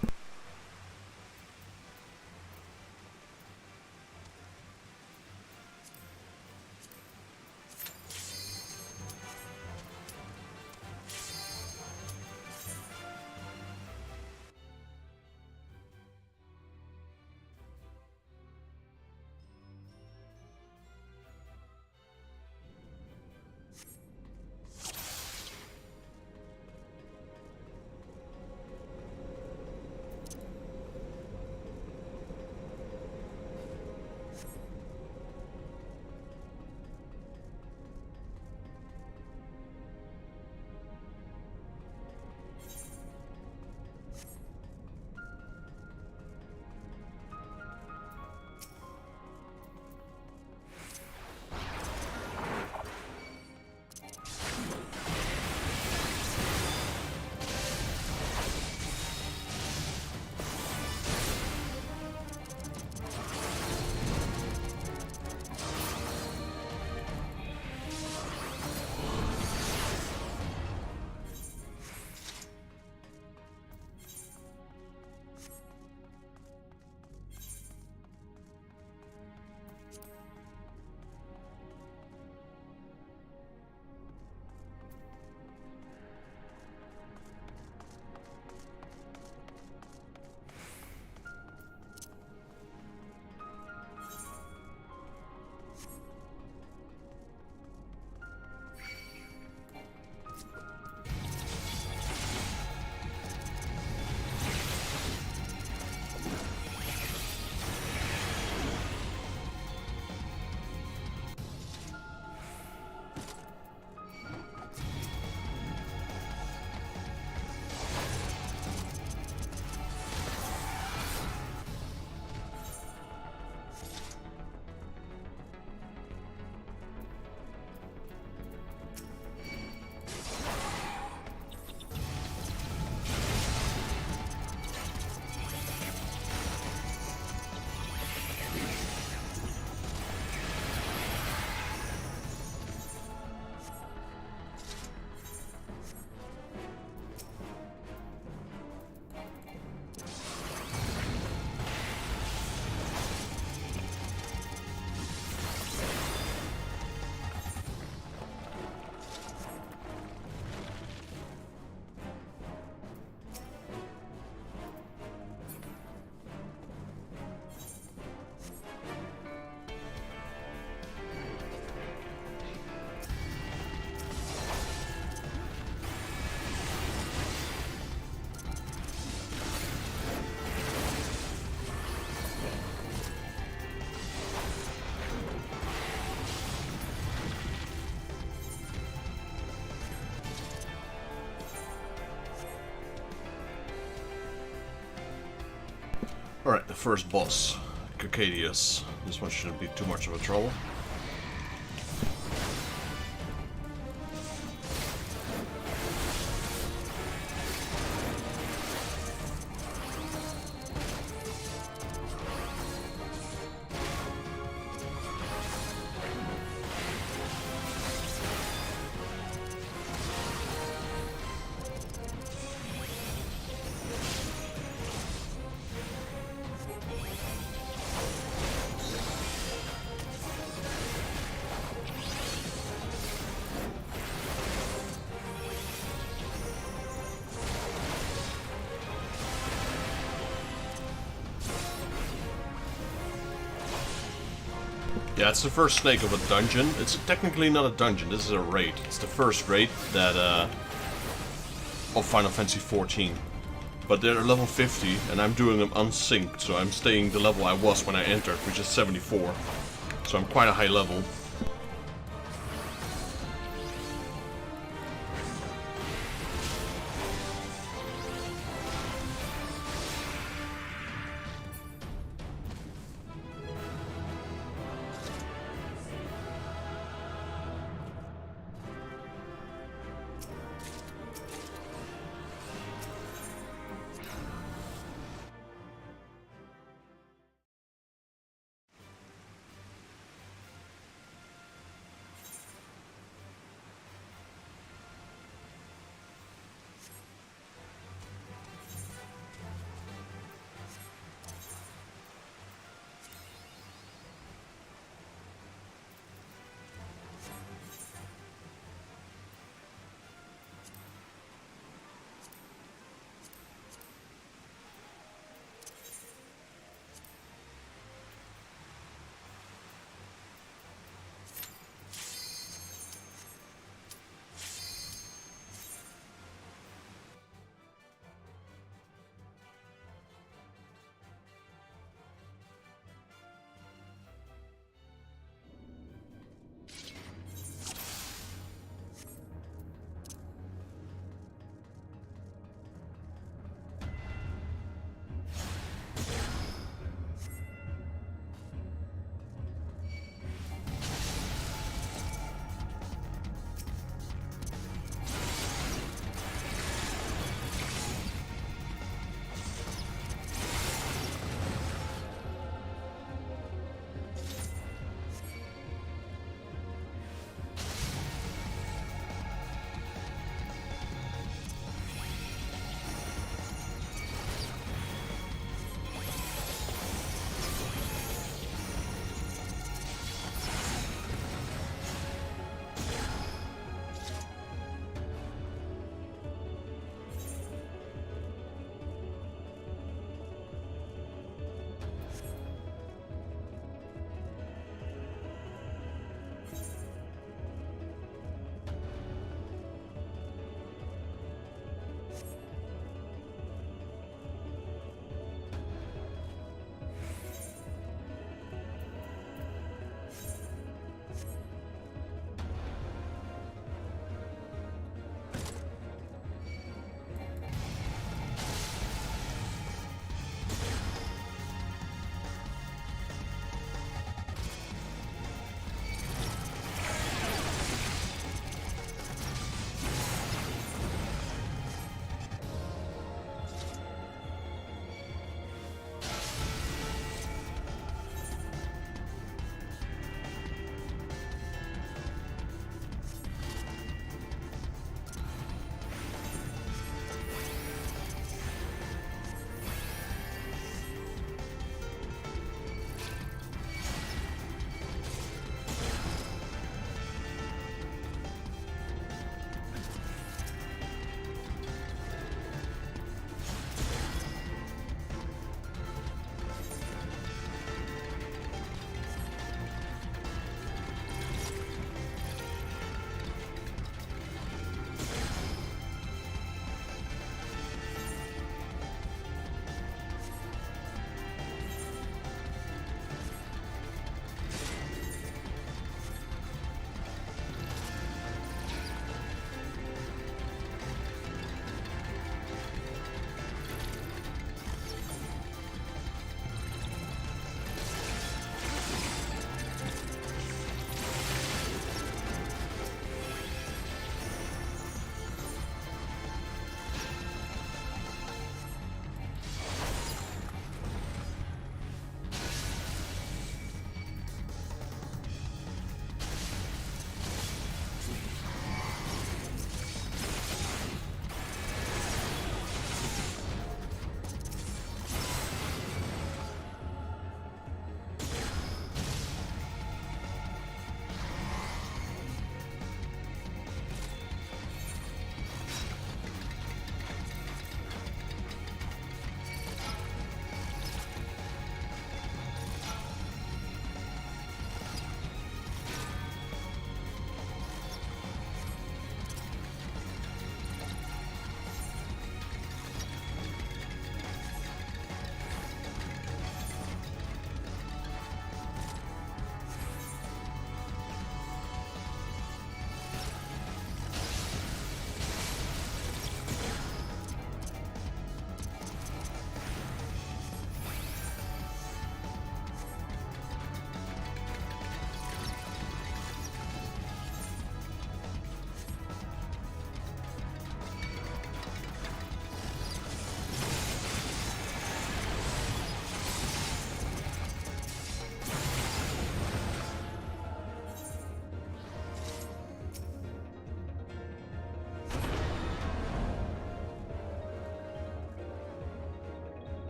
Alright, the first boss, Cacadius. This one shouldn't be too much of a trouble. Yeah, it's the first snake of a dungeon. It's technically not a dungeon, this is a raid. It's the first raid that of Final Fantasy XIV. But they're level 50, and I'm doing them unsynced, so I'm staying the level I was when I entered, which is 74. So I'm quite a high level.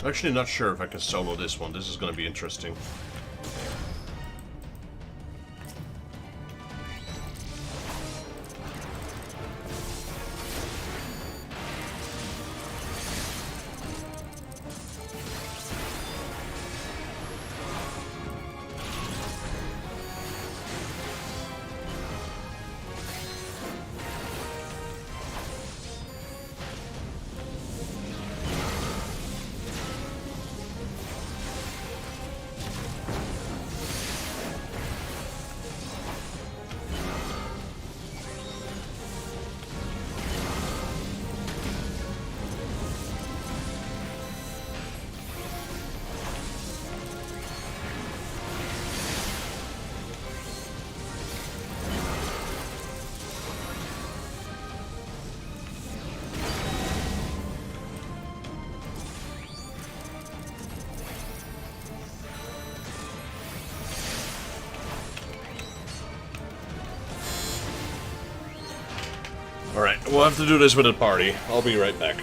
I'm actually not sure if I can solo this one. This is going to be interesting. Alright, we'll have to do this with a party. I'll be right back.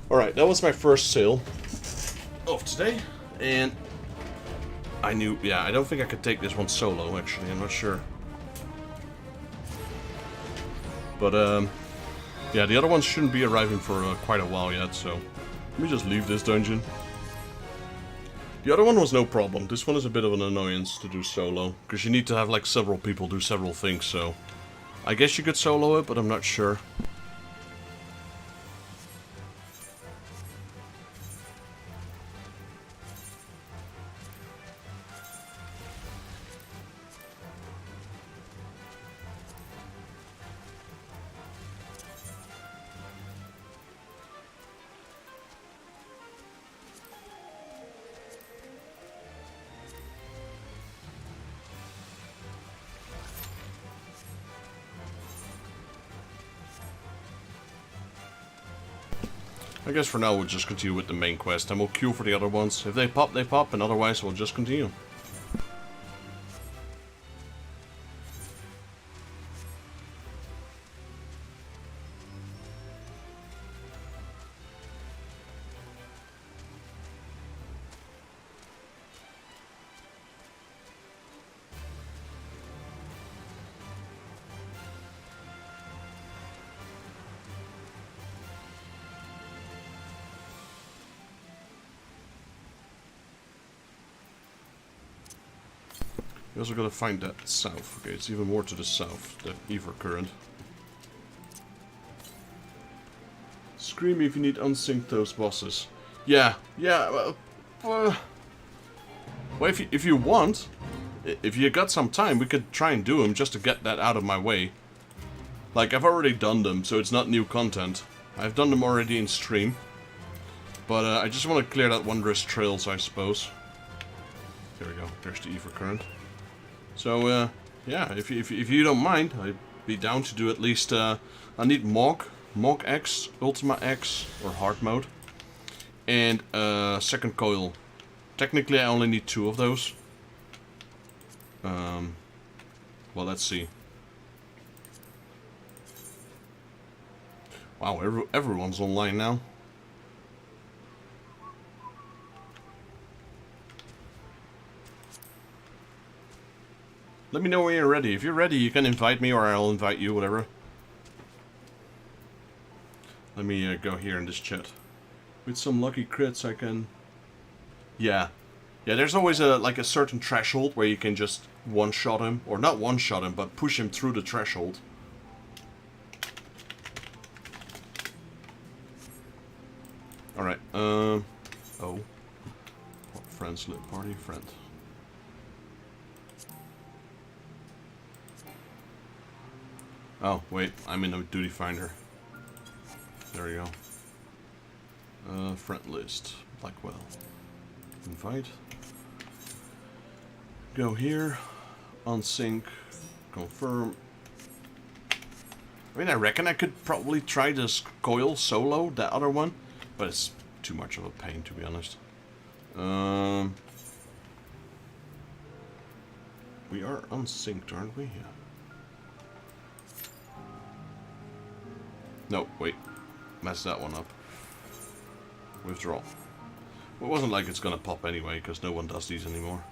Alright, that was my first sale of today, and I knew, yeah, I don't think I could take this one solo, actually, I'm not sure. But, yeah, the other ones shouldn't be arriving for quite a while yet, so let me just leave this dungeon. The other one was no problem. This one is a bit of an annoyance to do solo, because you need to have, like, several people do several things, so I guess you could solo it, but I'm not sure. I guess for now we'll just continue with the main quest, and we'll queue for the other ones. If they pop, and otherwise we'll just continue. We also gotta find that south. Okay, it's even more to the south, the Ever current. Scream if you need unsync those bosses. Yeah, well, if you want, if you got some time, we could try and do them just to get that out of my way. Like, I've already done them, so it's not new content. I've done them already in stream. But I just want to clear that wondrous trails, I suppose. There we go, there's the Ever current. So, yeah, if you don't mind, I'd be down to do at least, I need Mog X, Ultima X, or Hard Mode, and second coil. Technically I only need 2 of those. Well, let's see. Wow, everyone's online now. Let me know when you're ready. If you're ready, you can invite me, or I'll invite you, whatever. Let me go here in this chat. With some lucky crits, I can... Yeah. Yeah, there's always like a certain threshold where you can just one-shot him. Or not one-shot him, but push him through the threshold. Alright, oh. Friends, party, friend. Oh, wait, I'm in a duty finder. There we go. Friend list. Blackwell. Invite. Go here. Unsync. Confirm. I mean, I reckon I could probably try this coil solo, that other one. But it's too much of a pain, to be honest. We are unsynced, aren't we? Yeah. No, wait. Messed that one up. Withdraw. Well, it wasn't like it's gonna pop anyway, because no one does these anymore.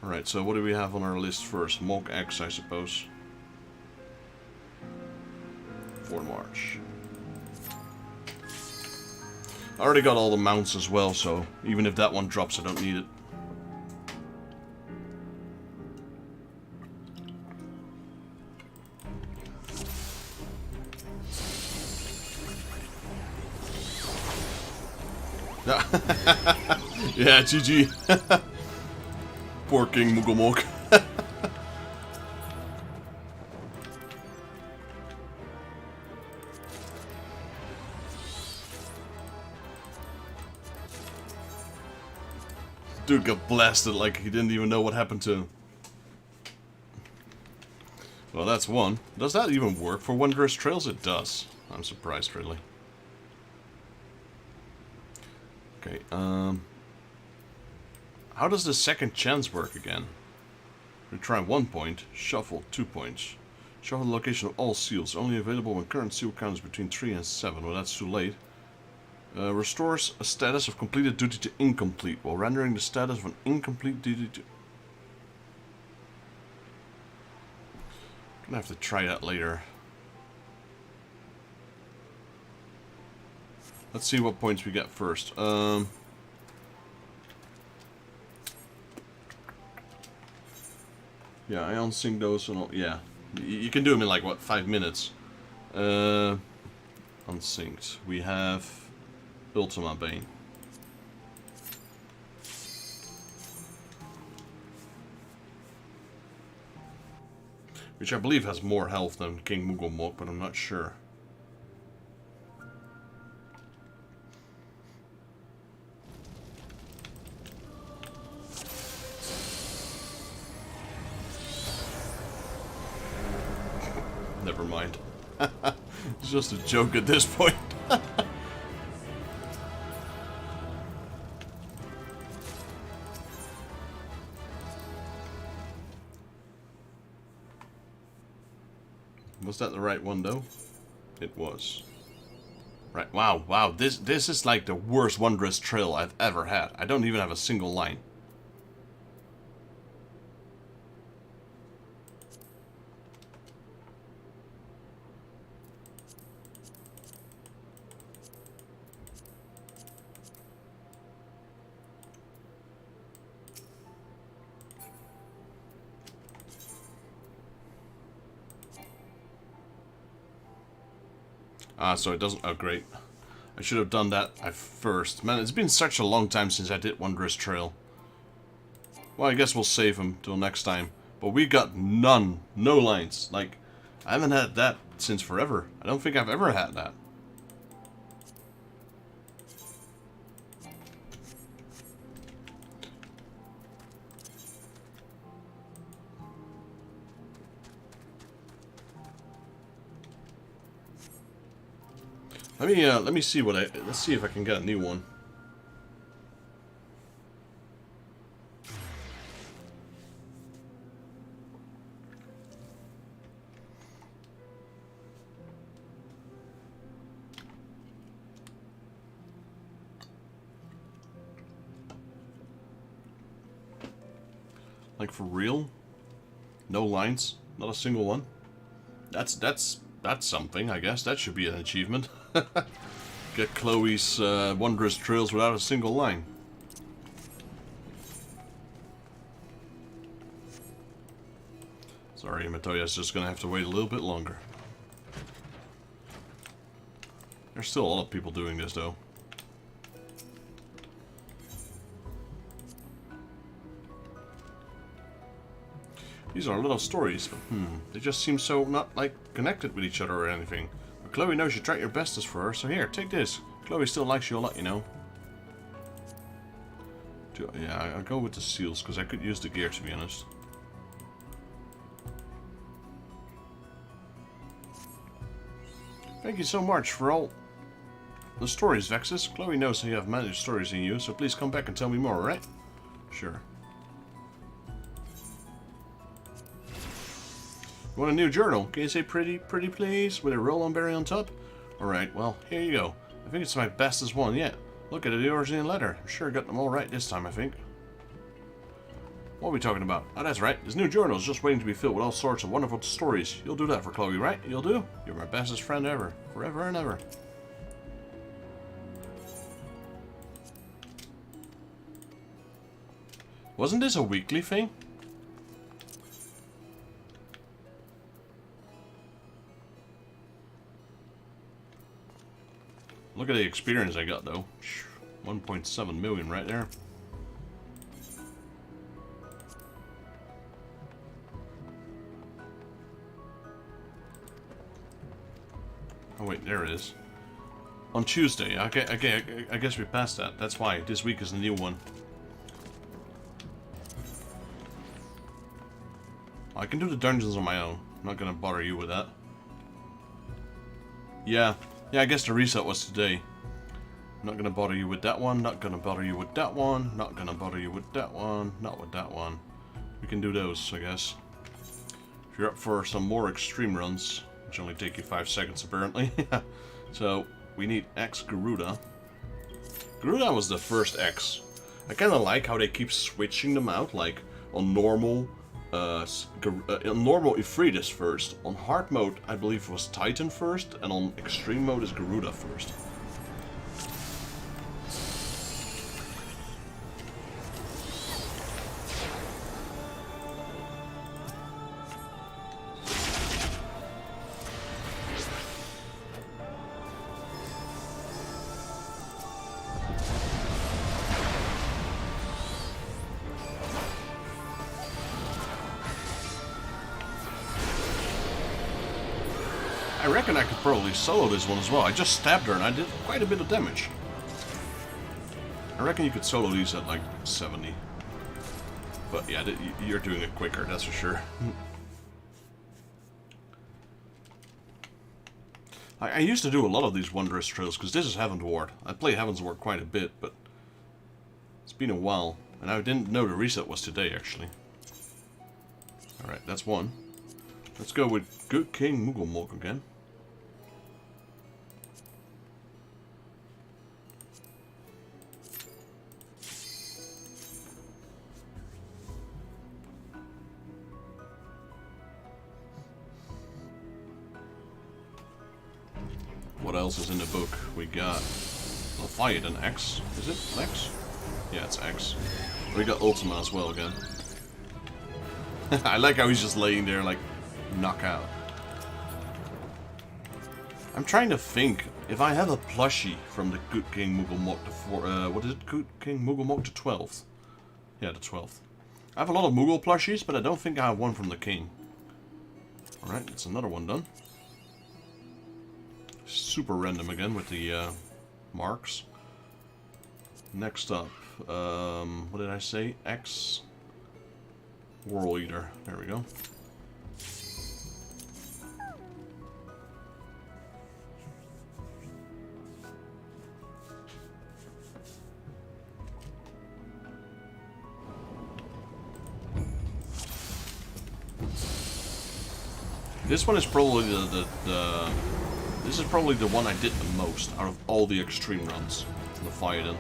Alright, so what do we have on our list first? Mog X, I suppose. For March. I already got all the mounts as well, so even if that one drops, I don't need it. Yeah, GG. Poor King Mugomok. Dude got blasted like he didn't even know what happened to him. Well, that's one. Does that even work for Wondrous Trails? It does. I'm surprised, really. Okay, how does the second chance work again? Retry 1 point, shuffle 2 points. Shuffle the location of all seals, only available when current seal count is between 3 and 7. Well, that's too late. Restores a status of completed duty to incomplete, while rendering the status of an incomplete duty to... Gonna have to try that later. Let's see what points we get first. Yeah, I unsync those and all. Yeah, you can do them in like what, 5 minutes. Unsynced. We have Ultima Bane. Which I believe has more health than King Mugomok, but I'm not sure. never mind. It's just a joke at this point. Was that the right one, though? It was. Right, wow, this is like the worst Wondrous Trail I've ever had. I don't even have a single line. So it doesn't... Oh, great. I should have done that at first. Man, it's been such a long time since I did Wondrous Trail. Well, I guess we'll save them till next time. But we got none. No lines. Like, I haven't had that since forever. I don't think I've ever had that. Let me see let's see if I can get a new one. Like for real? No lines? Not a single one? That's something, I guess. That should be an achievement. Get Chloe's Wondrous Trails without a single line. Sorry, Matoya's just gonna have to wait a little bit longer. There's still a lot of people doing this, though. These are little stories, but they just seem so not, like, connected with each other or anything. But Chloe knows you tried your bestest for her, so here, take this. Chloe still likes you a lot, you know. Yeah, I'll go with the seals, because I could use the gear, to be honest. Thank you so much for all the stories, Vexus. Chloe knows you have many stories in you, so please come back and tell me more, alright? Sure. You want a new journal? Can you say pretty please? With a roll-on berry on top? Alright, well, here you go. I think it's my bestest one yet. Look at the Eorzea letter. I'm sure I got them all right this time, I think. What are we talking about? Oh, that's right. This new journal is just waiting to be filled with all sorts of wonderful stories. You'll do that for Chloe, right? You'll do? You're my bestest friend ever. Forever and ever. Wasn't this a weekly thing? Look at the experience I got, though. 1.7 million right there. Oh wait, there it is. On Tuesday. Okay, I guess we passed that. That's why. This week is the new one. I can do the dungeons on my own. I'm not gonna bother you with that. Yeah, I guess the reset was today. Not gonna bother you with that one, not gonna bother you with that one, not gonna bother you with that one, not with that one. We can do those, I guess. If you're up for some more extreme runs, which only take you 5 seconds apparently. So, we need X Garuda. Garuda was the first X. I kinda like how they keep switching them out, like on normal, normal Ifrit first. On hard mode, I believe it was Titan first, and on extreme mode is Garuda first. I reckon I could probably solo this one as well. I just stabbed her and I did quite a bit of damage. I reckon you could solo these at like 70. But yeah, you're doing it quicker, that's for sure. I used to do a lot of these Wondrous Trails, because this is Heavensward. I play Heavensward quite a bit, but it's been a while. And I didn't know the reset was today, actually. Alright, that's one. Let's go with Good King Mugglemog again. What else is in the book? We got Leviathan X. Is it X? Yeah, it's X. We got Ultima as well again. I like how he's just laying there like knockout. I'm trying to think if I have a plushie from the Good King Mugglemog to what is it? Good King Mugglemog to 12th. Yeah, the 12th. I have a lot of Moogle plushies, but I don't think I have one from the King. Alright, that's another one done. Super random again with the marks. Next up, what did I say? X World Eater. There we go. This one is probably this is probably the one I did the most out of all the extreme runs. The Leviathan.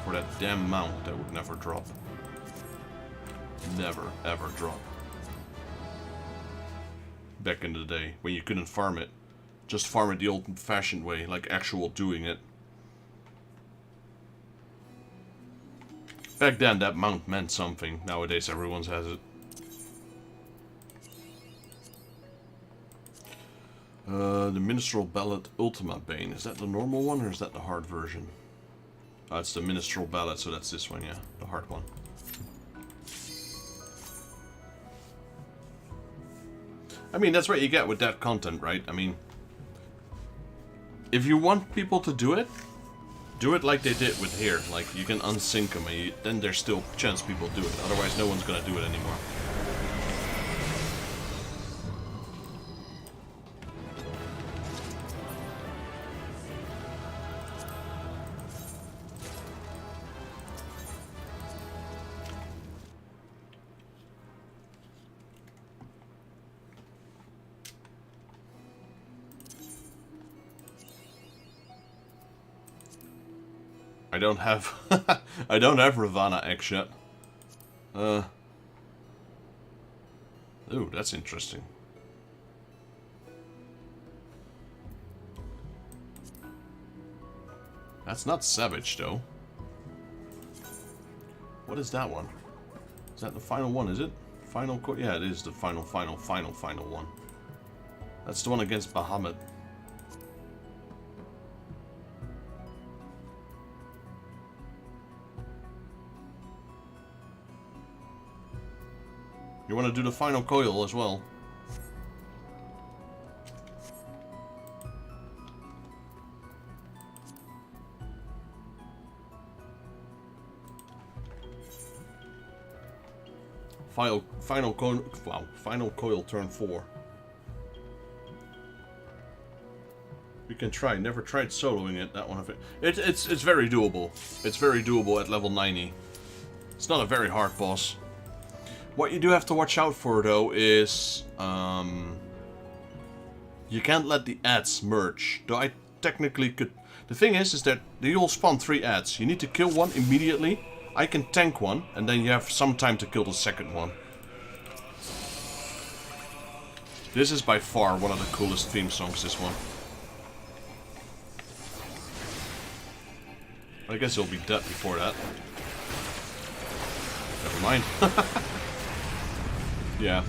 For that damn mount that would never drop. Never, ever drop. Back in the day, when you couldn't farm it. Just farm it the old-fashioned way, like actual doing it. Back then, that mount meant something. Nowadays, everyone has it. The Minstrel Ballad Ultima Bane. Is that the normal one, or is that the hard version? Oh, it's the Minstrel Ballad, so that's this one, yeah. The hard one. I mean, that's what you get with that content, right? I mean, if you want people to do it like they did with here. Like, you can unsync them, and then there's still a chance people do it. Otherwise, no one's gonna do it anymore. I don't have I don't have Ravana X yet. Ooh, that's interesting. That's not Savage though. What is that one? Is that the final one, is it? Final yeah, it is the final one. That's the one against Bahamut. You want to do the final coil as well. Final coil turn 4. We can try. Never tried soloing it. That one of it. It's very doable. It's very doable at level 90. It's not a very hard boss. What you do have to watch out for, though, is you can't let the ads merge. Though I technically could. The thing is that they all spawn 3 ads. You need to kill one immediately. I can tank one, and then you have some time to kill the second one. This is by far one of the coolest theme songs. This one. I guess it'll be dead before that. Never mind. Yeah.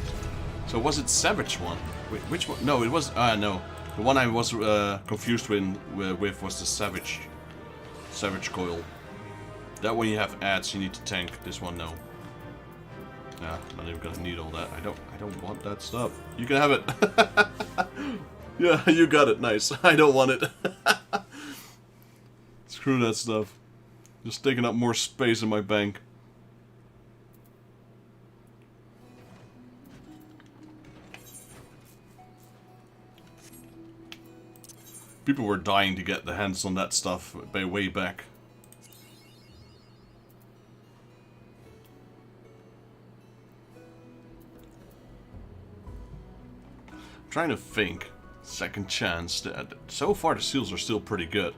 So was it Savage one? Wait, which one? No, it was... no. The one I was confused with was the Savage coil. That one you have ads, you need to tank. This one, no. Nah, I'm not even gonna need all that. I don't want that stuff. You can have it. Yeah, you got it. Nice. I don't want it. Screw that stuff. Just taking up more space in my bank. People were dying to get their hands on that stuff way back. I'm trying to think. Second chance. So far the seals are still pretty good.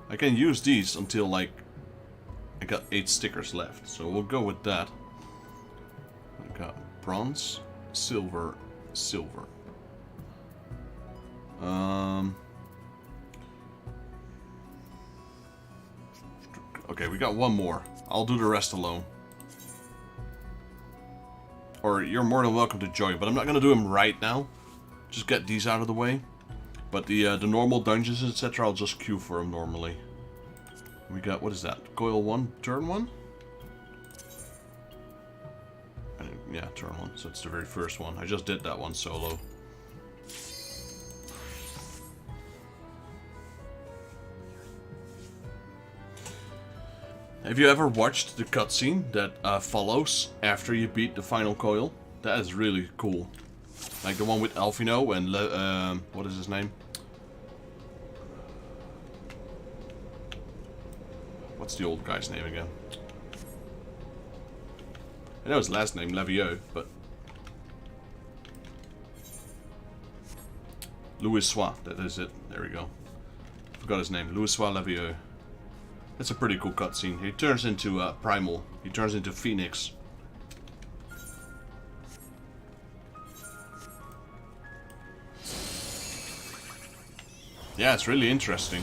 I can use these until like I got 8 stickers left, so we'll go with that. I got bronze, silver, silver. Okay, we got one more. I'll do the rest alone. Or you're more than welcome to join, but I'm not gonna do them right now. Just get these out of the way. But the normal dungeons, etc., I'll just queue for them normally. We got, what is that? Coil 1, turn 1? Yeah, turn 1, so it's the very first one. I just did that one solo. Have you ever watched the cutscene that follows after you beat the final coil? That is really cool. Like the one with Alfino and what is his name? What's the old guy's name again? I know his last name, Levio, but Louis Sois, that is it. There we go. Forgot his name, Louis Sois Levio. That's a pretty cool cutscene. He turns into primal. He turns into Phoenix. Yeah, it's really interesting.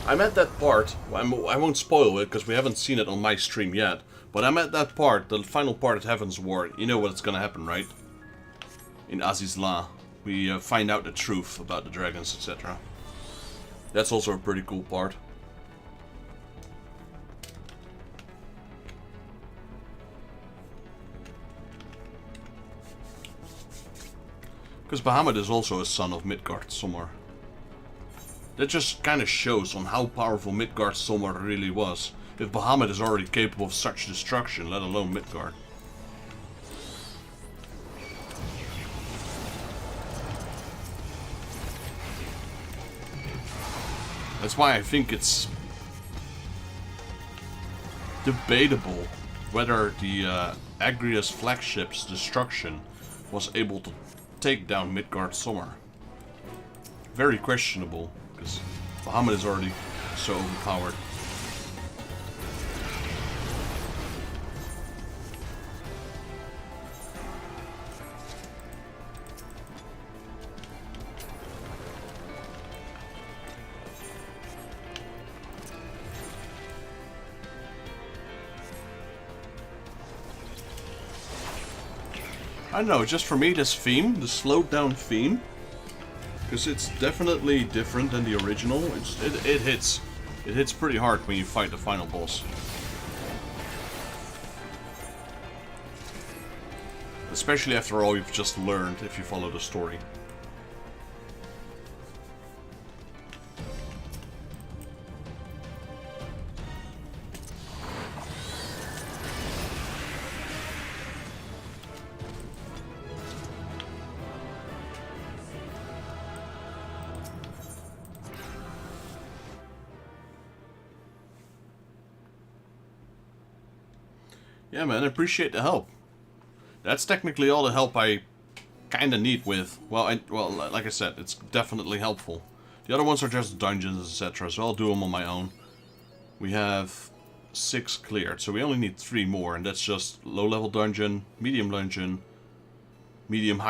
I'm at that part. I won't spoil it because we haven't seen it on my stream yet. But I'm at that part, the final part of Heaven's War. You know what's gonna happen, right? In Azizla, we find out the truth about the dragons, etc. That's also a pretty cool part. Because Bahamut is also a son of Midgard somewhere. That just kind of shows on how powerful Midgard somewhere really was. If Bahamut is already capable of such destruction, let alone Midgard. That's why I think it's debatable whether the Agrias flagship's destruction was able to take down Midgard somewhere. Very questionable, because Bahamut is already so overpowered. I don't know, just for me, this theme, the slowed down theme, because it's definitely different than the original. It hits pretty hard when you fight the final boss. Especially after all you've just learned if you follow the story. Yeah, man, I appreciate the help. That's technically all the help I kind of need with. Well, like I said, it's definitely helpful. The other ones are just dungeons, etc., so I'll do them on my own. We have 6 cleared, so we only need 3 more, and that's just low-level dungeon, medium-high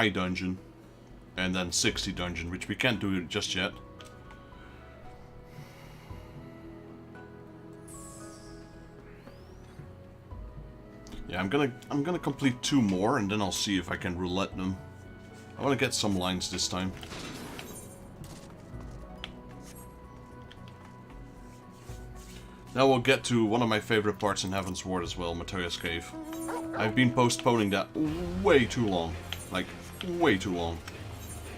dungeon, and then 60 dungeon, which we can't do just yet. Yeah, I'm gonna complete 2 more, and then I'll see if I can roulette them. I want to get some lines this time. Now we'll get to one of my favorite parts in Heaven's Ward as well, Matoya's Cave. I've been postponing that way too long. Like, way too long.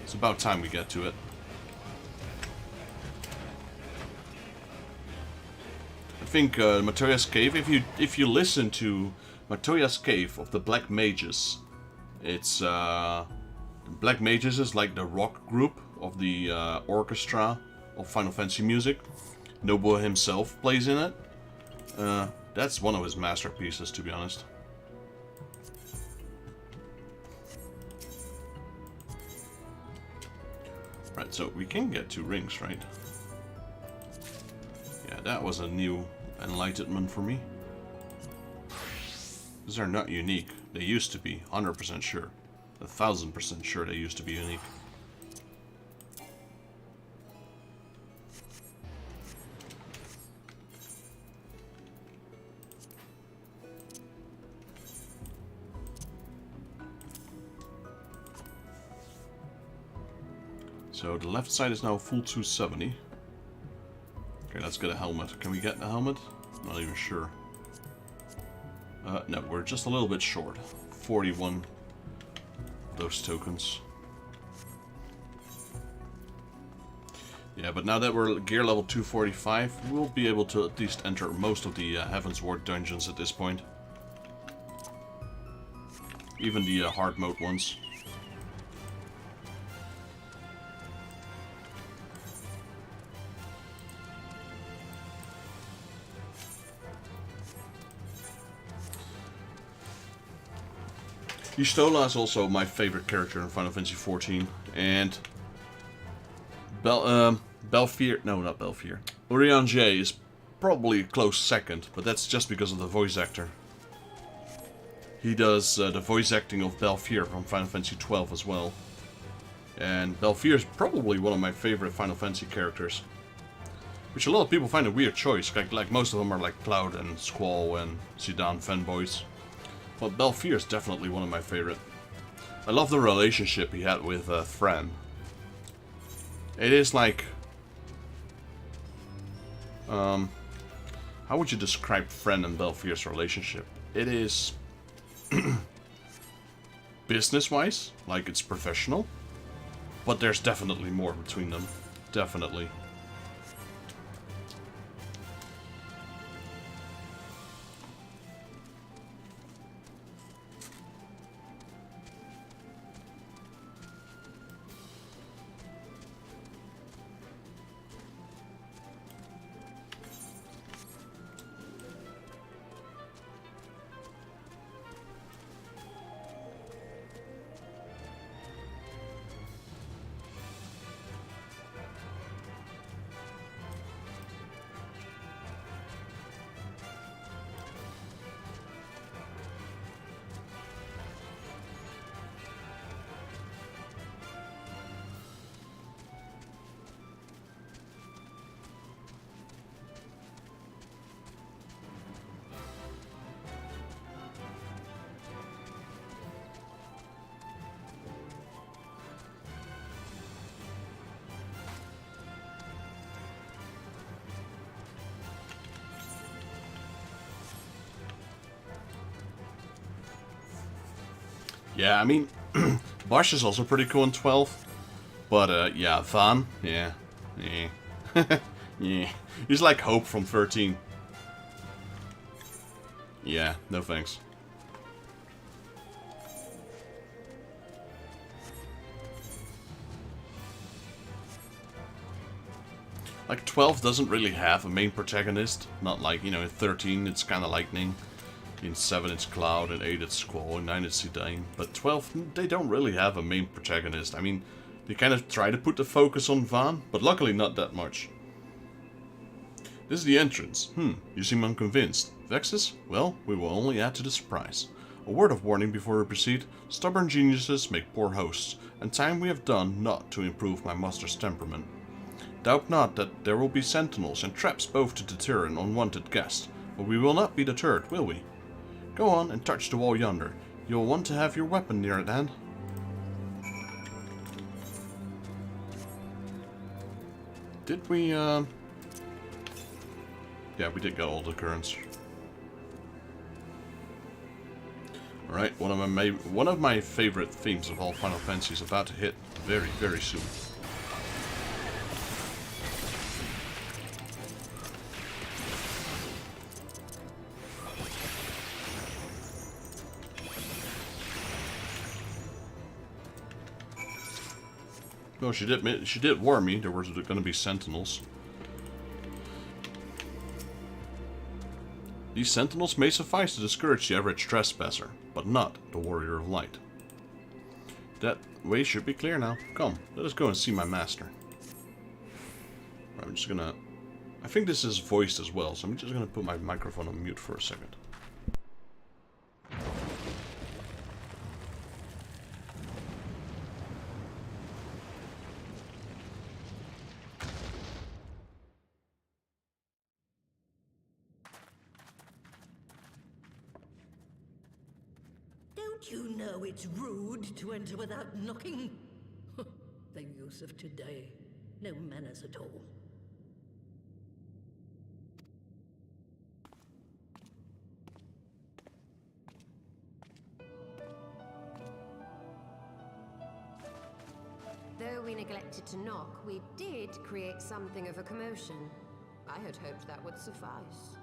It's about time we get to it. I think Matoya's Cave, if you listen to Matoya's Cave of the Black Mages, it's Black Mages is like the rock group of the orchestra of Final Fantasy music. Nobuo himself plays in it. That's one of his masterpieces, to be honest. Right, so we can get 2 rings, right? Yeah, that was a new enlightenment for me. These are not unique. They used to be, 100% sure. 1000% sure they used to be unique. So the left side is now full 270. Okay, let's get a helmet. Can we get a helmet? Not even sure. No, we're just a little bit short. 41 of those tokens. Yeah, but now that we're gear level 245, we'll be able to at least enter most of the Heaven's Ward dungeons at this point. Even the hard mode ones. Y'shtola is also my favorite character in Final Fantasy XIV, and Belfier, no, not Belfier. Eorzea is probably a close second, but that's just because of the voice actor. He does the voice acting of Belfier from Final Fantasy XII as well. And Belfier is probably one of my favorite Final Fantasy characters. Which a lot of people find a weird choice, like most of them are like Cloud and Squall and Zidane fanboys. But Belfier is definitely one of my favorite. I love the relationship he had with Fran. It is like... how would you describe Fran and Belfier's relationship? It is... business-wise, like it's professional. But there's definitely more between them. Definitely. Yeah, I mean, Bosch is also pretty cool in 12. But, yeah, Van, yeah. Yeah. He's like Hope from 13. Yeah, no thanks. Like, 12 doesn't really have a main protagonist. Not like, you know, in 13 it's kind of Lightning. In 7 it's Cloud, in 8 it's Squall, in 9 it's Zidane. But 12, they don't really have a main protagonist. I mean, they kind of try to put the focus on Van, but luckily not that much. This is the entrance. You seem unconvinced. Vexus? Well, we will only add to the surprise. A word of warning before we proceed. Stubborn geniuses make poor hosts, and time we have done not to improve my master's temperament. Doubt not that there will be sentinels and traps both to deter an unwanted guest, but we will not be deterred, will we? Go on and touch the wall yonder. You'll want to have your weapon near at hand. Did we, Yeah, we did get all the currents. Alright, one of my favorite themes of all Final Fantasy is about to hit very, very soon. Well, she did warn me there were going to be sentinels. These sentinels may suffice to discourage the average trespasser, but not the warrior of light. That way should be clear now. Come, let us go and see my master. I'm just gonna... I think this is voiced as well, so I'm just gonna put my microphone on mute for a second. Don't you know it's rude to enter without knocking? The youth of today. No manners at all. Though we neglected to knock, we did create something of a commotion. I had hoped that would suffice.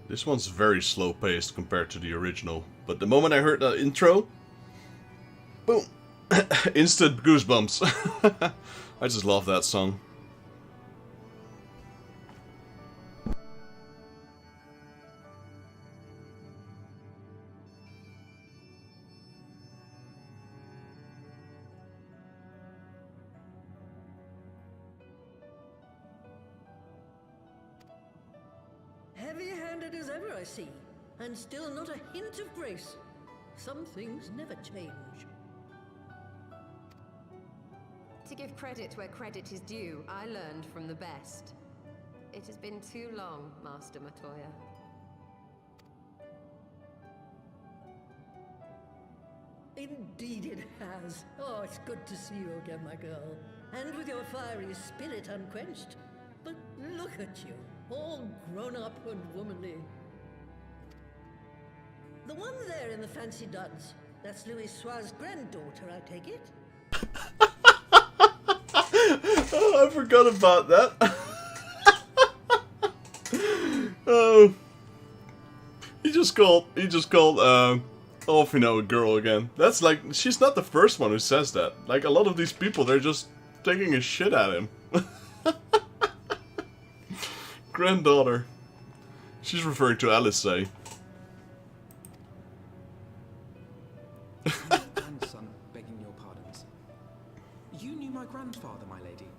This one's very slow paced compared to the original, but the moment I heard the intro, boom, instant goosebumps. I just love that song. Heavy-handed as ever, I see. And still not a hint of grace. Some things never change. To give credit where credit is due, I learned from the best. It has been too long, Master Matoya. Indeed it has. Oh, it's good to see you again, my girl. And with your fiery spirit unquenched. But look at you, all grown up and womanly. The one there in the fancy duds, that's Louis Soir's granddaughter, I take it? Oh, I forgot about that. Oh, he just called Alfino a girl again. That's like, she's not the first one who says that. Like, a lot of these people, they're just taking a shit at him. Granddaughter. She's referring to Alice. Grandson, begging your pardons. You knew my grandfather, my lady.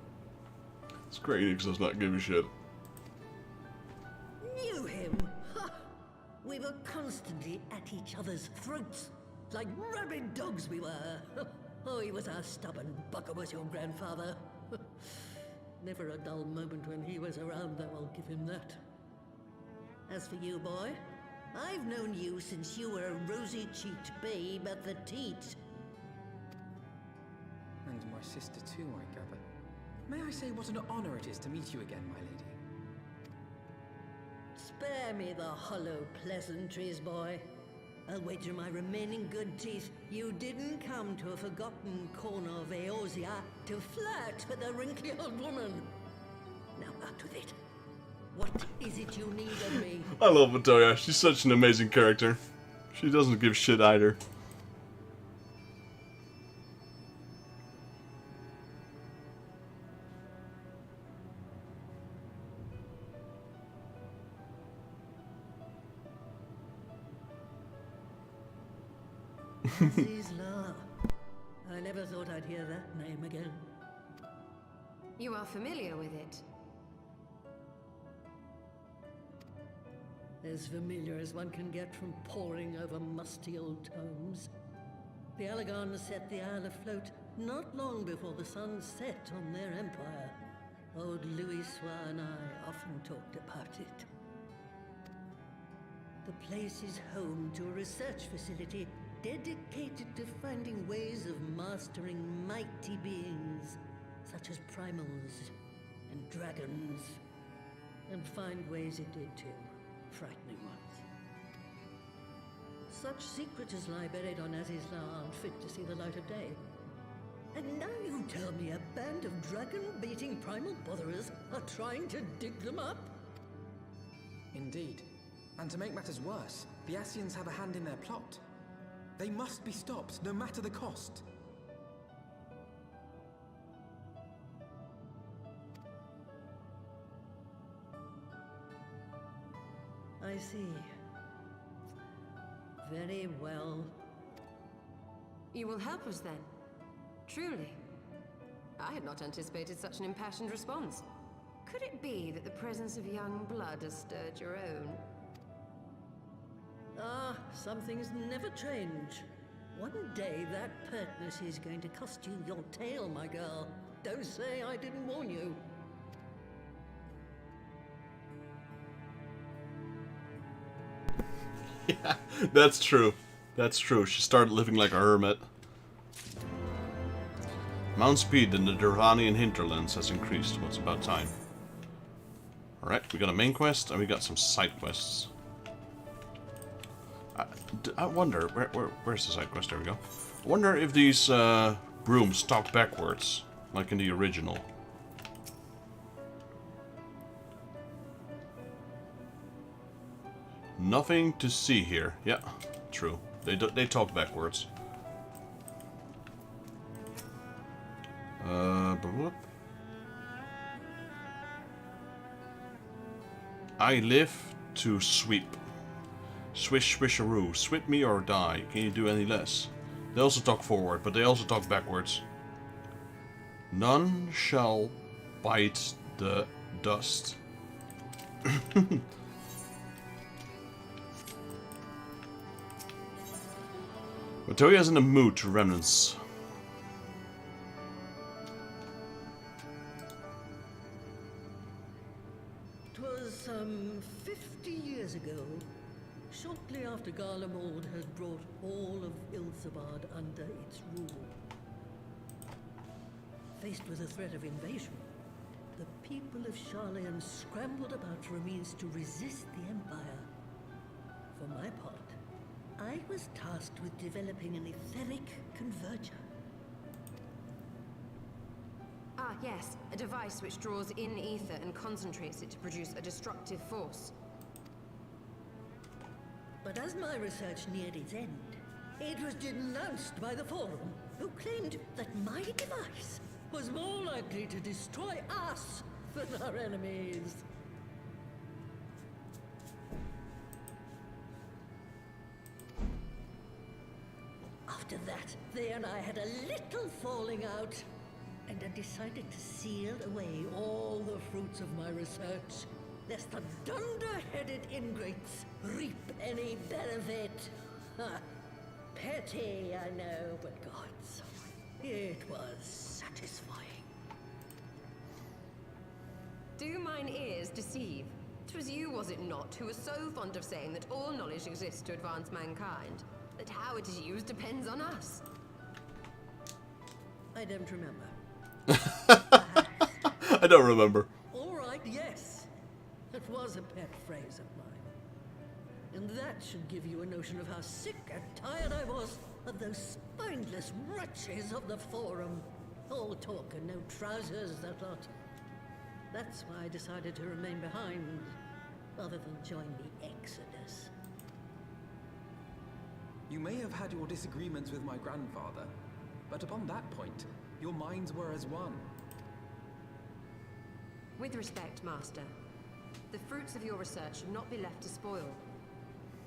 Square Enix does not give a shit. Knew him? Ha! We were constantly at each other's throats. Like rabid dogs we were. Oh, he was a stubborn bucker, was your grandfather. Never a dull moment when he was around, though, I'll give him that. As for you, boy, I've known you since you were a rosy-cheeked babe at the teat. And my sister too, I gather. May I say what an honor it is to meet you again, my lady? Spare me the hollow pleasantries, boy. I'll wager my remaining good teeth you didn't come to a forgotten corner of Eorzea to flirt with a wrinkly old woman. Now out with it. What is it you need of me? I love Matoya. She's such an amazing character. She doesn't give shit either. Zizla. I never thought I'd hear that name again. You are familiar with it. As familiar as one can get from poring over musty old tomes. The Alagons set the isle afloat not long before the sun set on their empire. Old Louis Soir and I often talked about it. The place is home to a research facility dedicated to finding finding ways of mastering mighty beings, such as primals and dragons. And find ways it did too. Frightening ones. Such secrets as lie buried on Azizla aren't fit to see the light of day. And now you tell me a band of dragon-baiting primal botherers are trying to dig them up? Indeed. And to make matters worse, the Ascians have a hand in their plot. They must be stopped, no matter the cost. I see. Very well. You will help us then? Truly? I had not anticipated such an impassioned response. Could it be that the presence of young blood has stirred your own? Ah, some things never change. One day that pertness is going to cost you your tail, my girl. Don't say I didn't warn you. Yeah, that's true. That's true. She started living like a hermit. Mount speed in the Durvanian hinterlands has increased. Well, it's about time. Alright, we got a main quest and we got some side quests. I wonder, where's the side quest? There we go. I wonder if these brooms talk backwards, like in the original. Nothing to see here. Yeah, true. They talk backwards. I live to sweep. Swish swisharoo. Sweep me or die. Can you do any less? They also talk forward, but they also talk backwards. None shall bite the dust. Matoya's in the mood to remnants. Twas some 50 years ago, shortly after Dalamud had brought all of Ilsabad under its rule. Faced with the threat of invasion, the people of Sharlayan scrambled about for a means to resist the Empire. For my part, I was tasked with developing an etheric converger. Ah, yes. A device which draws in ether and concentrates it to produce a destructive force. But as my research neared its end, it was denounced by the Forum, who claimed that my device was more likely to destroy us than our enemies. After that, they and I had a little falling out, and I decided to seal away all the fruits of my research, lest the dunder-headed ingrates reap any benefit. Ha! Petty, I know, but gods, it was satisfying. Do mine ears deceive? 'Twas you, was it not, who was so fond of saying that all knowledge exists to advance mankind? That how it is used depends on us. I don't remember. I don't remember. All right, yes. It was a pet phrase of mine. And that should give you a notion of how sick and tired I was of those spineless wretches of the Forum. All talk and no trousers, that lot. That's why I decided to remain behind, rather than join the Exodus. You may have had your disagreements with my grandfather, but upon that point, your minds were as one. With respect, Master, the fruits of your research should not be left to spoil.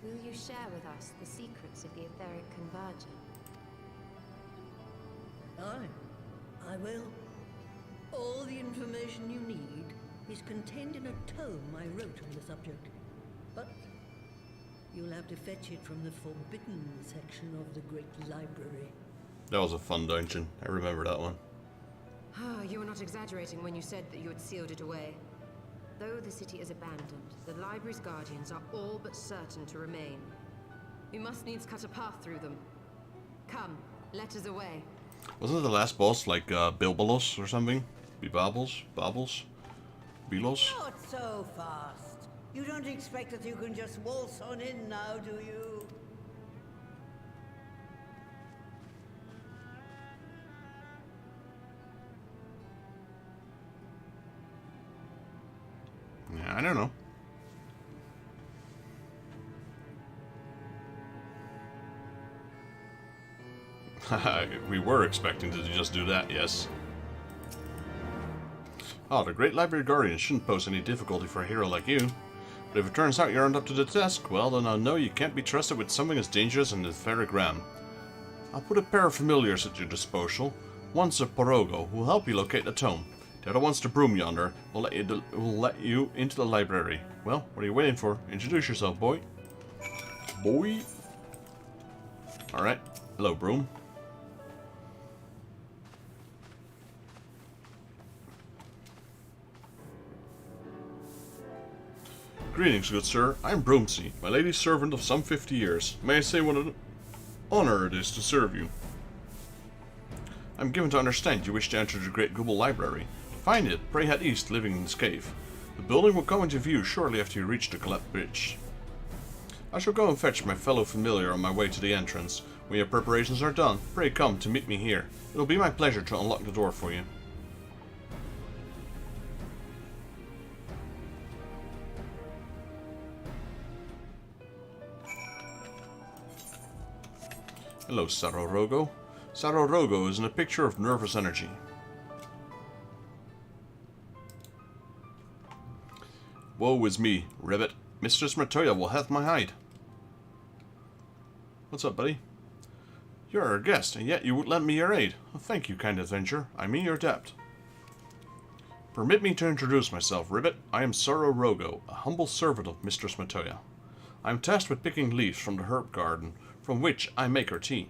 Will you share with us the secrets of the etheric converger? Aye, I will. All the information you need is contained in a tome I wrote on the subject. But you'll have to fetch it from the forbidden section of the Great Library. That was a fun dungeon. I remember that one. You were not exaggerating when you said that you had sealed it away. Though the city is abandoned, the library's guardians are all but certain to remain. We must needs cut a path through them. Come, Letters away. Wasn't the last boss like Bilbalos or something? Bibabbles? Babbles? Belos? Not so fast. You don't expect that you can just waltz on in now, do you? Yeah, I don't know. We were expecting to just do that, yes. Oh, the Great Library Guardian shouldn't pose any difficulty for a hero like you. But if it turns out you aren't up to the task, well, then I'll know you can't be trusted with something as dangerous and as very grand. I'll put a pair of familiars at your disposal. One's a Porogo, who will help you locate the tome. The other one's the broom yonder, will let you into the library. Well, what are you waiting for? Introduce yourself, boy. Boy. Alright. Hello, broom. Greetings, good sir. I'm Broomsy, my lady's servant of some 50 years. May I say what an honor it is to serve you? I'm given to understand you wish to enter the Great Google Library. To find it, pray head east, living in this cave. The building will come into view shortly after you reach the collapsed bridge. I shall go and fetch my fellow familiar on my way to the entrance. When your preparations are done, pray come to meet me here. It'll be my pleasure to unlock the door for you. Hello, Sarorogo. Sarorogo is in a picture of nervous energy. Woe is me, Ribbit. Mistress Matoya will have my hide. What's up, buddy? You're our guest, and yet you would lend me your aid. Oh, thank you, kind adventure. I mean your debt. Permit me to introduce myself, Ribbit. I am Sarorogo, a humble servant of Mistress Matoya. I am tasked with picking leaves from the herb garden, from which I make her tea.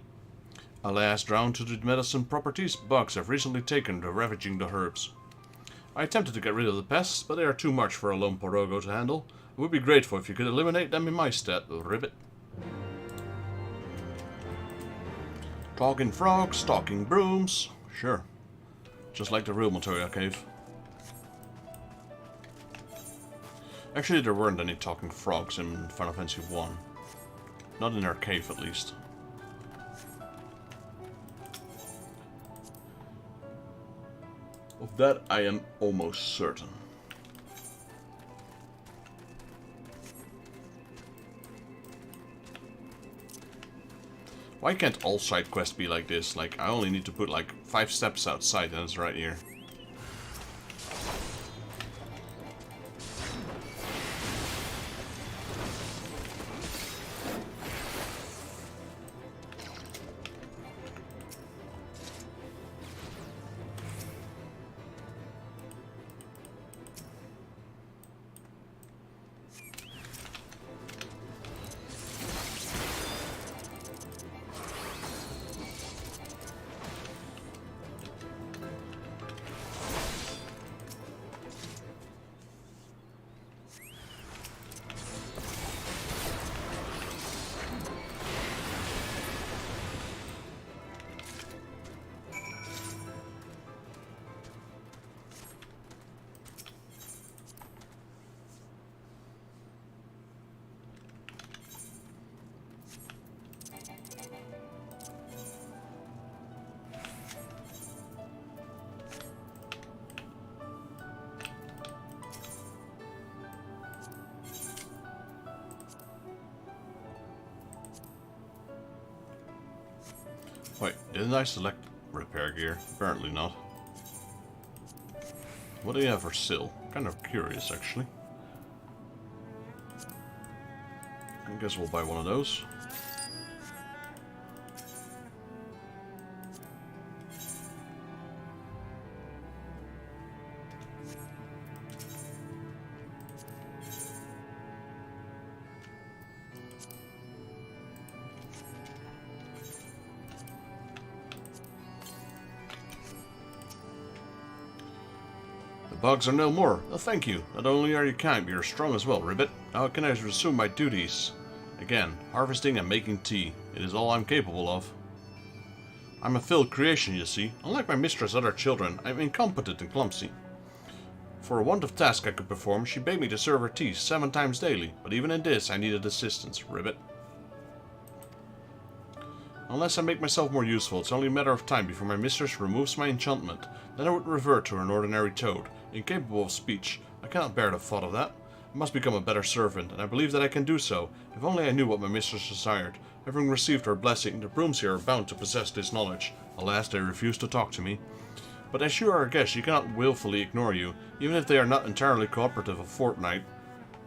Alas, drowned to the medicine properties, bugs have recently taken to ravaging the herbs. I attempted to get rid of the pests, but they are too much for a lone Porogo to handle. I would be grateful if you could eliminate them in my stead, Ribbit. Talking frogs, talking brooms. Sure. Just like the real Matoya cave. Actually, there weren't any talking frogs in Final Fantasy I. Not in our cave, at least. Of that, I am almost certain. Why can't all side quests be like this? Like, I only need to put like 5 steps outside and it's right here. Wait, didn't I select repair gear? Apparently not. What do you have for Syl? Kind of curious, actually. I guess we'll buy one of those. Bugs are no more. Oh, thank you. Not only are you kind, but you're strong as well, Ribbit. Now can I resume my duties? Again, harvesting and making tea. It is all I'm capable of. I'm a failed creation, you see. Unlike my mistress' other children, I'm incompetent and clumsy. For a want of task I could perform, she bade me to serve her tea 7 times daily, but even in this I needed assistance. Ribbit. Unless I make myself more useful, it's only a matter of time before my mistress removes my enchantment. Then I would revert to an ordinary toad, incapable of speech. I cannot bear the thought of that. I must become a better servant, and I believe that I can do so, if only I knew what my mistress desired. Having received her blessing, the brooms here are bound to possess this knowledge. Alas, they refuse to talk to me. But as you are a guest, you cannot willfully ignore you, even if they are not entirely cooperative a fortnight.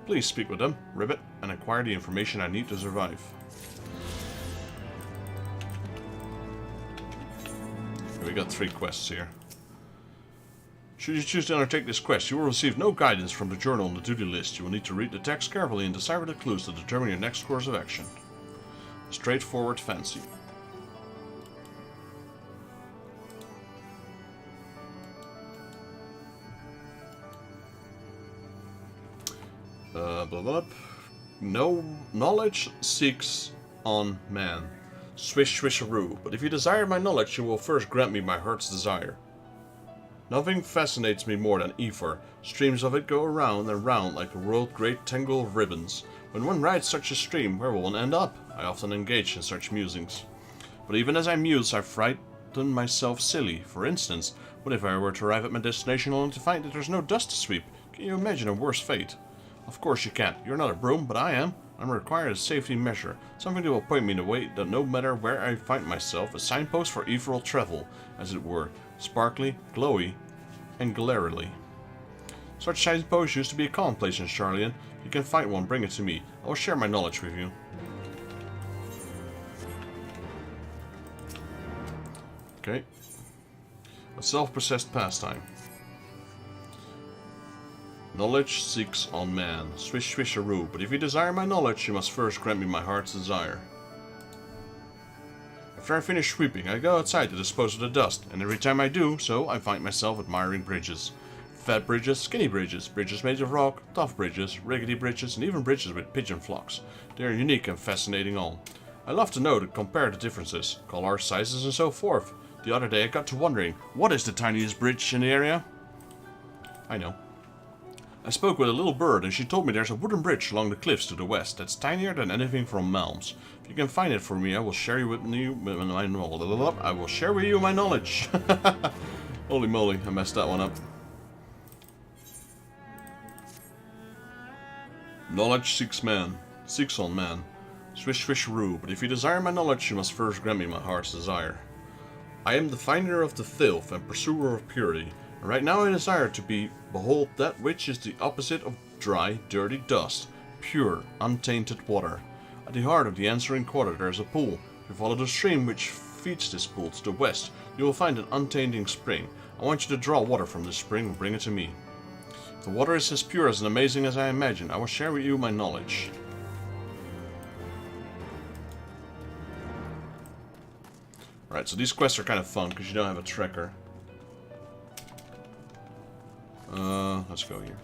Please speak with them, Ribbit, and acquire the information I need to survive. We got 3 quests here. Should you choose to undertake this quest, you will receive no guidance from the journal on the duty list. You will need to read the text carefully and decipher the clues to determine your next course of action. Straightforward fancy. Blah, blah. No knowledge seeks on man. Swish swisharoo, but if you desire my knowledge, you will first grant me my heart's desire. Nothing fascinates me more than ether. Streams of it go around and round like the world-great tangle of ribbons. When one rides such a stream, where will one end up? I often engage in such musings. But even as I muse, I frighten myself silly. For instance, what if I were to arrive at my destination only to find that there's no dust to sweep? Can you imagine a worse fate? Of course you can't. You're not a broom, but I am. I'm required as a safety measure, something that will point me in a way that no matter where I find myself, a signpost for ethereal travel, as it were, sparkly, glowy, and glaringly. Such signposts used to be a commonplace in Charlian. If you can find one, bring it to me. I will share my knowledge with you. Okay. A self-possessed pastime. Knowledge seeks on man. Swish swisharoo, but if you desire my knowledge, you must first grant me my heart's desire. After I finish sweeping, I go outside to dispose of the dust, and every time I do so, I find myself admiring bridges. Fat bridges, skinny bridges, bridges made of rock, tough bridges, rickety bridges, and even bridges with pigeon flocks. They are unique and fascinating all. I love to know to compare the differences, color, sizes, and so forth. The other day I got to wondering, what is the tiniest bridge in the area? I know. I spoke with a little bird and she told me there's a wooden bridge along the cliffs to the west that's tinier than anything from Malms. If you can find it for me, I will share with you my knowledge. Holy moly, I messed that one up. Knowledge seeks on man. Swish swisharoo, but if you desire my knowledge, you must first grant me my heart's desire. I am the finder of the filth and pursuer of purity. And right now I desire to behold that which is the opposite of dry, dirty dust, pure, untainted water. At the heart of the answering quarter there is a pool. If you follow the stream which feeds this pool to the west, you will find an untainting spring. I want you to draw water from this spring and bring it to me. If the water is as pure and amazing as I imagine, I will share with you my knowledge. Alright, so these quests are kind of fun because you don't have a tracker. Let's go here.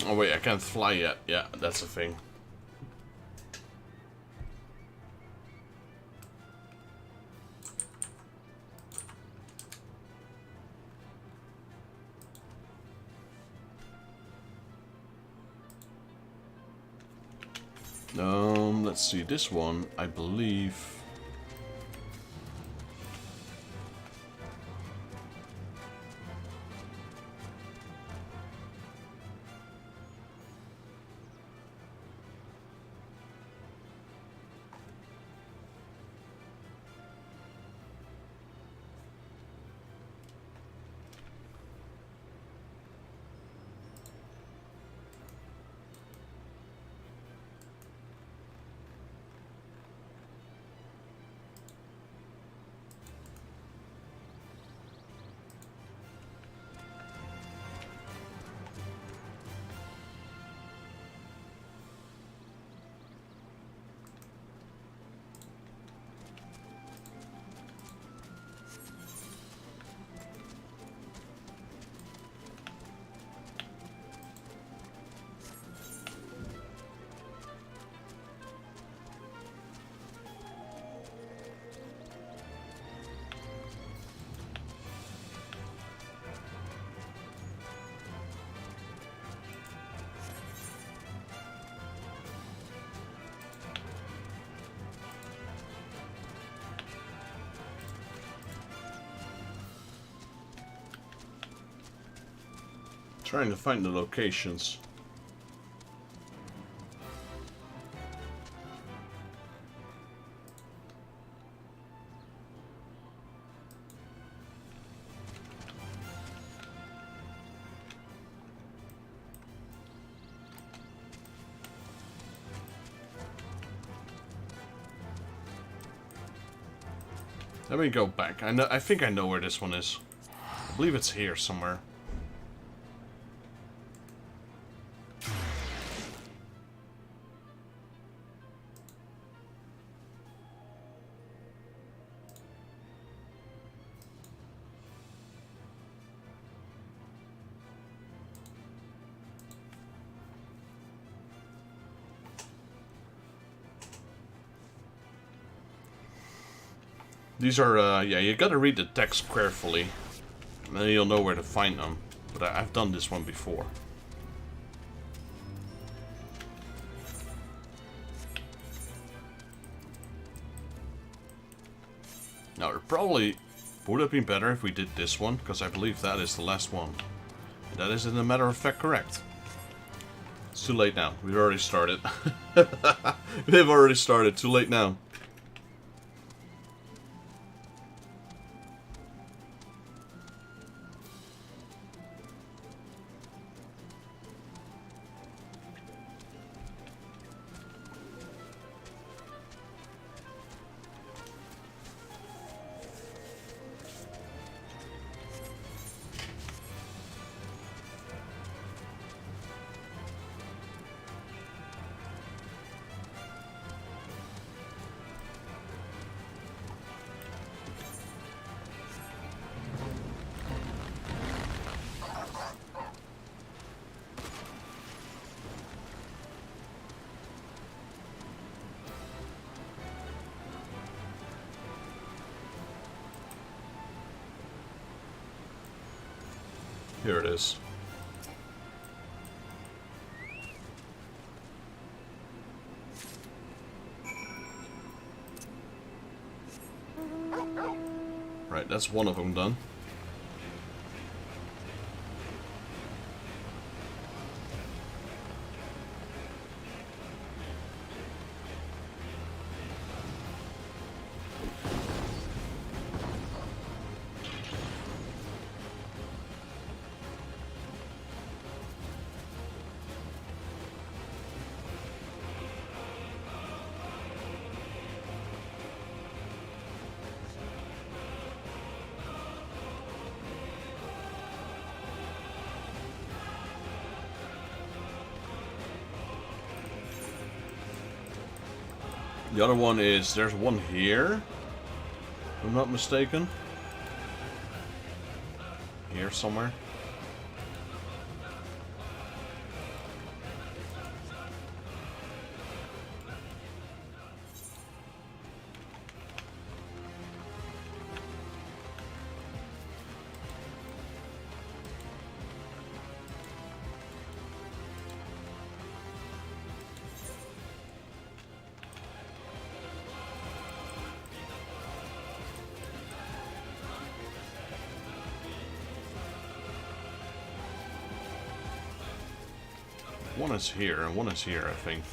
Oh wait, I can't fly yet. Yeah, that's a thing. Let's see, this one, I believe... Trying to find the locations. Let me go back. I think I know where this one is. I believe it's here somewhere. These are, yeah, you gotta read the text carefully, and then you'll know where to find them. But I've done this one before. Now, it probably would have been better if we did this one, because I believe that is the last one. And that is, in a matter of fact, correct. It's too late now. We've already started. We've already started. Too late now. Here it is. Right, that's one of them done. The other one is, there's one here, if I'm not mistaken. Here somewhere. One is here, and one is here, I think.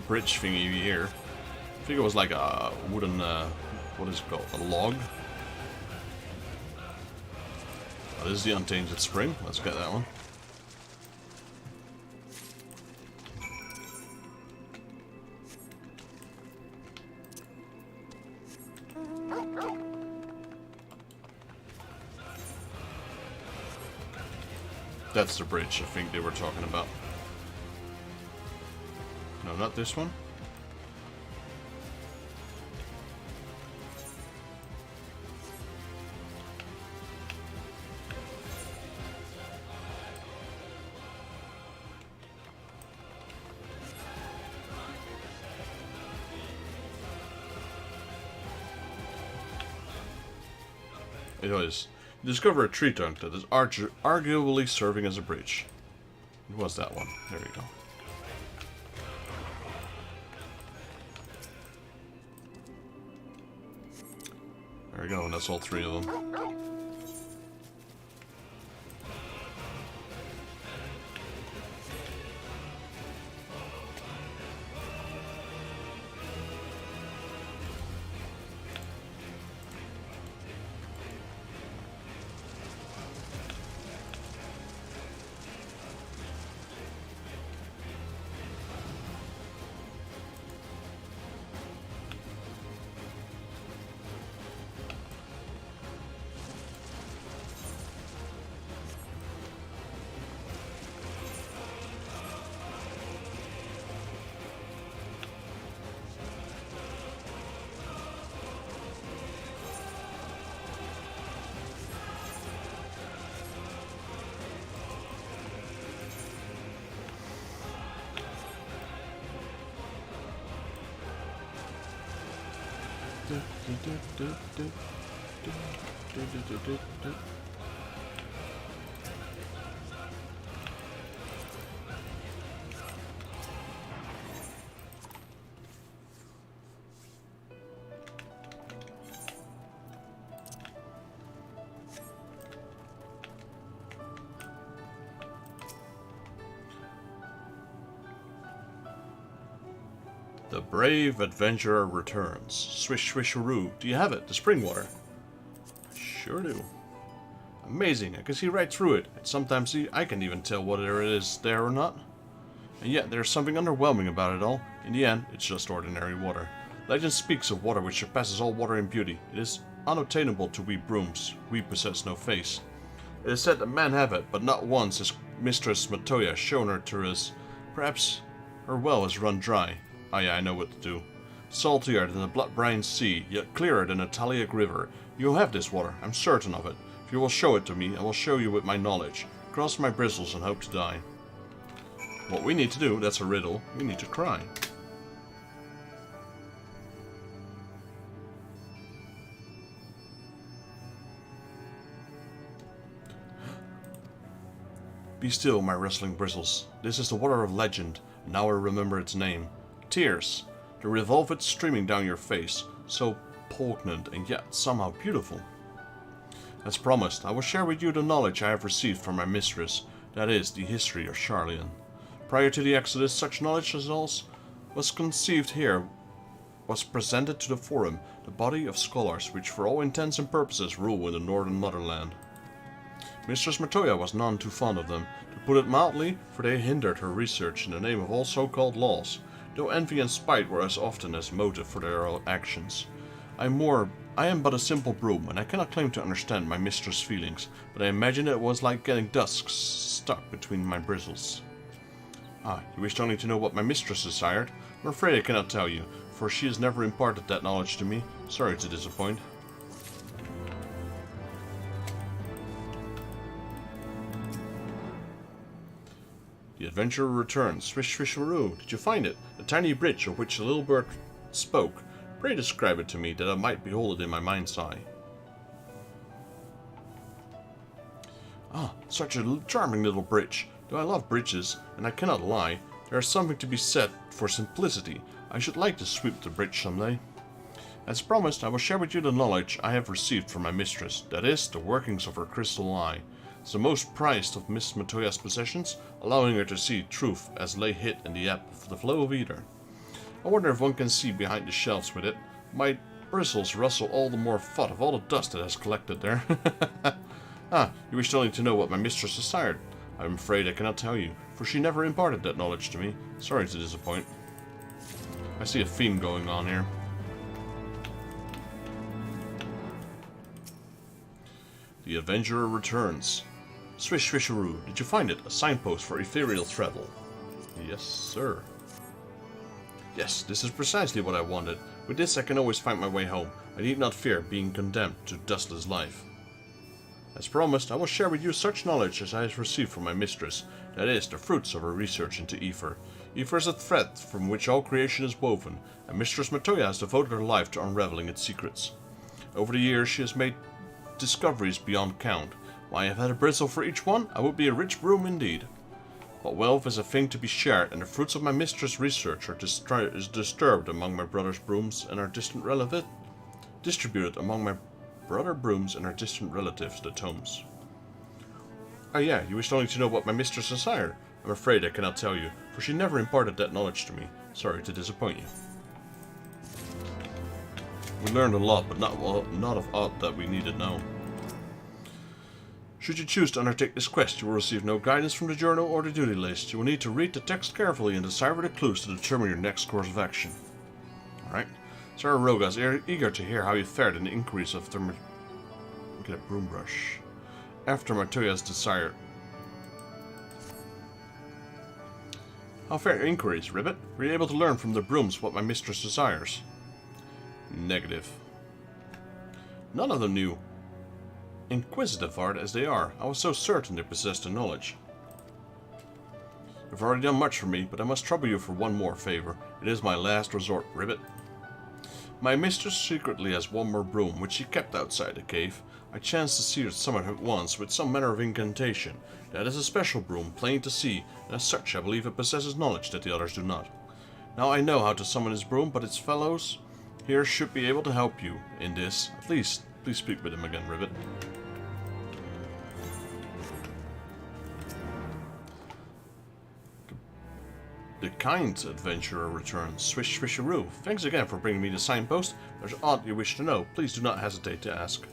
Bridge thingy here. I think it was like a wooden, what is it called? A log? Oh, this is the Untainted Spring. Let's get that one. That's the bridge I think they were talking about. No, not this one. It was. You discover a tree trunk that is arguably serving as a bridge. It was that one. There you go. There we go, and that's all three of them. The brave adventurer returns. Swish, swisharoo. Do you have it? The spring water? I sure do. Amazing. I can see right through it. And sometimes I can even tell whether it is there or not. And yet, there's something underwhelming about it all. In the end, it's just ordinary water. Legend speaks of water which surpasses all water in beauty. It is unattainable to we brooms. We possess no face. It is said that men have it, but not once has Mistress Matoya shown her to us. Perhaps her well has run dry. Oh yeah, I know what to do. Saltier than the blood-brine sea, yet clearer than a Taliac river. You have this water, I'm certain of it. If you will show it to me, I will show you with my knowledge. Cross my bristles and hope to die. What we need to do, that's a riddle, we need to cry. Be still, my wrestling bristles. This is the water of legend, and now I remember its name. Tears, to revolve it streaming down your face, so poignant and yet somehow beautiful. As promised, I will share with you the knowledge I have received from my mistress, that is, the history of Garlean. Prior to the Exodus, such knowledge as ours was conceived here, was presented to the Forum, the body of scholars which for all intents and purposes rule in the northern motherland. Mistress Matoya was none too fond of them, to put it mildly, for they hindered her research in the name of all so-called laws, though envy and spite were as often as motive for their actions. I am but a simple broom, and I cannot claim to understand my mistress' feelings, but I imagine it was like getting dust stuck between my bristles. Ah, you wished only to know what my mistress desired? I'm afraid I cannot tell you, for she has never imparted that knowledge to me. Sorry to disappoint. The adventurer returns. Swish, swisharoo. Did you find it? The tiny bridge of which the little bird spoke. Pray describe it to me, that I might behold it in my mind's eye. Ah, such a charming little bridge. Though I love bridges, and I cannot lie, there is something to be said for simplicity. I should like to sweep the bridge someday. As promised, I will share with you the knowledge I have received from my mistress, that is, the workings of her crystal eye. It's the most prized of Miss Matoya's possessions, allowing her to see truth as lay hid in the ebb of the flow of ether. I wonder if one can see behind the shelves with it. My bristles rustle all the more fun of all the dust that has collected there. Ah, you wished only to know what my mistress desired. I'm afraid I cannot tell you, for she never imparted that knowledge to me. Sorry to disappoint. I see a theme going on here. The Adventurer returns. Swish swisharoo, did you find it? A signpost for ethereal travel. Yes, sir. Yes, this is precisely what I wanted. With this I can always find my way home. I need not fear being condemned to dustless life. As promised, I will share with you such knowledge as I have received from my mistress. That is, the fruits of her research into Aether. Aether is a thread from which all creation is woven, and Mistress Matoya has devoted her life to unraveling its secrets. Over the years she has made discoveries beyond count. Why I have had a bristle for each one, I would be a rich broom indeed. But wealth is a thing to be shared, and the fruits of my mistress' research are disturbed among my brother's brooms and our distant relatives. Distributed among my brother brooms and our distant relatives, the tomes. Ah yeah, you wished only to know what my mistress desired. I'm afraid I cannot tell you, for she never imparted that knowledge to me. Sorry to disappoint you. We learned a lot, but not of aught that we needed know. Should you choose to undertake this quest, you will receive no guidance from the journal or the duty list. You will need to read the text carefully and decipher the clues to determine your next course of action. Alright. Sarah Roga is eager to hear how you fared in the increase of get a broom brush. After Matoya's desire. How fair your inquiries, Ribbit? Were you able to learn from the brooms what my mistress desires? Negative. None of them knew. Inquisitive art as they are, I was so certain they possessed the knowledge. You've already done much for me, but I must trouble you for one more favor. It is my last resort, Ribbit. My mistress secretly has one more broom, which she kept outside the cave. I chanced to see her summon it once with some manner of incantation. That is a special broom, plain to see, and as such I believe it possesses knowledge that the others do not. Now I know how to summon his broom, but its fellows here should be able to help you in this. At least, please speak with him again, Ribbit. The kind adventurer returns. Swish swisharoo. Thanks again for bringing me the signpost. If there's aught you wish to know, please do not hesitate to ask.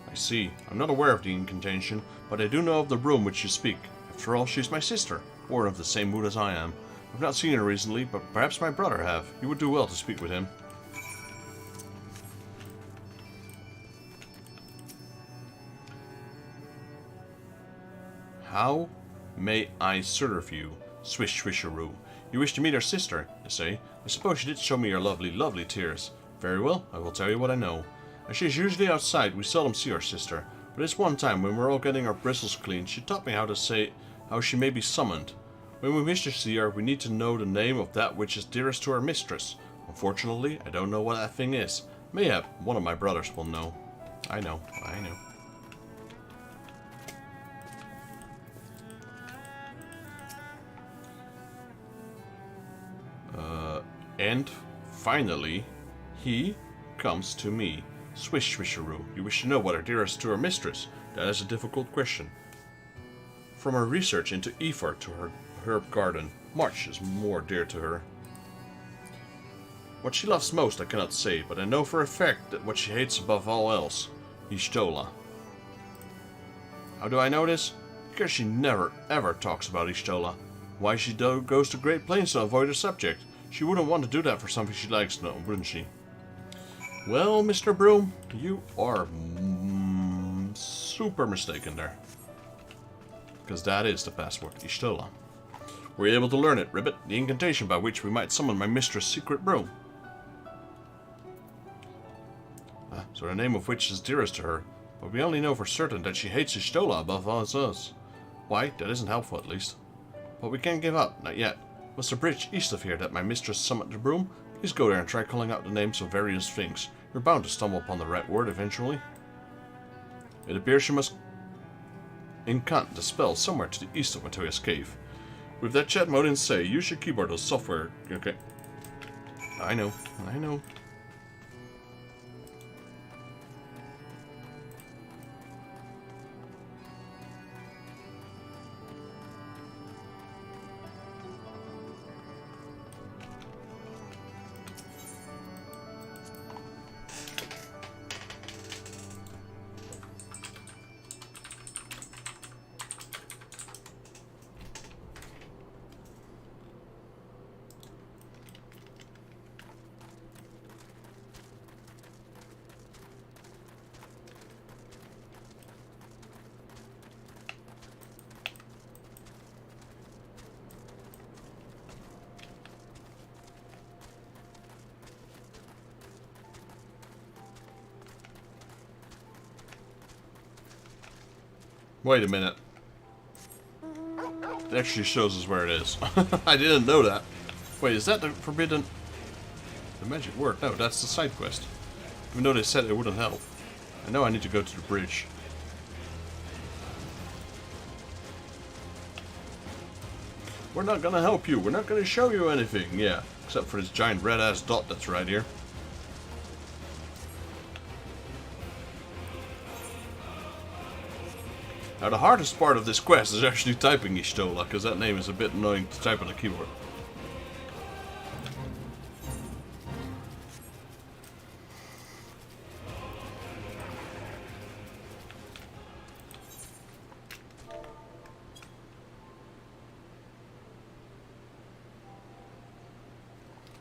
I see. I'm not aware of the incantation, but I do know of the broom which you speak. After all, she's my sister, born of the same mood as I am. I've not seen her recently, but perhaps my brother have. You would do well to speak with him. How may I serve you? Swish swisharoo. You wish to meet our sister, you say? I suppose you did show me your lovely, lovely tears. Very well, I will tell you what I know. As she is usually outside, we seldom see our sister. But this one time, when we're all getting our bristles cleaned, she taught me how she may be summoned. When we wish to see her, we need to know the name of that which is dearest to our mistress. Unfortunately, I don't know what that thing is. Mayhap one of my brothers will know. I know. And finally, he comes to me. Swish swisharoo. You wish to know what are dearest to her mistress? That is a difficult question. From her research into Aether to her herb garden, much is more dear to her. What she loves most I cannot say, but I know for a fact that what she hates above all else, Y'shtola. How do I know this? Because she never ever talks about Y'shtola. Why she goes to great pains to avoid the subject. She wouldn't want to do that for something she likes, no, wouldn't she? Well, Mr. Broom, you are super mistaken there. Because that is the password, Y'shtola. Were you able to learn it, Ribbit? The incantation by which we might summon my mistress' secret broom. So the name of which is dearest to her, but we only know for certain that she hates Y'shtola above all else. Why, that isn't helpful at least. But we can't give up, not yet. Was the bridge east of here that my mistress summoned the broom? Please go there and try calling out the names of various things. You're bound to stumble upon the right word eventually. It appears you must incant the spell somewhere to the east of Matoya's cave. With that chat mode in say, use your keyboard or software. Okay. I know. Wait a minute. It actually shows us where it is. I didn't know that. Wait, is that the forbidden... The magic word? No, that's the side quest. Even though they said it wouldn't help. I know I need to go to the bridge. We're not gonna help you. We're not gonna show you anything. Yeah, except for this giant red-ass dot that's right here. Now the hardest part of this quest is actually typing Y'shtola, because that name is a bit annoying to type on the keyboard.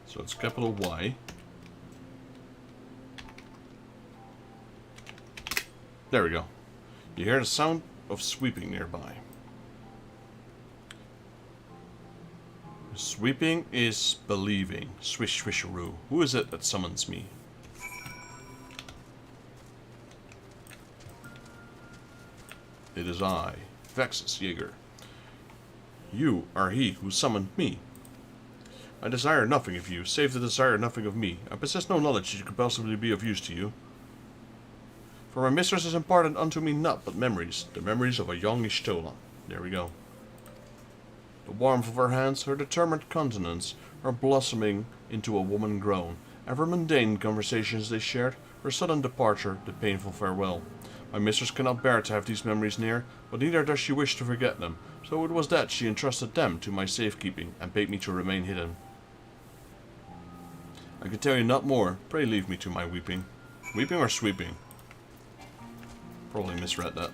So it's capital Y. There we go. You hear the sound of sweeping nearby. Sweeping is believing. Swish swisharoo. Who is it that summons me? It is I, Vexus Jaeger. You are he who summoned me. I desire nothing of you, save the desire nothing of me. I possess no knowledge that could possibly be of use to you. For my mistress has imparted unto me naught but memories, the memories of a young Y'shtola. There we go. The warmth of her hands, her determined countenance, her blossoming into a woman grown, ever mundane conversations they shared, her sudden departure, the painful farewell. My mistress cannot bear to have these memories near, but neither does she wish to forget them, so it was that she entrusted them to my safekeeping, and bade me to remain hidden. I can tell you not more, pray leave me to my weeping. Weeping or sweeping? Probably misread that.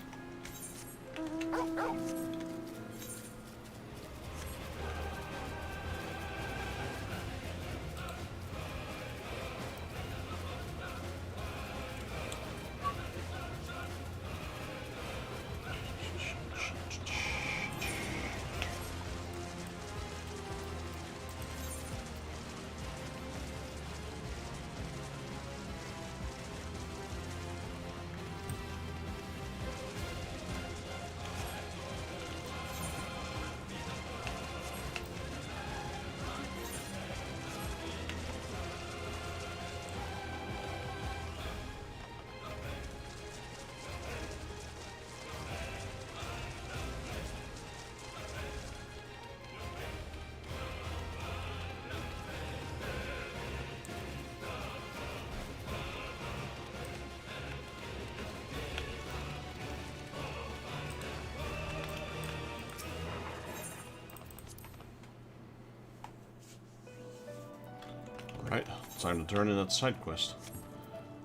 Right, time to turn in that side quest.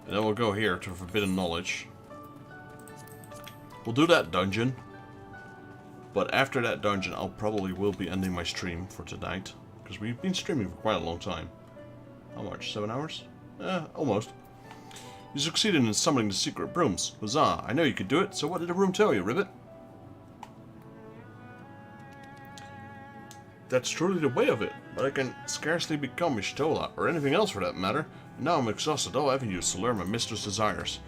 And then we'll go here to Forbidden Knowledge. We'll do that dungeon. But after that dungeon, I'll probably will be ending my stream for tonight. Because we've been streaming for quite a long time. How much? 7 hours? Almost. You succeeded in summoning the secret brooms. Huzzah! I know you could do it, so what did the room tell you, Ribbit? That's truly the way of it, but I can scarcely become Y'shtola, or anything else for that matter, and now I'm exhausted all avenues to learn my mistress' desires.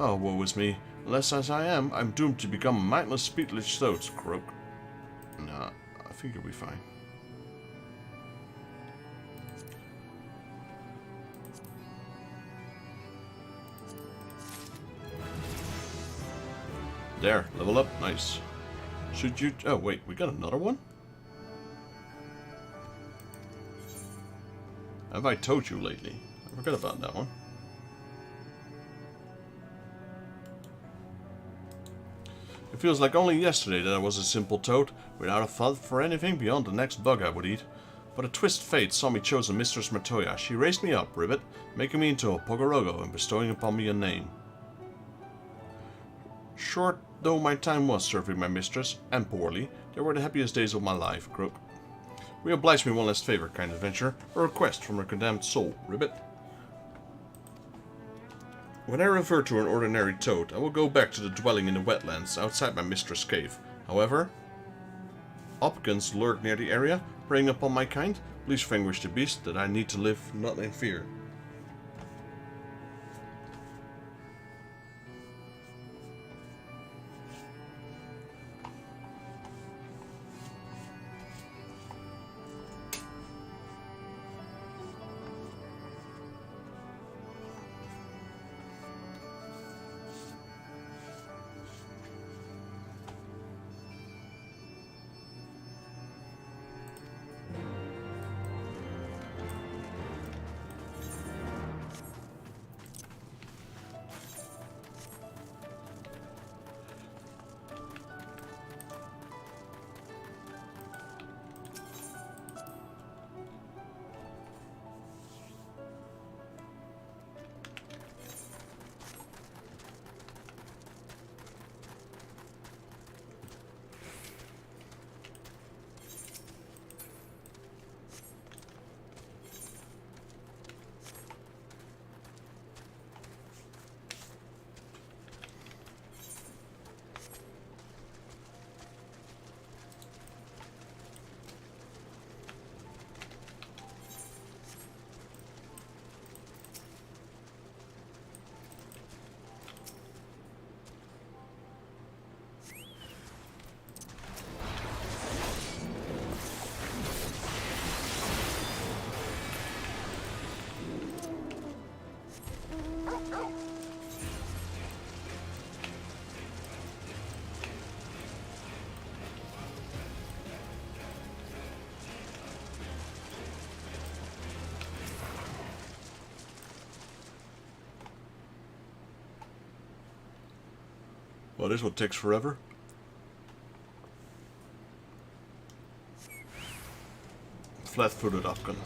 Oh, woe is me. Unless as I am, I'm doomed to become a mindless, speechless toad, croak. Nah, I think you'll be fine. There, level up, nice. Should you... Oh, wait, we got another one? Have I told you lately? I forgot about that one. It feels like only yesterday that I was a simple toad, without a thought for anything beyond the next bug I would eat. But a twist fate saw me chosen Mistress Matoya. She raised me up, Ribbit, making me into a Pogorogo and bestowing upon me a name. Short though my time was serving my mistress, and poorly, they were the happiest days of my life, Croak. We oblige me one last favor, kind adventurer. A request from a condemned soul, Ribbit. When I revert to an ordinary toad, I will go back to the dwelling in the wetlands outside my mistress' cave. However, Opkins lurk near the area, preying upon my kind. Please vanquish the beast that I need to live not in fear. Well, this one takes forever. Flat-footed Afghan.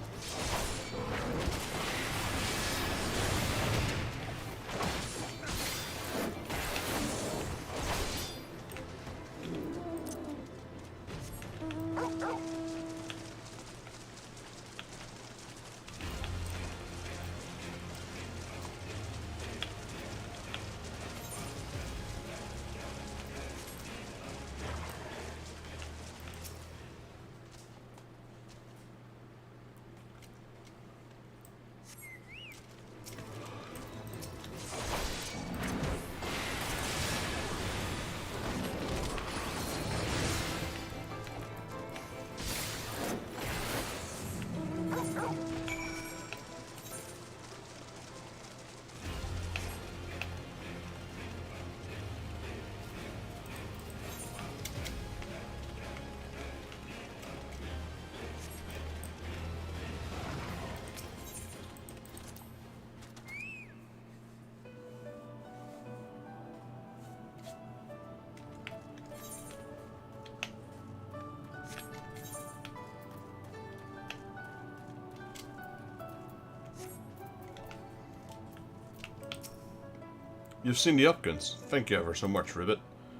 You've seen the Upkins. Thank you ever so much, Ribbit.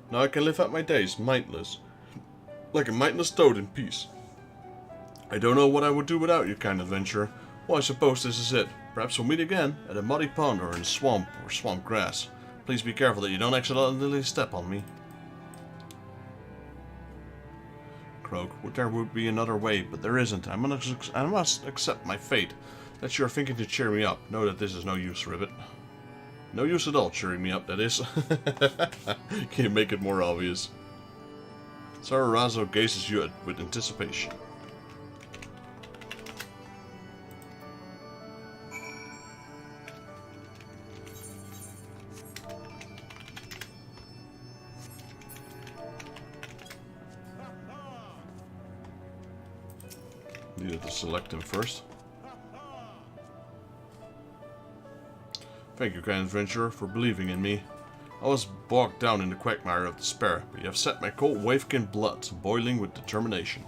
Now I can live out my days mindless, like a mindless toad in peace. I don't know what I would do without you, kind adventurer. Well, I suppose this is it. Perhaps we'll meet again at a muddy pond or in a swamp or swamp grass. Please be careful that you don't accidentally step on me. Croak, there would be another way, but there isn't. I must accept my fate. That you're thinking to cheer me up. Know that this is no use, Ribbit. No use at all cheering me up, that is. Can you make it more obvious? Sararazzo gazes you with anticipation. Needed to select him first. Thank you, kind adventurer, for believing in me. I was bogged down in the quagmire of despair, but you have set my cold wavekin blood boiling with determination.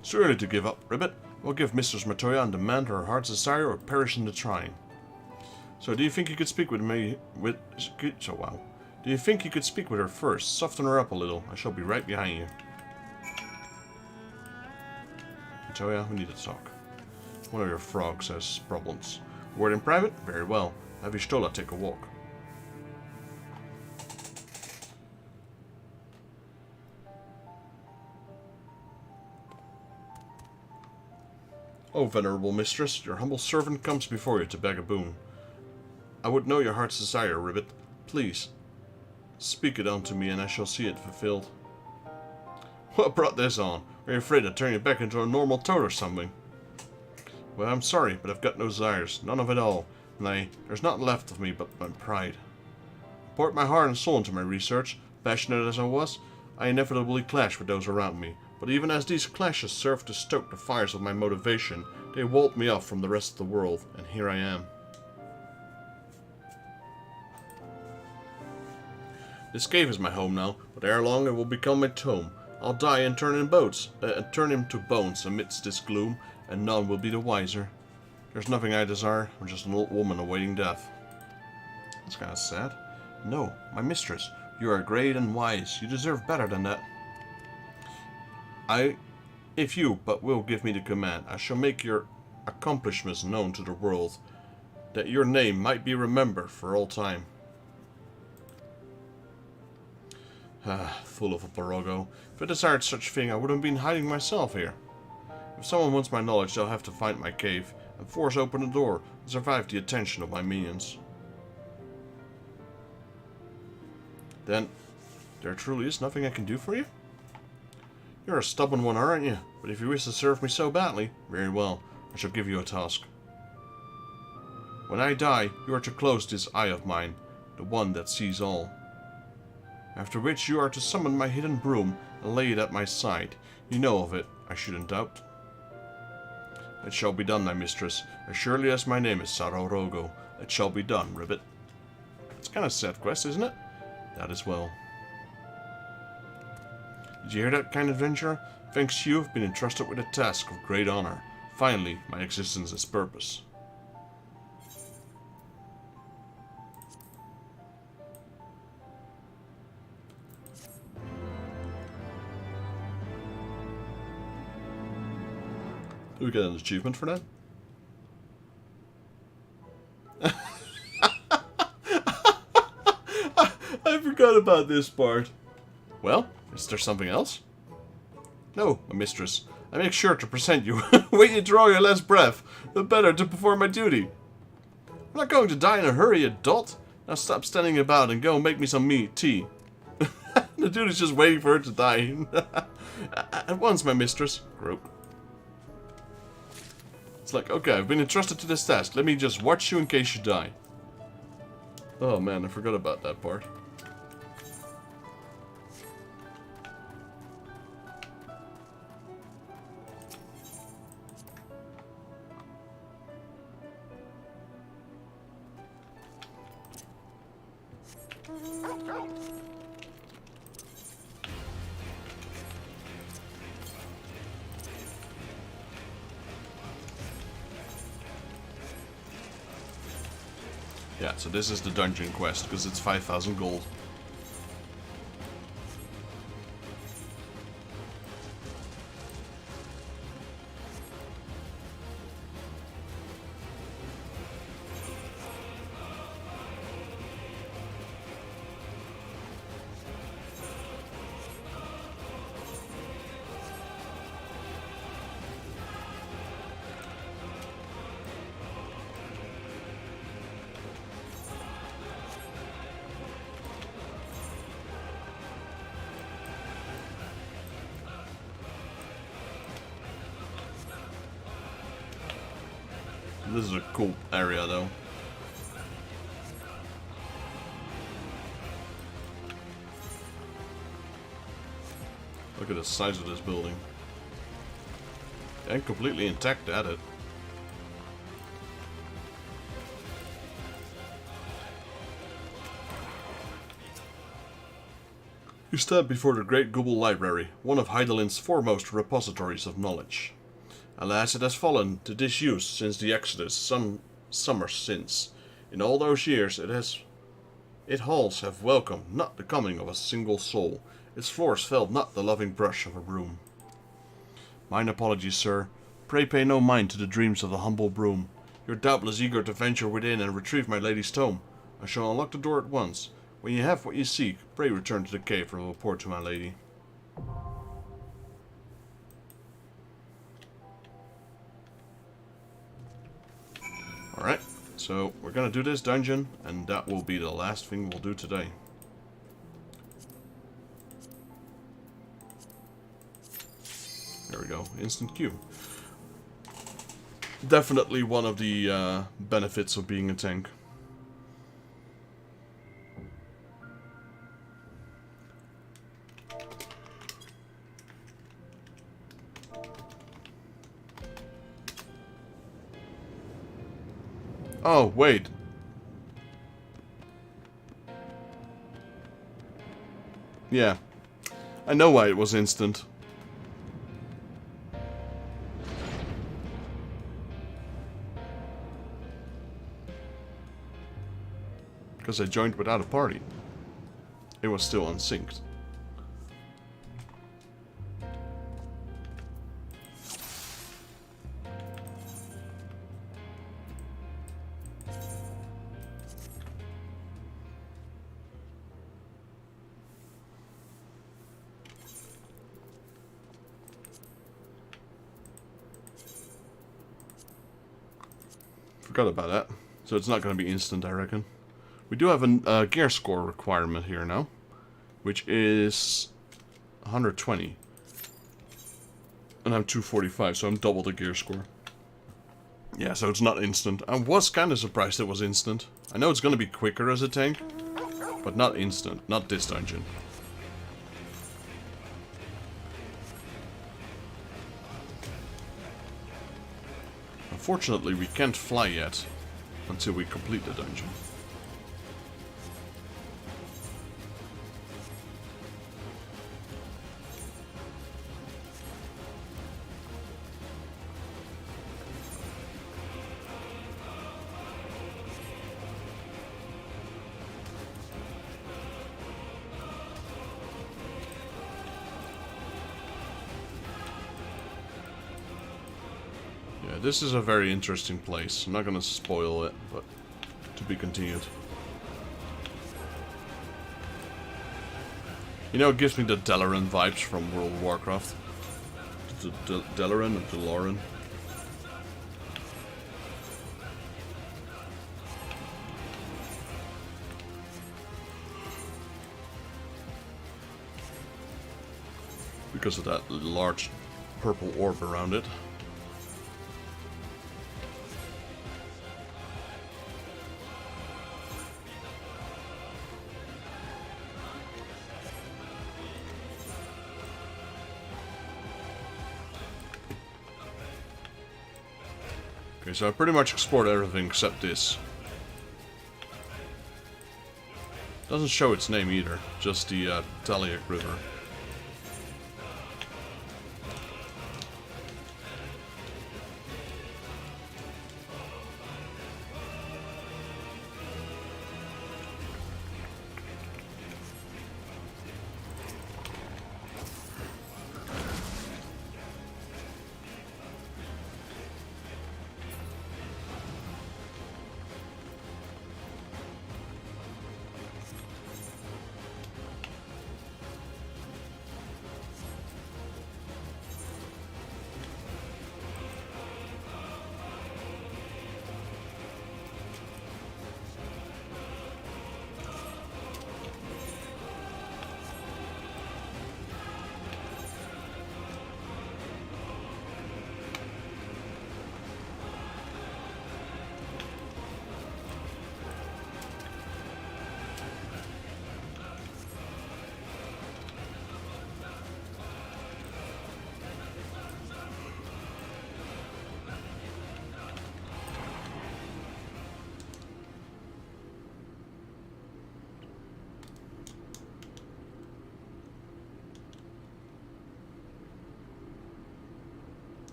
It's too early to give up, Ribbit. We'll give Mistress Matoya and demand her heart's desire or perish in the trying. So, do you think you could speak with me Do you think you could speak with her first? Soften her up a little. I shall be right behind you. Matoya, we need to talk. One of your frogs has problems. Word in private? Very well. Have Ishtola take a walk. Oh, venerable mistress, your humble servant comes before you to beg a boon. I would know your heart's desire, Ribbit. Please, speak it unto me and I shall see it fulfilled. What brought this on? Are you afraid to turn you back into a normal toad or something? Well, I'm sorry, but I've got no desires, none of it all. Nay, there's nothing left of me but my pride. I poured my heart and soul into my research. Passionate as I was, I inevitably clashed with those around me. But even as these clashes served to stoke the fires of my motivation, they walled me off from the rest of the world, and here I am. This cave is my home now, but ere long it will become my tomb. I'll die and turn him to bones amidst this gloom, and none will be the wiser. There's nothing I desire. I'm just an old woman awaiting death. That's kind of sad. No, my mistress, you are great and wise. You deserve better than that. If you but will give me the command, I shall make your accomplishments known to the world, that your name might be remembered for all time. Fool of a Barogo. If I desired such a thing, I would have been hiding myself here. If someone wants my knowledge, they'll have to find my cave, and force open the door, and survive the attention of my minions. Then, there truly is nothing I can do for you? You're a stubborn one, aren't you? But if you wish to serve me so badly, very well, I shall give you a task. When I die, you are to close this eye of mine, the one that sees all. After which you are to summon my hidden broom and lay it at my side. You know of it, I shouldn't doubt. It shall be done, my mistress. As surely as my name is Sarorogo, it shall be done, Ribbit. It's kind of a sad quest, isn't it? That is well. Did you hear that, kind adventurer? Thanks to you, I've been entrusted with a task of great honor. Finally, my existence has purpose. Do we get an achievement for that? I forgot about this part. Well, is there something else? No, my mistress. I make sure to present you. Wait you draw your last breath, the better to perform my duty. I'm not going to die in a hurry, you dolt. Now stop standing about and go and make me some tea. The dude is just waiting for her to die. At once, my mistress. Grope. It's like, okay, I've been entrusted to this task. Let me just watch you in case you die. Oh man, I forgot about that part. Yeah, so this is the dungeon quest, because it's 5,000 gold. This is a cool area, though. Look at the size of this building. And completely intact at it. You stand before the Great Gubble Library, one of Hydalin's foremost repositories of knowledge. Alas, it has fallen to disuse since the Exodus, some summers since. In all those years, its halls have welcomed not the coming of a single soul. Its floors felt not the loving brush of a broom. Mine apologies, sir. Pray pay no mind to the dreams of the humble broom. You're doubtless eager to venture within and retrieve my lady's tome. I shall unlock the door at once. When you have what you seek, pray return to the cave and report to my lady. Alright, so we're gonna do this dungeon, and that will be the last thing we'll do today. There we go, instant queue. Definitely one of the benefits of being a tank. Oh, wait. Yeah. I know why it was instant. Because I joined without a party. It was still unsynced. Forgot about that. So it's not going to be instant, I reckon. We do have a gear score requirement here now, which is 120. And I'm 245, so I'm double the gear score. Yeah, so it's not instant. I was kind of surprised it was instant. I know it's going to be quicker as a tank, but not instant. Not this dungeon. Unfortunately, we can't fly yet until we complete the dungeon. This is a very interesting place. I'm not gonna spoil it, but to be continued. You know, it gives me the Dalaran vibes from World of Warcraft. Dalaran or Dalaran. Because of that large purple orb around it. Okay, so I pretty much explored everything except this. Doesn't show its name either, just the Taliak River.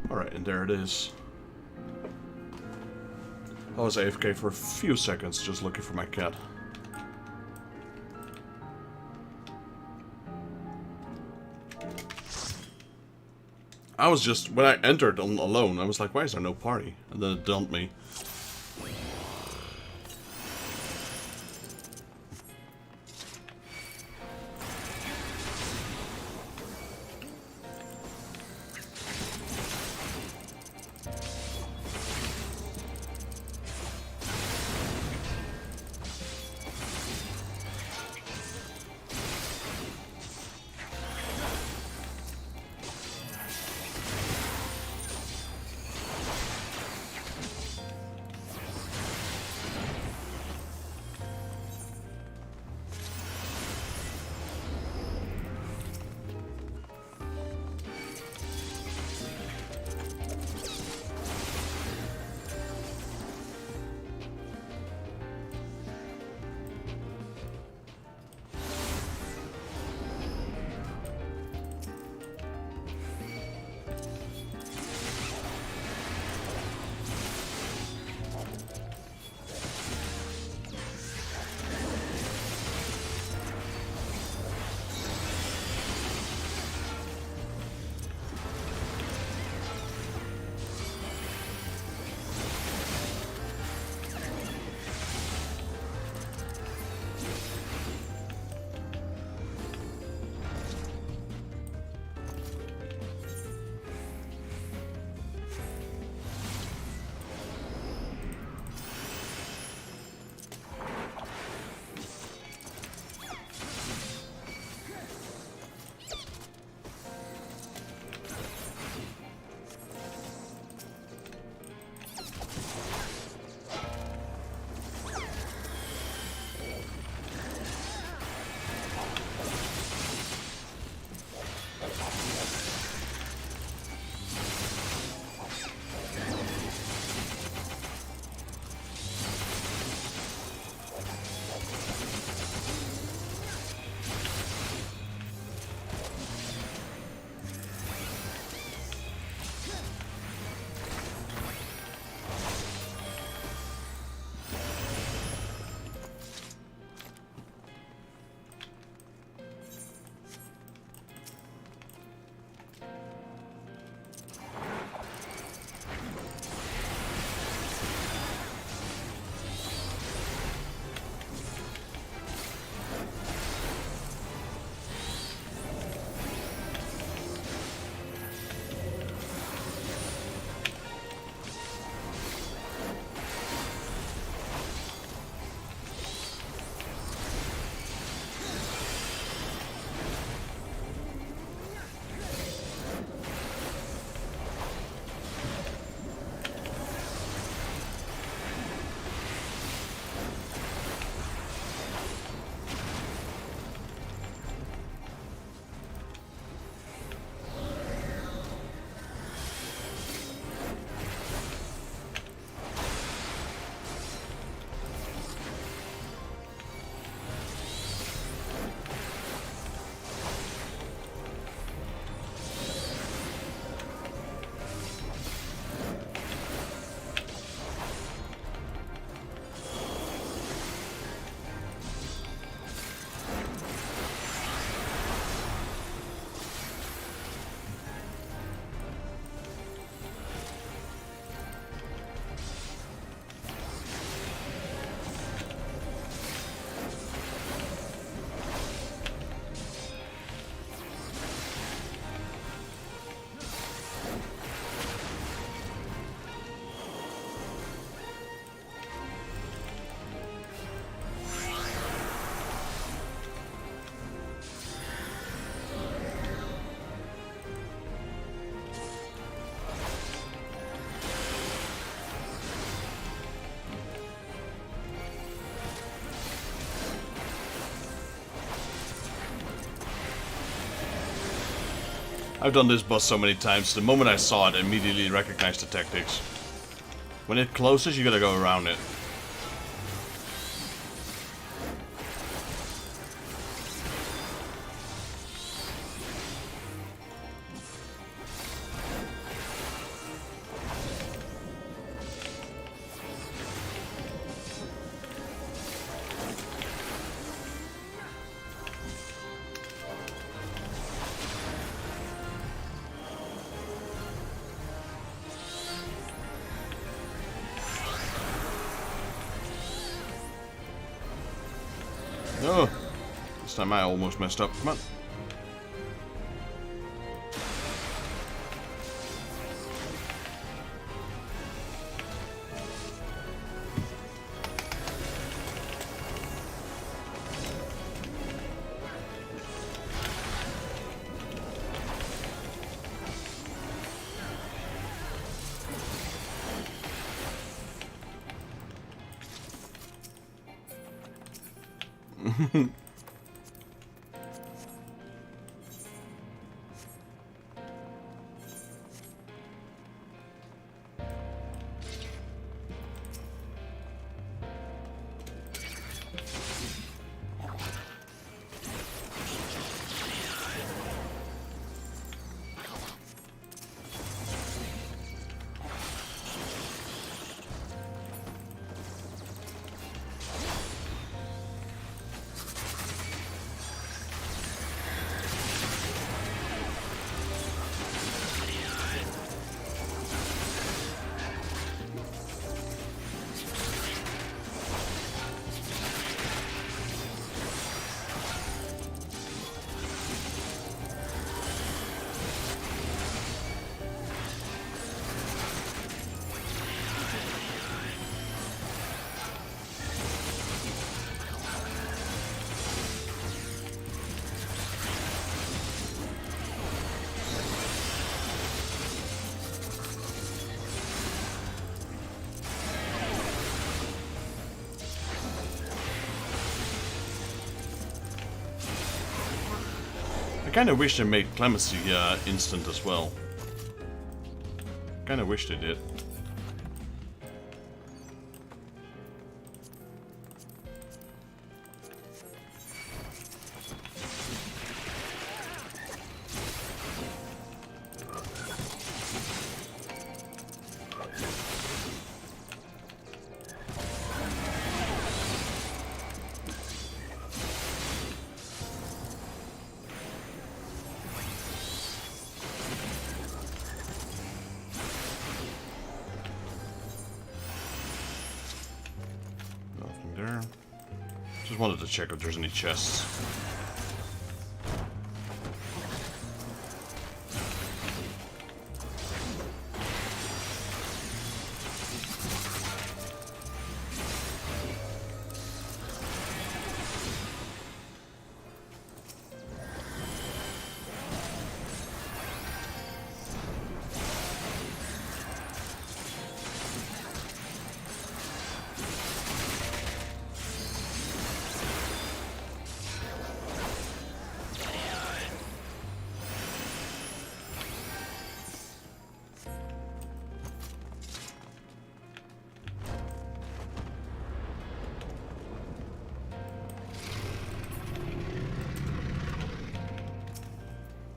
Alright, and there it is. I was AFK for a few seconds just looking for my cat. I was just, when I entered alone, I was like, why is there no party? And then it dumped me. I've done this boss so many times. The moment I saw it, I immediately recognized the tactics. When it closes, you gotta go around it. Oh, this time I almost messed up. Come on. I kinda wish they made Clemency instant as well. Kinda wish they did. There. Just wanted to check if there's any chests.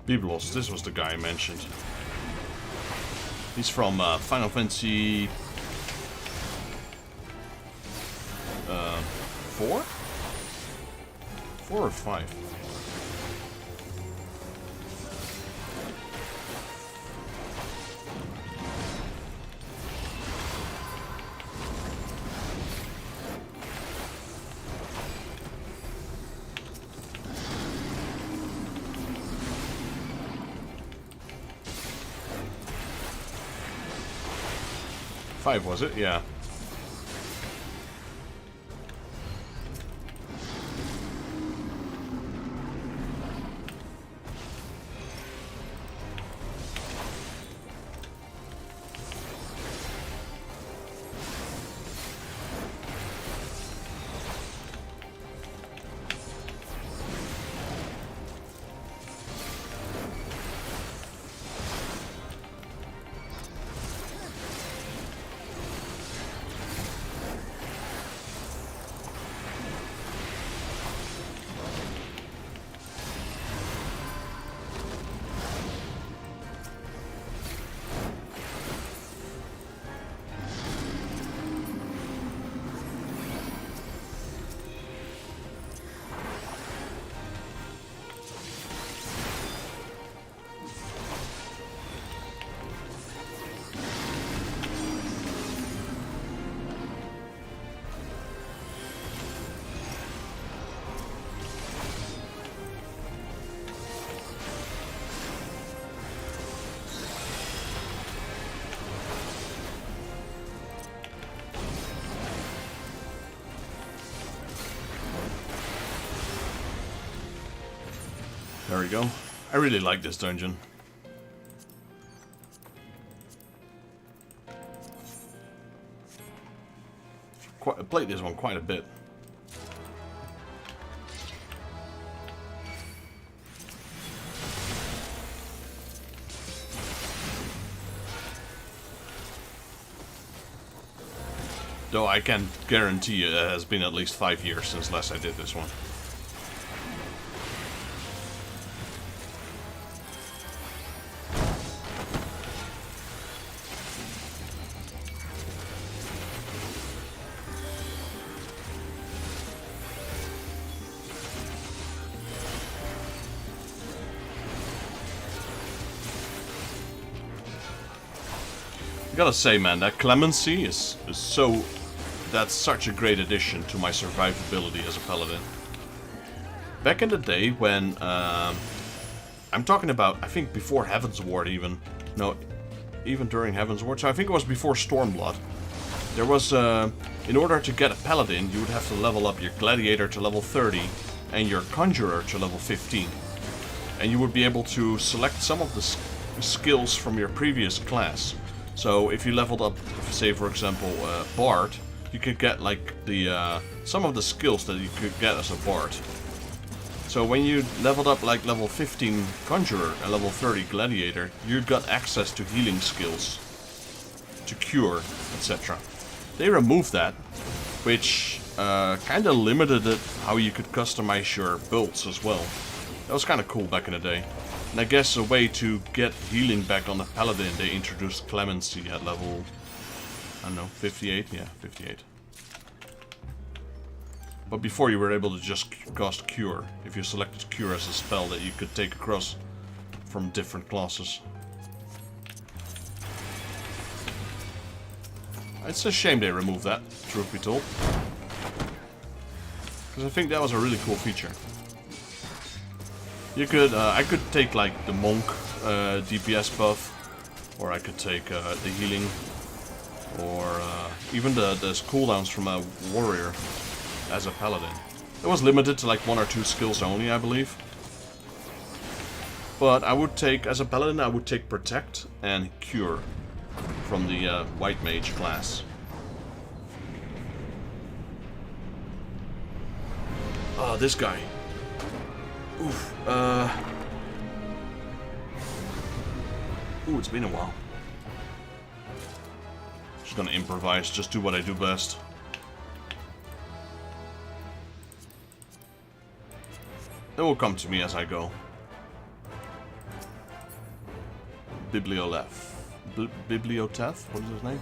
Biblos, this was the guy I mentioned. He's from Final Fantasy 4? 4 or 5? Five, was it? Yeah. There we go. I really like this dungeon. I played this one quite a bit. Though I can guarantee you it has been at least 5 years since last I did this one. I gotta say, man, that clemency is so... That's such a great addition to my survivability as a paladin. Back in the day when... I'm talking about, I think before Heaven's Ward even. No, even during Heaven's Ward. So I think it was before Stormblood. There was... in order to get a paladin, you would have to level up your gladiator to level 30 and your conjurer to level 15. And you would be able to select some of the skills from your previous class. So if you leveled up, say for example, Bard, you could get like the some of the skills that you could get as a Bard. So when you leveled up like level 15 Conjurer and level 30 Gladiator, you got access to healing skills, to cure, etc. They removed that, which kind of limited it how you could customize your builds as well. That was kind of cool back in the day. And I guess a way to get healing back on the Paladin, they introduced Clemency at level, I don't know, 58? Yeah, 58. But before you were able to just cast Cure, if you selected Cure as a spell that you could take across from different classes. It's a shame they removed that, truth be told. Because I think that was a really cool feature. You could, I could take like the monk DPS buff, or I could take the healing, or even the cooldowns from a warrior as a paladin. It was limited to like 1 or 2 skills only, I believe. But I would take, as a paladin, I would take protect and cure from the white mage class. Oh, this guy. Oof. Ooh, it's been a while. Just gonna improvise, just do what I do best. It will come to me as I go. Biblioleth. Biblioteth? What is his name?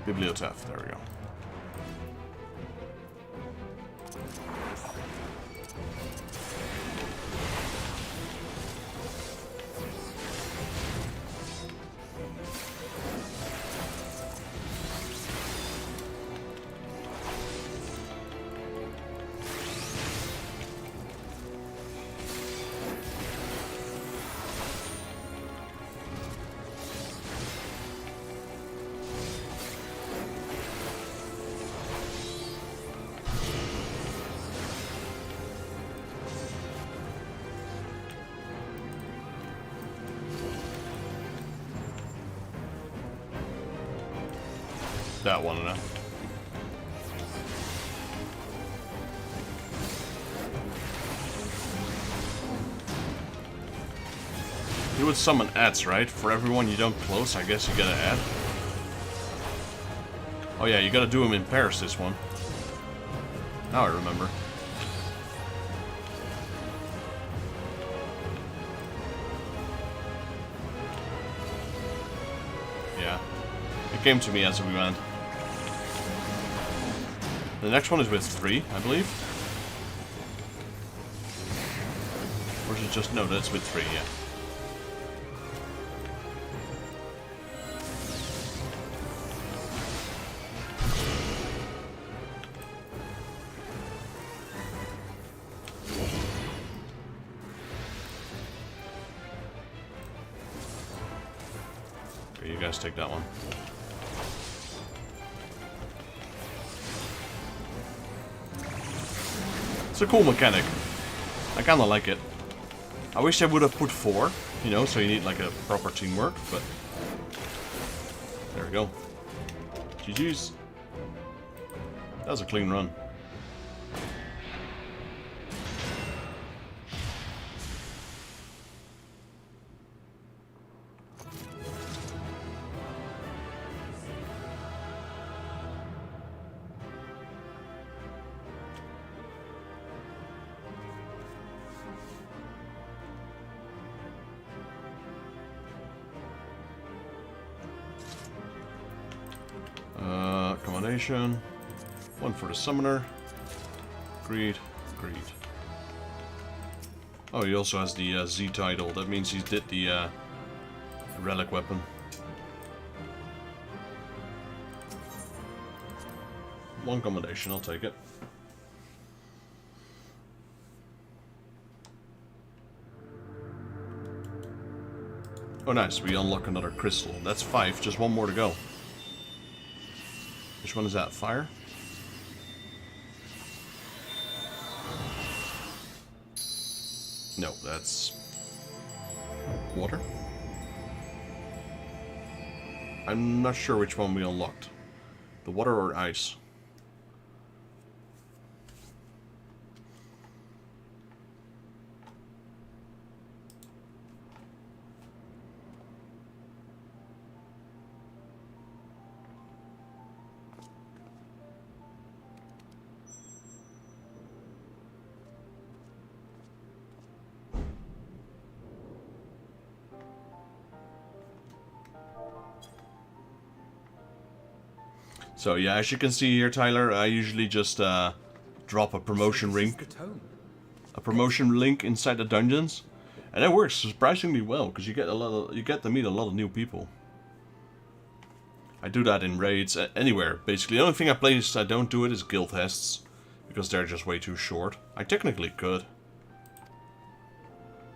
Biblioteth, there we go. That one enough. You would summon ads, right? For everyone you don't close, I guess you gotta add. Oh yeah, you gotta do them in pairs, this one. Now I remember. Yeah. It came to me as we went. The next one is with 3, I believe. Or is it just... no, that's with 3, yeah. Okay, you guys take that one. It's a cool mechanic. I kinda like it. I wish I would have put 4, you know, so you need like a proper teamwork, but there we go. GG's. That was a clean run. Accommodation. 1 for the summoner. Greed. Greed. Oh, he also has the Z title. That means he did the relic weapon. One accommodation, I'll take it. Oh nice, we unlock another crystal. That's 5, just 1 more to go. Which one is that? Fire? No, that's water. I'm not sure which one we unlocked. The water or ice? So yeah, as you can see here, Tyler, I usually just drop a promotion link, inside the dungeons, and it works surprisingly well because you get to meet a lot of new people. I do that in raids, anywhere basically. The only thing I don't do it is guild tests because they're just way too short. I technically could.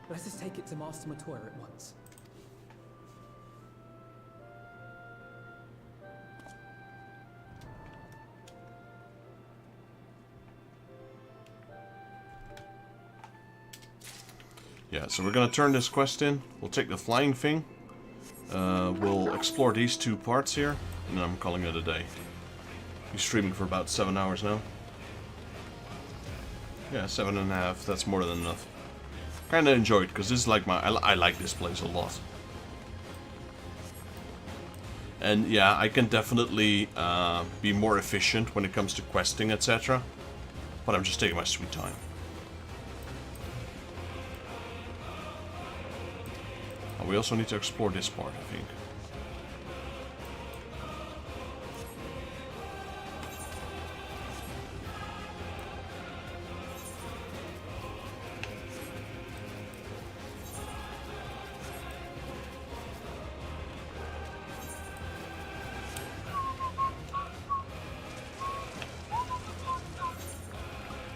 Let us take it to Master Matoya at once. Yeah, so we're gonna turn this quest in. We'll take the flying thing. We'll explore these 2 parts here, and then I'm calling it a day. He's streaming for about 7 hours now. Yeah, 7.5. That's more than enough. Kinda enjoyed because this is like I like this place a lot. And yeah, I can definitely be more efficient when it comes to questing, etc. But I'm just taking my sweet time. We also need to explore this part, I think.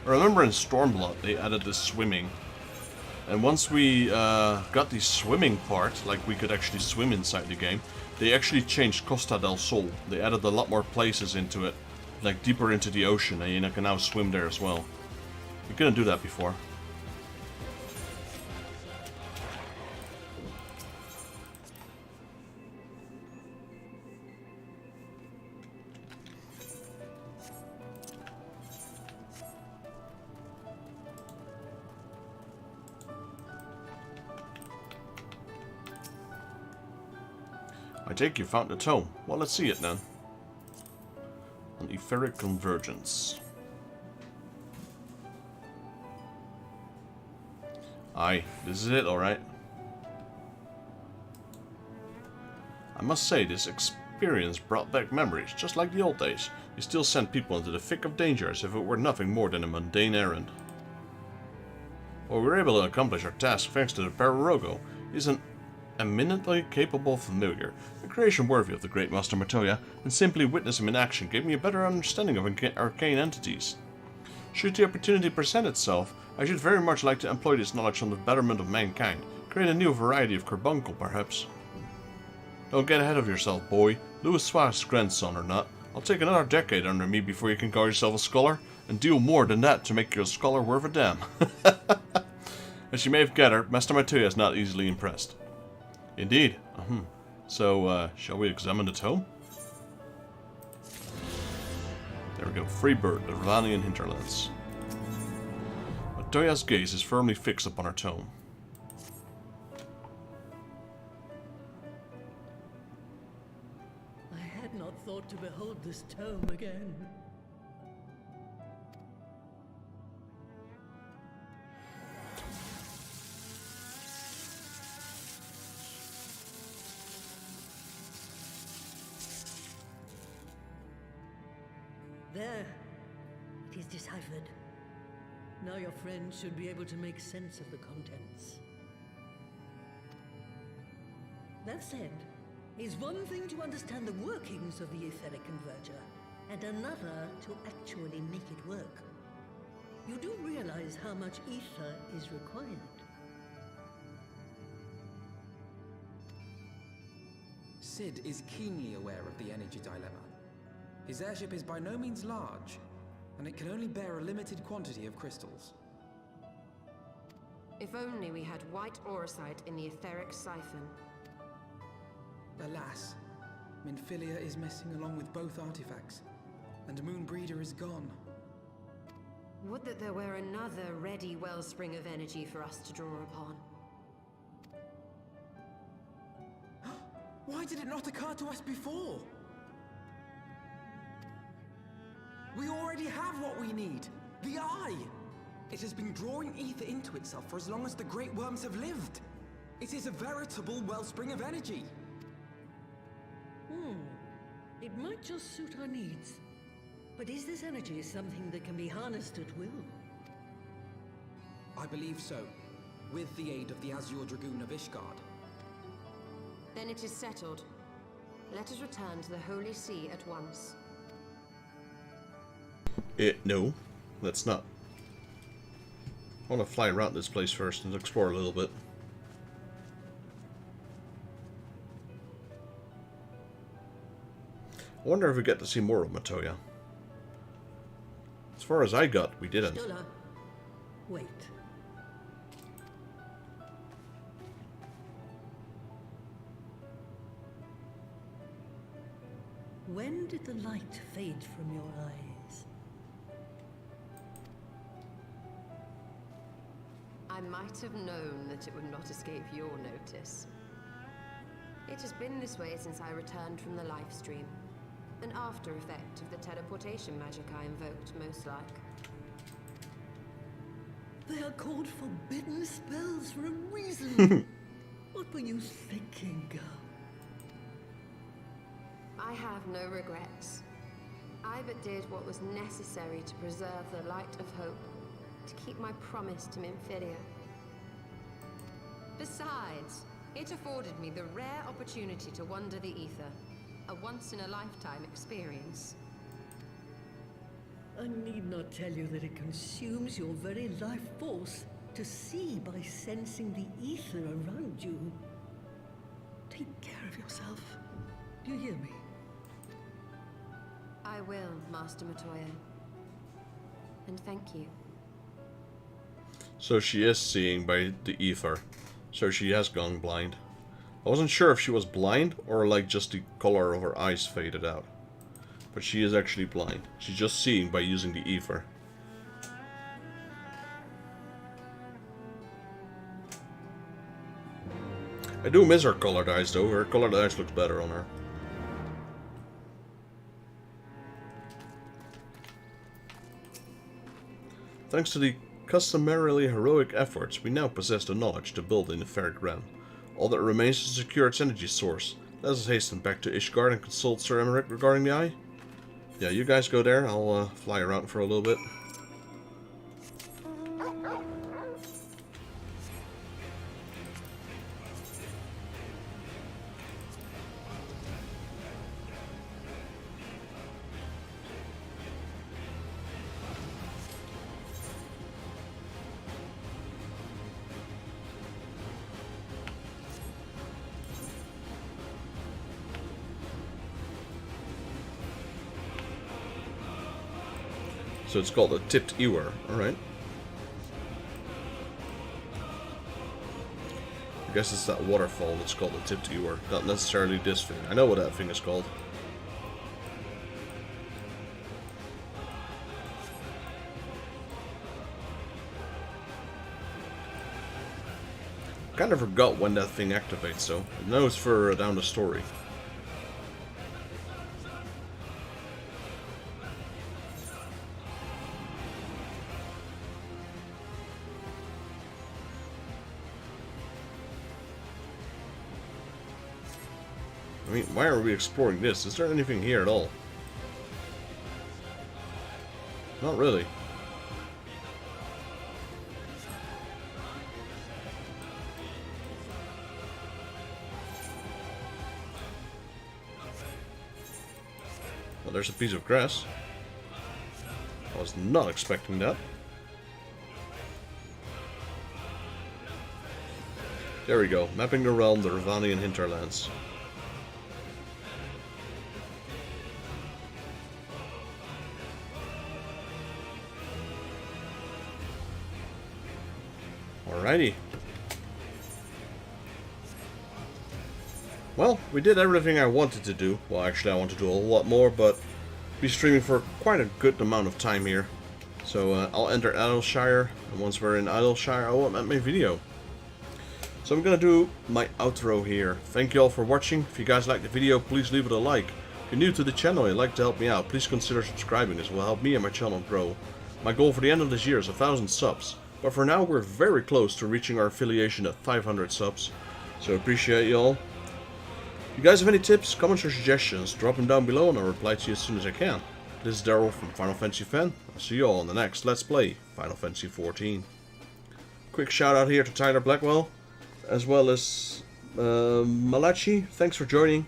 I remember in Stormblood they added this swimming. And once we got the swimming part, like we could actually swim inside the game, they actually changed Costa del Sol. They added a lot more places into it, like deeper into the ocean, and you can now swim there as well. We couldn't do that before. I take you found the tome. Well, let's see it then. An etheric convergence. Aye, this is it, alright. I must say, this experience brought back memories, just like the old days. You still send people into the thick of danger as if it were nothing more than a mundane errand. Well, we were able to accomplish our task thanks to the Pararogo. He's an eminently capable familiar, a creation worthy of the great Master Matoya, and simply witness him in action gave me a better understanding of arcane entities. Should the opportunity present itself, I should very much like to employ this knowledge on the betterment of mankind, create a new variety of carbuncle, perhaps. Don't get ahead of yourself, boy. Louis Swaff's grandson or not, I'll take another decade under me before you can call yourself a scholar, and do more than that to make you a scholar worth a damn. As you may have gathered, Master Matoya is not easily impressed. Indeed. So, shall we examine the tome? There we go. Free bird, the Ravanian hinterlands. Matoya's gaze is firmly fixed upon her tome. I had not thought to behold this tome again. There. It is deciphered. Now your friend should be able to make sense of the contents. That said, it's one thing to understand the workings of the etheric converter, and another to actually make it work. You do realize how much ether is required. Sid is keenly aware of the energy dilemma. His airship is by no means large, and it can only bear a limited quantity of crystals. If only we had white aurosite in the etheric siphon. Alas, Minfilia is missing along with both artifacts, and Moonbreeder is gone. Would that there were another ready wellspring of energy for us to draw upon. Why did it not occur to us before? We already have what we need! The Eye! It has been drawing ether into itself for as long as the Great Worms have lived. It is a veritable wellspring of energy. It might just suit our needs. But is this energy something that can be harnessed at will? I believe so, with the aid of the Azure Dragoon of Ishgard. Then it is settled. Let us return to the Holy See at once. No, let's not. I want to fly around this place first and explore a little bit. I wonder if we get to see more of Matoya. As far as I got, we didn't. Stola, wait. When did the light fade from your eyes? I might have known that it would not escape your notice. It has been this way since I returned from the life stream. An after effect of the teleportation magic I invoked, most like. They are called forbidden spells for a reason. What were you thinking, girl? I have no regrets. I but did what was necessary to preserve the light of hope, to keep my promise to Minfilia. Besides, it afforded me the rare opportunity to wander the ether, a once-in-a-lifetime experience. I need not tell you that it consumes your very life force to see by sensing the ether around you. Take care of yourself. Do you hear me? I will, Master Matoya. And thank you. So she is seeing by the ether. So she has gone blind. I wasn't sure if she was blind or like just the color of her eyes faded out. But she is actually blind. She's just seeing by using the ether. I do miss her colored eyes though. Her colored eyes looks better on her. Thanks to the customarily heroic efforts, we now possess the knowledge to build in the Etheric Realm. All that remains is to secure its energy source. Let us hasten back to Ishgard and consult Sir Emmerich regarding the Eye. Yeah, you guys go there. I'll fly around for a little bit. So it's called a tipped ewer, alright. I guess it's that waterfall that's called a tip ewer, not necessarily this thing. I know what that thing is called. Kind of forgot when that thing activates though. I know it's further down the story. I mean, why are we exploring this? Is there anything here at all? Not really. Well, there's a piece of grass. I was not expecting that. There we go. Mapping the realm, the Ravanian hinterlands. Alrighty. Well, we did everything I wanted to do. Well, actually I want to do a lot more, but be streaming for quite a good amount of time here. So I'll enter Idleshire, and once we're in Idleshire, I will end my video. So I'm gonna do my outro here. Thank you all for watching. If you guys liked the video, please leave it a like. If you're new to the channel and you'd like to help me out, please consider subscribing. This will help me and my channel grow. My goal for the end of this year is 1,000 subs. But for now, we're very close to reaching our affiliation at 500 subs. So appreciate you all. If you guys have any tips, comments or suggestions, drop them down below and I'll reply to you as soon as I can. This is Daryl from Final Fantasy Fan. I'll see you all on the next Let's Play Final Fantasy XIV. Quick shout out here to Tyler Blackwell, as well as Malachi, thanks for joining.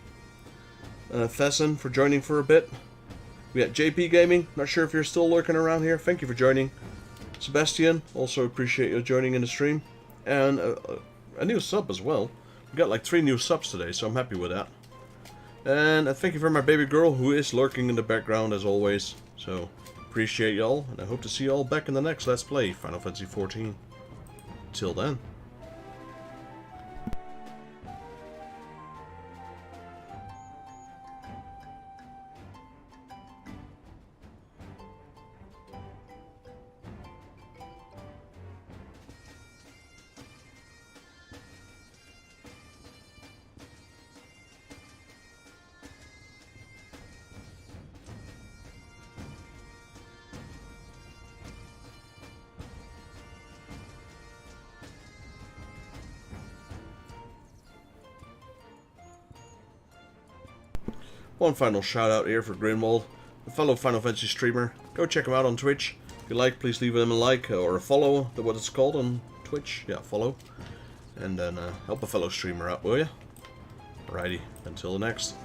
Fesson for joining for a bit. We got JP Gaming, not sure if you're still lurking around here, thank you for joining. Sebastian, also appreciate you joining in the stream. And a new sub as well. We got like 3 new subs today, so I'm happy with that. And thank you for my baby girl, who is lurking in the background as always. So, appreciate y'all, and I hope to see y'all back in the next Let's Play Final Fantasy XIV. Till then. One final shout out here for Grinwald, a fellow Final Fantasy streamer. Go check him out on Twitch. If you like, please leave him a like or a follow, what it's called on Twitch. Yeah, follow. And then help a fellow streamer out, will ya? Alrighty, until the next.